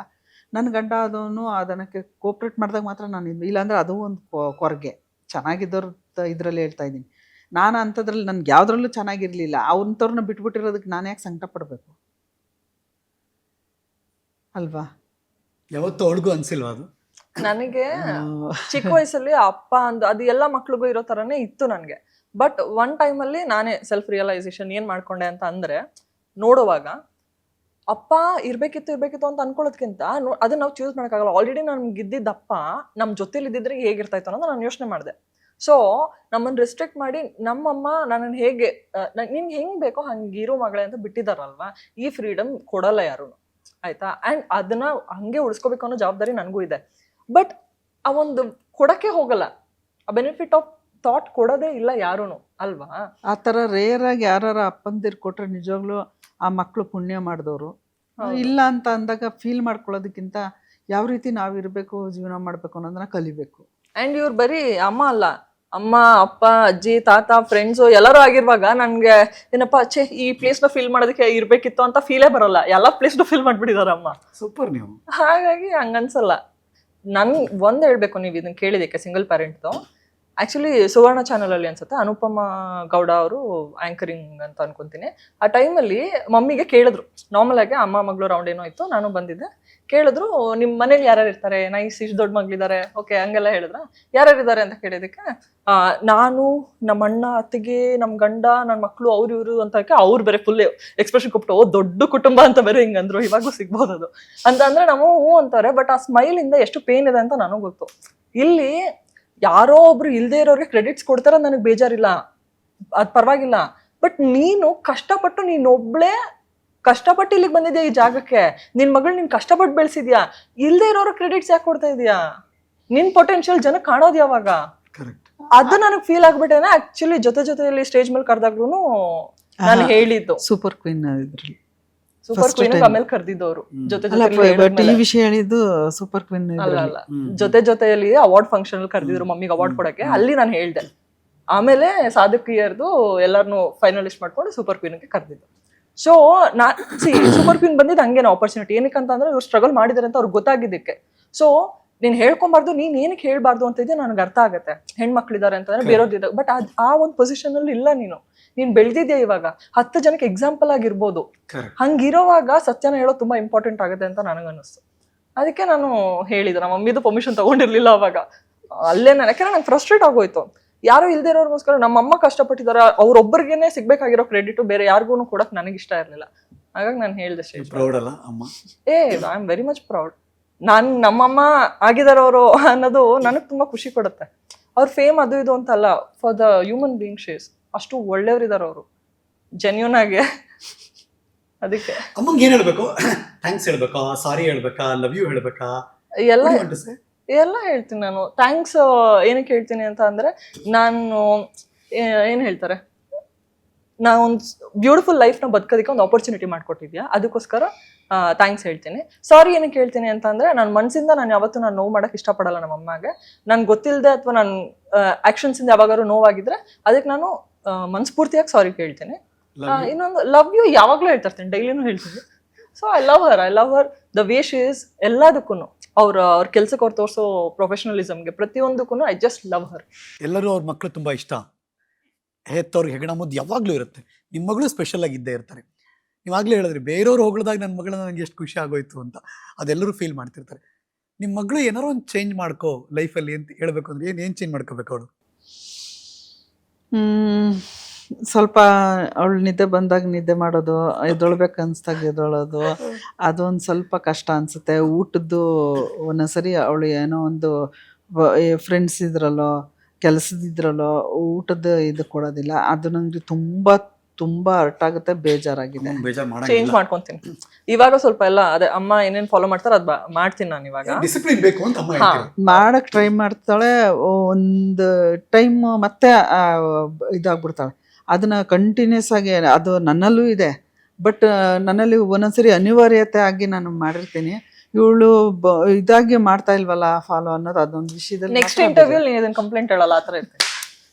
[SPEAKER 2] ನನ್ನ ಗಂಡ ಅದನ್ನು ಅದಕ್ಕೆ ಕೋಪ್ರೇಟ್ ಮಾಡಿದಾಗ ಮಾತ್ರ ನಾನು ಇಲ್ಲಾಂದರೆ ಅದು ಒಂದು ಕೊರಗೆ. ಚೆನ್ನಾಗಿದ್ದವ್ರ ಇದರಲ್ಲಿ ಹೇಳ್ತಾ ಇದ್ದೀನಿ ನಾನು. ಅಂಥದ್ರಲ್ಲಿ ನನಗೆ ಯಾವುದ್ರಲ್ಲೂ ಚೆನ್ನಾಗಿರಲಿಲ್ಲ. ಅಂಥವ್ರನ್ನ ಬಿಟ್ಬಿಟ್ಟಿರೋದಕ್ಕೆ ನಾನು ಯಾಕೆ ಸಂಕಟ ಪಡಬೇಕು ಅಲ್ವಾ?
[SPEAKER 1] ಯಾವತ್ತೂ ಅವಳಿಗೂ ಅನ್ಸಿಲ್ವಾ ಅದು?
[SPEAKER 3] ನನಗೆ ಚಿಕ್ಕ ವಯಸ್ಸಲ್ಲಿ ಅಪ್ಪ ಅದು ಎಲ್ಲ ಮಕ್ಳಿಗೂ ಇರೋ ಥರನೇ ಇತ್ತು ನನಗೆ. ಬಟ್ ಒನ್ ಟೈಮಲ್ಲಿ ನಾನೇ ಸೆಲ್ಫ್ ರಿಯಲೈಸೇಷನ್ ಏನು ಮಾಡ್ಕೊಂಡೆ ಅಂತ ಅಂದರೆ, ನೋಡುವಾಗ ಅಪ್ಪ ಇರಬೇಕಿತ್ತು ಅಂತ ಅನ್ಕೊಳ್ಳೋದ್ಕಿಂತ ಅದನ್ನ ನಾವು ಚೂಸ್ ಮಾಡೋಕ್ಕಾಗಲ್ಲ. ಆಲ್ರೆಡಿ ನಮ್ಗೆ ಇದ್ದಿದ್ದ ಅಪ್ಪ ನಮ್ಮ ಜೊತೆಲಿ ಇದ್ದಿದ್ರೆ ಹೇಗಿರ್ತಾಯಿತ್ತು ಅನ್ನೋದು ನಾನು ಯೋಚನೆ ಮಾಡಿದೆ. ಸೊ ನಮ್ಮನ್ನು ರೆಸ್ಟ್ರಿಕ್ಟ್ ಮಾಡಿ ನಮ್ಮಮ್ಮ ನನ್ನನ್ನು ಹೇಗೆ ನಿನ್ಗೆ ಹೆಂಗೆ ಬೇಕೋ ಹಂಗೆ ಇರೋ ಮಗಳೇ ಅಂತ ಬಿಟ್ಟಿದ್ದಾರಲ್ವಾ, ಈ ಫ್ರೀಡಮ್ ಕೊಡಲ್ಲ ಯಾರು, ಆಯಿತಾ? ಆ್ಯಂಡ್ ಅದನ್ನು ಹಾಗೆ ಉಳಿಸ್ಕೋಬೇಕು ಅನ್ನೋ ಜವಾಬ್ದಾರಿ ನನಗೂ ಇದೆ. ಬಟ್ ಆ ಒಂದು ಕೊಡೋಕ್ಕೆ ಹೋಗಲ್ಲ, ಆ ಬೆನಿಫಿಟ್ ಆಫ್ ಥಾಟ್ ಕೊಡೋದೇ ಇಲ್ಲ ಯಾರೂ ಅಲ್ವಾ?
[SPEAKER 2] ಆ ಥರ ರೇರಾಗಿ ಯಾರು ಅಪ್ಪಂದಿರು ಕೊಟ್ಟರೆ ನಿಜವಾಗ್ಲೂ ಆ ಮಕ್ಕಳು ಪುಣ್ಯ ಮಾಡಿದವರು. ಇಲ್ಲ ಅಂತ ಅಂದಾಗ ಫೀಲ್ ಮಾಡ್ಕೊಳ್ಳೋದಕ್ಕಿಂತ ಯಾವ ರೀತಿ ನಾವಿರಬೇಕು, ಜೀವನ ಮಾಡಬೇಕು ಅನ್ನೋದನ್ನ ಕಲಿಬೇಕು.
[SPEAKER 3] ಆ್ಯಂಡ್ ಇವ್ರು ಬರೀ ಅಮ್ಮ ಅಲ್ಲ, ಅಮ್ಮ ಅಪ್ಪ ಅಜ್ಜಿ ತಾತ ಫ್ರೆಂಡ್ಸು ಎಲ್ಲರೂ ಆಗಿರುವಾಗ ನನಗೆ ಏನಪ್ಪ ಈ ಪ್ಲೇಸ್ನ ಫೀಲ್ ಮಾಡೋದಕ್ಕೆ ಇರಬೇಕಿತ್ತು ಅಂತ ಫೀಲೇ ಬರೋಲ್ಲ. ಎಲ್ಲ ಪ್ಲೇಸ್ನ ಫೀಲ್ ಮಾಡಿಬಿಟ್ಟಿದ್ದಾರೆ ಅಮ್ಮ.
[SPEAKER 1] ಸೂಪರ್ ನೀವು.
[SPEAKER 3] ಹಾಗಾಗಿ ಹಂಗನ್ಸಲ್ಲ. ನನ್ಗೆ ಒಂದು ಹೇಳಬೇಕು, ನೀವು ಇದನ್ನು ಕೇಳಿದ್ದಕ್ಕೆ ಸಿಂಗಲ್ ಪೇರೆಂಟ್ದು. ಆ್ಯಕ್ಚುಲಿ ಸುವರ್ಣ ಚಾನಲಲ್ಲಿ ಅನ್ಸುತ್ತೆ ಅನುಪಮ ಗೌಡ ಅವರು ಆ್ಯಂಕರಿಂಗ್ ಅಂತ ಅನ್ಕೊಂತೀನಿ. ಆ ಟೈಮಲ್ಲಿ ಮಮ್ಮಿಗೆ ಕೇಳಿದ್ರು, ನಾರ್ಮಲ್ ಆಗಿ ಅಮ್ಮ ಮಗಳು ರೌಂಡ್ ಏನೋ ಇತ್ತು, ನಾನು ಬಂದಿದ್ದೆ. ಕೇಳಿದ್ರು, ನಿಮ್ಮ ಮನೇಲಿ ಯಾರ್ಯಾರು ಇರ್ತಾರೆ, ನೈಸ್ ಇಷ್ಟು ದೊಡ್ಡ ಮಗಳಿದ್ದಾರೆ, ಓಕೆ ಹಂಗೆಲ್ಲ ಹೇಳಿದ್ರ, ಯಾರ್ಯಾರಿದ್ದಾರೆ ಅಂತ ಕೇಳಿದಕ್ಕೆ ನಾನು, ನಮ್ಮ ಅಣ್ಣ, ಅತ್ತಿಗೆ, ನಮ್ಮ ಗಂಡ, ನನ್ನ ಮಕ್ಕಳು, ಇವರು ಅಂತ ಅವ್ರು ಬೇರೆ ಫುಲ್ ಎಕ್ಸ್ಪ್ರೆಷನ್ ಕೊಟ್ಟು ದೊಡ್ಡ ಕುಟುಂಬ ಅಂತ ಬೇರೆ ಹಿಂಗಂದ್ರು. ಇವಾಗೂ ಸಿಗ್ಬೋದು ಅದು ಅಂತ ಅಂದ್ರೆ ನಾವು ಅಂತಾರೆ. ಬಟ್ ಆ ಸ್ಮೈಲಿಂದ ಎಷ್ಟು ಪೇನ್ ಇದೆ ಅಂತ ನನಗೆ ಗೊತ್ತು. ಇಲ್ಲಿ ಯಾರೋ ಒಬ್ರು ಇಲ್ದೇ ಇರೋರಿಗೆ ಕ್ರೆಡಿಟ್ಸ್ ಕೊಡ್ತಾರ, ನನಗೆ ಬೇಜಾರಿಲ್ಲ, ಅದು ಪರವಾಗಿಲ್ಲ. ಬಟ್ ನೀನು ಕಷ್ಟಪಟ್ಟು, ನೀನೊಬ್ಳೇ ಕಷ್ಟಪಟ್ಟು ಇಲ್ಲಿಗೆ ಬಂದಿದ್ಯಾ ಈ ಜಾಗಕ್ಕೆ, ನಿನ್ ಮಗಳು ನೀನ್ ಕಷ್ಟಪಟ್ಟು ಬೆಳೆಸಿದ್ಯಾ, ಇಲ್ದೇ ಇರೋರ ಕ್ರೆಡಿಟ್ಸ್ ಯಾಕೆ ಕೊಡ್ತಾ ಇದೀಯಾ? ನಿನ್ ಪೊಟೆನ್ಶಿಯಲ್ ಜನ ಕಾಣೋದು ಯಾವಾಗ? ಅದು ನನಗೆ ಫೀಲ್ ಆಗ್ಬಿಟ್ಟೇನೆ. ಆಕ್ಚುಲಿ ಜೊತೆಯಲ್ಲಿ ಸ್ಟೇಜ್ ಮೇಲೆ ಕರೆದಾಗ್ಲೂ ನಾನು ಹೇಳಿದ್ದು
[SPEAKER 2] ಸೂಪರ್ ಕ್ವೀನ್ ಇದ್ರಲ್ಲಿ,
[SPEAKER 3] ಸೂಪರ್ ಕ್ವೀನ್ ಆಮೇಲೆ ಕರೆದಿದ್ದವರು
[SPEAKER 2] ವಿಷಯ ಹೇಳಿದ್ದು ಸೂಪರ್ ಕ್ವೀನ್
[SPEAKER 3] ಅಲ್ಲ, ಜೊತೆಯಲ್ಲಿ ಅವಾರ್ಡ್ ಫಂಕ್ಷನ್ ಅಲ್ಲಿ ಕರೆದಿದ್ರು ಮಮ್ಮಿಗೆ ಅವಾರ್ಡ್ ಕೊಡಕ್ಕೆ. ಅಲ್ಲಿ ನಾನು ಹೇಳ್ದೆ. ಆಮೇಲೆ ಸಾಧಕ್ ಇಯರ್ದು ಎಲ್ಲಾರನು ಫೈನಲಿಸ್ಟ್ ಮಾಡ್ಕೊಂಡು ಸೂಪರ್ ಕ್ವೀನ್ಗೆ ಕರೆದಿದ್ದು. ಸೊ ಸೂಪರ್ ಕ್ವೀನ್ ಬಂದಿದ್ದು ಹಂಗೇನ ಆಪರ್ಚುನಿಟಿ. ಏನಕ್ಕೆ ಅಂತಂದ್ರೆ ಇವ್ರು ಸ್ಟ್ರಗಲ್ ಮಾಡಿದಾರೆ ಅಂತ ಅವ್ರಿಗೆ ಗೊತ್ತಾಗಿದ್ದಕ್ಕೆ. ಸೊ ನೀನ್ ಹೇಳ್ಕೊಂಬಾರ್ದು, ನೀನ್ ಏನಕ್ಕೆ ಹೇಳ್ಬಾರ್ದು ಅಂತ ಇದೆ ನನಗೆ ಅರ್ಥ ಆಗತ್ತೆ. ಹೆಣ್ಮಕ್ಳಿದ್ದಾರೆ ಅಂತಂದ್ರೆ ಬೇರೆಯವ್ರದ್ದು. ಬಟ್ ಆ ಒಂದು ಪೊಸಿಷನ್ ಅಲ್ಲಿ ಇಲ್ಲ ನೀನ್ ಬೆಳೆದಿದ್ಯಾ ಇವಾಗ 10 ಜನಕ್ಕೆ ಎಕ್ಸಾಂಪಲ್ ಆಗಿರ್ಬೋದು. ಹಂಗಿರೋವಾಗ ಸತ್ಯನ ಹೇಳೋದು ತುಂಬಾ ಇಂಪಾರ್ಟೆಂಟ್ ಆಗುತ್ತೆ ಅಂತ ನನಗನ್ನಿಸ್ತು. ಅದಕ್ಕೆ ನಾನು ಹೇಳಿದೆ. ನಮ್ಮ ಮಮ್ಮಿದು ಪರ್ಮಿಷನ್ ತಗೊಂಡಿರ್ಲಿಲ್ಲ ಅವಾಗ. ಅಲ್ಲೇ ಯಾಕಂದ್ರೆ ನಂಗೆ ಫ್ರಸ್ಟ್ರೇಟ್ ಆಗೋಯ್ತು. ಯಾರು ಇಲ್ದೇ ಇರೋರ್ಗೋಸ್ಕರ ನಮ್ಮಮ್ಮ ಕಷ್ಟಪಟ್ಟಿದಾರ, ಅವ್ರೊಬ್ಬರಿಗೇನೆ ಸಿಗ್ಬೇಕಾಗಿರೋ ಕ್ರೆಡಿಟ್ ಬೇರೆ ಯಾರಿಗೂ ಕೊಡಕ್ ನನಗೆ ಇಷ್ಟ ಇರ್ಲಿಲ್ಲ. ಹಾಗಾಗಿ ನಾನು ಹೇಳ್ದೆ
[SPEAKER 1] ಪ್ರೌಡ್ ಅಲ್ಲ ಅಮ್ಮ?
[SPEAKER 3] I am very much proud. ನಮ್ಮಮ್ಮ ಆಗಿದಾರವರು ಅನ್ನೋದು ನನಗೆ ತುಂಬಾ ಖುಷಿ ಕೊಡುತ್ತೆ. ಅವ್ರ ಫೇಮ್ ಅದು ಇದು ಅಂತಲ್ಲ, ಫಾರ್ ದ ಹ್ಯೂಮನ್ ಬೀಯಿಂಗ್ ಶೇಸ್ ಅಷ್ಟು ಒಳ್ಳೆಯವ್ರಿದಾರ ಅವರು, ಜೆನ್ಯೂನ್ ಆಗಿ. ಅದಕ್ಕೆ
[SPEAKER 1] ಅಮ್ಮಂಗೆ ಏನ್ ಹೇಳ್ಬೇಕು? ಥ್ಯಾಂಕ್ಸ್ ಹೇಳ್ಬೇಕಾ, ಸಾರಿ ಹೇಳ್ಬೇಕಾ, ಲವ್ ಯು ಹೇಳ್ಬೇಕಾ?
[SPEAKER 3] ಎಲ್ಲ ಹೇಳ್ತೀನಿ ನಾನು. ಥ್ಯಾಂಕ್ಸ್ ಏನಕ್ಕೆ ಹೇಳ್ತೀನಿ ಅಂತ ಅಂದ್ರೆ, ನಾನು ಏನ್ ಹೇಳ್ತಾರೆ, ನಾನು ಒಂದು ಬ್ಯೂಟಿಫುಲ್ ಲೈಫ್ನ ಬದುಕೋದಕ್ಕೆ ಒಂದು ಆಪರ್ಚುನಿಟಿ ಮಾಡ್ಕೊಟ್ಟಿದ್ಯಾ, ಅದಕ್ಕೋಸ್ಕರ ಥ್ಯಾಂಕ್ಸ್ ಹೇಳ್ತೀನಿ. ಸಾರಿ ಏನಕ್ಕೆ ಹೇಳ್ತೀನಿ ಅಂತ ಅಂದ್ರೆ, ನನ್ನ ಮನಸ್ಸಿಂದ ನಾನು ಯಾವತ್ತೂ ನಾನು ನೋವು ಮಾಡಕ್ಕೆ ಇಷ್ಟಪಡಲ್ಲ ನಮ್ಮ ಅಮ್ಮಗೆ. ನನ್ಗೆ ಗೊತ್ತಿಲ್ಲದೆ ಅಥವಾ ನನ್ನ ಆ್ಯಕ್ಷನ್ಸಿಂದ ಯಾವಾಗಾದ್ರು ನೋವಾಗಿದ್ರೆ ಅದಕ್ಕೆ ನಾನು ಮನಸ್ಫೂರ್ತಿಯಾಗಿ ಸಾರಿ ಕೇಳ್ತೀನಿ. ಇನ್ನೊಂದು ಲವ್ ಯು ಯಾವಾಗಲೂ ಹೇಳ್ತಾ ಇರ್ತೀನಿ, ಡೈಲಿನೂ ಹೇಳ್ತೀನಿ. So I love her the way she is. ಎಲ್ಲದಕ್ಕೂ ಅವ್ರ ಕೆಲ್ಸಕ್ಕೆ ಅವ್ರು ತೋರಿಸೋ ಪ್ರೊಫೆಷನಲಿಸಮ್ಗೆ ಪ್ರತಿಯೊಂದಕ್ಕೂ ಐ ಜಸ್ಟ್ ಲವ್ ಹರ್.
[SPEAKER 1] ಎಲ್ಲರೂ ಅವ್ರ ಮಕ್ಕಳು ತುಂಬಾ ಇಷ್ಟ, ಹೆತ್ತವ್ರಿಗೆ ಹೆಗಣ ಮುದ್ದು ಯಾವಾಗಲೂ ಇರುತ್ತೆ. ನಿಮ್ಮ ಮಗಳು ಸ್ಪೆಷಲ್ ಆಗಿ ಇದ್ದೇ ಇರ್ತಾರೆ. ನೀವಾಗಲೇ ಹೇಳಿದ್ರಿ ಬೇರೆಯವ್ರು ಹೊಗಳಿದಾಗ ನನ್ನ ಮಗಳನ್ನ ನನಗೆ ಎಷ್ಟು ಖುಷಿ ಆಗೋಯ್ತು ಅಂತ, ಅದೆಲ್ಲರೂ ಫೀಲ್ ಮಾಡ್ತಿರ್ತಾರೆ. ನಿಮ್ಮ ಮಗಳು ಏನಾರೋ ಒಂದು ಚೇಂಜ್ ಮಾಡ್ಕೋ ಲೈಫಲ್ಲಿ ಅಂತ ಹೇಳ್ಬೇಕು ಅಂದ್ರೆ ಏನು ಚೇಂಜ್ ಮಾಡ್ಕೋಬೇಕು ಅವಳು?
[SPEAKER 2] ಸ್ವಲ್ಪ ಅವಳು ನಿದ್ದೆ ಬಂದಾಗ ನಿದ್ದೆ ಮಾಡೋದು, ಎದ್ದೊಳ್ಬೇಕು ಅನ್ಸ್ದಾಗ ಎದ್ದೊಳೋದು, ಅದೊಂದು ಸ್ವಲ್ಪ ಕಷ್ಟ ಅನಿಸುತ್ತೆ. ಊಟದ್ದು ಒಂದೊಂದ್ಸರಿ ಅವಳು ಏನೋ ಒಂದು ಫ್ರೆಂಡ್ಸ್ ಇದ್ರಲ್ಲೋ ಕೆಲಸದಿದ್ರಲ್ಲೋ ಊಟದ ಇದು ಕೊಡೋದಿಲ್ಲ. ಅದು ನನಗೆ ತುಂಬ ಹರ್ಟ್ ಆಗುತ್ತೆ, ಬೇಜಾರಾಗಿದೆ.
[SPEAKER 3] ಚೇಂಜ್ ಮಾಡ್ಕೊಂತೀನಿ ಇವಾಗ ಸ್ವಲ್ಪ ಎಲ್ಲ. ಅದೇ ಅಮ್ಮ ಏನೇನ್ ಫಾಲೋ ಮಾಡ್ತಾರೆ ಅದ್ ಮಾಡ್ತೀನಿ ನಾನು ಇವಾಗ.
[SPEAKER 1] ಡಿಸಿಪ್ಲಿನ್ ಬೇಕು ಅಂತ ಅಮ್ಮ ಹೇಳ್ತಾರೆ.
[SPEAKER 2] ಮಾಡಕ್ ಟ್ರೈ ಮಾಡ್ತಾಳೆ, ಒಂದು ಟೈಮ್ ಮತ್ತೆ ಇದಾಗ್ಬಿಡ್ತಾಳೆ. ಅದನ್ನ ಕಂಟಿನ್ಯೂಸ್ ಆಗಿ ಅದು ನನ್ನಲ್ಲೂ ಇದೆ, ಬಟ್ ನನ್ನಲ್ಲಿ ಒಂದೊಂದ್ಸರಿ ಅನಿವಾರ್ಯತೆ ಆಗಿ ನಾನು ಮಾಡಿರ್ತೀನಿ. ಇವಳು ಇದಾಗಿ ಮಾಡ್ತಾ ಇಲ್ವಲ್ಲ ಫಾಲೋ ಅನ್ನೋದು ಅದೊಂದು ವಿಷಯದಲ್ಲಿ.
[SPEAKER 3] ನೆಕ್ಸ್ಟ್ ಇಂಟರ್ವ್ಯೂ ನೀನು ಇದನ್ನ ಕಂಪ್ಲೇಂಟ್ ಹೇಳಲ್ಲ, ಆತರ ಇರ್ತದೆ.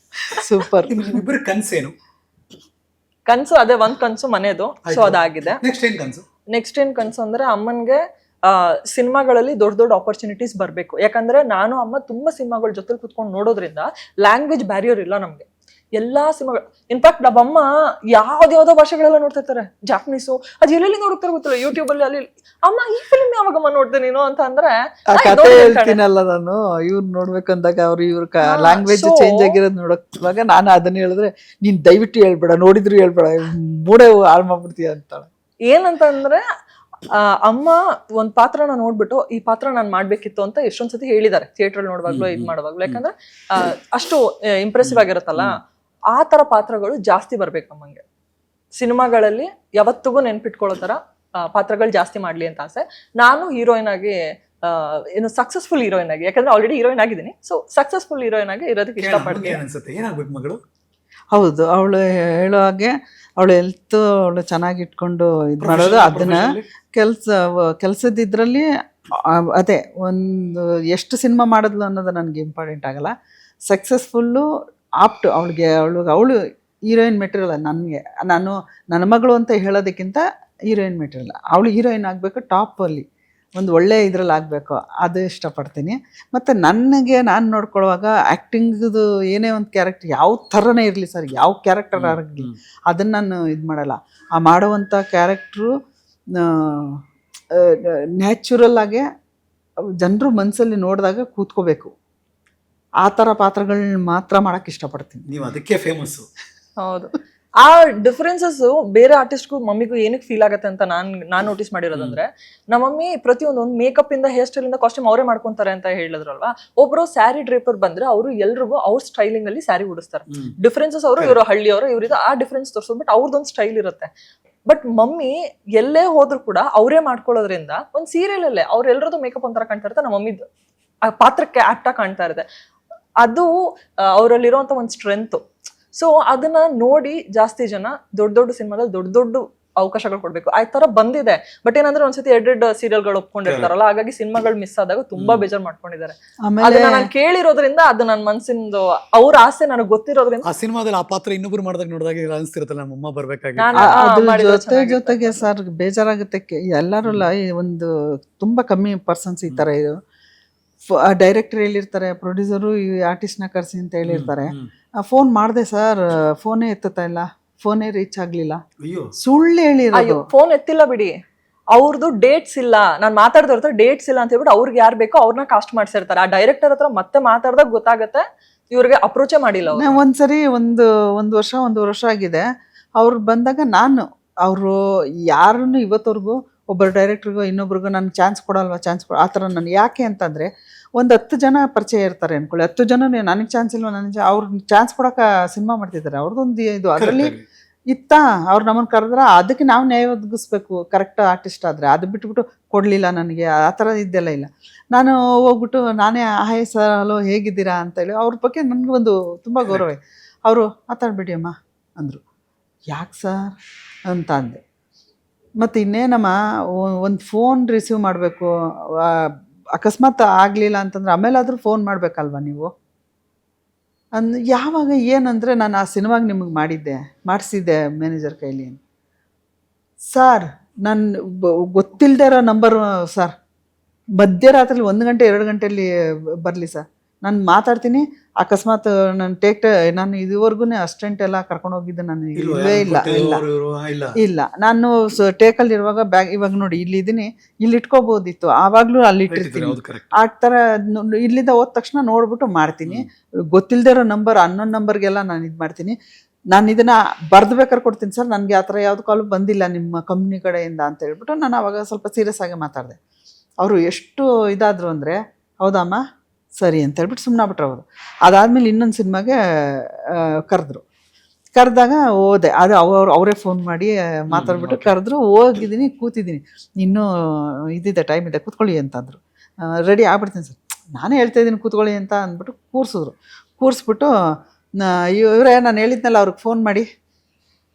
[SPEAKER 2] ಸೂಪರ್.
[SPEAKER 1] ಇಬ್ಬರು ಕನ್ಸೇನು?
[SPEAKER 3] ಕನ್ಸು ಅದೇ ಒಂದ್ ಕನ್ಸು ಮನೆದು, ಸೊ ಅದಾಗಿದೆ. ನೆಕ್ಸ್ಟ್ ಏನ್ ಕನ್ಸು ಅಂದ್ರೆ ಅಮ್ಮನ್ಗೆ ಸಿನಿಮಾಗಳಲ್ಲಿ ದೊಡ್ಡ ದೊಡ್ಡ ಆಪರ್ಚುನಿಟೀಸ್ ಬರ್ಬೇಕು. ಯಾಕಂದ್ರೆ ನಾನು ಅಮ್ಮ ತುಂಬಾ ಸಿನಿಮಾಗಳ ಜೊತೆ ಕುತ್ಕೊಂಡು ನೋಡೋದ್ರಿಂದ ಲ್ಯಾಂಗ್ವೇಜ್ ಬ್ಯಾರಿಯರ್ ಇಲ್ಲ ನಮ್ಗೆ. ಎಲ್ಲಾ ಸಿನಿಮಾಗಳು, ಇನ್ಫ್ಯಾಕ್ಟ್ ನಮ್ಮಮ್ಮ ಯಾವ್ದಾವ್ದೋ ಭಾಷೆಗಳೆಲ್ಲ ನೋಡ್ತಿರ್ತಾರೆ. ಜಾಪನೀಸು ಅದು ಎಲ್ಲೆಲ್ಲಿ ನೋಡ್ತಾರೆ ಗೊತ್ತಿಲ್ಲ, ಯೂಟ್ಯೂಬ್ ಅಲ್ಲಿ. ಅಲ್ಲಿ ಅಮ್ಮ ಈ ಫಿಲ್ಮ್ ಯಾವಾಗಮ್ಮ ನೋಡ್ದೆ ನೀನು ಅಂತ ಅಂದ್ರೆ
[SPEAKER 2] ಕತೆ ಹೇಳ್ತೀನಲ್ಲ ನಾನು, ಇವ್ರು ನೋಡ್ಬೇಕಂದಾಗ ಅವ್ರು ಇವ್ರ ಲ್ಯಾಂಗ್ವೇಜ್ ಚೇಂಜ್ ಆಗಿರೋದು ನೋಡೋವಾಗ ನಾನು ಅದನ್ನ ಹೇಳಿದ್ರೆ ನೀನ್ ದಯವಿಟ್ಟು ಹೇಳ್ಬೇಡ, ನೋಡಿದ್ರು ಹೇಳ್ಬೇಡ, ಮೂಡೆ ಹಾಳು ಮಾಡ್ಬಿಡ್ತೀಯ ಅಂತಾಳೆ.
[SPEAKER 3] ಏನಂತ ಅಂದ್ರೆ ಅಮ್ಮ ಒಂದ್ ಪಾತ್ರನ ನೋಡ್ಬಿಟ್ಟು ಈ ಪಾತ್ರ ನಾನ್ ಮಾಡ್ಬೇಕಿತ್ತು ಅಂತ ಎಷ್ಟೊಂದ್ಸತಿ ಹೇಳಿದ್ದಾರೆ ಥಿಯೇಟರ್ ನೋಡುವಾಗ್ಲೂ ಇದ್ ಮಾಡುವಾಗ್ಲೂ. ಯಾಕಂದ್ರೆ ಅಷ್ಟು ಇಂಪ್ರೆಸಿವ್ ಆಗಿರುತ್ತಲ್ಲ, ಆ ತರ ಪಾತ್ರಗಳು ಜಾಸ್ತಿ ಬರ್ಬೇಕು ಅಮ್ಮಂಗೆ. ಸಿನಿಮಾಗಳಲ್ಲಿ ಯಾವತ್ತಿಗೂ ನೆನ್ಪಿಟ್ಕೊಳ್ಳೋ ತರ ಪಾತ್ರಗಳು ಜಾಸ್ತಿ ಮಾಡ್ಲಿ ಅಂತ ಆಸೆ. ನಾನು ಹೀರೋಯಿನ್ ಆಗಿ ಏನು ಸಕ್ಸಸ್ಫುಲ್ ಹೀರೋಯಿನ್ ಆಗಿ, ಯಾಕಂದ್ರೆ ಆಲ್ರೆಡಿ ಹೀರೋಯಿನ್ ಆಗಿದ್ದೀನಿ, ಸೊ ಸಕ್ಸಸ್ಫುಲ್ ಹೀರೋಯಿನ್ ಆಗಿ ಇರೋದಕ್ಕೆ ಇಷ್ಟಪಡ್ತೀನಿ.
[SPEAKER 1] ಮಗಳು
[SPEAKER 2] ಹೌದು, ಅವಳು ಹೇಳೋ ಹಾಗೆ ಅವಳು ಅವಳು ಚೆನ್ನಾಗಿ ಇಟ್ಕೊಂಡು ಇದು ಮಾಡೋದು. ಅದನ್ನ ಕೆಲ್ಸದಿದ್ರಲ್ಲಿ ಅದೇ ಒಂದು ಎಷ್ಟು ಸಿನಿಮಾ ಮಾಡಿದ್ಲು ಅನ್ನೋದು ನನಗೆ ಇಂಪಾರ್ಟೆಂಟ್ ಆಗಲ್ಲ. ಸಕ್ಸಸ್ಫುಲ್ಲು ಆಪ್ಟು ಅವಳು ಹೀರೋಯಿನ್ ಮೆಟೀರಿಯಲ್. ನಾನು ನನ್ನ ಮಗಳು ಅಂತ ಹೇಳೋದಕ್ಕಿಂತ ಹೀರೋಯಿನ್ ಮೆಟೀರಿಯಲ್. ಅವಳು ಹೀರೋಯಿನ್ ಆಗಬೇಕು, ಟಾಪಲ್ಲಿ ಒಂದು ಒಳ್ಳೆ ಇದ್ರಲ್ಲಿ ಆಗಬೇಕು, ಅದು ಇಷ್ಟಪಡ್ತೀನಿ. ಮತ್ತು ನನಗೆ ನಾನು ನೋಡ್ಕೊಳ್ಳುವಾಗ ಆ್ಯಕ್ಟಿಂಗ್ದು ಏನೇ ಒಂದು ಕ್ಯಾರೆಕ್ಟರ್ ಯಾವ ಥರನೇ ಇರಲಿ ಸರ್, ಯಾವ ಕ್ಯಾರೆಕ್ಟರ್ ಆಗಲಿ ಅದನ್ನು ನಾನು ಇದು ಮಾಡಲ್ಲ. ಆ ಮಾಡುವಂಥ ಕ್ಯಾರೆಕ್ಟ್ರು ನ್ಯಾಚುರಲ್ ಆಗಿ ಜನರು ಮನಸ್ಸಲ್ಲಿ ನೋಡಿದಾಗ ಕೂತ್ಕೋಬೇಕು. ಆ ಥರ ಪಾತ್ರಗಳನ್ನ ಮಾತ್ರ ಮಾಡಕ್ಕೆ ಇಷ್ಟಪಡ್ತೀನಿ.
[SPEAKER 1] ನೀವು ಅದಕ್ಕೆ ಫೇಮಸ್ಸು.
[SPEAKER 3] ಹೌದು, ಆ ಡಿಫರೆನ್ಸಸ್ ಬೇರೆ ಆರ್ಟಿಸ್ಟ್ಗೂ ಮಮ್ಮಿಗೂ ಏನಕ್ಕೆ ಫೀಲ್ ಆಗುತ್ತೆ ಅಂತ ನಾನು ನೋಟಿಸ್ ಮಾಡಿರೋದಂದ್ರೆ, ನಮ್ಮ ಮಮ್ಮಿ ಪ್ರತಿಯೊಂದು ಮೇಕಪ್ ಇಂದ ಹೇರ್ ಸ್ಟೈಲ್ ಇಂದ ಕಾಸ್ಟ್ಯೂಮ್ ಅವರೇ ಮಾಡ್ಕೊಂತಾರೆ ಅಂತ ಹೇಳಿದ್ರಲ್ವಾ. ಒಬ್ರು ಸ್ಯಾರಿ ಡ್ರೇಪರ್ ಬಂದ್ರೆ ಅವರು ಎಲ್ರಿಗೂ ಅವ್ರ ಸ್ಟೈಲಿಂಗ್ ಅಲ್ಲಿ ಸ್ಯಾರಿ ಉಡಿಸ್ತಾರೆ. ಡಿಫರೆನ್ಸಸ್ ಅವರು ಇವರು ಹಳ್ಳಿಯವರು ಇವ್ರಿದ ಆ ಡಿಫರೆನ್ಸ್ ತೋರಿಸೋದ್ಬಿಟ್ಟು ಅವ್ರದ್ದೊಂದು ಸ್ಟೈಲ್ ಇರುತ್ತೆ. ಬಟ್ ಮಮ್ಮಿ ಎಲ್ಲೇ ಹೋದ್ರು ಕೂಡ ಅವರೇ ಮಾಡ್ಕೊಳ್ಳೋದ್ರಿಂದ ಒಂದು ಸೀರಿಯಲ್ ಅಲ್ಲೇ ಅವ್ರೆಲ್ಲರದ್ದು ಮೇಕಪ್ ಒಂಥರ ಕಾಣ್ತಾ ಇರುತ್ತೆ, ನಮ್ಮ ಮಮ್ಮಿ ಆ ಪಾತ್ರಕ್ಕೆ ಆಪ್ಟ್ ಆಗಿ ಕಾಣ್ತಾ ಇರುತ್ತೆ. ಅದು ಅವರಲ್ಲಿರುವಂತ ಒಂದು ಸ್ಟ್ರೆಂತ್. ಸೊ ಅದನ್ನ ನೋಡಿ ಜಾಸ್ತಿ ಜನ ದೊಡ್ಡ ದೊಡ್ಡ ಸಿನಿಮಾದಲ್ಲಿ ದೊಡ್ಡ ದೊಡ್ಡ ಅವಕಾಶಗಳು ಕೊಡ್ಬೇಕು ಆ ತರ ಬಂದಿದೆ. ಬಟ್ ಏನಂದ್ರೆ ಒಂದ್ಸತಿ ಎರಡೆರಡು ಸೀರಿಯಲ್ಗಳು ಒಪ್ಕೊಂಡಿರ್ತಾರಲ್ಲ, ಹಾಗಾಗಿ ಸಿನಿಮಾಗಳು ಮಿಸ್ ಆದಾಗ ತುಂಬಾ ಬೇಜಾರ್ ಮಾಡ್ಕೊಂಡಿದ್ದಾರೆ. ಅದನ್ನ ನಾನು ಕೇಳಿರೋದ್ರಿಂದ ಅದು ನನ್ನ ಮನ್ಸಿಂದು ಅವ್ರ ಆಸೆ ನನಗೆ ಗೊತ್ತಿರೋದ್ರಿಂದ.
[SPEAKER 1] ಆ ಸಿನಿಮಾದಲ್ಲಿ ಆ ಪಾತ್ರ ಇನ್ನೊಬ್ರು ನೋಡಿದಾಗ ಅನಿಸ್ತಿರುತ್ತಲ್ಲ, ನಮ್ಮ ಅಮ್ಮ ಬರ್ಬೇಕಾಗಿ.
[SPEAKER 2] ಜೊತೆಗೆ ಸರ್ ಬೇಜಾರಾಗುತ್ತೆ. ಎಲ್ಲರಲ್ಲ ಒಂದು ತುಂಬಾ ಕಮ್ಮಿ ಪರ್ಸನ್ಸ್ ಈ ತರ ಇದು ಡೈರೆಕ್ಟರ್ ಹೇಳಿರ್ತಾರೆ, ಪ್ರೊಡ್ಯೂಸರು ಈ ಆರ್ಟಿಸ್ಟ್ನ ಕರ್ಸಿ ಅಂತ ಹೇಳಿರ್ತಾರೆ. ಫೋನ್ ಮಾಡಿದೆ ಸರ್, ಫೋನೇ ಎತ್ತುತ್ತಾ ಇಲ್ಲ, ಫೋನೇ ರೀಚ್ ಆಗ್ಲಿಲ್ಲ, ಸುಳ್ಳು ಹೇಳಿರೋದು.
[SPEAKER 3] ಫೋನ್ ಎತ್ತಿಲ್ಲ ಬಿಡಿ, ಅವ್ರದ್ದು ಡೇಟ್ಸ್ ಇಲ್ಲ, ನಾನು ಮಾತಾಡ್ತಾ ಇರ್ತಾರೆ ಡೇಟ್ಸ್ ಇಲ್ಲ ಅಂತ ಹೇಳ್ಬಿಟ್ಟು ಅವ್ರಿಗೆ ಯಾರು ಬೇಕೋ ಅವ್ರನ್ನ ಕಾಸ್ಟ್ ಮಾಡ್ಸಿರ್ತಾರೆ. ಆ ಡೈರೆಕ್ಟರ್ ಹತ್ರ ಮತ್ತೆ ಮಾತಾಡ್ದಾಗ ಗೊತ್ತಾಗತ್ತೆ ಇವ್ರಿಗೆ ಅಪ್ರೋಚೇ ಮಾಡಿಲ್ಲ ಅವ್ರು.
[SPEAKER 2] ಒಂದ್ಸರಿ ಒಂದು ವರ್ಷ ಆಗಿದೆ ಅವ್ರು ಬಂದಾಗ ನಾನು ಅವರು ಯಾರನ್ನು ಇವತ್ತವರೆಗೂ ಒಬ್ಬರು ಡೈರೆಕ್ಟ್ರಿಗೋ ಇನ್ನೊಬ್ರಿಗೋ ನನ್ಗೆ ಚಾನ್ಸ್ ಕೊಡಲ್ವಾ ಆ ಥರ ನಾನು ಯಾಕೆ ಅಂತಂದರೆ ಒಂದು 10 ಜನ ಪರಿಚಯ ಇರ್ತಾರೆ ಅನ್ಕೊಳ್ಳಿ, 10 ಜನ ನನಗೆ ಚಾನ್ಸ್ ಇಲ್ವಾ ಅವ್ರು ಚಾನ್ಸ್ ಕೊಡೋಕೆ ಸಿನಿಮಾ ಮಾಡ್ತಿದ್ದಾರೆ ಅವ್ರದ್ದೊಂದು ಇದು ಅದರಲ್ಲಿ ಇತ್ತ ಅವ್ರು ನಮ್ಮನ್ನು ಕರೆದ್ರೆ ಅದಕ್ಕೆ ನಾವು ನ್ಯಾಯ ಒದಗಿಸ್ಬೇಕು ಕರೆಕ್ಟ್ ಆರ್ಟಿಸ್ಟ್ ಆದರೆ. ಅದು ಬಿಟ್ಬಿಟ್ಟು ಕೊಡಲಿಲ್ಲ ನನಗೆ ಆ ಥರ ಇದ್ದೆಲ್ಲ ಇಲ್ಲ. ನಾನು ಹೋಗ್ಬಿಟ್ಟು ನಾನೇ ಹಾಯ್ ಸರ್ ಹಲೋ ಹೇಗಿದ್ದೀರಾ ಅಂತೇಳಿ ಅವ್ರ ಬಗ್ಗೆ ನನಗೆ ಒಂದು ತುಂಬ ಗೌರವ. ಅವರು ಮಾತಾಡ್ಬಿಡಿ ಅಮ್ಮ ಅಂದರು. ಯಾಕೆ ಸರ್ ಅಂತ ಅಂದೆ. ಮತ್ತು ಇನ್ನೇನಮ್ಮ ಒಂದು ಫೋನ್ ರಿಸೀವ್ ಮಾಡಬೇಕು, ಅಕಸ್ಮಾತ್ ಆಗಲಿಲ್ಲ ಅಂತಂದ್ರೆ ಆಮೇಲಾದರೂ ಫೋನ್ ಮಾಡಬೇಕಲ್ವ ನೀವು ಯಾವಾಗ ಏನಂದರೆ ನಾನು ಆ ಸಿನಿಮಾಗೆ ನಿಮಗೆ ಮಾಡಿಸಿದ್ದೆ ಮ್ಯಾನೇಜರ್ ಕೈಲಿ. ಸರ್ ನಾನು ಗೊತ್ತಿಲ್ಲದೆ ಇರೋ ನಂಬರು ಸರ್, ಮಧ್ಯರಾತ್ರಿ 1 ಗಂಟೆ 2 ಗಂಟೆಯಲ್ಲಿ ಬರಲಿ ಸರ್, ನಾನು ಮಾತಾಡ್ತೀನಿ. ಅಕಸ್ಮಾತ್ ನಾನು ಇದುವರೆಗೂ ಅಸ್ಟೆಂಟ್ ಎಲ್ಲ ಕರ್ಕೊಂಡು ಹೋಗಿದ್ದೆ ನಾನು ಇಲ್ಲ ನಾನು ಟೇಕಲ್ಲಿ ಇರುವಾಗ ಬ್ಯಾಗ್ ಇವಾಗ ನೋಡಿ ಇಲ್ಲಿ ಇದ್ದೀನಿ, ಇಲ್ಲಿ ಇಟ್ಕೋಬೋದಿತ್ತು, ಆವಾಗಲೂ ಅಲ್ಲಿ ಇಟ್ಟಿರ್ತೀನಿ. ಆ ಥರ ಇಲ್ಲಿಂದ ಹೋದ ತಕ್ಷಣ ನೋಡ್ಬಿಟ್ಟು ಮಾಡ್ತೀನಿ. ಗೊತ್ತಿಲ್ಲದೆ ಇರೋ ನಂಬರ್ ಅನ್ನೊಂದು ನಂಬರ್ಗೆಲ್ಲ ನಾನು ಇದು ಮಾಡ್ತೀನಿ. ನಾನು ಇದನ್ನ ಬರ್ದು ಬೇಕಾದ್ರೆ ಕೊಡ್ತೀನಿ ಸರ್, ನನಗೆ ಆ ಥರ ಯಾವ್ದು ಕಾಲು ಬಂದಿಲ್ಲ ನಿಮ್ಮ ಕಂಪ್ನಿ ಕಡೆಯಿಂದ ಅಂತ ಹೇಳ್ಬಿಟ್ಟು ನಾನು ಅವಾಗ ಸ್ವಲ್ಪ ಸೀರಿಯಸ್ ಆಗಿ ಮಾತಾಡಿದೆ. ಅವರು ಎಷ್ಟು ಇದಾದರು ಅಂದರೆ ಹೌದಮ್ಮ ಸರಿ ಅಂತ ಹೇಳ್ಬಿಟ್ಟು ಸುಮ್ಮನೆ ಬಿಟ್ರು ಅವರು. ಅದಾದಮೇಲೆ ಇನ್ನೊಂದು ಸಿನಿಮಾಗೆ ಕರೆದಾಗ ಹೋದೆ. ಅದು ಅವರೇ ಫೋನ್ ಮಾಡಿ ಮಾತಾಡ್ಬಿಟ್ಟು ಕರೆದ್ರು. ಹೋಗಿದ್ದೀನಿ, ಕೂತಿದ್ದೀನಿ, ಇನ್ನೂ ಇದಿದೆ ಟೈಮ್ ಇದೆ ಕೂತ್ಕೊಳ್ಳಿ ಅಂತಂದರು. ರೆಡಿ ಆಗ್ಬಿಡ್ತೀನಿ ಸರ್, ನಾನೇ ಹೇಳ್ತಾ ಇದ್ದೀನಿ ಕೂತ್ಕೊಳ್ಳಿ ಅಂತ ಅಂದ್ಬಿಟ್ಟು ಕೂರಿಸ್ಬಿಟ್ಟು ಇವರೇ ನಾನು ಹೇಳಿದ್ನಲ್ಲ ಅವ್ರಿಗೆ ಫೋನ್ ಮಾಡಿ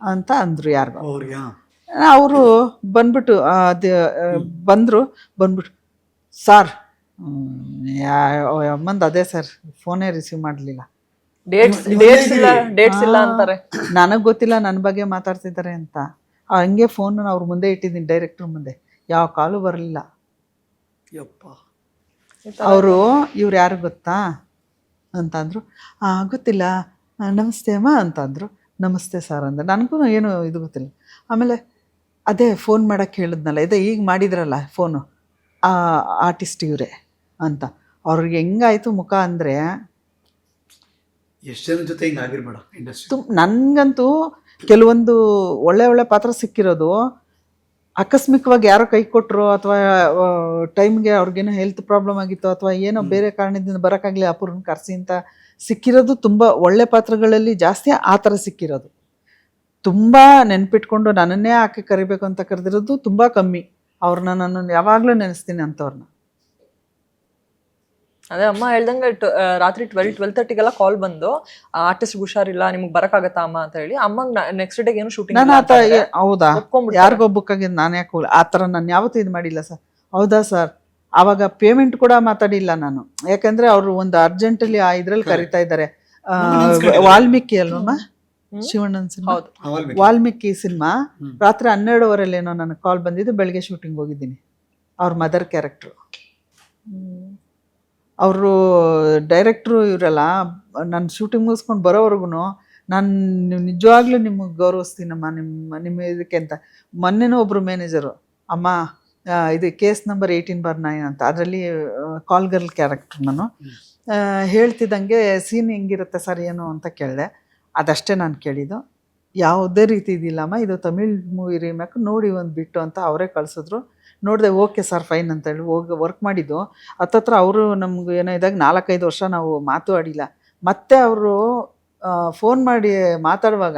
[SPEAKER 2] ಅಂತ ಅಂದರು ಯಾರಿಗೋ. ಅವರು ಬಂದ್ಬಿಟ್ಟು ಬಂದ್ಬಿಟ್ಟು ಸಾರ್ ಅಮ್ಮಂದು ಅದೇ ಸರ್ ಫೋನೇ ರಿಸೀವ್ ಮಾಡಲಿಲ್ಲ,
[SPEAKER 3] ಡೇಟ್ಸ್ ಇಲ್ಲ ಅಂತಾರೆ.
[SPEAKER 2] ನನಗೆ ಗೊತ್ತಿಲ್ಲ ನನ್ನ ಬಗ್ಗೆ ಮಾತಾಡ್ತಿದ್ದಾರೆ ಅಂತ. ಹಂಗೆ ಫೋನ್ ಅವ್ರ ಮುಂದೆ ಇಟ್ಟಿದ್ದೀನಿ, ಡೈರೆಕ್ಟ್ರ್ ಮುಂದೆ, ಯಾವ ಕಾಲು ಬರಲಿಲ್ಲ. ಅವರು ಇವ್ರು ಯಾರು ಗೊತ್ತಾ ಅಂತಂದರು. ಗೊತ್ತಿಲ್ಲ, ನಮಸ್ತೆ ಅಮ್ಮ ಅಂತಂದರು. ನಮಸ್ತೆ ಸರ್ ಅಂದೆ. ನನಗೂ ಏನು ಇದು ಗೊತ್ತಿಲ್ಲ. ಆಮೇಲೆ ಅದೇ ಫೋನ್ ಮಾಡೋಕ್ಕೆ ಹೇಳಿದ್ನಲ್ಲ, ಇದೇ ಈಗ ಮಾಡಿದ್ರಲ್ಲ ಫೋನು, ಆರ್ಟಿಸ್ಟ್ ಇವರೇ ಅಂತ. ಅವ್ರಿಗೆ ಹೆಂಗಾಯ್ತು ಮುಖ ಅಂದರೆ
[SPEAKER 1] ಎಷ್ಟು ಜನ ಜೊತೆ ಹಿಂಗಾಗಿರ್ಬೇಡ ಇಂಡಸ್ಟ್ರಿ.
[SPEAKER 2] ನನಗಂತೂ ಕೆಲವೊಂದು ಒಳ್ಳೆ ಪಾತ್ರ ಸಿಕ್ಕಿರೋದು ಆಕಸ್ಮಿಕವಾಗಿ ಯಾರೋ ಕೈ ಕೊಟ್ಟರು ಅಥವಾ ಟೈಮ್ಗೆ ಅವ್ರಿಗೇನೋ ಹೆಲ್ತ್ ಪ್ರಾಬ್ಲಮ್ ಆಗಿತ್ತು ಅಥವಾ ಏನೋ ಬೇರೆ ಕಾರಣದಿಂದ ಬರೋಕ್ಕಾಗಲಿ ಅಪೂರ್ವನ ಕರೆಸಿ ಅಂತ ಸಿಕ್ಕಿರೋದು ತುಂಬ ಒಳ್ಳೆ ಪಾತ್ರಗಳಲ್ಲಿ ಜಾಸ್ತಿ ಆ ಥರ ಸಿಕ್ಕಿರೋದು. ತುಂಬ ನೆನ್ಪಿಟ್ಕೊಂಡು ನನ್ನನ್ನೇ ಆಕೆ ಕರಿಬೇಕು ಅಂತ ಕರೆದಿರೋದು ತುಂಬ ಕಮ್ಮಿ. ಅವ್ರನ್ನ ನಾನು ಯಾವಾಗಲೂ ನೆನೆಸ್ತೀನಿ ಅಂಥವ್ರನ್ನ.
[SPEAKER 3] ಅದೇ ಅಮ್ಮ ಹೇಳ್ದಂಗೆ ರಾತ್ರಿ 12:30 ಕಾಲ್ ಬಂದು ಆರ್ಟಿಸ್ಟ್ ಹುಷಾರಿಲ್ಲ ನಿಮ್ಗೆ ಬರಕ್ಕಾಗತ್ತಾ ಅಮ್ಮ ಅಂತ ಹೇಳಿ. ಅಮ್ಮಂಗೆ ನೆಕ್ಸ್ಟ್ ಡೇಗೆ ಏನು ಶೂಟಿಂಗ್
[SPEAKER 2] ನಾನು ಆತ ಹೌದಾ ಯಾರಿಗೋ ಬುಕ್ ಆಗಿದ್ದು ನಾನು ಯಾಕೆ ಆ ಥರ ನಾನು ಯಾವತ್ತೂ ಇದು ಮಾಡಿಲ್ಲ ಸರ್. ಹೌದಾ ಸರ್, ಆವಾಗ ಪೇಮೆಂಟ್ ಕೂಡ ಮಾತಾಡಿಲ್ಲ ನಾನು, ಯಾಕಂದ್ರೆ ಅವರು ಒಂದು ಅರ್ಜೆಂಟಲ್ಲಿ ಇದ್ರಲ್ಲಿ ಕರಿತಾ ಇದ್ದಾರೆ. ವಾಲ್ಮೀಕಿ ಅಲ್ವಮ್ಮ ಶಿವಣ್ಣನ ಸಿನಿಮಾ, ವಾಲ್ಮೀಕಿ ಸಿನಿಮಾ. ರಾತ್ರಿ 12:15 ಏನೋ ನನಗೆ ಕಾಲ್ ಬಂದಿದ್ದು. ಬೆಳಗ್ಗೆ ಶೂಟಿಂಗ್ ಹೋಗಿದ್ದೀನಿ. ಅವ್ರ ಮದರ್ ಕ್ಯಾರೆಕ್ಟ್ರು. ಅವರು ಡೈರೆಕ್ಟ್ರು ಇವರೆಲ್ಲ ನಾನು ಶೂಟಿಂಗ್ ಮುಗಿಸ್ಕೊಂಡು ಬರೋವರೆಗೂ ನಾನು ನಿಜವಾಗ್ಲೂ ನಿಮಗೆ ಗೌರವಿಸ್ತೀನಮ್ಮ ನಿಮ್ಮ ಇದಕ್ಕೆ ಅಂತ. ಮೊನ್ನೆನೂ ಒಬ್ಬರು ಮ್ಯಾನೇಜರು, ಅಮ್ಮ ಇದು ಕೇಸ್ ನಂಬರ್ 18/9 ಅಂತ, ಅದರಲ್ಲಿ ಕಾಲ್ ಗರ್ಲ್ ಕ್ಯಾರೆಕ್ಟ್ರ್ ನಾನು ಹೇಳ್ತಿದ್ದಂಗೆ ಸೀನ್ ಹೆಂಗಿರುತ್ತೆ ಸರ್ ಏನು ಅಂತ ಕೇಳಿದೆ. ಅದಷ್ಟೇ ನಾನು ಕೇಳಿದ್ದು, ಯಾವುದೇ ರೀತಿ ಇದಿಲ್ಲಮ್ಮ, ಇದು ತಮಿಳ್ ಮೂವಿ ರೀಮೇಕ್ ನೋಡಿ ಒಂದು ಬಿಟ್ಟು ಅಂತ ಅವರೇ ಕಳಿಸಿದ್ರು. ನೋಡಿದೆ, ಓಕೆ ಸರ್ ಫೈನ್ ಅಂತೇಳಿ ಹೋಗಿ ವರ್ಕ್ ಮಾಡಿದ್ದು. ಹತ್ತತ್ರ ಅವರು ನಮ್ಗೆ ಏನೋ ಇದ್ದಾಗ 4-5 ವರ್ಷ ನಾವು ಮಾತು ಆಡಿಲ್ಲ. ಮತ್ತೆ ಅವರು ಫೋನ್ ಮಾಡಿ ಮಾತಾಡುವಾಗ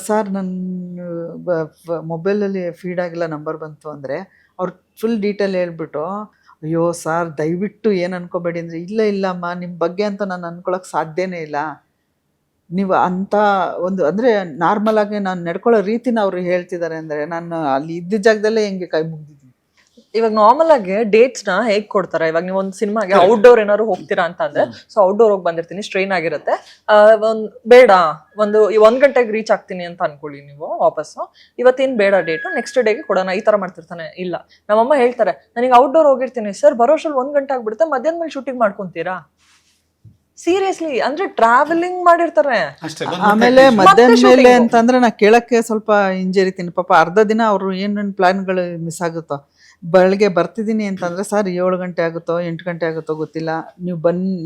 [SPEAKER 2] ಸರ್ ನನ್ನ ಮೊಬೈಲಲ್ಲಿ ಫೀಡ್ ಆಗಿಲ್ಲ ನಂಬರ್ ಬಂತು ಅಂದರೆ ಅವ್ರು ಫುಲ್ ಡೀಟೇಲ್ ಹೇಳ್ಬಿಟ್ಟು, ಅಯ್ಯೋ ಸರ್ ದಯವಿಟ್ಟು ಏನು ಅನ್ಕೋಬೇಡಿ ಅಂದರೆ, ಇಲ್ಲಮ್ಮ ನಿಮ್ಮ ಬಗ್ಗೆ ಅಂತ ನಾನು ಅನ್ಕೊಳಕ್ಕೆ ಸಾಧ್ಯನೇ ಇಲ್ಲ. ನೀವು ಅಂಥ ಒಂದು ಅಂದರೆ ನಾರ್ಮಲ್ ಆಗಿ ನಾನು ನಡ್ಕೊಳ್ಳೋ ರೀತಿನ ಅವ್ರು ಹೇಳ್ತಿದ್ದಾರೆ ಅಂದರೆ ನಾನು ಅಲ್ಲಿ ಇದ್ದ ಜಾಗದಲ್ಲೇ ಹೆಂಗೆ ಕೈ ಮುಗ್ದಿದ್ದೀನಿ.
[SPEAKER 3] ಇವಾಗ ನಾರ್ಮಲ್ ಆಗಿ ಡೇಟ್ಸ್ ನ ಹೇಗ್ ಕೊಡ್ತಾರೆ? ಇವಾಗ ನೀವು ಒಂದು ಸಿನಿಮಾಗೆ ಔಟ್ಡೋರ್ ಏನಾದ್ರು ಹೋಗ್ತೀರಾ ಅಂತ ಅಂದ್ರೆ, ಸೊ ಔಟ್ಡೋರ್ ಹೋಗಿ ಬಂದಿರ್ತೀನಿ, ಸ್ಟ್ರೈನ್ ಆಗಿರುತ್ತೆ, ಬೇಡ ಒಂದು 1 ಗಂಟೆಗೆ ರೀಚ್ ಆಗ್ತೀನಿ ಅಂತ ಅನ್ಕೊಳ್ಳಿ ನೀವು ವಾಪಸ್ಸು, ಇವತ್ತೇನು ಬೇಡ ಡೇಟು, ನೆಕ್ಸ್ಟ್ ಡೇಗೆ ಕೊಡೋಣ, ಈ ತರ ಮಾಡ್ತಿರ್ತಾನೆ. ಇಲ್ಲ, ನಮ್ಮಮ್ಮ ಹೇಳ್ತಾರೆ ನನಗೆ ಔಟ್ಡೋರ್ ಹೋಗಿರ್ತೀನಿ ಸರ್, ಬರೋಷ್ಟ್ರಲ್ಲಿ 1 ಗಂಟೆ ಆಗ್ಬಿಡುತ್ತೆ, ಮಧ್ಯಾಹ್ನ ಮೇಲೆ ಶೂಟಿಂಗ್ ಮಾಡ್ಕೊಂತೀರಾ? ಸೀರಿಯಸ್ಲಿ ಅಂದ್ರೆ ಟ್ರಾವೆಲಿಂಗ್ ಮಾಡಿರ್ತಾರೆ.
[SPEAKER 1] ಅಷ್ಟೇ
[SPEAKER 2] ಆಮೇಲೆ ಮಧ್ಯಾಹ್ನ ಮೇಲೆ ಅಂತಂದ್ರೆ ನಾ ಕೇಳಕ್ಕೆ ಸ್ವಲ್ಪ ಹಿಂಜರಿತೀನಿ ಪಾಪ. ಅರ್ಧ ದಿನ ಅವರು ಏನೇನು ಪ್ಲಾನ್ಗಳು ಮಿಸ್ ಆಗುತ್ತೋ. ಬೆಳಗ್ಗೆ ಬರ್ತಿದ್ದೀನಿ ಅಂತಂದ್ರೆ ಸರ್ 7 ಗಂಟೆ ಆಗುತ್ತೋ 8 ಗಂಟೆ ಆಗುತ್ತೋ ಗೊತ್ತಿಲ್ಲ,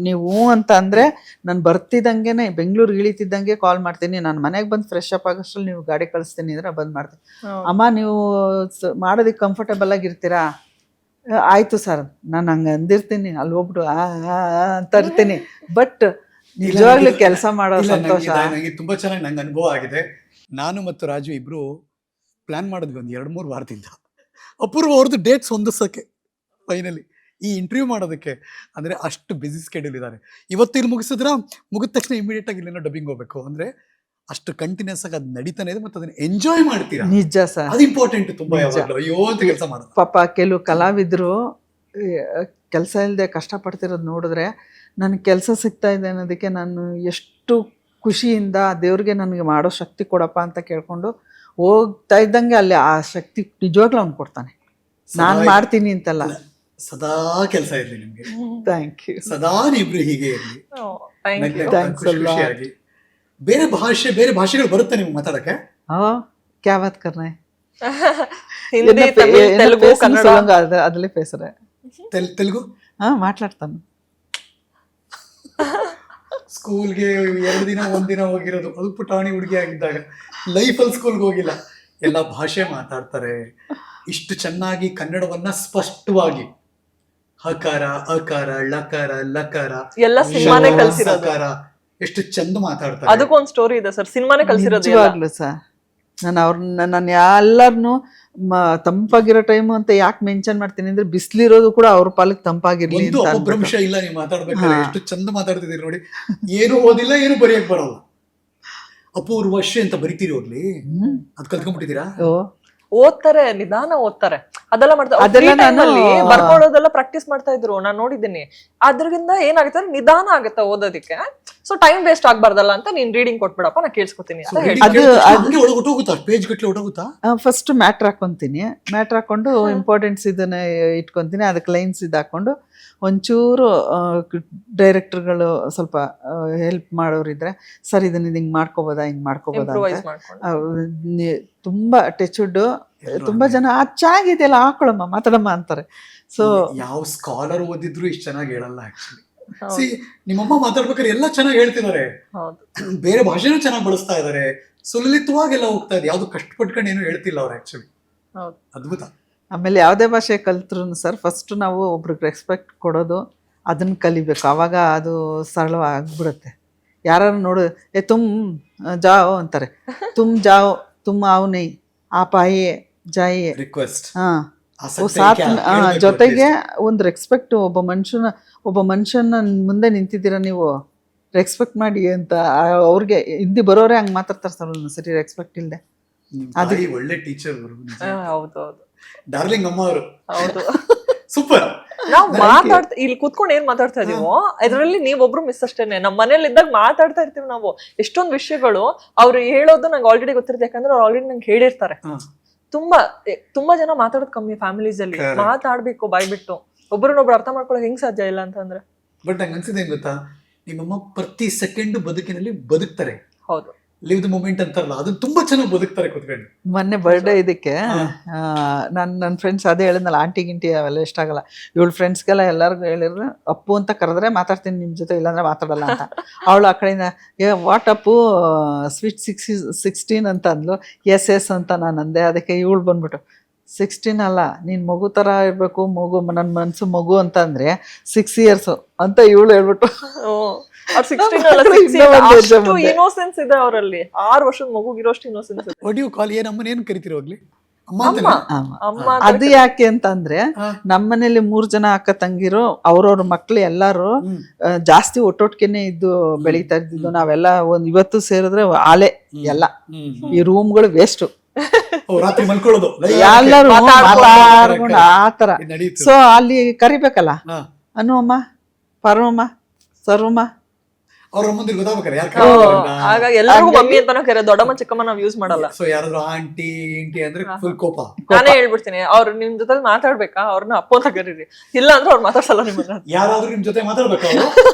[SPEAKER 2] ನೀವು ಅಂತ ಅಂದ್ರೆ ನಾನು ಬರ್ತಿದ್ದಂಗೆನೆ ಬೆಂಗಳೂರಿಗೆ ಇಳಿತಿದ್ದಂಗೆ ಕಾಲ್ ಮಾಡ್ತೀನಿ, ನಾನು ಮನೆಗೆ ಬಂದು ಫ್ರೆಶ್ ಅಪ್ ಆಗೋಷ್ಟ್ರಲ್ಲಿ ನೀವು ಗಾಡಿ ಕಳಿಸ್ತೀನಿ ಅಂದ್ರೆ ಬಂದ್ ಮಾಡ್ತೀನಿ. ಅಮ್ಮ ನೀವು ಮಾಡೋದಕ್ಕೆ ಕಂಫರ್ಟೇಬಲ್ ಆಗಿರ್ತೀರಾ? ಆಯ್ತು ಸರ್, ನಾನು ಹಂಗೆ ಅಂದಿರ್ತೀನಿ, ಅಲ್ಲಿ ಹೋಗ್ಬಿಟ್ಟು ಅಂತ ಇರ್ತೀನಿ. ಬಟ್ ನಿಜವಾಗ್ಲೂ ಕೆಲಸ ಮಾಡೋ ಸಂತೋಷ
[SPEAKER 1] ನನಗೆ ತುಂಬಾ ಚೆನ್ನಾಗಿ ನಂಗೆ ಅನುಭವ ಆಗಿದೆ. ನಾನು ಮತ್ತು ರಾಜು ಇಬ್ರು ಪ್ಲಾನ್ ಮಾಡಿದ್ವಿ ಒಂದು 2-3 ವಾರದಿಂದ ಅಪೂರ್ವ ಅವ್ರದ್ದು ಡೇಟ್ಸ್ ಹೊಂದಿಸೋಕ್ಕೆ ಫೈನಲಿ ಈ ಇಂಟರ್ವ್ಯೂ ಮಾಡೋದಕ್ಕೆ. ಅಂದರೆ ಅಷ್ಟು ಬ್ಯುಸಿ ಸ್ಕೆಡ್ಯೂಲ್ ಇದ್ದಾರೆ. ಇವತ್ತು ಇಲ್ಲಿ ಮುಗಿದ ತಕ್ಷಣ ಇಮಿಡಿಯೇಟ್ ಆಗಿ ಇಲ್ಲೇನೋ ಡಬ್ಬಿಂಗ್ ಹೋಗ್ಬೇಕು ಅಂದರೆ ಅಷ್ಟು ಕಂಟಿನ್ಯೂಸ್ ಆಗಿ ಅದು ನಡೀತಾನೆ ಇದೆ. ಮತ್ತು ಅದನ್ನ ಎಂಜಾಯ್ ಮಾಡ್ತೀರಾ.
[SPEAKER 2] ನಿಜ ಸರ್,
[SPEAKER 1] ಅದು ಇಂಪಾರ್ಟೆಂಟ್ ತುಂಬಾ. ಯಾವಾಗಲೂ ಅಯ್ಯೋ ಅಂತ ಕೆಲಸ ಮಾಡೋದು.
[SPEAKER 2] ಪಾಪ ಕೆಲವು ಕಲಾವಿದರು ಕೆಲಸ ಇಲ್ಲದೆ ಕಷ್ಟಪಡ್ತಿರೋದು ನೋಡಿದ್ರೆ ನನಗೆ ಕೆಲಸ ಸಿಗ್ತಾ ಇದೆ ಅನ್ನೋದಕ್ಕೆ ನಾನು ಎಷ್ಟು ಖುಷಿಯಿಂದ ದೇವ್ರಿಗೆ ನನಗೆ ಮಾಡೋ ಶಕ್ತಿ ಕೊಡಪ್ಪ ಅಂತ ಕೇಳ್ಕೊಂಡು ಹೋಗ್ತಾ ಇದ್ದಂಗೆ ಅಲ್ಲಿ ಆ ಶಕ್ತಿ ನಿಜವಾಗ್ಲೂ ಅವ್ನು ಕೊಡ್ತಾನೆ. ನಾನು ಮಾಡ್ತೀನಿ ಅಂತಲ್ಲ,
[SPEAKER 1] ಸದಾ ಕೆಲಸ ಇರಲಿ ನಿಮ್ಗೆ.
[SPEAKER 2] Thank you.
[SPEAKER 1] ಸದಾ ನೀವಿಬ್ರು ಹೀಗೆ ಇರಲಿ. ಖುಷಿಯಾಗಿ. ಬೇರೆ ಭಾಷೆಗಳು ಬರುತ್ತೆ ನಿಮ್ಗೆ ಮಾತಾಡಕ್ಕೆ?
[SPEAKER 2] ಕ್ಯಾ ಬಾತ್ ಕರ್ನ ಹೈ?
[SPEAKER 3] ಹಿಂದಿ, ತಮಿಳ್, ತೆಲುಗು, ಕನ್ನಡ
[SPEAKER 2] ಅದಲ್ಲೇ ಪೇಸರೆ.
[SPEAKER 1] ತೆಲುಗು
[SPEAKER 2] ಮಾತಾಡ್ತಾನೆ.
[SPEAKER 1] ಸ್ಕೂಲ್ಗೆ 2 ದಿನ 1 ದಿನ ಹೋಗಿರೋದು, ಅದು ಪುಟಾಣಿ ಹುಡುಗಿ ಆಗಿದ್ದಾಗ. ಲೈಫಲ್ಲಿ ಸ್ಕೂಲ್ಗೆ ಹೋಗಿಲ್ಲ, ಎಲ್ಲ ಭಾಷೆ ಮಾತಾಡ್ತಾರೆ. ಇಷ್ಟು ಚೆನ್ನಾಗಿ ಕನ್ನಡವನ್ನ ಸ್ಪಷ್ಟವಾಗಿ ಹಕಾರ ಅಕಾರ ಲಕಾರ ಲಕಾರ
[SPEAKER 3] ಎಲ್ಲ ಸಿನಿಮಾನೇ ಕಲ್ಸಿರೋದು.
[SPEAKER 1] ಸಕಾರ ಎಷ್ಟು ಚಂದ ಮಾತಾಡ್ತಾರೆ.
[SPEAKER 3] ಅದಕ್ಕೊಂದು ಸ್ಟೋರಿ ಇದೆ ಸರ್, ಸಿನಿಮಾನೇ ಕಲ್ಸಿರೋದು.
[SPEAKER 2] ನಿಜವಾಗ್ಲೂ ಸರ್, ನಾನು ಎಲ್ಲರನ್ನು ತಂಪಾಗಿರೋ ಟೈಮು ಅಂತ ಯಾಕೆ ಮೆನ್ಷನ್ ಮಾಡ್ತೀನಿ ಅಂದ್ರೆ ಬಿಸಿಲಿರೋದು ಕೂಡ ಅವ್ರ ಪಾಲಕ್ ತಂಪಾಗಿರ್ಲಿ
[SPEAKER 1] ಒಂದು
[SPEAKER 2] ಅಂತ.
[SPEAKER 1] ಅಪಭ್ರಂಶ ಇಲ್ಲ ನೀವು ಮಾತಾಡ್ಬೇಕಾದ್ರೆ. ಎಷ್ಟು ಚಂದ ಮಾತಾಡ್ತಿದ್ದೀರಿ ನೋಡಿ. ಏನು ಓದಿಲ್ಲ, ಏನು ಬರೆಯಕ್ ಬರಲ್ಲ. ಅಪೂರ್ವಶ್ರೀ ಅಂತ ಬರಿತೀರಿ ಹೋಗ್ಲಿ, ಅದ್ ಕಲ್ತ್ಕೊಂಡ್ಬಿಟ್ಟಿದ್ದೀರಾ?
[SPEAKER 3] ಓದ್ತಾರೆ, ನಿಧಾನ ಓದ್ತಾರೆ, ಅದೆಲ್ಲ ಮಾಡ್ತಾರೆ. ಬರ್ಕೊಳ್ಳೋದೆಲ್ಲ ಪ್ರಾಕ್ಟೀಸ್ ಮಾಡ್ತಾ ಇದ್ರು, ನಾನು ನೋಡಿದ್ದೀನಿ. ಅದ್ರಿಂದ ಏನಾಗುತ್ತೆ, ನಿಧಾನ ಆಗುತ್ತೆ ಓದೋದಿಕ್ಕೆ. ಸೊ ಟೈಮ್ ವೇಸ್ಟ್ ಆಗ್ಬಾರ್ದಲ್ಲ ಅಂತ ನೀನ್ ರೀಡಿಂಗ್ ಕೊಟ್ಬಿಡಪ್ಪ, ನಾ ಕೇಳಿಸ್ಕೊತೀನಿ.
[SPEAKER 2] ಫಸ್ಟ್ ಮ್ಯಾಟ್ರ್ ಹಾಕೊಂತೀನಿ, ಮ್ಯಾಟ್ರ್ ಹಾಕೊಂಡು ಇಂಪಾರ್ಟೆನ್ಸ್ ಇದನ್ನ ಇಟ್ಕೊಂತೀನಿ, ಅದಕ್ಕೆ ಲೈನ್ಸ್ ಇದು ಹಾಕೊಂಡು ಒಂಚೂರು ಡೈರೆಕ್ಟರ್ಗಳು ಸ್ವಲ್ಪ ಹೆಲ್ಪ್ ಮಾಡೋರಿದ್ರೆ ಸರ್ ಇದನ್ನ ಹಿಂಗೆ ಮಾಡ್ಕೋಬೋದಾ ಹಿಂಗೆ ಮಾಡ್ಕೋಬೋದಾ ಅಂತ. ತುಂಬಾ ಟಚ್ವುಡ್ ತುಂಬಾ ಜನ ಚೆನ್ನಾಗಿದೆಯಲ್ಲ ಹಾಕೊಳಮ್ಮ ಮಾತಾಡಮ್ಮ ಅಂತಾರೆ. ಸೊ
[SPEAKER 1] ಯಾವ ಸ್ಕಾಲರ್ ಓದಿದ್ರು ಇಷ್ಟು ಚೆನ್ನಾಗಿ ಹೇಳಲ್ಲ ಆಕ್ಚುಲಿ. ನಿಮ್ಮಮ್ಮ ಮಾತಾಡ್ಬೇಕಾದ್ರೆ ಎಲ್ಲ ಚೆನ್ನಾಗಿ ಹೇಳ್ತಿದ್ದಾರೆ, ಬೇರೆ ಭಾಷೆನೂ ಚೆನ್ನಾಗಿ ಬಳಸ್ತಾ ಇದಾರೆ, ಸುಲಲಿತವಾಗೆಲ್ಲ ಹೋಗ್ತಾ ಇದೆ. ಯಾವ್ದು ಕಷ್ಟಪಟ್ಕೊಂಡು ಏನು ಹೇಳ್ತಿಲ್ಲ ಅವ್ರು ಆಕ್ಚುಲಿ. ಅದ್ಭುತ. ಆಮೇಲೆ
[SPEAKER 2] ಯಾವುದೇ ಭಾಷೆ ಕಲ್ತ್ರು ಸರ್ ಫಸ್ಟ್ ನಾವು ಒಬ್ರಿಗೆ ರೆಸ್ಪೆಕ್ಟ್ ಕೊಡೋದು ಅದನ್ನ ಕಲಿಬೇಕು, ಆವಾಗ ಅದು ಸರಳವಾಗ್ಬಿಡುತ್ತೆ. ಯಾರು ನೋಡು ತುಮ್ ಜಾओ ಅಂತಾರೆ, ತುಮ್ ಜಾओ ತುಮ್ ಆವ್ ನೈ ಆಪ್ ಆಯೇ ಜಾಯೇ
[SPEAKER 1] ರಿಕ್ವೆಸ್ಟ್.
[SPEAKER 2] ಜೊತೆಗೆ ಒಂದು ರೆಸ್ಪೆಕ್ಟ್. ಒಬ್ಬ ಮನುಷ್ಯನ ಮುಂದೆ ನಿಂತಿದ್ದೀರಾ ನೀವು, ರೆಸ್ಪೆಕ್ಟ್ ಮಾಡಿ ಅಂತ. ಅವ್ರಿಗೆ ಹಿಂದಿ ಬರೋರೆ ಹಂಗೆ ಮಾತಾಡ್ತಾರೆ ಸರ್ ಸರಿ, ರೆಸ್ಪೆಕ್ಟ್ ಇಲ್ಲದೆ.
[SPEAKER 1] ಅದು ಒಳ್ಳೆ ಟೀಚರ್.
[SPEAKER 3] ಹೌದೌದು,
[SPEAKER 1] ಡಾರ್ಲಿಂಗ್ ಅಮ್ಮ ಅವರು.
[SPEAKER 3] ಹೌದು,
[SPEAKER 1] ಸೂಪರ್.
[SPEAKER 3] ನಾವ್ ಮಾತಾಡ್ತಾ ಇಲ್ಲಿ ಕೂತ್ಕೊಂಡು ಏನ್ ಮಾತಾಡ್ತಾ ಇದೀವೋ ಅದ್ರಲ್ಲಿ ನೀವೊಬ್ರು ಮಿಸ್ ಅಷ್ಟೇನೆ. ನಮ್ ಮನೇಲಿ ಇದ್ದಾಗ ಮಾತಾಡ್ತಾ ಇರ್ತೀವಿ ನಾವು ಎಷ್ಟೊಂದ್ ವಿಷಯಗಳು. ಅವ್ರು ಹೇಳೋದು ನಂಗೆ ಆಲ್ರೆಡಿ ಗೊತ್ತಿರುತ್ತೆ, ಯಾಕಂದ್ರೆ ಅವ್ರು ಆಲ್ರೆಡಿ ನಂಗೆ ಹೇಳಿರ್ತಾರೆ. ತುಂಬಾ ಜನ ಮಾತಾಡೋದು ಕಮ್ಮಿ ಫ್ಯಾಮಿಲೀಸ್ ಅಲ್ಲಿ. ಮಾತಾಡ್ಬೇಕು ಬಾಯ್ ಬಿಟ್ಟು, ಒಬ್ರನ್ನೊಬ್ರು ಅರ್ಥ ಮಾಡ್ಕೊಳಕ್ ಹೆಂಗ್ ಸಾಧ್ಯ ಇಲ್ಲ ಅಂತಂದ್ರೆ.
[SPEAKER 1] ಬಟ್ ನಂಗೆ ಅನ್ಸಿದೆ ಏನ್ ಗೊತ್ತಾ, ನಿಮ್ಮಮ್ಮ ಪ್ರತಿ ಸೆಕೆಂಡ್ ಬದುಕಿನಲ್ಲಿ ಬದುಕ್ತಾರೆ.
[SPEAKER 3] ಹೌದು,
[SPEAKER 1] ಲಿವ್ ದ ಮೂಮೆಂಟ್ ಅಂತಾರಲ್ಲ, ಅದನ್ನ ತುಂಬಾ ಚೆನ್ನಾಗಿ ಬದುಕ್ತಾರೆ ಕೂತ್ಕೊಂಡು.
[SPEAKER 2] ಮೊನ್ನೆ ಬರ್ಡೇ ಇದಕ್ಕೆ ನನ್ನ ಫ್ರೆಂಡ್ಸ್ ಅದೇ ಹೇಳಿದ್ನಲ್ಲ, ಆಂಟಿ ಗಿಂಟಿ ಅವೆಲ್ಲ ಇಷ್ಟ ಆಗಲ್ಲ. ಇವಳು ಫ್ರೆಂಡ್ಸ್ಗೆಲ್ಲ ಎಲ್ಲರಿಗೂ ಹೇಳಿದ್ರೆ ಅಪ್ಪು ಅಂತ ಕರೆದ್ರೆ ಮಾತಾಡ್ತೀನಿ ನಿಮ್ಮ ಜೊತೆ, ಇಲ್ಲಾಂದ್ರೆ ಮಾತಾಡಲ್ಲ ಅಂತ. ಅವಳು ಆ ಕಡೆಯಿಂದ ವಾಟ್ ಅಪ್ಪು ಸ್ವೀಟ್ 16 ಅಂತ ಅಂದ್ಲು. ಎಸ್ ಅಂತ ನಾನು ಅಂದೆ. ಅದಕ್ಕೆ ಇವಳು ಬಂದ್ಬಿಟ್ಟು 16 ಅಲ್ಲ, ನೀನ್ ಮಗು ತರ ಇರ್ಬೇಕು, ಮಗು ನನ್ನ ಮನ್ಸು ಮಗು ಅಂತ ಅಂದ್ರೆ 6 years ಅಂತ ಇವಳು ಹೇಳ್ಬಿಟ್ಟು.
[SPEAKER 3] ಇನ್ನೋಸೆನ್ಸ್ ಇದೆ ಅವರಲ್ಲಿ, 6 ವರ್ಷದ ಮಗುಗಿರೋಷ್ಟು ಇನ್ನೋಸೆನ್ಸ್ ಇದೆ.
[SPEAKER 1] ವಾಟ್ ಯು ಕಾಲ್, ಏನಮ್ಮ ಏನು ಕರಿತೀರಿ ಹೋಗ್ಲಿ?
[SPEAKER 2] ಅದು ಯಾಕೆ ಅಂತಂದ್ರೆ ನಮ್ಮನೇಲಿ 3 ಜನ ಅಕ್ಕ ತಂಗಿರು, ಅವ್ರವ್ರ ಮಕ್ಳು ಎಲ್ಲಾರು ಜಾಸ್ತಿ ಒಟ್ಟೊಟ್ಟಿಗೆನೆ ಇದ್ದು ಬೆಳೀತಾ ಇದ್ದಿದ್ದು. ನಾವೆಲ್ಲ ಇವತ್ತು ಸೇರಿದ್ರೆ ಆಲೆ ಎಲ್ಲ, ಈ ರೂಮ್ಗಳು ವೇಸ್ಟ್.
[SPEAKER 1] ರಾತ್ರಿ ಮಲ್ಕೊಳ್ಳೋದು
[SPEAKER 2] ಎಲ್ಲರೂ ಮಾತಾಡ್ಕೊಂಡು ಆತರ. ಸೊ ಅಲ್ಲಿ ಕರಿಬೇಕಲ್ಲ, ಅನು ಅಮ್ಮ, ಪರಮಮ್ಮ, ಸರ್ವಮ್ಮ,
[SPEAKER 1] ಅವ್ರ ಮುಂದೆ ಗೊತ್ತಾಗ್ಬೇಕಾರೆ
[SPEAKER 3] ಆಗ ಎಲ್ಲರಿಗೂ ಮಮ್ಮಿ ಅಂತಾನೂ ಕರೆ, ದೊಡ್ಡಮ್ಮ ಚಿಕ್ಕಮ್ಮ ನಾವ್ ಯೂಸ್ ಮಾಡಲ್ಲ.
[SPEAKER 1] ಸೊ ಯಾರಾದ್ರೂ ಆಂಟಿ ಇಂಟಿ ಅಂದ್ರೆ ಫುಲ್ ಕೋಪ.
[SPEAKER 3] ನಾನೇ ಹೇಳ್ಬಿಡ್ತೀನಿ, ಅವ್ರು ನಿಮ್ ಜೊತೆ ಮಾತಾಡ್ಬೇಕಾ ಅವ್ರನ್ನ ಅಪ್ಪು ಅಂತ ಕರೀರಿ, ಇಲ್ಲ ಅಂದ್ರೆ ಅವ್ರು ಮಾತಾಡ್ಸಲ್ಲ ನಿಮ್ಮನ್ನ.
[SPEAKER 1] ಯಾರಾದ್ರೂ ನಿಮ್ ಜೊತೆ ಮಾತಾಡ್ಬೇಕಾ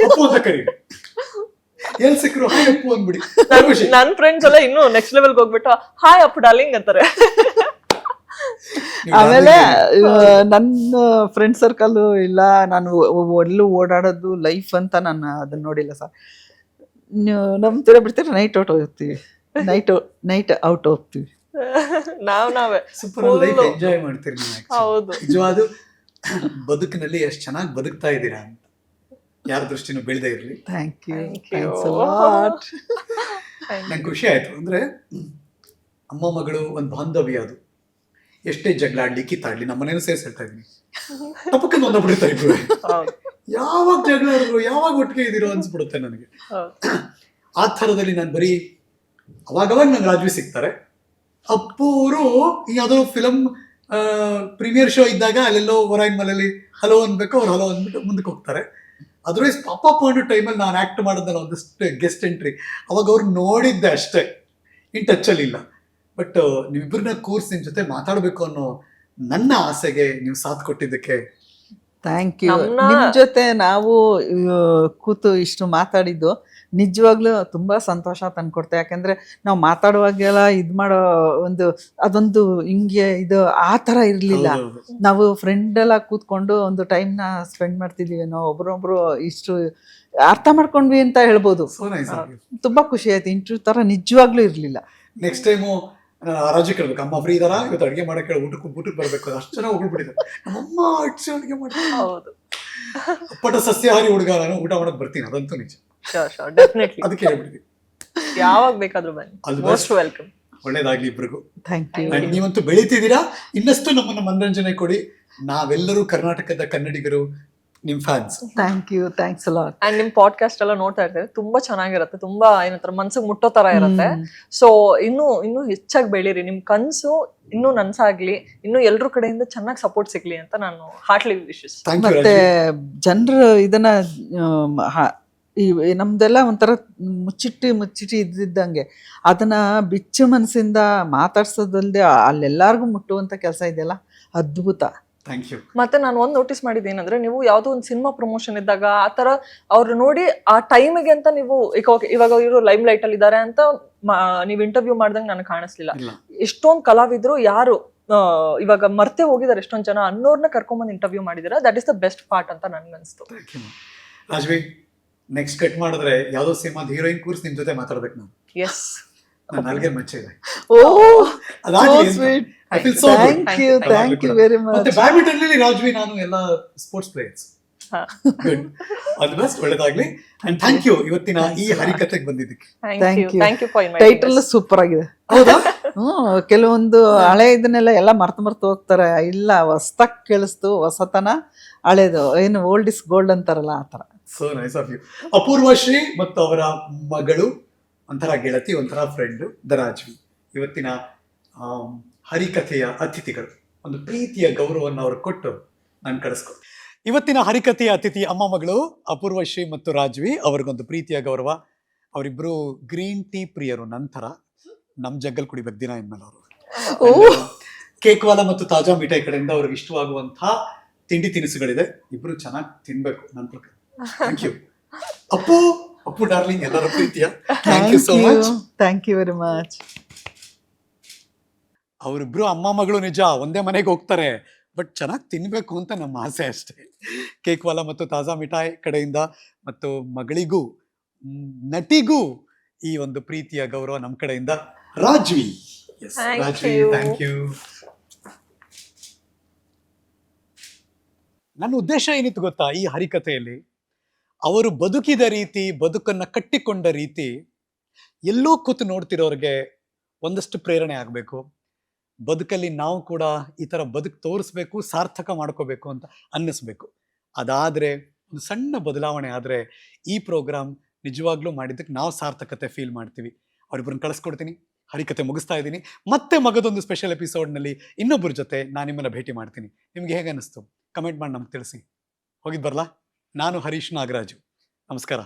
[SPEAKER 1] ಅಪ್ಪು ಅಂತ ಕರೀರಿ. ಎಲ್ಲಿ ಸಿಕ್ಕರು ಹಾಯ್ ಅಪ್ಪು ಅಂದ್ಬಿಡಿ.
[SPEAKER 3] ನನ್ ಫ್ರೆಂಡ್ಸ್ ಎಲ್ಲ ಇನ್ನೂ ನೆಕ್ಸ್ಟ್ ಲೆವೆಲ್ಗೆ ಹೋಗ್ಬಿಟ್ಟು ಹಾಯ್ ಅಪ್ ಡಾರ್ಲಿಂಗ್ ಅಂತಾರೆ.
[SPEAKER 2] ಆಮೇಲೆ ನನ್ನ ಫ್ರೆಂಡ್ ಸರ್ಕಲ್ ಇಲ್ಲ, ನಾನು ಎಲ್ಲೂ ಓಡಾಡೋದು ಲೈಫ್ ಅಂತ ನಾನು ಅದನ್ನ ನೋಡಿಲ್ಲ ಸರ್. ನಂಬ್ತೀರ ಬಿಡ್ತೀರ, ನೈಟ್ ಔಟ್ ಹೋಗ್ತೀವಿ, ನೈಟ್ ಔಟ್ ಹೋಗ್ತೀವಿ.
[SPEAKER 3] ನಾವೇ
[SPEAKER 1] ಸೂಪರ್ ಲೈಫ್ ಎಂಜಾಯ್ ಮಾಡ್ತೀರಿ ನೀವು.
[SPEAKER 3] ಹೌದು,
[SPEAKER 1] ನಿಜವಾದ ಬದುಕಿನಲ್ಲಿ ಎಷ್ಟು ಚೆನ್ನಾಗಿ ಬದುಕ್ತಾ ಇದ್ದೀರಾ ಅಂತ ಯಾರ ದೃಷ್ಟಿನೂ ಬೀಳದೆ ಇರಲಿ.
[SPEAKER 2] Thank you.
[SPEAKER 1] ನಂಗೆ ಖುಷಿ ಆಯ್ತು. ಅಂದ್ರೆ ಅಮ್ಮ ಮಗಳು ಒಂದು ಬಾಂಧವ್ಯ, ಅದು ಎಷ್ಟೇ ಜಗಳ ಆಡ್ಲಿ ಕಿತ್ತಾಡ್ಲಿ, ನಮ್ಮ ಮನೇನು ಸೇರಿಸಿ ಹೇಳ್ತಾ ಇದೀನಿ, ತಪ್ಪಕ್ಕಂದು ಒಂದೊಬ್ಬಿಡ್ತಾ ಇದ್ರು. ಯಾವಾಗ ಜಗಳ ಆಡಿದ್ರು, ಯಾವಾಗ ಒಟ್ಟಿಗೆ ಇದ್ದೀರೋ ಅನ್ಸ್ಬಿಡುತ್ತೆ ನನಗೆ. ಆ ಥರದಲ್ಲಿ ನಾನು ಬರೀ ಅವಾಗವಾಗ ನಂಗೆ ರಾಜ್ವಿ ಸಿಗ್ತಾರೆ. ಅಪ್ಪು ಅವರು ಯಾವ್ದೋ ಫಿಲಮ್ ಪ್ರೀಮಿಯರ್ ಶೋ ಇದ್ದಾಗ ಅಲ್ಲೆಲ್ಲೋ ಹೊರಗಿನ ಮನೇಲಿ ಹಲೋ ಅನ್ಬೇಕು, ಅವ್ರು ಹಲೋ ಅಂದ್ಬಿಟ್ಟು ಮುಂದಕ್ಕೆ ಹೋಗ್ತಾರೆ. ಅದರ್ವೈಸ್ ಪಾಪ ಅನ್ನೋ ಟೈಮಲ್ಲಿ ನಾನು ಆ್ಯಕ್ಟ್ ಮಾಡೋದಲ್ಲ ಒಂದಷ್ಟು ಗೆಸ್ಟ್ ಎಂಟ್ರಿ, ಅವಾಗ ಅವ್ರು ನೋಡಿದ್ದೆ ಅಷ್ಟೇ, ಇನ್ ಟಚ್ಚಲ್ಲಿ ಇಲ್ಲ. ಬಟ್ ನೀವಿಬ್ಬರನ್ನ ಕೂರ್ಸಿ ನಿಮ್ಮ ಜೊತೆ ಮಾತಾಡಬೇಕು ಅನ್ನೋ ನನ್ನ ಆಸೆಗೆ ನೀವು ಸಾಥ್ ಕೊಟ್ಟಿದ್ದಕ್ಕೆ
[SPEAKER 2] ಥ್ಯಾಂಕ್ ಯು. ನಿಮ್ ಜೊತೆ ನಾವು ಕೂತು ಇಷ್ಟು ಮಾತಾಡಿದ್ದು ನಿಜವಾಗ್ಲೂ ತುಂಬಾ ಸಂತೋಷ ತಂದ್ಕೊಡ್ತೆ. ಯಾಕಂದ್ರೆ ನಾವು ಮಾತಾಡುವಾಗೆಲ್ಲ ಮಾಡೋ ಅದೊಂದು ಹಿಂಗೆ ಇದು ಆ ಥರ ಇರಲಿಲ್ಲ. ನಾವು ಫ್ರೆಂಡ್ ಎಲ್ಲ ಕೂತ್ಕೊಂಡು ಒಂದು ಟೈಮ್ನ ಸ್ಪೆಂಡ್ ಮಾಡ್ತಿದ್ದೀವಿ, ನಾವು ಒಬ್ರೊಬ್ರು ಇಷ್ಟು ಅರ್ಥ ಮಾಡ್ಕೊಂಡ್ವಿ ಅಂತ ಹೇಳ್ಬೋದು. ತುಂಬಾ ಖುಷಿ ಆಯ್ತು. ಇಂಟ್ರ್ಯೂ ಥರ ನಿಜವಾಗ್ಲೂ ಇರಲಿಲ್ಲ.
[SPEAKER 1] ನೆಕ್ಸ್ಟ್ ಟೈಮು ರಾಜು ಕೇಳ್ಬೇಕು, ಅಮ್ಮ ಫ್ರೀ ಇದಾರ ಇವತ್ತು ಅಡುಗೆ ಮಾಡಕ್ಕೆ, ಊಟಕ್ಕೆ ಬರ್ಬೇಕು, ಅಷ್ಟು ಜನ ಹೋಗ್ಬಿಟ್ಟಿದ್ದಾರೆ. ನಮ್ಮಮ್ಮ ಅಷ್ಟು ಅಡುಗೆ ಮಾಡ್ತಾರೆ.
[SPEAKER 3] ಹೌದು,
[SPEAKER 1] ಅಪ್ಪಟ ಸಸ್ಯಾಹಾರಿ ಹುಡುಗ, ನಾನು ಊಟ ಮಾಡಕ್ ಬರ್ತೀನಿ, ಅದಂತೂ ನಿಜ. ಅದಕ್ಕೆ ಹೇಳ್ಬಿಡ್ತೀವಿ,
[SPEAKER 3] ಯಾವಾಗ ಬೇಕಾದ್ರೂ ಬನ್ನಿ, ಮೋಸ್ಟ್ ವೆಲ್ಕಮ್.
[SPEAKER 1] ಒಳ್ಳೇದಾಗ್ಲಿ ಇಬ್ರಿಗೂ.
[SPEAKER 2] Thank you.
[SPEAKER 1] ನೀವಂತೂ ಬೆಳೀತಿದ್ದೀರಾ, ಇನ್ನಷ್ಟು ನಮ್ಮನ್ನ ಮನರಂಜನೆ ಕೊಡಿ. ನಾವೆಲ್ಲರೂ ಕರ್ನಾಟಕದ ಕನ್ನಡಿಗರು ನಿಮ್ fans.
[SPEAKER 2] Thank you, thanks a lot.
[SPEAKER 3] And ನಿಮ್ ಪಾಡ್ಕಾಸ್ಟ್ ಎಲ್ಲ ನೋಡ್ತಾ ಇರ್ತೇವೆ, ತುಂಬಾ ಚೆನ್ನಾಗಿರುತ್ತೆ, ತುಂಬಾ ಏನಂತರ ಮನ್ಸಿಗೆ ಮುಟ್ಟೋ ತರ ಇರುತ್ತೆ. ಸೊ ಇನ್ನೂ ಹೆಚ್ಚಾಗಿ ಬೆಳೀರಿ, ನಿಮ್ ಕನ್ಸು ಇನ್ನೂ ನನ್ಸಾಗ್ಲಿ, ಇನ್ನೂ ಎಲ್ರ ಕಡೆಯಿಂದ ಚೆನ್ನಾಗಿ ಸಪೋರ್ಟ್ ಸಿಗ್ಲಿ ಅಂತ ನಾನು ಹಾರ್ಟ್ಲಿ ವಿಶಸ್.
[SPEAKER 2] ಮತ್ತೆ ಜನರು ಇದನ್ನ ನಮ್ದೆಲ್ಲ ಒಂಥರ ಮುಚ್ಚಿಟ್ಟಿ ಇದ್ದಿದ್ದಂಗೆ ಅದನ್ನ ಬಿಚ್ಚು ಮನಸ್ಸಿಂದ ಮಾತಾಡ್ಸೋದಲ್ದೆ ಅಲ್ಲೆಲ್ಲಾರ್ಗು ಮುಟ್ಟುವಂತ ಕೆಲಸ ಇದೆಯಲ್ಲ, ಅದ್ಭುತ.
[SPEAKER 1] Thank you.
[SPEAKER 3] ಮತ್ತೆ ನಾನು ಒಂದು ನೋಟಿಸ್ ಮಾಡಿದ್ದೇನೆಂದ್ರೆ, ನೀವು ಯಾವುದೋ ಒಂದು ಸಿನಿಮಾ ಪ್ರಮೋಷನ್ ಇದ್ದಾಗ ಆ ತರ ಅವ್ರು ನೋಡಿ ಆ ಟೈಮಿಗೆ ಅಂತ ನೀವು ಇವಾಗ ಇವರು ಲೈಮ್ ಲೈಟ್ ಅಲ್ಲಿ ಇದ್ದಾರೆ ಅಂತ ನೀವು ಇಂಟರ್ವ್ಯೂ ಮಾಡ್ದಂಗೆ ನನಗೆ ಕಾಣಿಸ್ಲಿಲ್ಲ. ಎಷ್ಟೊಂದು ಕಲಾವಿದ್ರು ಯಾರು ಇವಾಗ ಮರ್ತೆ ಹೋಗಿದ್ದಾರೆ, ಎಷ್ಟೊಂದು ಜನ ಅನ್ನೋರ್ನ ಕರ್ಕೊಂಡ್ಬಂದು ಇಂಟರ್ವ್ಯೂ ಮಾಡಿದಾರೆ. That is the best part ಅಂತ ನನ್ಗೆ ಅನಿಸ್ತು.
[SPEAKER 1] ರಾಜ್ವಿ, ನೆಕ್ಸ್ಟ್ ಕಟ್ ಮಾಡಿದ್ರೆ ಯಾವ್ದೋ ಸಿನಿಮಾದ ಹೀರೋಯಿನ್ ಕೂರ್ಸ್ ನಿಮ್ ಜೊತೆ ಮಾತಾಡ್ಬೇಕು ನಾನು.
[SPEAKER 3] ಎಸ್,
[SPEAKER 1] ನಾನು ನಾಲ್ಗೆ ಮಚ್ಚೆ ಇದೆ.
[SPEAKER 2] Thank you very much.
[SPEAKER 1] ಮತ್ತೆ ಬ್ಯಾಡ್ಮಿಂಟನ್ ನಲ್ಲಿ ರಾಜ್ವಿ ನಾನು ಎಲ್ಲ sports players. Good, all the best, ಒಳ್ಳೇದಾಗ್ಲಿ. ಅಂಡ್ ಥ್ಯಾಂಕ್ ಯು ಇವತ್ತಿನ ಈ ಹರಿಕತೆಗೆ ಬಂದಿದ್ದಕ್ಕೆ.
[SPEAKER 3] Thank you for inviting.
[SPEAKER 2] Title super ಆಗಿದೆ.
[SPEAKER 1] ಹೌದಾ?
[SPEAKER 2] ಕೆಲವೊಂದು ಹಳೆ ಇದನ್ನೆಲ್ಲ ಎಲ್ಲ ಮರ್ತು ಹೋಗ್ತಾರೆ. ಇಲ್ಲ, ಹೊಸತಾಗಿ ಕೇಳಿಸ್ತು, ಹೊಸತನ ಹಳೇದು, ಏನು ಓಲ್ಡ್ ಇಸ್ ಗೋಲ್ಡ್ ಅಂತಾರಲ್ಲ ಆ ಥರ.
[SPEAKER 1] So nice of you. Apoorvashree ಮತ್ತು ಅವರ ಮಗಳು ಒಂಥರ ಗೆಳತಿ, ಒಂಥರ ಫ್ರೆಂಡು ರಾಜ್ವಿ ಇವತ್ತಿನ ಹರಿಕಥೆಯ ಅತಿಥಿಗಳು. ಒಂದು ಪ್ರೀತಿಯ ಗೌರವವನ್ನು ಅವರು ಕೊಟ್ಟು ನಾನು ಕಳಿಸ್ಕೊ. ಇವತ್ತಿನ ಹರಿಕಥೆಯ ಅತಿಥಿ ಅಮ್ಮ ಮಗಳು ಅಪೂರ್ವಶ್ರೀ ಮತ್ತು ರಾಜ್ವಿ, ಅವ್ರಿಗೊಂದು ಪ್ರೀತಿಯ ಗೌರವ. ಅವರಿಬ್ರು ಗ್ರೀನ್ ಟೀ ಪ್ರಿಯರು. ನಂತರ ನಮ್ ಜಗ್ಗಲ್ ಕುಡಿಬೇಕು ದಿನ ಇನ್ಮೇಲೆ ಅವರು. ಕೇಕ್ವಾಲ ಮತ್ತು ತಾಜಾ ಮಿಠಾಯಿ ಕಡೆಯಿಂದ ಅವ್ರಿಗೆ ಇಷ್ಟವಾಗುವಂತಹ ತಿಂಡಿ ತಿನಿಸುಗಳಿದೆ, ಇಬ್ರು ಚೆನ್ನಾಗಿ ತಿನ್ಬೇಕು ನನ್ನ ಪ್ರಕಾರ. ಥ್ಯಾಂಕ್ ಯು ಅಪ್ಪು ಡಾರ್ಲಿಂಗ್, ಎಲ್ಲರ ಪ್ರೀತಿಯ thank you so much.
[SPEAKER 2] Thank you very much.
[SPEAKER 1] ಅವರಿಬ್ರು ಅಮ್ಮ ಮಗಳು ನಿಜ ಒಂದೇ ಮನೆಗೆ ಹೋಗ್ತಾರೆ, ಬಟ್ ಚೆನ್ನಾಗಿ ತಿನ್ಬೇಕು ಅಂತ ನಮ್ಮ ಆಸೆ ಅಷ್ಟೇ. ಕೇಕ್ವಾಲ ಮತ್ತು ತಾಜಾ ಮಿಠಾಯಿ ಕಡೆಯಿಂದ ಮತ್ತು ಮಗಳಿಗೂ ನಟಿಗೂ ಈ ಒಂದು ಪ್ರೀತಿಯ ಗೌರವ ನಮ್ಮ ಕಡೆಯಿಂದ. Rajvi, Rajvi thank you. ನನ್ನ ಉದ್ದೇಶ ಏನಿತ್ತು ಗೊತ್ತಾ, ಈ ಹರಿಕಥೆಯಲ್ಲಿ ಅವರು ಬದುಕಿದ ರೀತಿ, ಬದುಕನ್ನು ಕಟ್ಟಿಕೊಂಡ ರೀತಿ ಎಲ್ಲೋ ಕೂತು ನೋಡ್ತಿರೋರಿಗೆ ಒಂದಷ್ಟು ಪ್ರೇರಣೆ ಆಗಬೇಕು. ಬದುಕಲ್ಲಿ ನಾವು ಕೂಡ ಈ ಥರ ಬದುಕು ತೋರಿಸ್ಬೇಕು, ಸಾರ್ಥಕ ಮಾಡ್ಕೋಬೇಕು ಅಂತ ಅನ್ನಿಸ್ಬೇಕು. ಅದಾದರೆ, ಒಂದು ಸಣ್ಣ ಬದಲಾವಣೆ ಆದರೆ ಈ ಪ್ರೋಗ್ರಾಮ್ ನಿಜವಾಗ್ಲೂ ಮಾಡಿದ್ದಕ್ಕೆ ನಾವು ಸಾರ್ಥಕತೆ ಫೀಲ್ ಮಾಡ್ತೀವಿ. ಅವರಿಬ್ಬರನ್ನ ಕಳಿಸ್ಕೊಡ್ತೀನಿ, ಹರಿಕತೆ ಮುಗಿಸ್ತಾ ಇದ್ದೀನಿ. ಮತ್ತೆ ಮಗದೊಂದು ಸ್ಪೆಷಲ್ ಎಪಿಸೋಡ್ನಲ್ಲಿ ಇನ್ನೊಬ್ಬರ ಜೊತೆ ನಾನು ನಿಮ್ಮನ್ನು ಭೇಟಿ ಮಾಡ್ತೀನಿ. ನಿಮ್ಗೆ ಹೇಗೆ ಅನ್ನಿಸ್ತು ಕಮೆಂಟ್ ಮಾಡಿ ನಮ್ಗೆ ತಿಳಿಸಿ. ಹೋಗಿದ್ದು ಬರಲಾ? ನಾನು ಹರೀಶ್ ನಾಗರಾಜು, ನಮಸ್ಕಾರ.